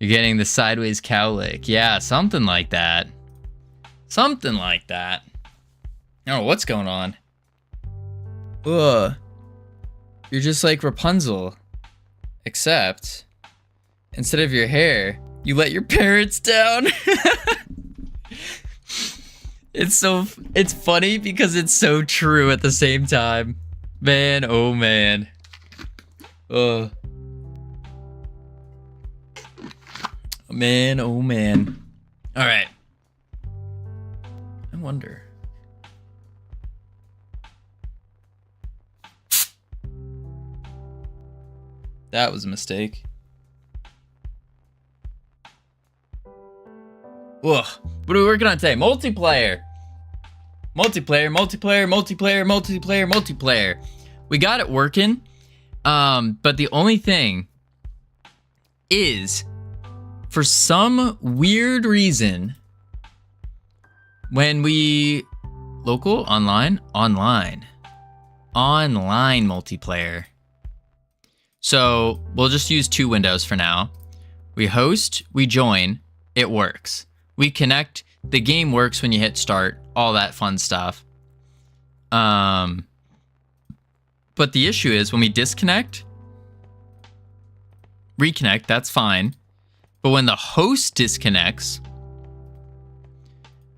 You're getting the sideways cowlick. Yeah, something like that. Something like that. I don't know what's going on. Ugh. You're just like Rapunzel. Except, instead of your hair, you let your parents down. It's funny because it's so true at the same time. Man, oh man. Ugh. Man, oh man. All right. I wonder. That was a mistake. Ugh. What are we working on today? Multiplayer. Multiplayer. We got it working. But the only thing is, for some weird reason, when we local, online multiplayer. So we'll just use 2 windows for now. We host, we join, it works. We connect, the game works when you hit start, all that fun stuff. But the issue is when we disconnect, reconnect, that's fine. But when the host disconnects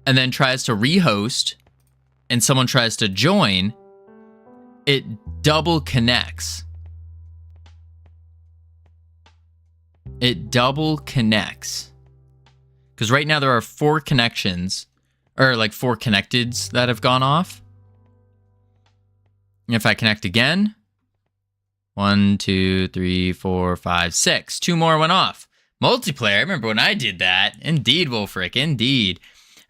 and then tries to rehost and someone tries to join, it double connects. It double connects. Because right now there are 4 connections, or like 4 connecteds that have gone off. And if I connect again, 1, 2, 3, 4, 5, 6. 2 more went off. Multiplayer, I remember when I did that. Indeed, Wolfric, indeed.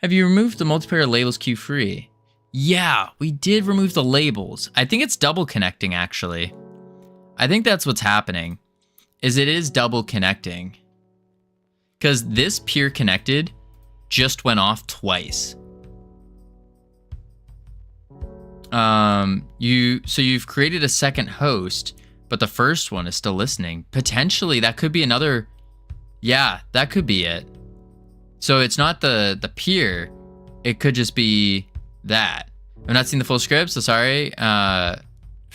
Have you removed the multiplayer labels queue free? Yeah, we did remove the labels. I think it's double connecting, actually. I think that's what's happening, is it is double connecting. Because this peer connected just went off twice. You've created a second host, but the first one is still listening. Potentially, that could be another. Yeah, that could be it. So it's not the peer. It could just be that. I've not seen the full script, so sorry. For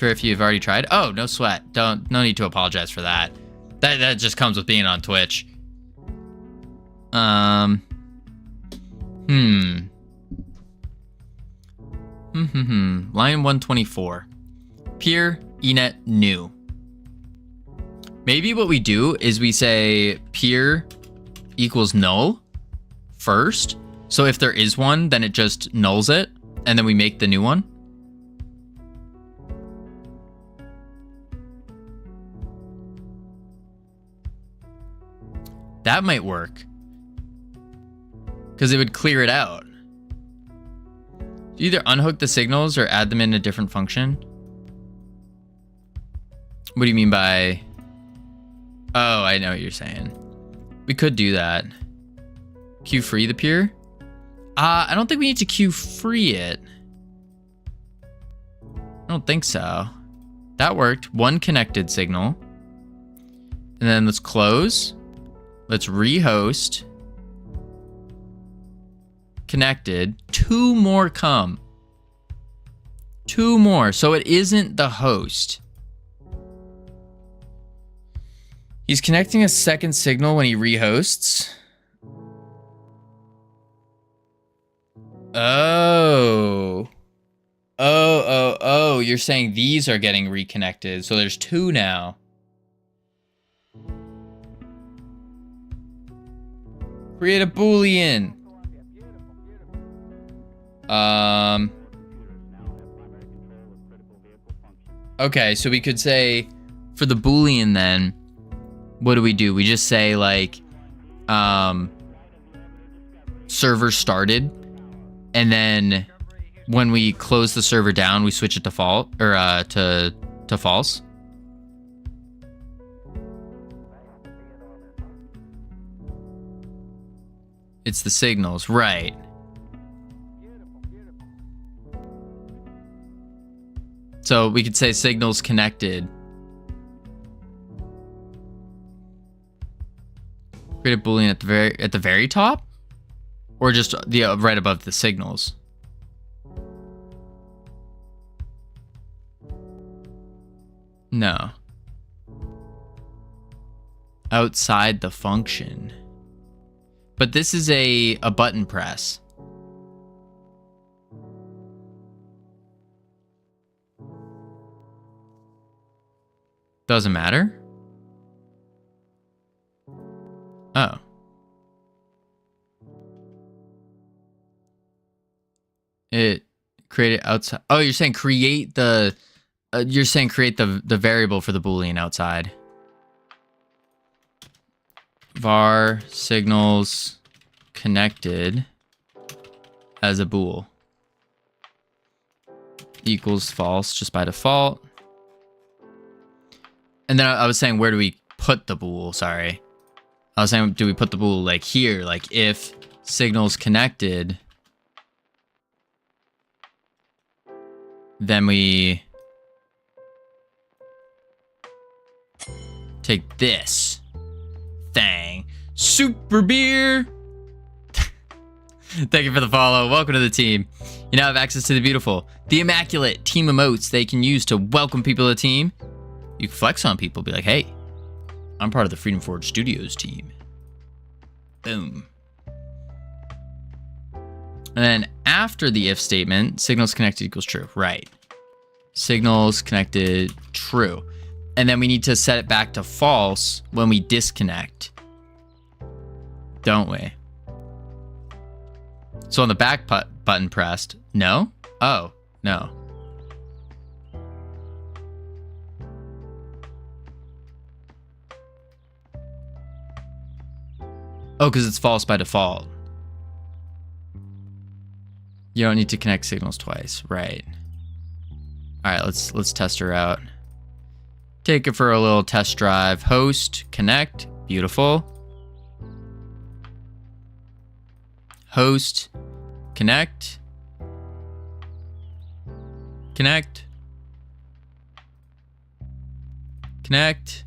if you've already tried. Oh, no sweat. No need to apologize for that. That just comes with being on Twitch. Line 124. Peer, enet, new. Maybe what we do is we say peer equals null first. So if there is one, then it just nulls it. And then we make the new one. That might work. Because it would clear it out. You either unhook the signals or add them in a different function. What do you mean by... Oh, I know what you're saying. We could do that. Queue free the peer? I don't think we need to queue free it. I don't think so. That worked. 1 connected signal. And then let's close. Let's rehost. Connected. 2 more come. 2 more. So it isn't the host. He's connecting a second signal when he rehosts. Oh. Oh. You're saying these are getting reconnected. So there's 2 now. Create a Boolean. Okay, so we could say for the Boolean then, what do? We just say like server started, and then when we close the server down, we switch it to false or to false. It's the signals, right? So we could say signals connected. Create a Boolean at the very top, or just the right above the signals. No. Outside the function. But this is a button press. Doesn't matter. Oh. It created outside. Oh, you're saying create the. You're saying create the variable for the Boolean outside. Var signals connected as a bool equals false just by default. And then I was saying, where do we put the bool? Sorry. I was saying, do we put the bool like here? Like if signals connected, then we take this thing. Super beer. Thank you for the follow. Welcome to the team. You now have access to the beautiful, the immaculate team emotes they can use to welcome people to the team. You can flex on people, be like, hey, I'm part of the Freedom Forge Studios team. Boom. And then after the if statement, signals connected equals true. Right. Signals connected, true. And then we need to set it back to false when we disconnect. Don't we? So on the back button pressed, no? Oh, no. Oh, because it's false by default. You don't need to connect signals twice, right? All right, let's test her out. Take it for a little test drive. Host, connect, beautiful. Host, connect, connect, connect.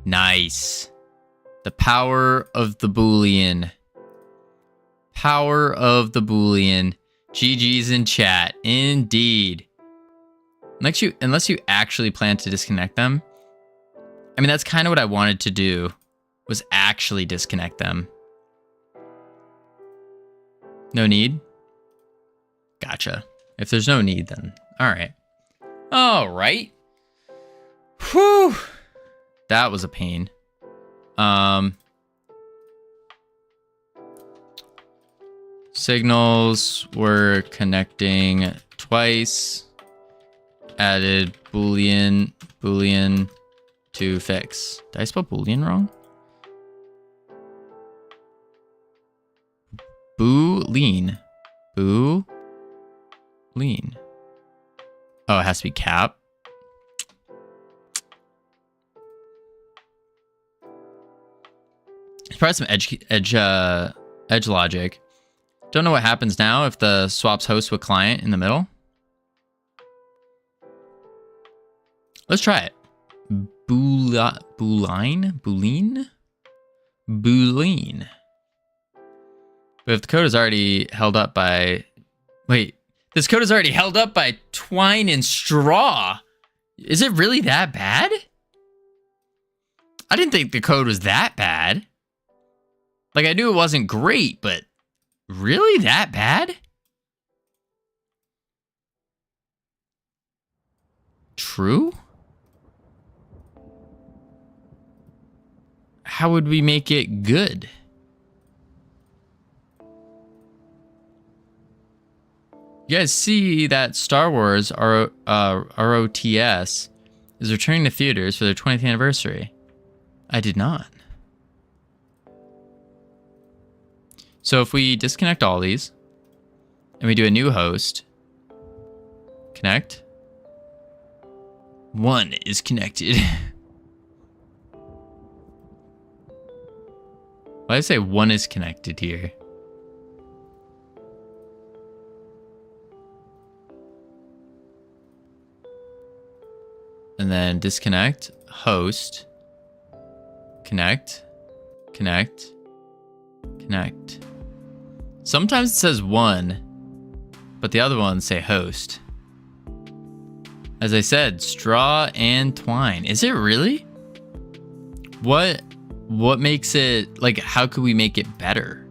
Nice. The power of the Boolean. Power of the Boolean. GG's in chat. Indeed. Unless you actually plan to disconnect them. I mean, that's kind of what I wanted to do, was actually disconnect them. No need? Gotcha. If there's no need, then all right. All right. Whew. That was a pain. Signals were connecting twice. Added Boolean to fix. Did I spell Boolean wrong? Boolean. Boolean. Oh, it has to be cap. There's probably some edge logic. Don't know what happens now if the swaps host with client in the middle. Let's try it. Boolean. But if the code is already held up by... Wait, this code is already held up by twine and straw. Is it really that bad? I didn't think the code was that bad. Like, I knew it wasn't great, but really that bad? True? How would we make it good? You guys see that Star Wars ROTS is returning to theaters for their 20th anniversary. I did not. So if we disconnect all these and we do a new host, connect. One is connected. Why did I say one is connected here? And then disconnect, host, connect, connect, connect. Sometimes it says one, but the other ones say host. As I said, straw and twine. Is it really? What makes it, like, how could we make it better?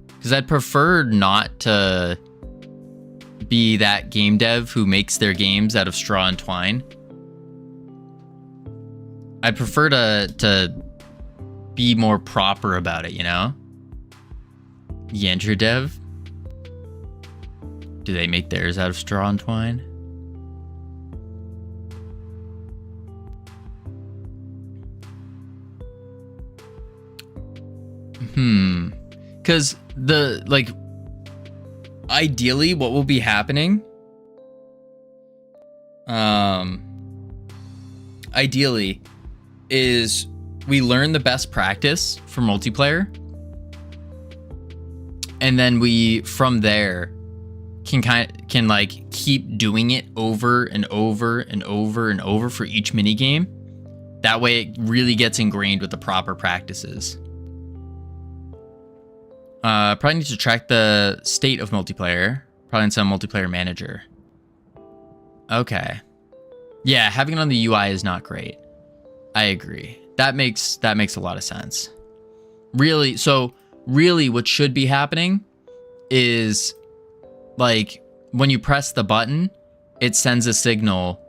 Because I'd prefer not to be that game dev who makes their games out of straw and twine. I'd prefer to be more proper about it, you know? Yenter dev? Do they make theirs out of straw and twine? Because ideally what will be happening, ideally, is we learn the best practice for multiplayer, and then we from there can like keep doing it over and over and over and over for each mini game. That way it really gets ingrained with the proper practices. Probably need to track the state of multiplayer. Probably in some multiplayer manager. Okay. Yeah, having it on the UI is not great. I agree. That makes a lot of sense. Really, so really what should be happening is, like, when you press the button, it sends a signal.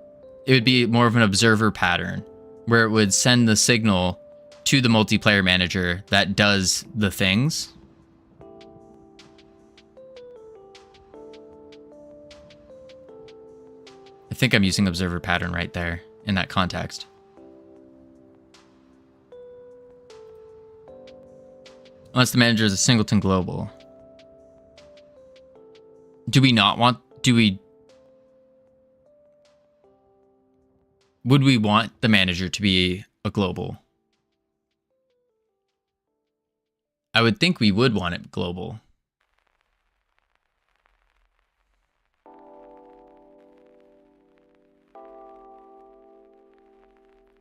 It would be more of an observer pattern where it would send the signal to the multiplayer manager that does the things. I think I'm using observer pattern right there in that context. Unless the manager is a singleton global. Would we want the manager to be a global? I would think we would want it global.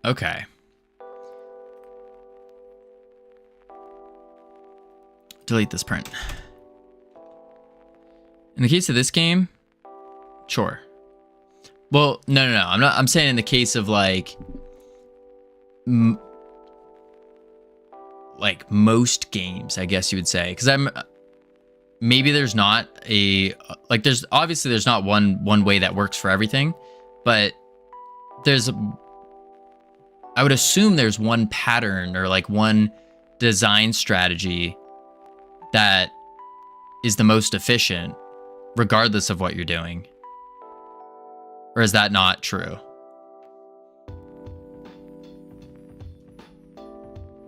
Okay. Delete this print. In the case of this game, sure. Well, no. I'm saying in the case of like most games, I guess you would say, because maybe there's not there's not one way that works for everything, but I would assume there's one pattern or like one design strategy that is the most efficient, regardless of what you're doing. Or is that not true?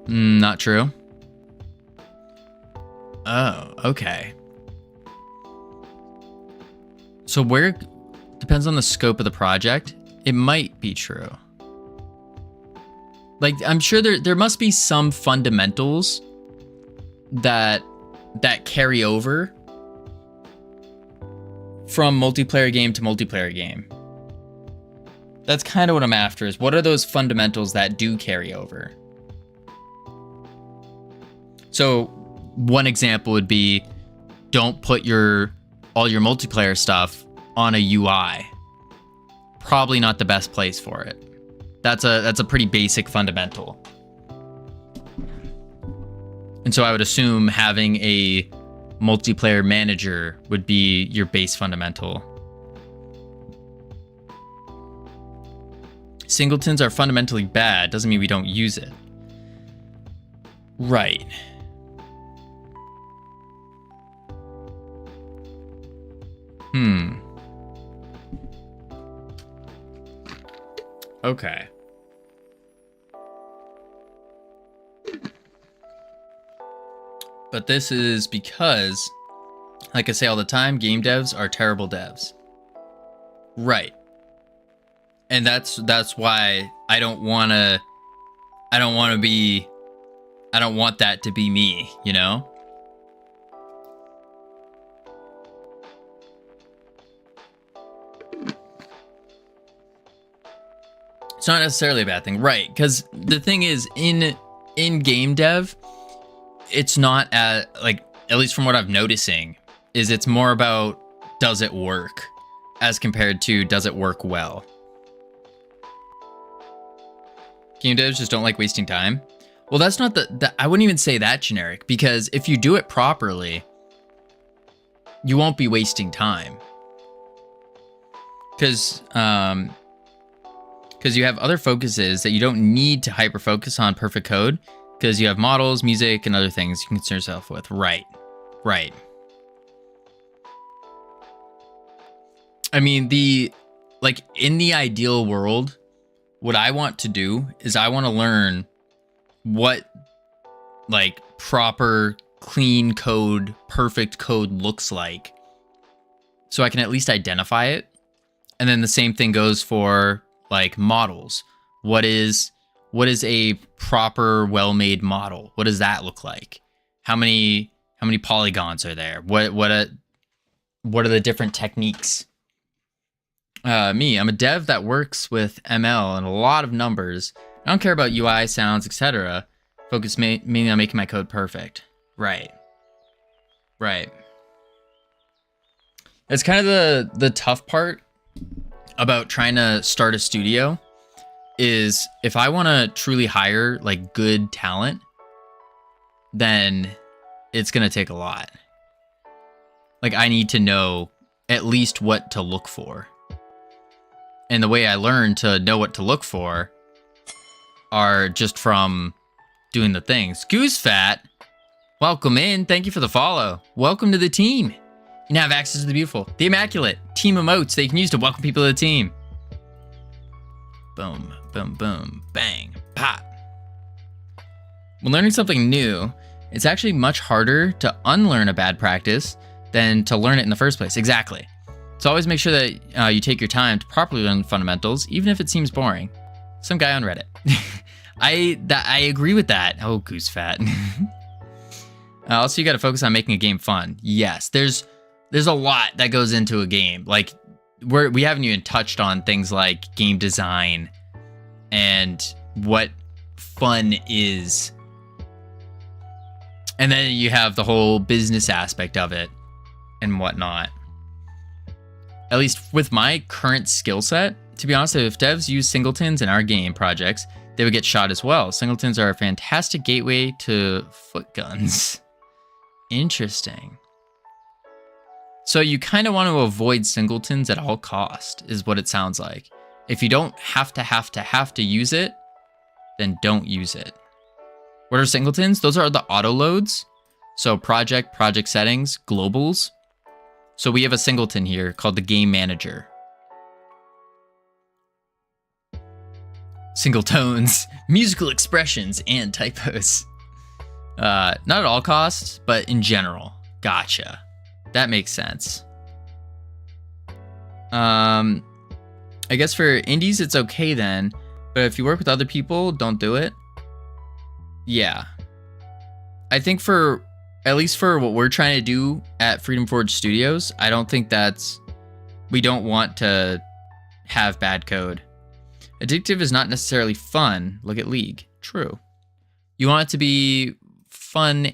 Not true. Oh, okay. So where depends on the scope of the project. It might be true. Like, I'm sure there must be some fundamentals that carry over from multiplayer game to multiplayer game. That's kind of what I'm after, is what are those fundamentals that do carry over? So one example would be, don't put all your multiplayer stuff on a UI. Probably not the best place for it. That's a pretty basic fundamental. And so I would assume having a multiplayer manager would be your base fundamental. Singletons are fundamentally bad, doesn't mean we don't use it. Right. Okay. But this is because, like I say all the time, game devs are terrible devs. Right. And that's why I don't want that to be me, you know? It's not necessarily a bad thing, right? Because the thing is, in game dev, it's not at least from what I'm noticing, is it's more about does it work as compared to does it work well. Game devs just don't like wasting time. Well, that's not I wouldn't even say that generic, because if you do it properly, you won't be wasting time. Because you have other focuses that you don't need to hyper focus on perfect code, because you have models, music, and other things you can concern yourself with. Right. I mean, in the ideal world, what I want to do is I want to learn what proper, clean code, perfect code looks like, so I can at least identify it. And then the same thing goes for models. What is a proper, well-made model? What does that look like? How many polygons are there? What are the different techniques? I'm a dev that works with ML and a lot of numbers. I don't care about UI, sounds, etc. Focus mainly on making my code perfect. Right. That's kind of the tough part about trying to start a studio, is if I want to truly hire good talent, then it's going to take a lot. I need to know at least what to look for. And the way I learn to know what to look for are just from doing the things. Goose Fat, welcome in. Thank you for the follow. Welcome to the team. You now have access to the beautiful, the immaculate team emotes that you can use to welcome people to the team. Boom, boom, boom, bang, pop. When learning something new, it's actually much harder to unlearn a bad practice than to learn it in the first place. Exactly. So always make sure that you take your time to properly learn the fundamentals, even if it seems boring. Some guy on Reddit. I agree with that. Oh, Goose Fat. Also, you got to focus on making a game fun. Yes, there's a lot that goes into a game. We haven't even touched on things like game design and what fun is. And then you have the whole business aspect of it and whatnot. At least with my current skill set, to be honest, if devs use singletons in our game projects, they would get shot as well. Singletons are a fantastic gateway to foot guns. Interesting. So you kind of want to avoid singletons at all cost, is what it sounds like. If you don't have to use it, then don't use it. What are singletons? Those are the auto loads. So project settings, globals. So we have a singleton here called the game manager. Singletones, musical expressions, and typos. Not at all costs, but in general. Gotcha. That makes sense. I guess for indies, it's okay then. But if you work with other people, don't do it. Yeah. I think at least for what we're trying to do at Freedom Forge Studios, I don't think we don't want to have bad code. Addictive is not necessarily fun. Look at League. True. You want it to be fun.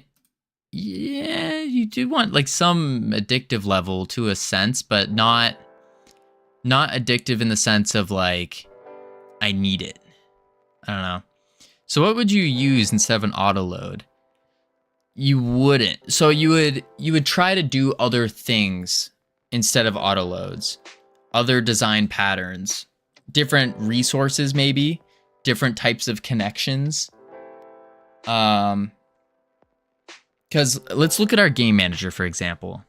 Yeah, you do want some addictive level to a sense, but not addictive in the sense of I need it. I don't know. So what would you use instead of an auto load? You wouldn't. So you would try to do other things instead of auto loads, other design patterns, different resources, maybe different types of connections. Because let's look at our game manager, for example.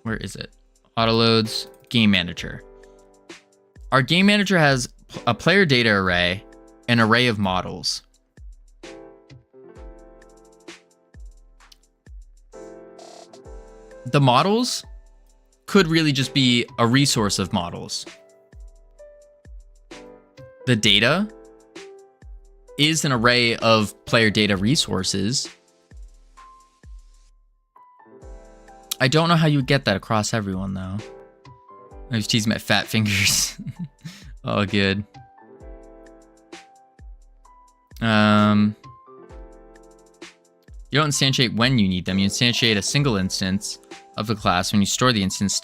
Where is it? Autoloads, game manager. Our game manager has a player data array, an array of models. The models could really just be a resource of models. The data is an array of player data resources. I don't know how you would get that across everyone, though. I was teasing my fat fingers. Oh, good. You don't instantiate when you need them. You instantiate a single instance of the class when you store the instance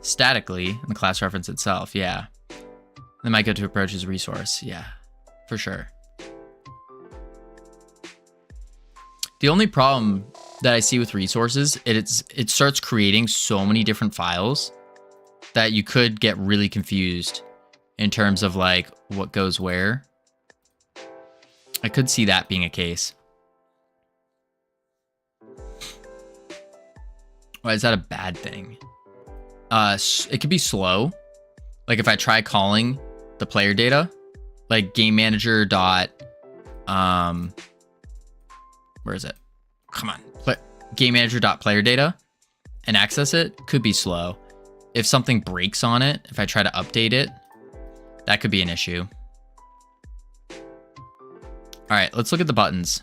statically in the class reference itself. Yeah. They might go to approach as a resource. Yeah, for sure. The only problem that I see with resources, it starts creating so many different files that you could get really confused in terms of like what goes where. I could see that being a case. Why is that a bad thing? It could be slow. Like if I try calling the player data, like game manager dot, where is it? Come on, game manager dot player data, and access it could be slow. If something breaks on it, if I try to update it, that could be an issue. All right, let's look at the buttons.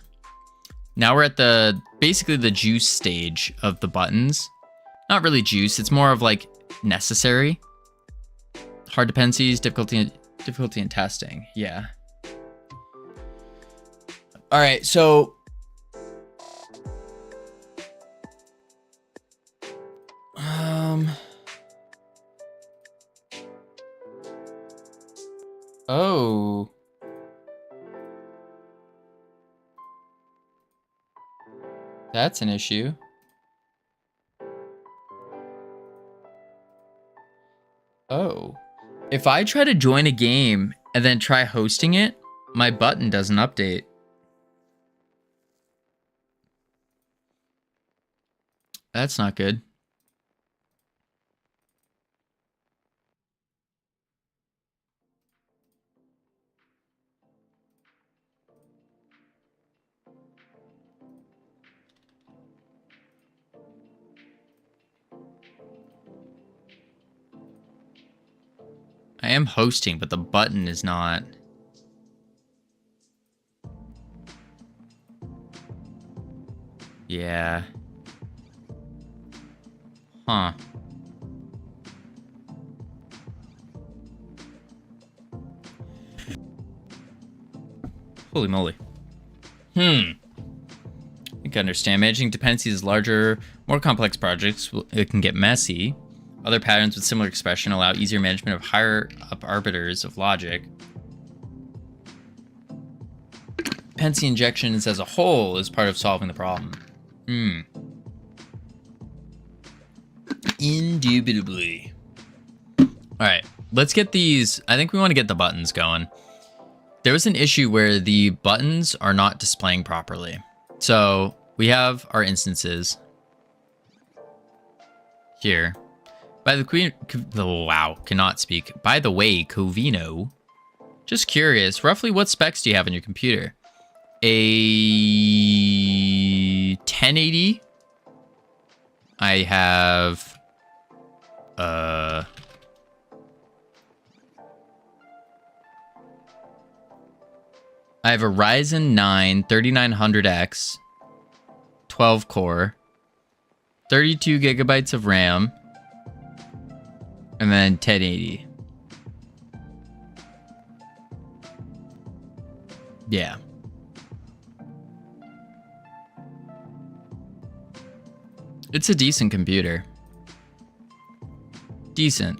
Now we're at basically the juice stage of the buttons. Not really juice, it's more of like necessary. Hard dependencies, difficulty in testing. Yeah. All right, so oh. That's an issue. Oh. If I try to join a game and then try hosting it, my button doesn't update. That's not good. I am hosting, but the button is not. Yeah. Huh. Holy moly. I can understand. Managing dependencies is larger, more complex projects. It can get messy. Other patterns with similar expression allow easier management of higher up arbiters of logic. Dependency injections as a whole is part of solving the problem. Indubitably. All right, let's get these. I think we want to get the buttons going. There was an issue where the buttons are not displaying properly. So we have our instances here. By the wow, cannot speak. By the way, Covino, just curious, roughly what specs do you have on your computer? A 1080. I have I have a Ryzen 9 3900X, 12 core, 32 gigabytes of RAM, and then 1080. Yeah. It's a decent computer. Decent.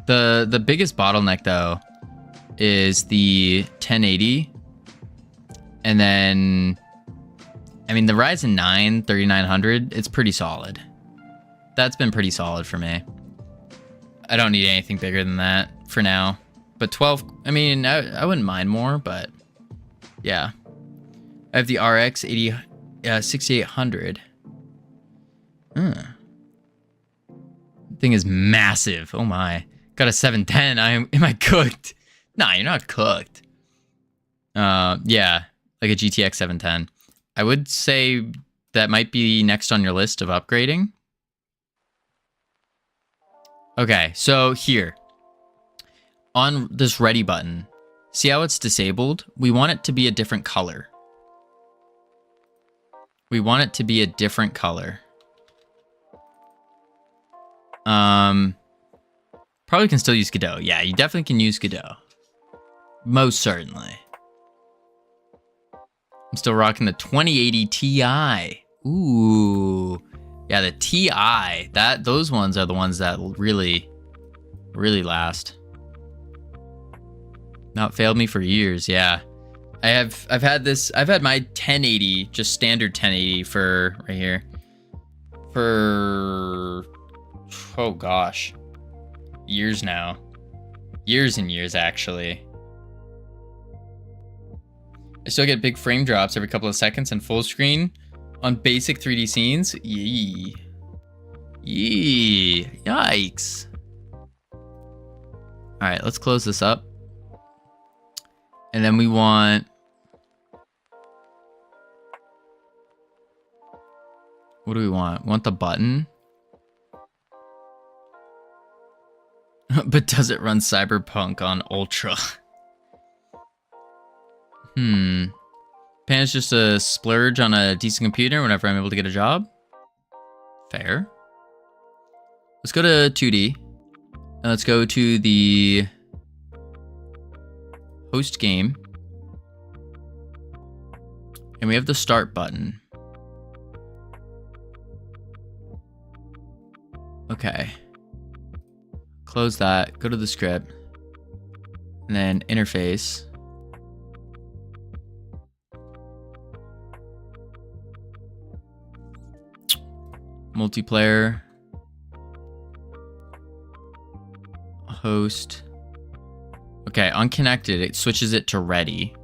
The biggest bottleneck though is the 1080. And then I mean the Ryzen 9 3900, it's pretty solid. That's been pretty solid for me. I don't need anything bigger than that for now. But 12, I mean, I wouldn't mind more, but yeah. I have the RX 6800. Thing is massive. Oh my. Got a 710. Am I cooked? Nah, you're not cooked. Yeah, like a GTX 710. I would say that might be next on your list of upgrading. Okay, so here. On this ready button, see how it's disabled? We want it to be a different color. We want it to be a different color. Probably can still use Godot. Yeah, you definitely can use Godot. Most certainly. I'm still rocking the 2080 Ti. Ooh. Yeah, the Ti. Those ones are the ones that really last. Not failed me for years, yeah. I've had my 1080, just standard 1080 for right here. For oh gosh. Years now. Years and years actually. I still get big frame drops every couple of seconds in full screen on basic 3D scenes. Yee. Yikes. Alright, let's close this up. And then we want... What do we want? We want the button. But does it run Cyberpunk on Ultra? Pan is just a splurge on a decent computer whenever I'm able to get a job. Fair. Let's go to 2D. And let's go to the host game. And we have the start button. Okay. Close that, go to the script, and then interface. Multiplayer. Host. Okay, unconnected, it switches it to ready.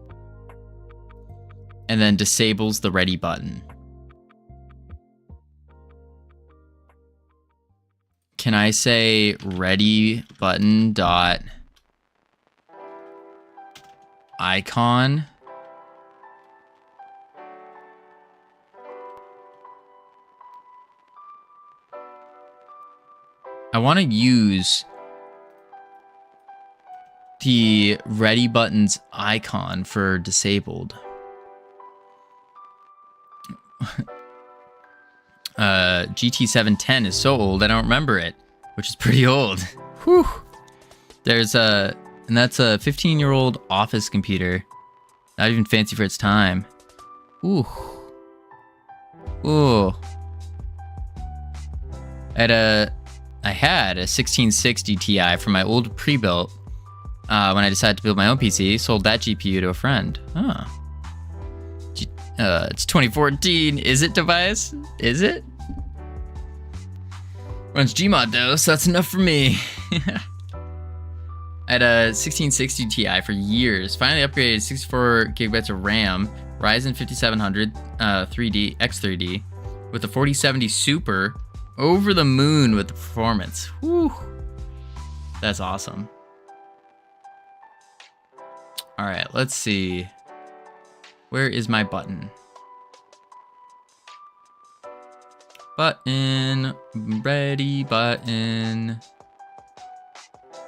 And then disables the ready button. Can I say ready button dot icon? I want to use the ready button's icon for disabled. GT710 is so old I don't remember it, which is pretty old. Whew. And that's a 15-year-old office computer. Not even fancy for its time. Ooh. Ooh. I had a 1660 Ti from my old pre-built when I decided to build my own PC. Sold that GPU to a friend. Huh. It's 2014. Is it, Tobias? Is it? Runs Gmod though, so that's enough for me. I had a 1660 Ti for years. Finally upgraded 64 gigabytes of RAM, Ryzen 5700 3D X3D with the 4070 Super. Over the moon with the performance. Whew. That's awesome. All right, let's see. Where is my button? Button, ready button.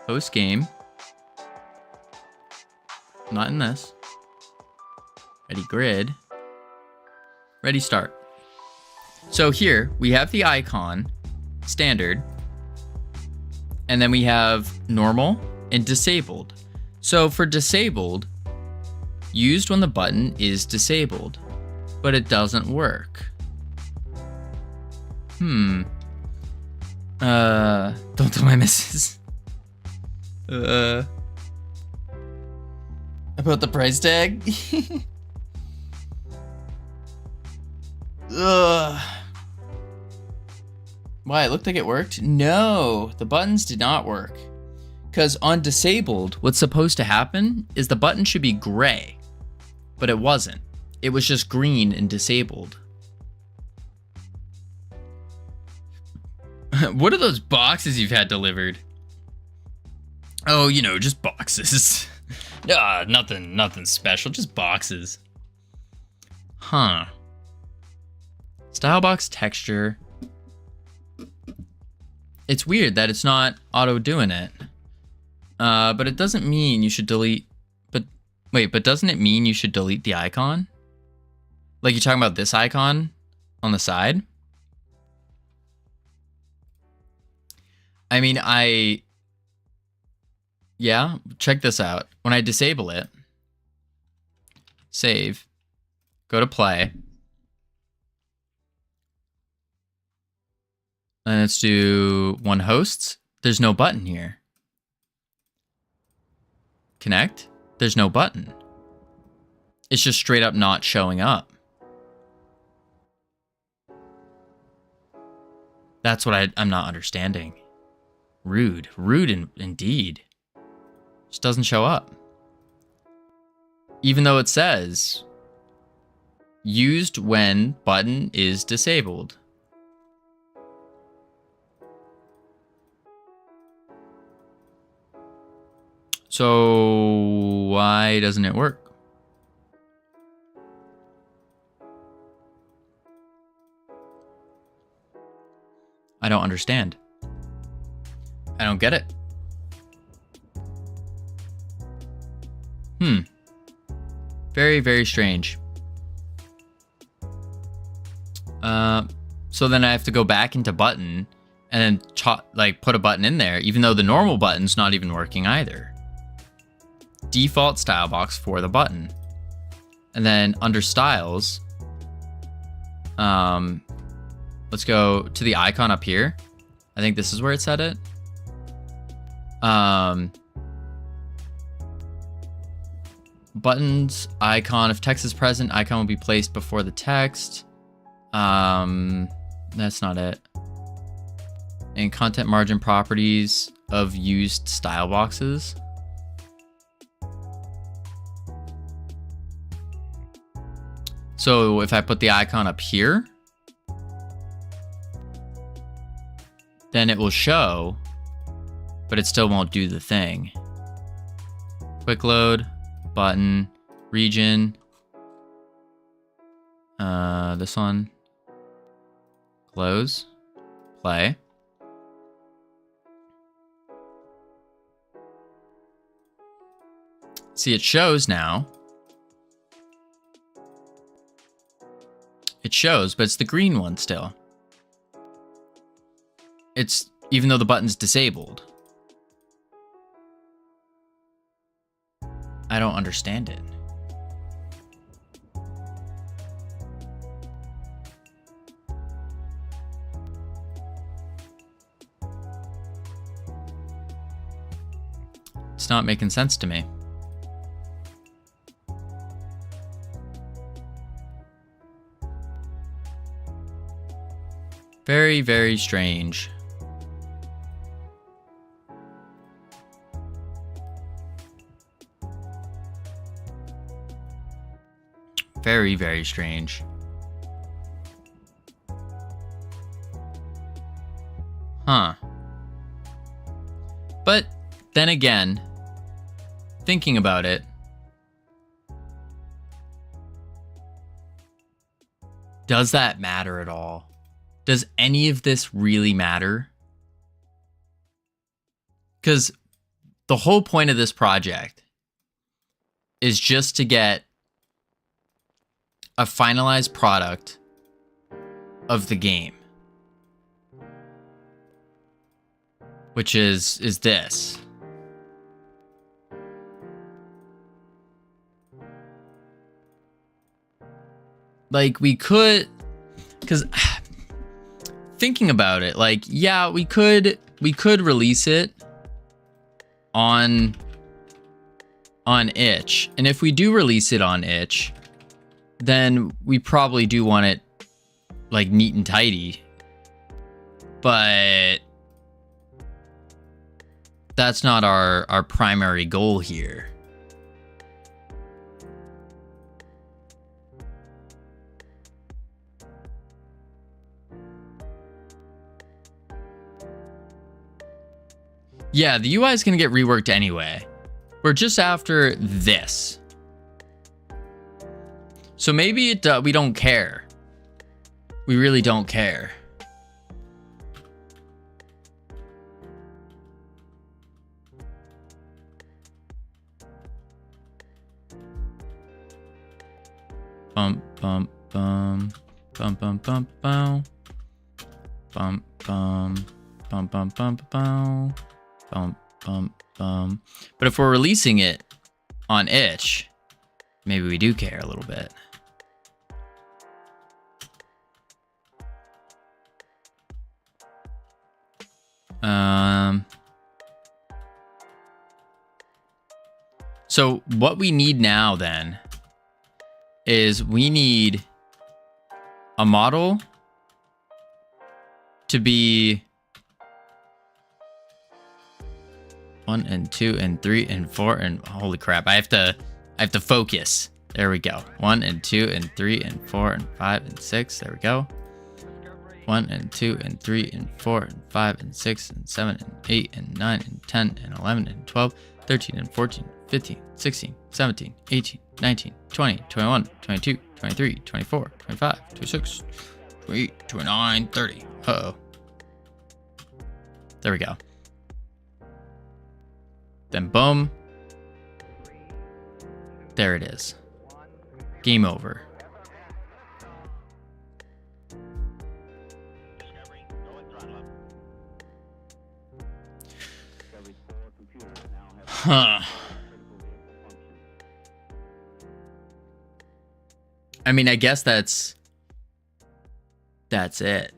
Host game. Not in this. Ready grid. Ready start. So here we have the icon, standard, and then we have normal and disabled. So for disabled, used when the button is disabled, but it doesn't work. Don't tell my missus. About the price tag? Why, it looked like it worked? No, the buttons did not work. Because on disabled, what's supposed to happen is the button should be gray, but it wasn't. It was just green and disabled. What are those boxes you've had delivered? Oh, you know, just boxes. Nothing special, just boxes. Huh. Style box texture. It's weird that it's not auto doing it. But it doesn't mean you should delete. But wait, but doesn't it mean you should delete the icon? Like you're talking about this icon on the side? I mean, yeah, check this out. When I disable it, save, go to play. And let's do one hosts. There's no button here. Connect. There's no button. It's just straight up not showing up. That's what I'm not understanding. Rude. Rude indeed. Just doesn't show up. Even though it says used when button is disabled. So why doesn't it work? I don't understand. I don't get it. Very, very strange. So then I have to go back into button and then put a button in there, even though the normal button's not even working either. Default style box for the button. And then under styles, let's go to the icon up here. I think this is where it set it. Buttons, icon. If text is present, icon will be placed before the text. That's not it. And content margin properties of used style boxes. So if I put the icon up here, then it will show, but it still won't do the thing. Quick load, button, region. This one. Close, play. See, it shows now. It shows, but it's the green one still. It's even though the button's disabled. I don't understand it. It's not making sense to me. Very, very strange. Very, very strange. Huh. But then again, thinking about it, does that matter at all? Does any of this really matter? Because the whole point of this project is just to get a finalized product of the game, which is this. Like we could, because thinking about it, like, yeah, we could release it on itch. And if we do release it on itch, then we probably do want it like neat and tidy. But that's not our primary goal here. Yeah, the UI is going to get reworked anyway. We're just after this. So maybe we don't care. We really don't care. Bum bum bum bum bum bum bum bum bum bum bum bum bum bum bum bum. But if we're releasing it on itch, maybe we do care a little bit. So what we need now then is we need a model to be 1 and 2 and 3 and 4 and holy crap, I have to focus. There we go. 1 and 2 and 3 and 4 and 5 and 6. There we go. 1 and 2 and 3 and 4 and 5 and 6 and 7 and 8 and 9 and 10 and 11 and 12, 13 and 14, 15, 16, 17, 18, 19, 20, 21, 22, 23, 24, 25, 26, 28, 29, 30. Uh-oh. There we go. Then boom. There it is. Game over. Huh. I mean, I guess that's it.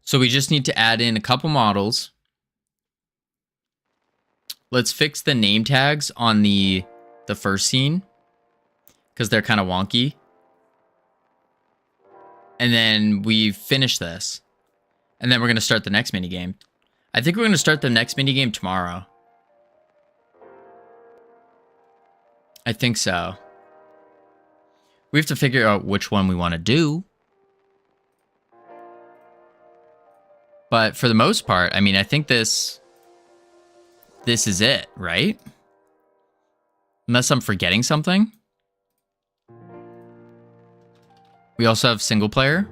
So we just need to add in a couple models. Let's fix the name tags on the first scene because they're kind of wonky. And then we finish this. And then we're going to start the next minigame. I think we're going to start the next minigame tomorrow. I think so. We have to figure out which one we want to do. But for the most part, I mean, I think this is it, right? Unless I'm forgetting something. We also have single player.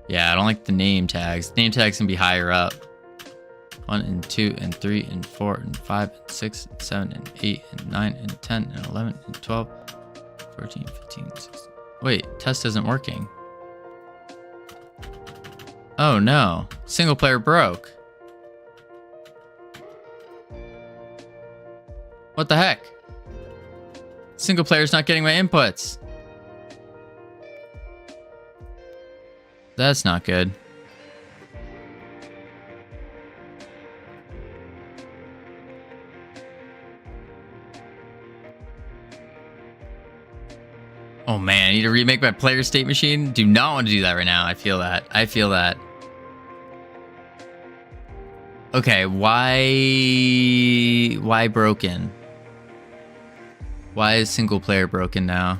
Yeah, I don't like the name tags. Name tags can be higher up. 1 and 2 and 3 and 4 and 5 and 6 and 7 and 8 and 9 and 10 and 11 and 12, 14, 15, 16. Wait, test isn't working. Oh no, single player broke. What the heck? Single player's not getting my inputs. That's not good. Oh man, I need to remake my player state machine. Do not want to do that right now. I feel that. I feel that. Okay, why broken? Why is single player broken now?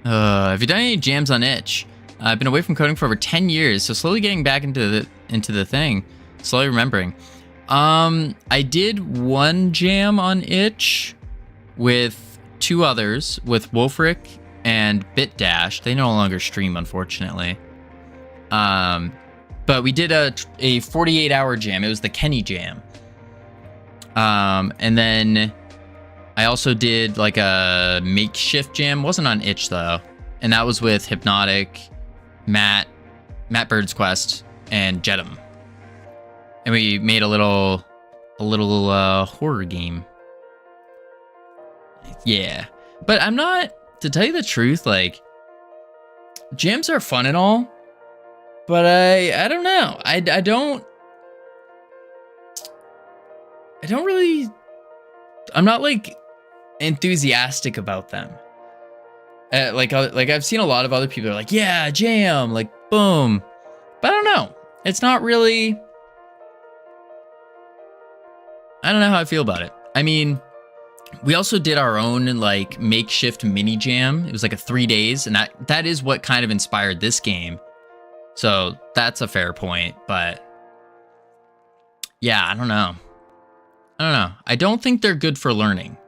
Have you done any jams on itch? I've been away from coding for over 10 years, so slowly getting back into the thing. Slowly remembering. I did one jam on itch with two others, with Wolfric and BitDash. They no longer stream, unfortunately. But we did a 48-hour jam. It was the Kenny jam. And then I also did like a makeshift jam. Wasn't on itch though. And that was with Hypnotic, Matt Bird's Quest, and Jedum. And we made a little horror game. Yeah. But I'm not, to tell you the truth, like, jams are fun and all, but I don't know. I don't really, I'm not like enthusiastic about them. Like I've seen a lot of other people are like, yeah, jam, like boom. But I don't know. It's not really I don't know how I feel about it. I mean, we also did our own like makeshift mini jam. It was like a 3 days, and that is what kind of inspired this game. So that's a fair point, but yeah, I don't know. I don't think they're good for learning.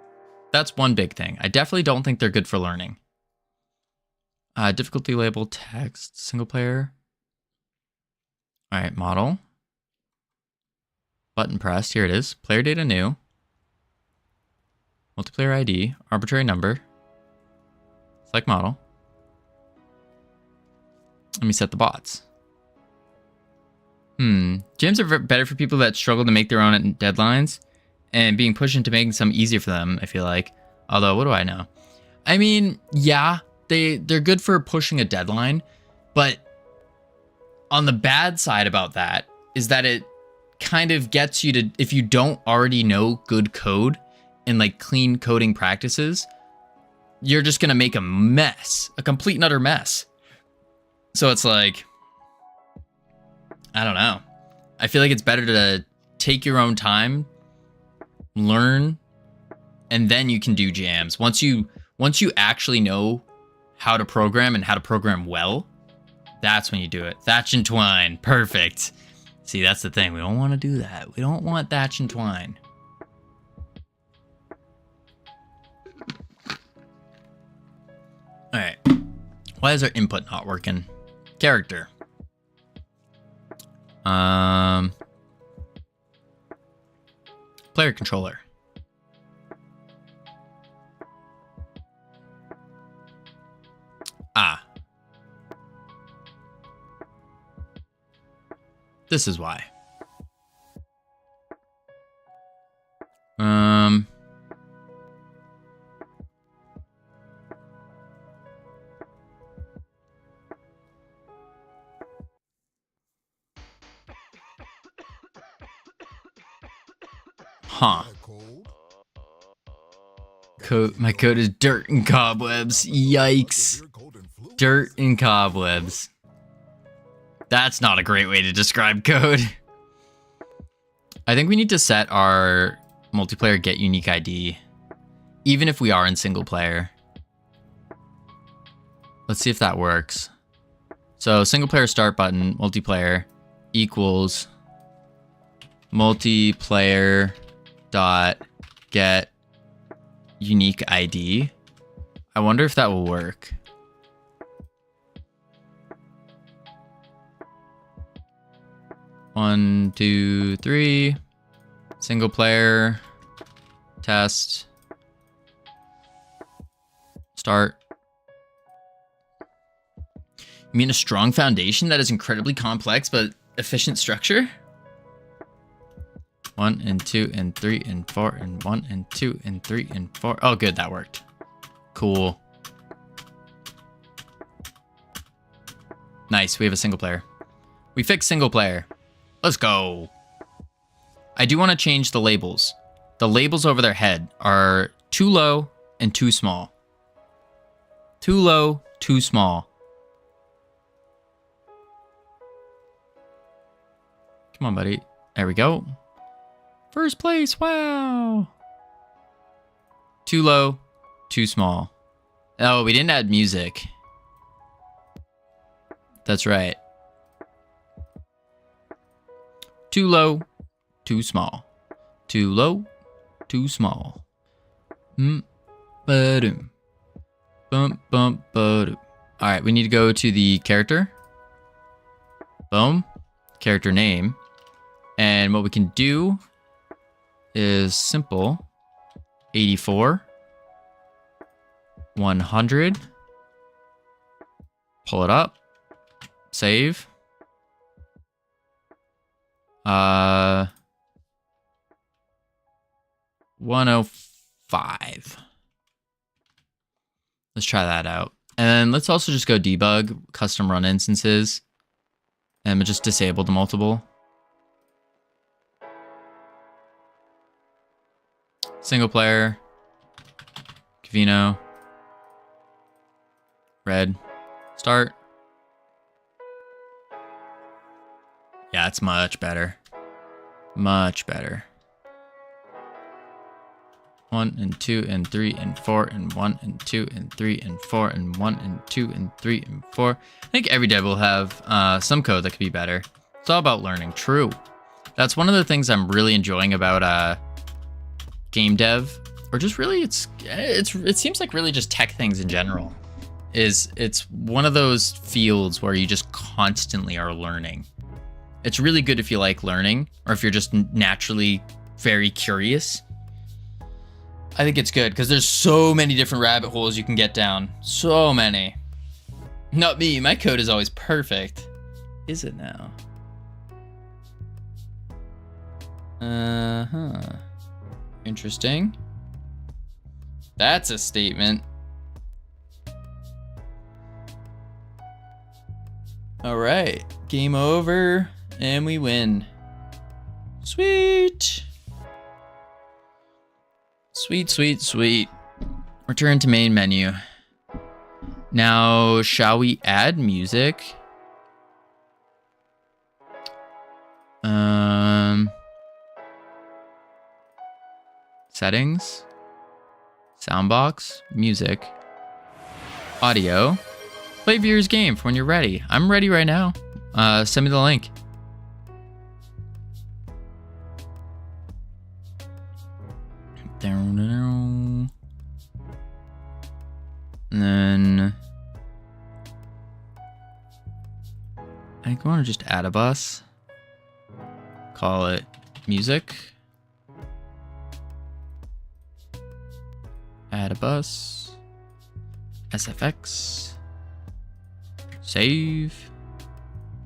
That's one big thing. I definitely don't think they're good for learning. Difficulty label, text, single player. All right, model. Button pressed. Here it is. Player data new. Multiplayer ID. Arbitrary number. Select model. Let me set the bots. Jams are better for people that struggle to make their own deadlines, and being pushed into making some easier for them, I feel like. Although, what do I know? I mean, yeah, they're good for pushing a deadline, but on the bad side about that is that it kind of gets you to, if you don't already know good code and like clean coding practices, you're just gonna make a mess, a complete and utter mess. So it's like, I don't know. I feel like it's better to take your own time, learn, and then you can do jams. Once you actually know how to program and how to program well, that's when you do it. Thatch and twine. Perfect. See, that's the thing. We don't want to do that. We don't want thatch and twine. All right. Why is our input not working? Character. Player controller. This is why. Huh. My code is dirt and cobwebs. Yikes. Dirt and cobwebs. That's not a great way to describe code. I think we need to set our multiplayer get unique ID, even if we are in single player. Let's see if that works. So single player start button, multiplayer equals multiplayer dot get unique ID. I wonder if that will work. One, two, three. Single player. Test. Start. You mean a strong foundation that is incredibly complex but efficient structure? 1 and 2 and 3 and 4 and 1 and 2 and 3 and 4. Oh, good, that worked. Cool. Nice, we have a single player. We fixed single player. Let's go. I do want to change the labels. The labels over their head are too low and too small. Too low, too small. Come on, buddy. There we go. First place, wow. Too low, too small. Oh, we didn't add music. That's right. Too low, too small. Too low, too small. Ba-doom. Bump, bump, ba-doom. All right, we need to go to the character. Boom. Character name. And what we can do is simple. 84. 100. Pull it up. Save. 105. Let's try that out. And then let's also just go debug, custom run instances, and just disable the multiple. Single player, Covino, red, start. Yeah, it's much better. Much better. 1 and 2 and 3 and 4 and 1 and 2 and 3 and 4 and 1 and 2 and 3 and 4. I think every dev will have some code that could be better. It's all about learning. True. That's one of the things I'm really enjoying about game dev, or just really it seems like really just tech things in general. It's one of those fields where you just constantly are learning. It's really good if you like learning, or if you're just naturally very curious. I think it's good because there's so many different rabbit holes you can get down. So many. Not me. My code is always perfect. Is it now? Uh-huh. Interesting. That's a statement. All right. Game over. And we win. Sweet. Sweet, sweet, sweet. Return to main menu. Now, shall we add music? Settings. Soundbox. Music. Audio. Play viewer's game for when you're ready. I'm ready right now. Send me the link. And then I think I want to just add a bus. Call it music. Add a bus. SFX. Save.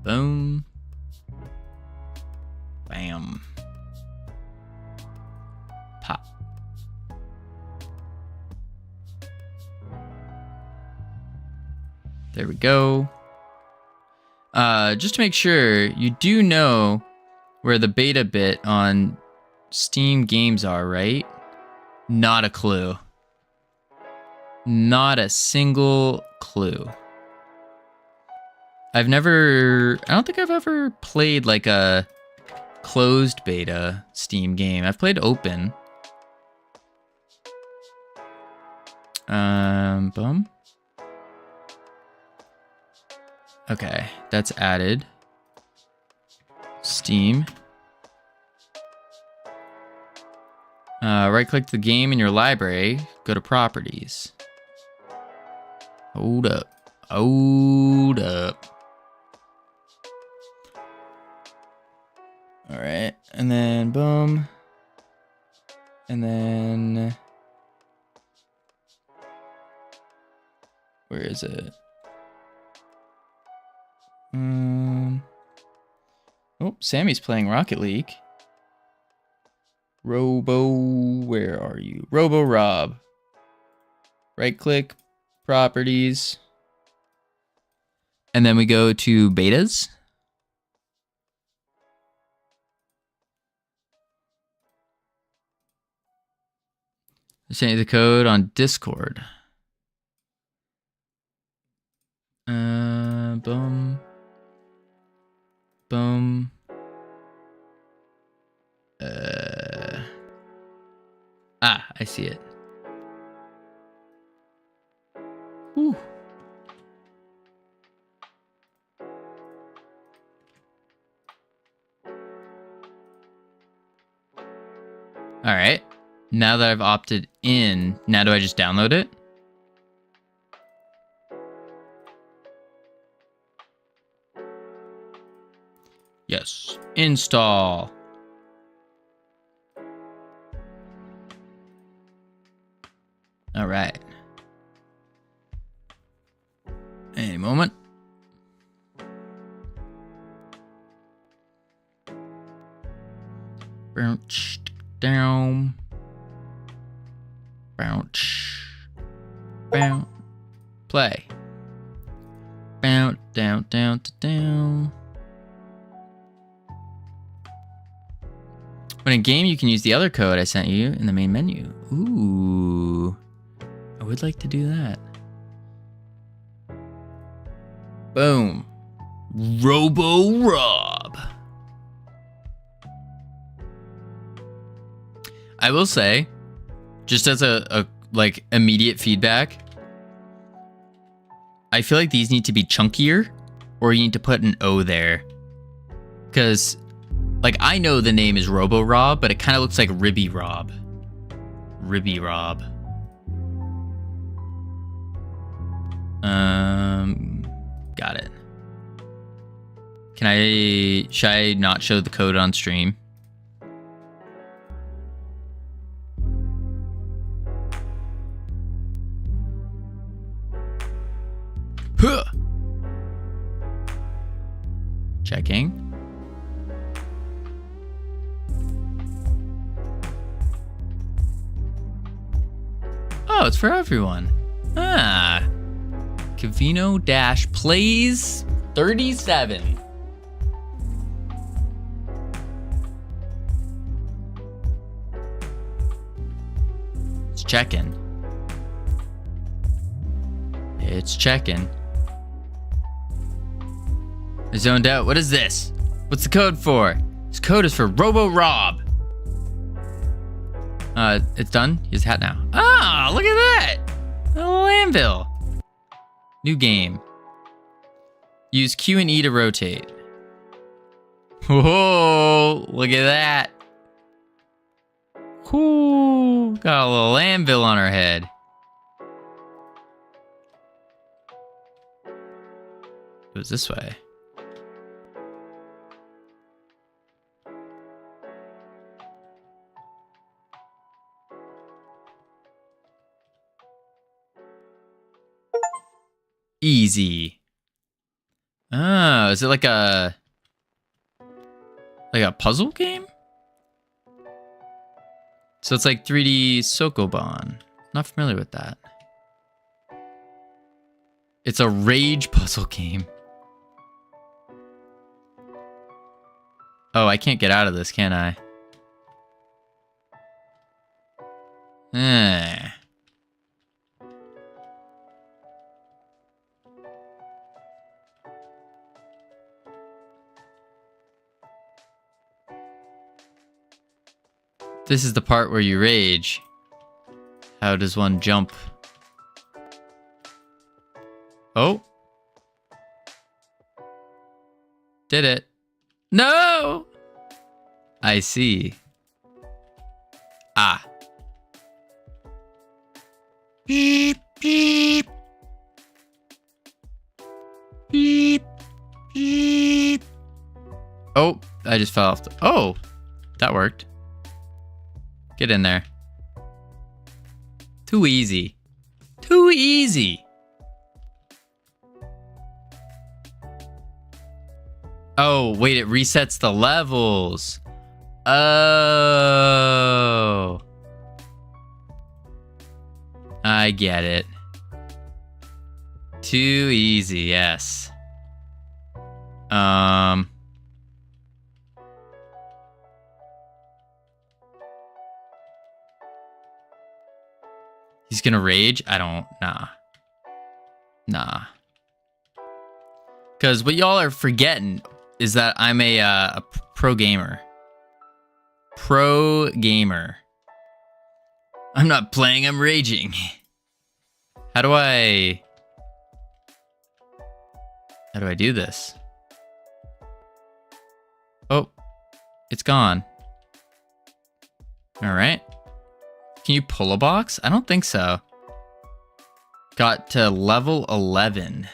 Boom. Bam. Pop. There we go. Just to make sure, you do know where the beta bit on Steam games are, right? Not a clue. Not a single clue. I don't think I've ever played like a closed beta Steam game. I've played open. Boom. Okay, that's added. Steam. Right click the game in your library, go to properties. Hold up. Hold up. All right, and then boom. And then where is it? Oh, Sammy's playing Rocket League. Where are you? Robo Rob. Right click, properties. And then we go to betas. I sent you the code on Discord. Boom. Boom. I see it. Whew. All right. Now that I've opted in, now do I just download it? Yes. Install. All right. Any moment. Bounce down. Bounce. Bounce. Play. Bounce down, down, down. When in game, you can use the other code I sent you in the main menu. Ooh. I would like to do that. Boom. Robo Rob. I will say, just as a like immediate feedback, I feel like these need to be chunkier, or you need to put an O there. Because, like, I know the name is Robo Rob, but it kind of looks like Ribby Rob. Ribby Rob. Got it. Should I not show the code on stream? Huh. Checking. Oh, it's for everyone. Ah. Covino dash plays 37. It's checking. It's checking. I zoned out. What is this? What's the code for? This code is for Robo Rob. It's done. His hat now. Ah, look at that. A little anvil. New game. Use Q and E to rotate. Whoa, look at that. Whoo, got a little anvil on her head. It was this way. Easy. Oh, is it like a puzzle game? So it's like 3D Sokoban. Not familiar with that. It's a rage puzzle game. Oh, I can't get out of this, can I? This is the part where you rage. How does one jump? Oh. Did it. No! I see. Ah. Beep, beep. Beep, beep. Oh, I just fell off. Oh, that worked. Get in there. Too easy. Too easy. Oh, wait, it resets the levels. Oh. I get it. Too easy, yes. He's gonna rage? Nah. Because what y'all are forgetting is that I'm a pro gamer. Pro gamer. I'm not playing, I'm raging. How do I do this? Oh, it's gone. All right. Can you pull a box? I don't think so. Got to level 11.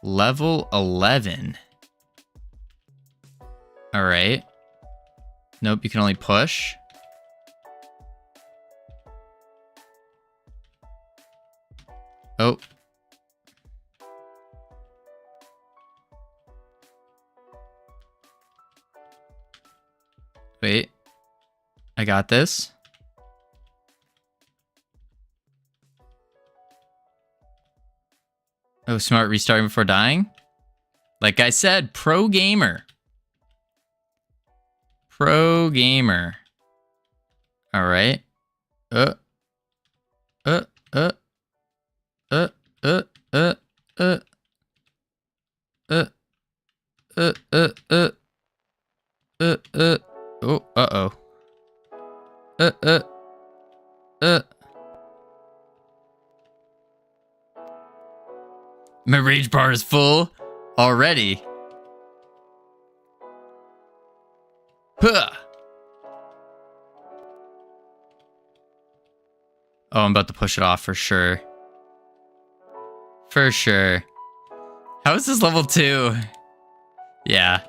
Level 11. All right. Nope, you can only push. Oh. Wait. I got this. Oh, smart restarting before dying? Like I said, pro gamer. Pro gamer. All right. Oh, uh-oh. My rage bar is full already. Huh. Oh, I'm about to push it off for sure. For sure. How is this level 2? Yeah.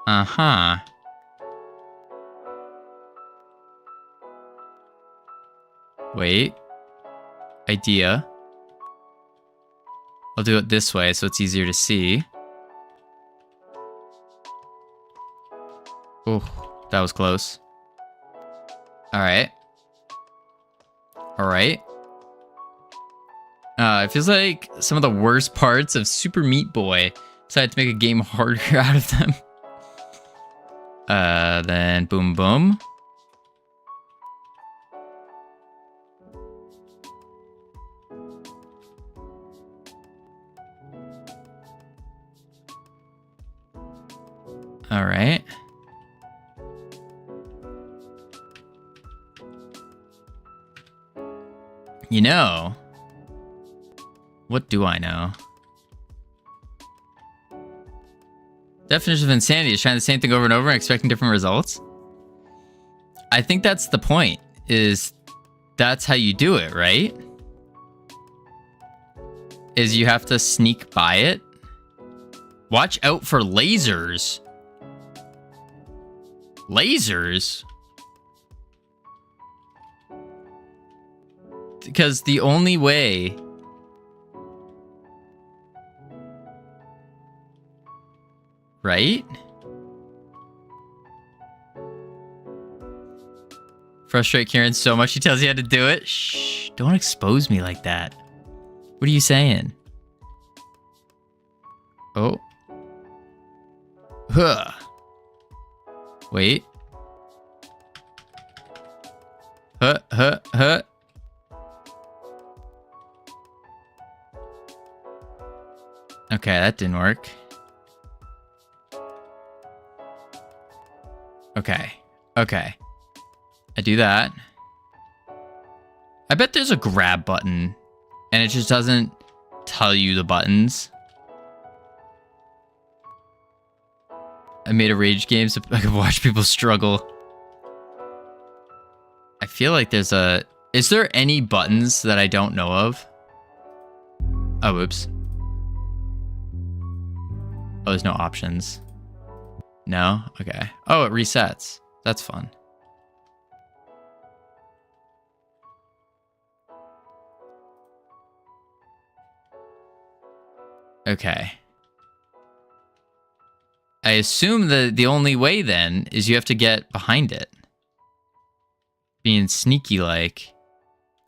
Uh-huh. Wait. Idea. I'll do it this way so it's easier to see. Oh, that was close. Alright. Alright. It feels like some of the worst parts of Super Meat Boy decided to make a game harder out of them. Then boom boom. All right. You know, what do I know? Definition of insanity is trying the same thing over and over and expecting different results. I think that's the point, is that's how you do it, right? Is you have to sneak by it. Watch out for lasers. Lasers? Because the only way... Right? Frustrate Kieran so much he tells you how to do it. Shh, don't expose me like that. What are you saying? Oh. Huh. Wait. Huh. Okay, that didn't work. Okay. I do that. I bet there's a grab button and it just doesn't tell you the buttons. I made a rage game so I could watch people struggle. I feel like there's a... Is there any buttons that I don't know of? Oh, oops. Oh, there's no options. No? Okay. Oh, it resets. That's fun. Okay. I assume the only way then is you have to get behind it. Being sneaky like.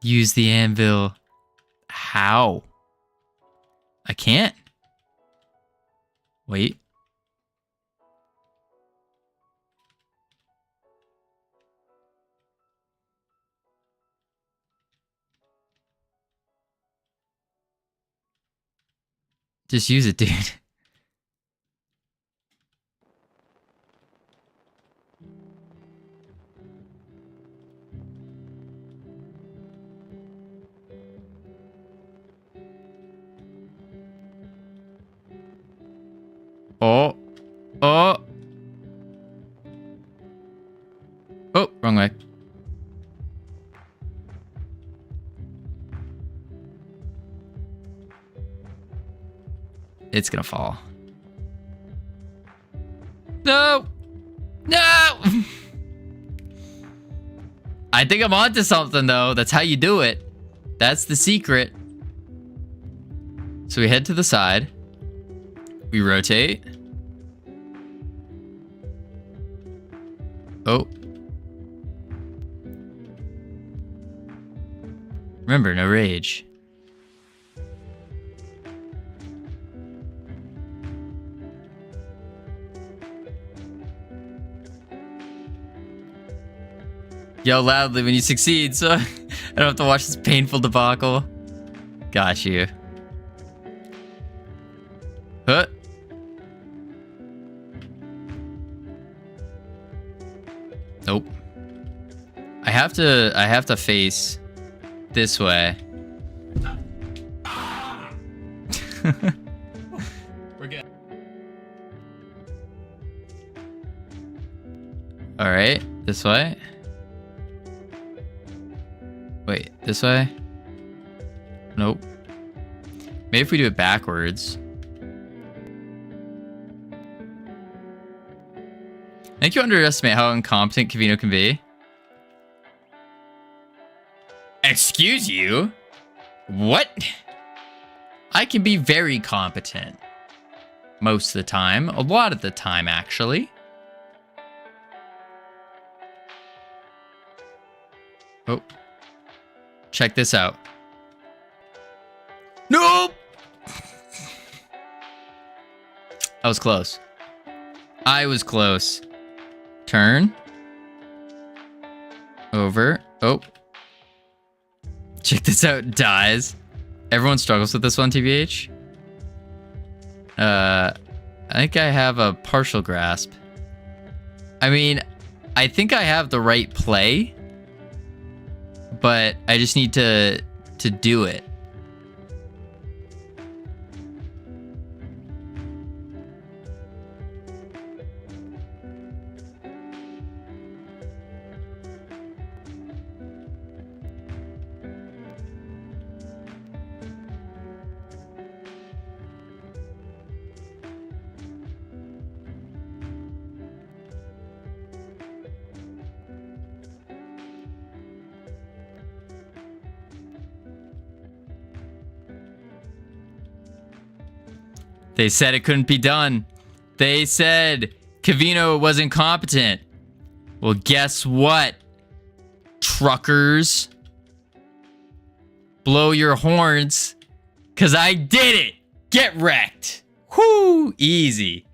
Use the anvil. How? I can't. Wait. Just use it, dude. Oh. Oh, wrong way. It's gonna fall. No! I think I'm onto something though. That's how you do it. That's the secret. So we head to the side. We rotate. Oh. Remember, no rage. Yell loudly when you succeed, so I don't have to watch this painful debacle. Got you. Huh? Nope. have to face this way. We're good. All right, this way. Wait, this way? Nope. Maybe if we do it backwards. I think you underestimate how incompetent Covino can be. Excuse you? What? I can be very competent. Most of the time. A lot of the time, actually. Oh. Check this out. Nope! I was close. I was close. Turn. Over. Oh. Check this out. Dies. Everyone struggles with this one, TBH. I think I have a partial grasp. I mean, I think I have the right play, but I just need to do it. They said it couldn't be done. They said Covino was incompetent. Well, guess what? Truckers. Blow your horns. 'Cause I did it. Get wrecked. Whoo, easy.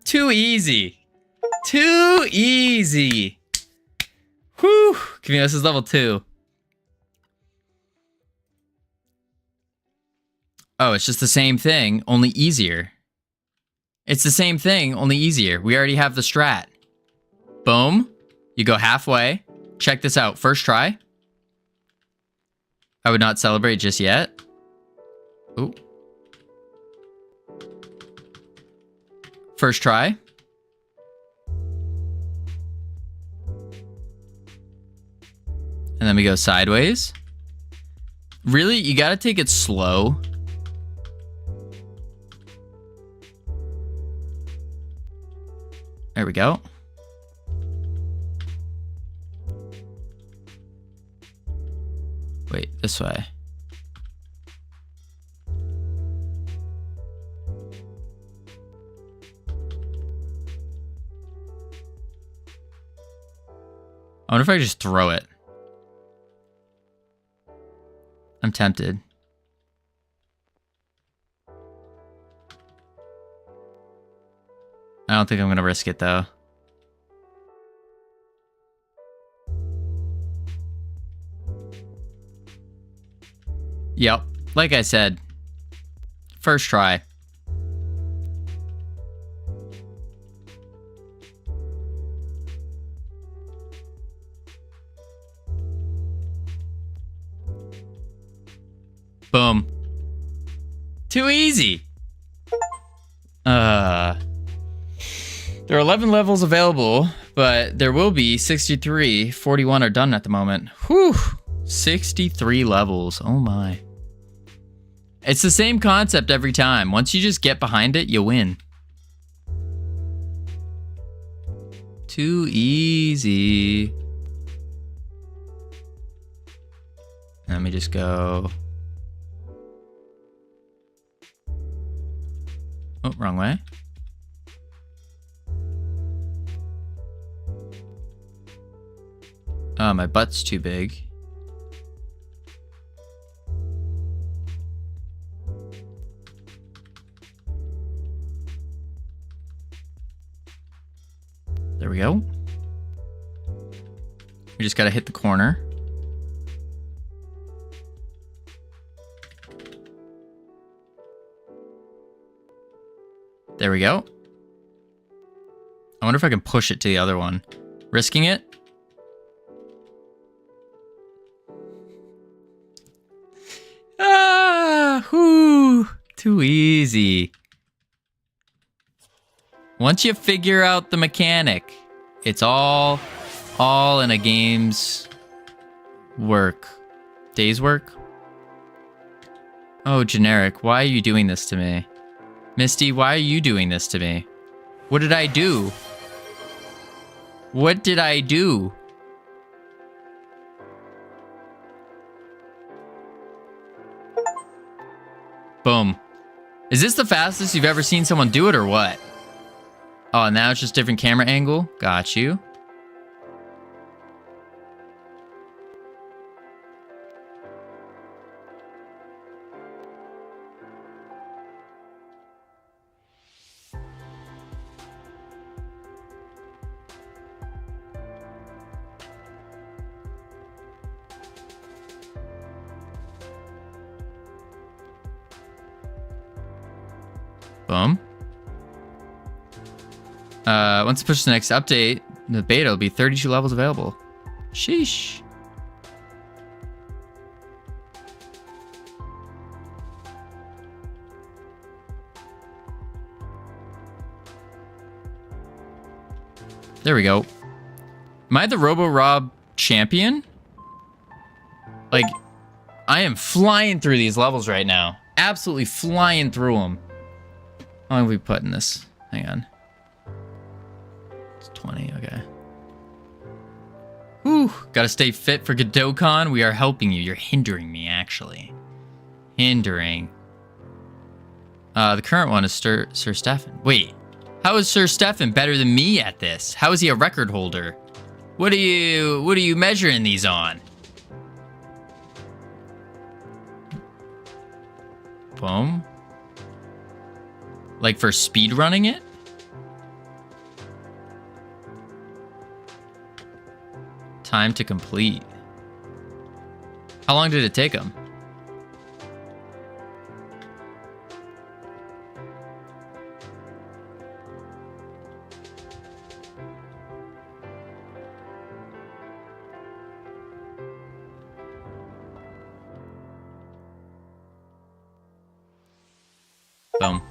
Too easy. Too easy. Whew. Covino, this is level 2. Oh, it's just the same thing, only easier. It's the same thing, only easier. We already have the strat. Boom. You go halfway. Check this out. First try. I would not celebrate just yet. Ooh. First try. And then we go sideways. Really? You gotta take it slow. There we go. Wait, this way. I wonder if I just throw it. I'm tempted. I don't think I'm going to risk it, though. Yep. Like I said. First try. Boom. Too easy. There are 11 levels available, but there will be 63. 41 are done at the moment. Whew. 63 levels. Oh my. It's the same concept every time. Once you just get behind it, you win. Too easy. Let me just go. Oh, wrong way. Oh, my butt's too big. There we go. We just gotta hit the corner. There we go. I wonder if I can push it to the other one. Risking it? Too easy. Once you figure out the mechanic, it's all in a game's work. Day's work? Oh, generic. Why are you doing this to me? Misty, why are you doing this to me? What did I do? What did I do? Boom. Is this the fastest you've ever seen someone do it or what? Oh, now it's just different camera angle? Got you. Boom. Once it pushes the next update, the beta will be 32 levels available. Sheesh. There we go. Am I the Robo-Rob champion? Like, I am flying through these levels right now. Absolutely flying through them. How long have we put in this? Hang on. It's 20, okay. Whew, gotta stay fit for GodotCon. We are helping you. You're hindering me, actually. Hindering. The current one is Sir Stefan. Wait, how is Sir Stefan better than me at this? How is he a record holder? What are you measuring these on? Boom. Like for speed running it? Time to complete. How long did it take him? Boom.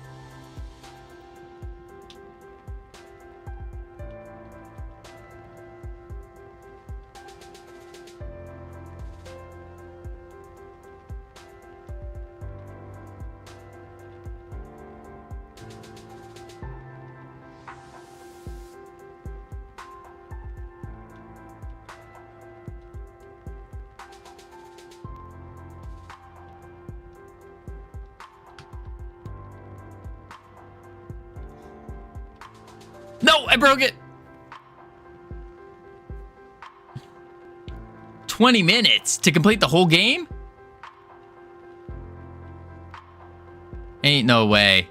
No, I broke it. 20 minutes to complete the whole game? Ain't no way.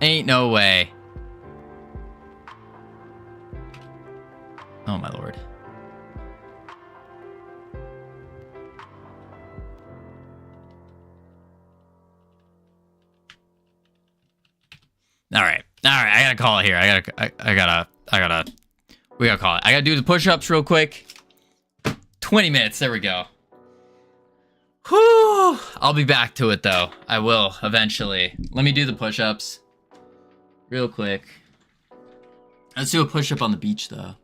Ain't no way. Oh my lord. All right, I gotta call it here. We gotta call it. I gotta do the push-ups real quick. 20 minutes, there we go. Whew, I'll be back to it though. I will, eventually. Let me do the push-ups real quick. Let's do a push-up on the beach though.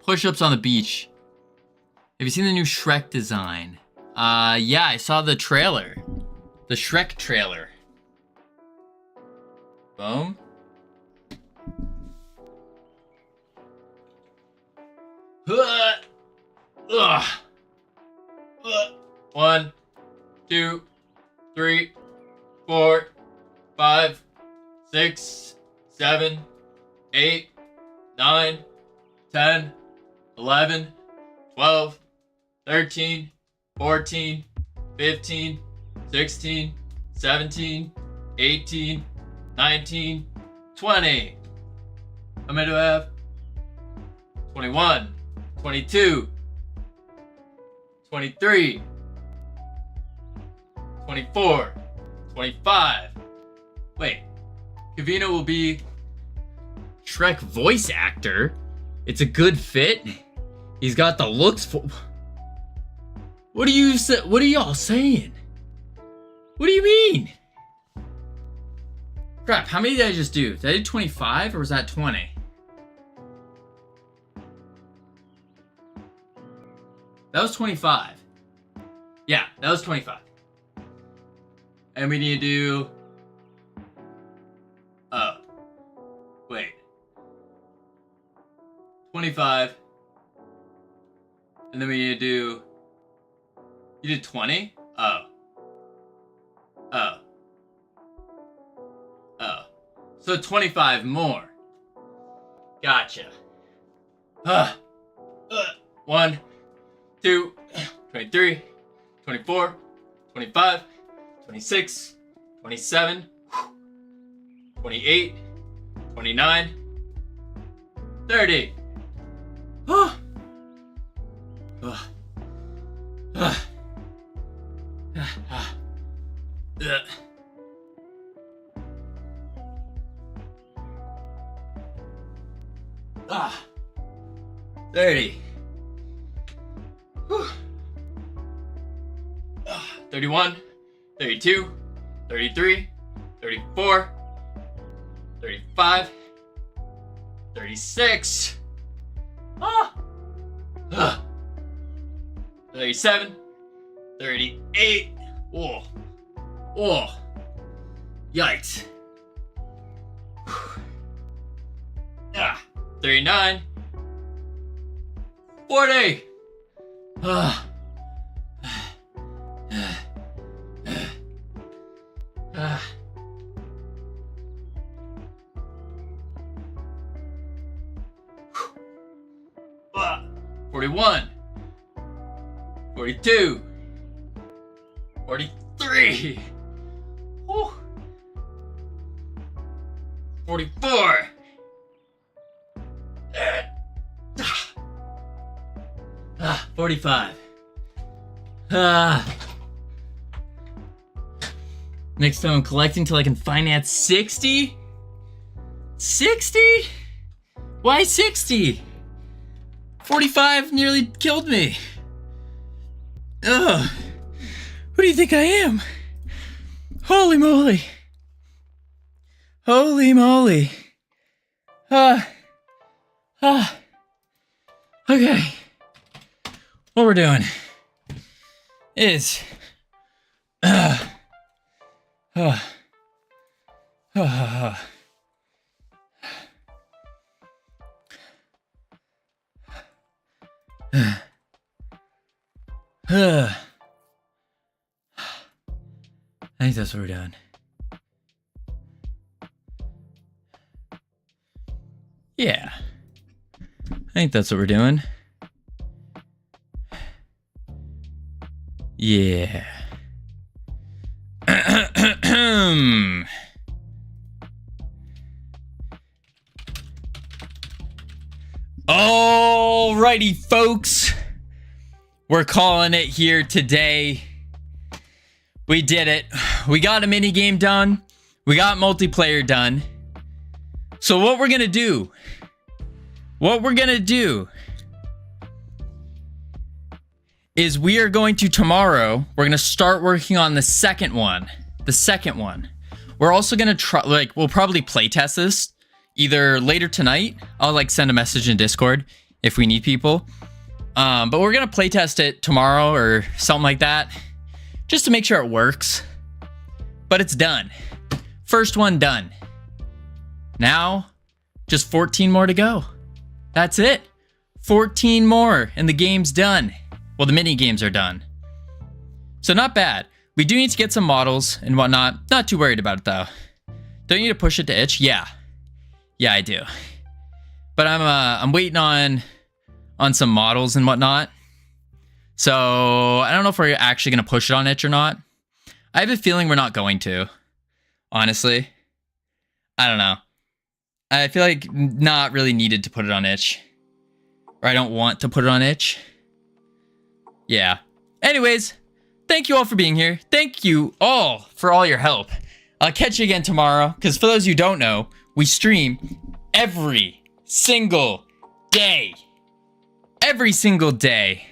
Push-ups on the beach. Have you seen the new Shrek design? Yeah, I saw the trailer. The Shrek trailer. Boom. Ugh. 1, 2, 3, 4, 5, 6, 7, 8, 9, 10, 11, 12, 13, 14, 15, 16, 17, 18, 19, 20. How many do I have? 21, 22, 23, 24, 25. Wait, Covino will be Shrek voice actor? It's a good fit? He's got the looks for... What are y'all saying? What do you mean? Crap, how many did I just do? Did I do 25 or was that 20? That was 25. Yeah, that was 25. And we need to do... Oh. Wait. 25. And then we need to do... You did 20? Oh. Oh. Oh. So 25 more. Gotcha. 1, 2, 23, 24, 25, 26, 27, 28, 29, 30. Oh. 30. 31, 32, 33, 34, 35, 36. 37, 38. Oh. Oh. Yikes. 39, 40. 41, 42, 43, 44. 45. Next time I'm collecting till I can finance 60? 60? Why 60? 45 nearly killed me. Ugh. Who do you think I am? Holy moly. Holy moly. Okay. What we're doing is I think that's what we're doing. Yeah. I think that's what we're doing. Yeah. Alrighty, folks. We're calling it here today. We did it. We got a mini game done. We got multiplayer done. So what we're gonna do is we are going to tomorrow, we're gonna start working on the second one. We're also gonna try, we'll probably playtest this either later tonight. I'll send a message in Discord if we need people. But we're gonna playtest it tomorrow or something like that, just to make sure it works. But it's done. First one done. Now, just 14 more to go. That's it. 14 more and the game's done. Well, the mini games are done. So not bad. We do need to get some models and whatnot. Not too worried about it though. Don't you need to push it to itch? Yeah. Yeah, I do. But I'm waiting on some models and whatnot. So I don't know if we're actually gonna push it on itch or not. I have a feeling we're not going to. Honestly. I don't know. I feel like not really needed to put it on itch. Or I don't want to put it on itch. Yeah. Anyways, thank you all for being here. Thank you all for all your help. I'll catch you again tomorrow, because for those of you who don't know, we stream every single day. Every single day.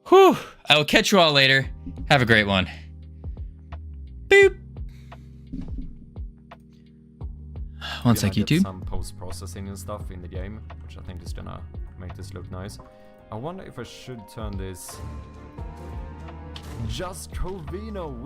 Whew. I will catch you all later. Have a great one. One sec, get YouTube. some post-processing and stuff in the game, which I think is gonna make this look nice. I wonder if I should turn this just Covino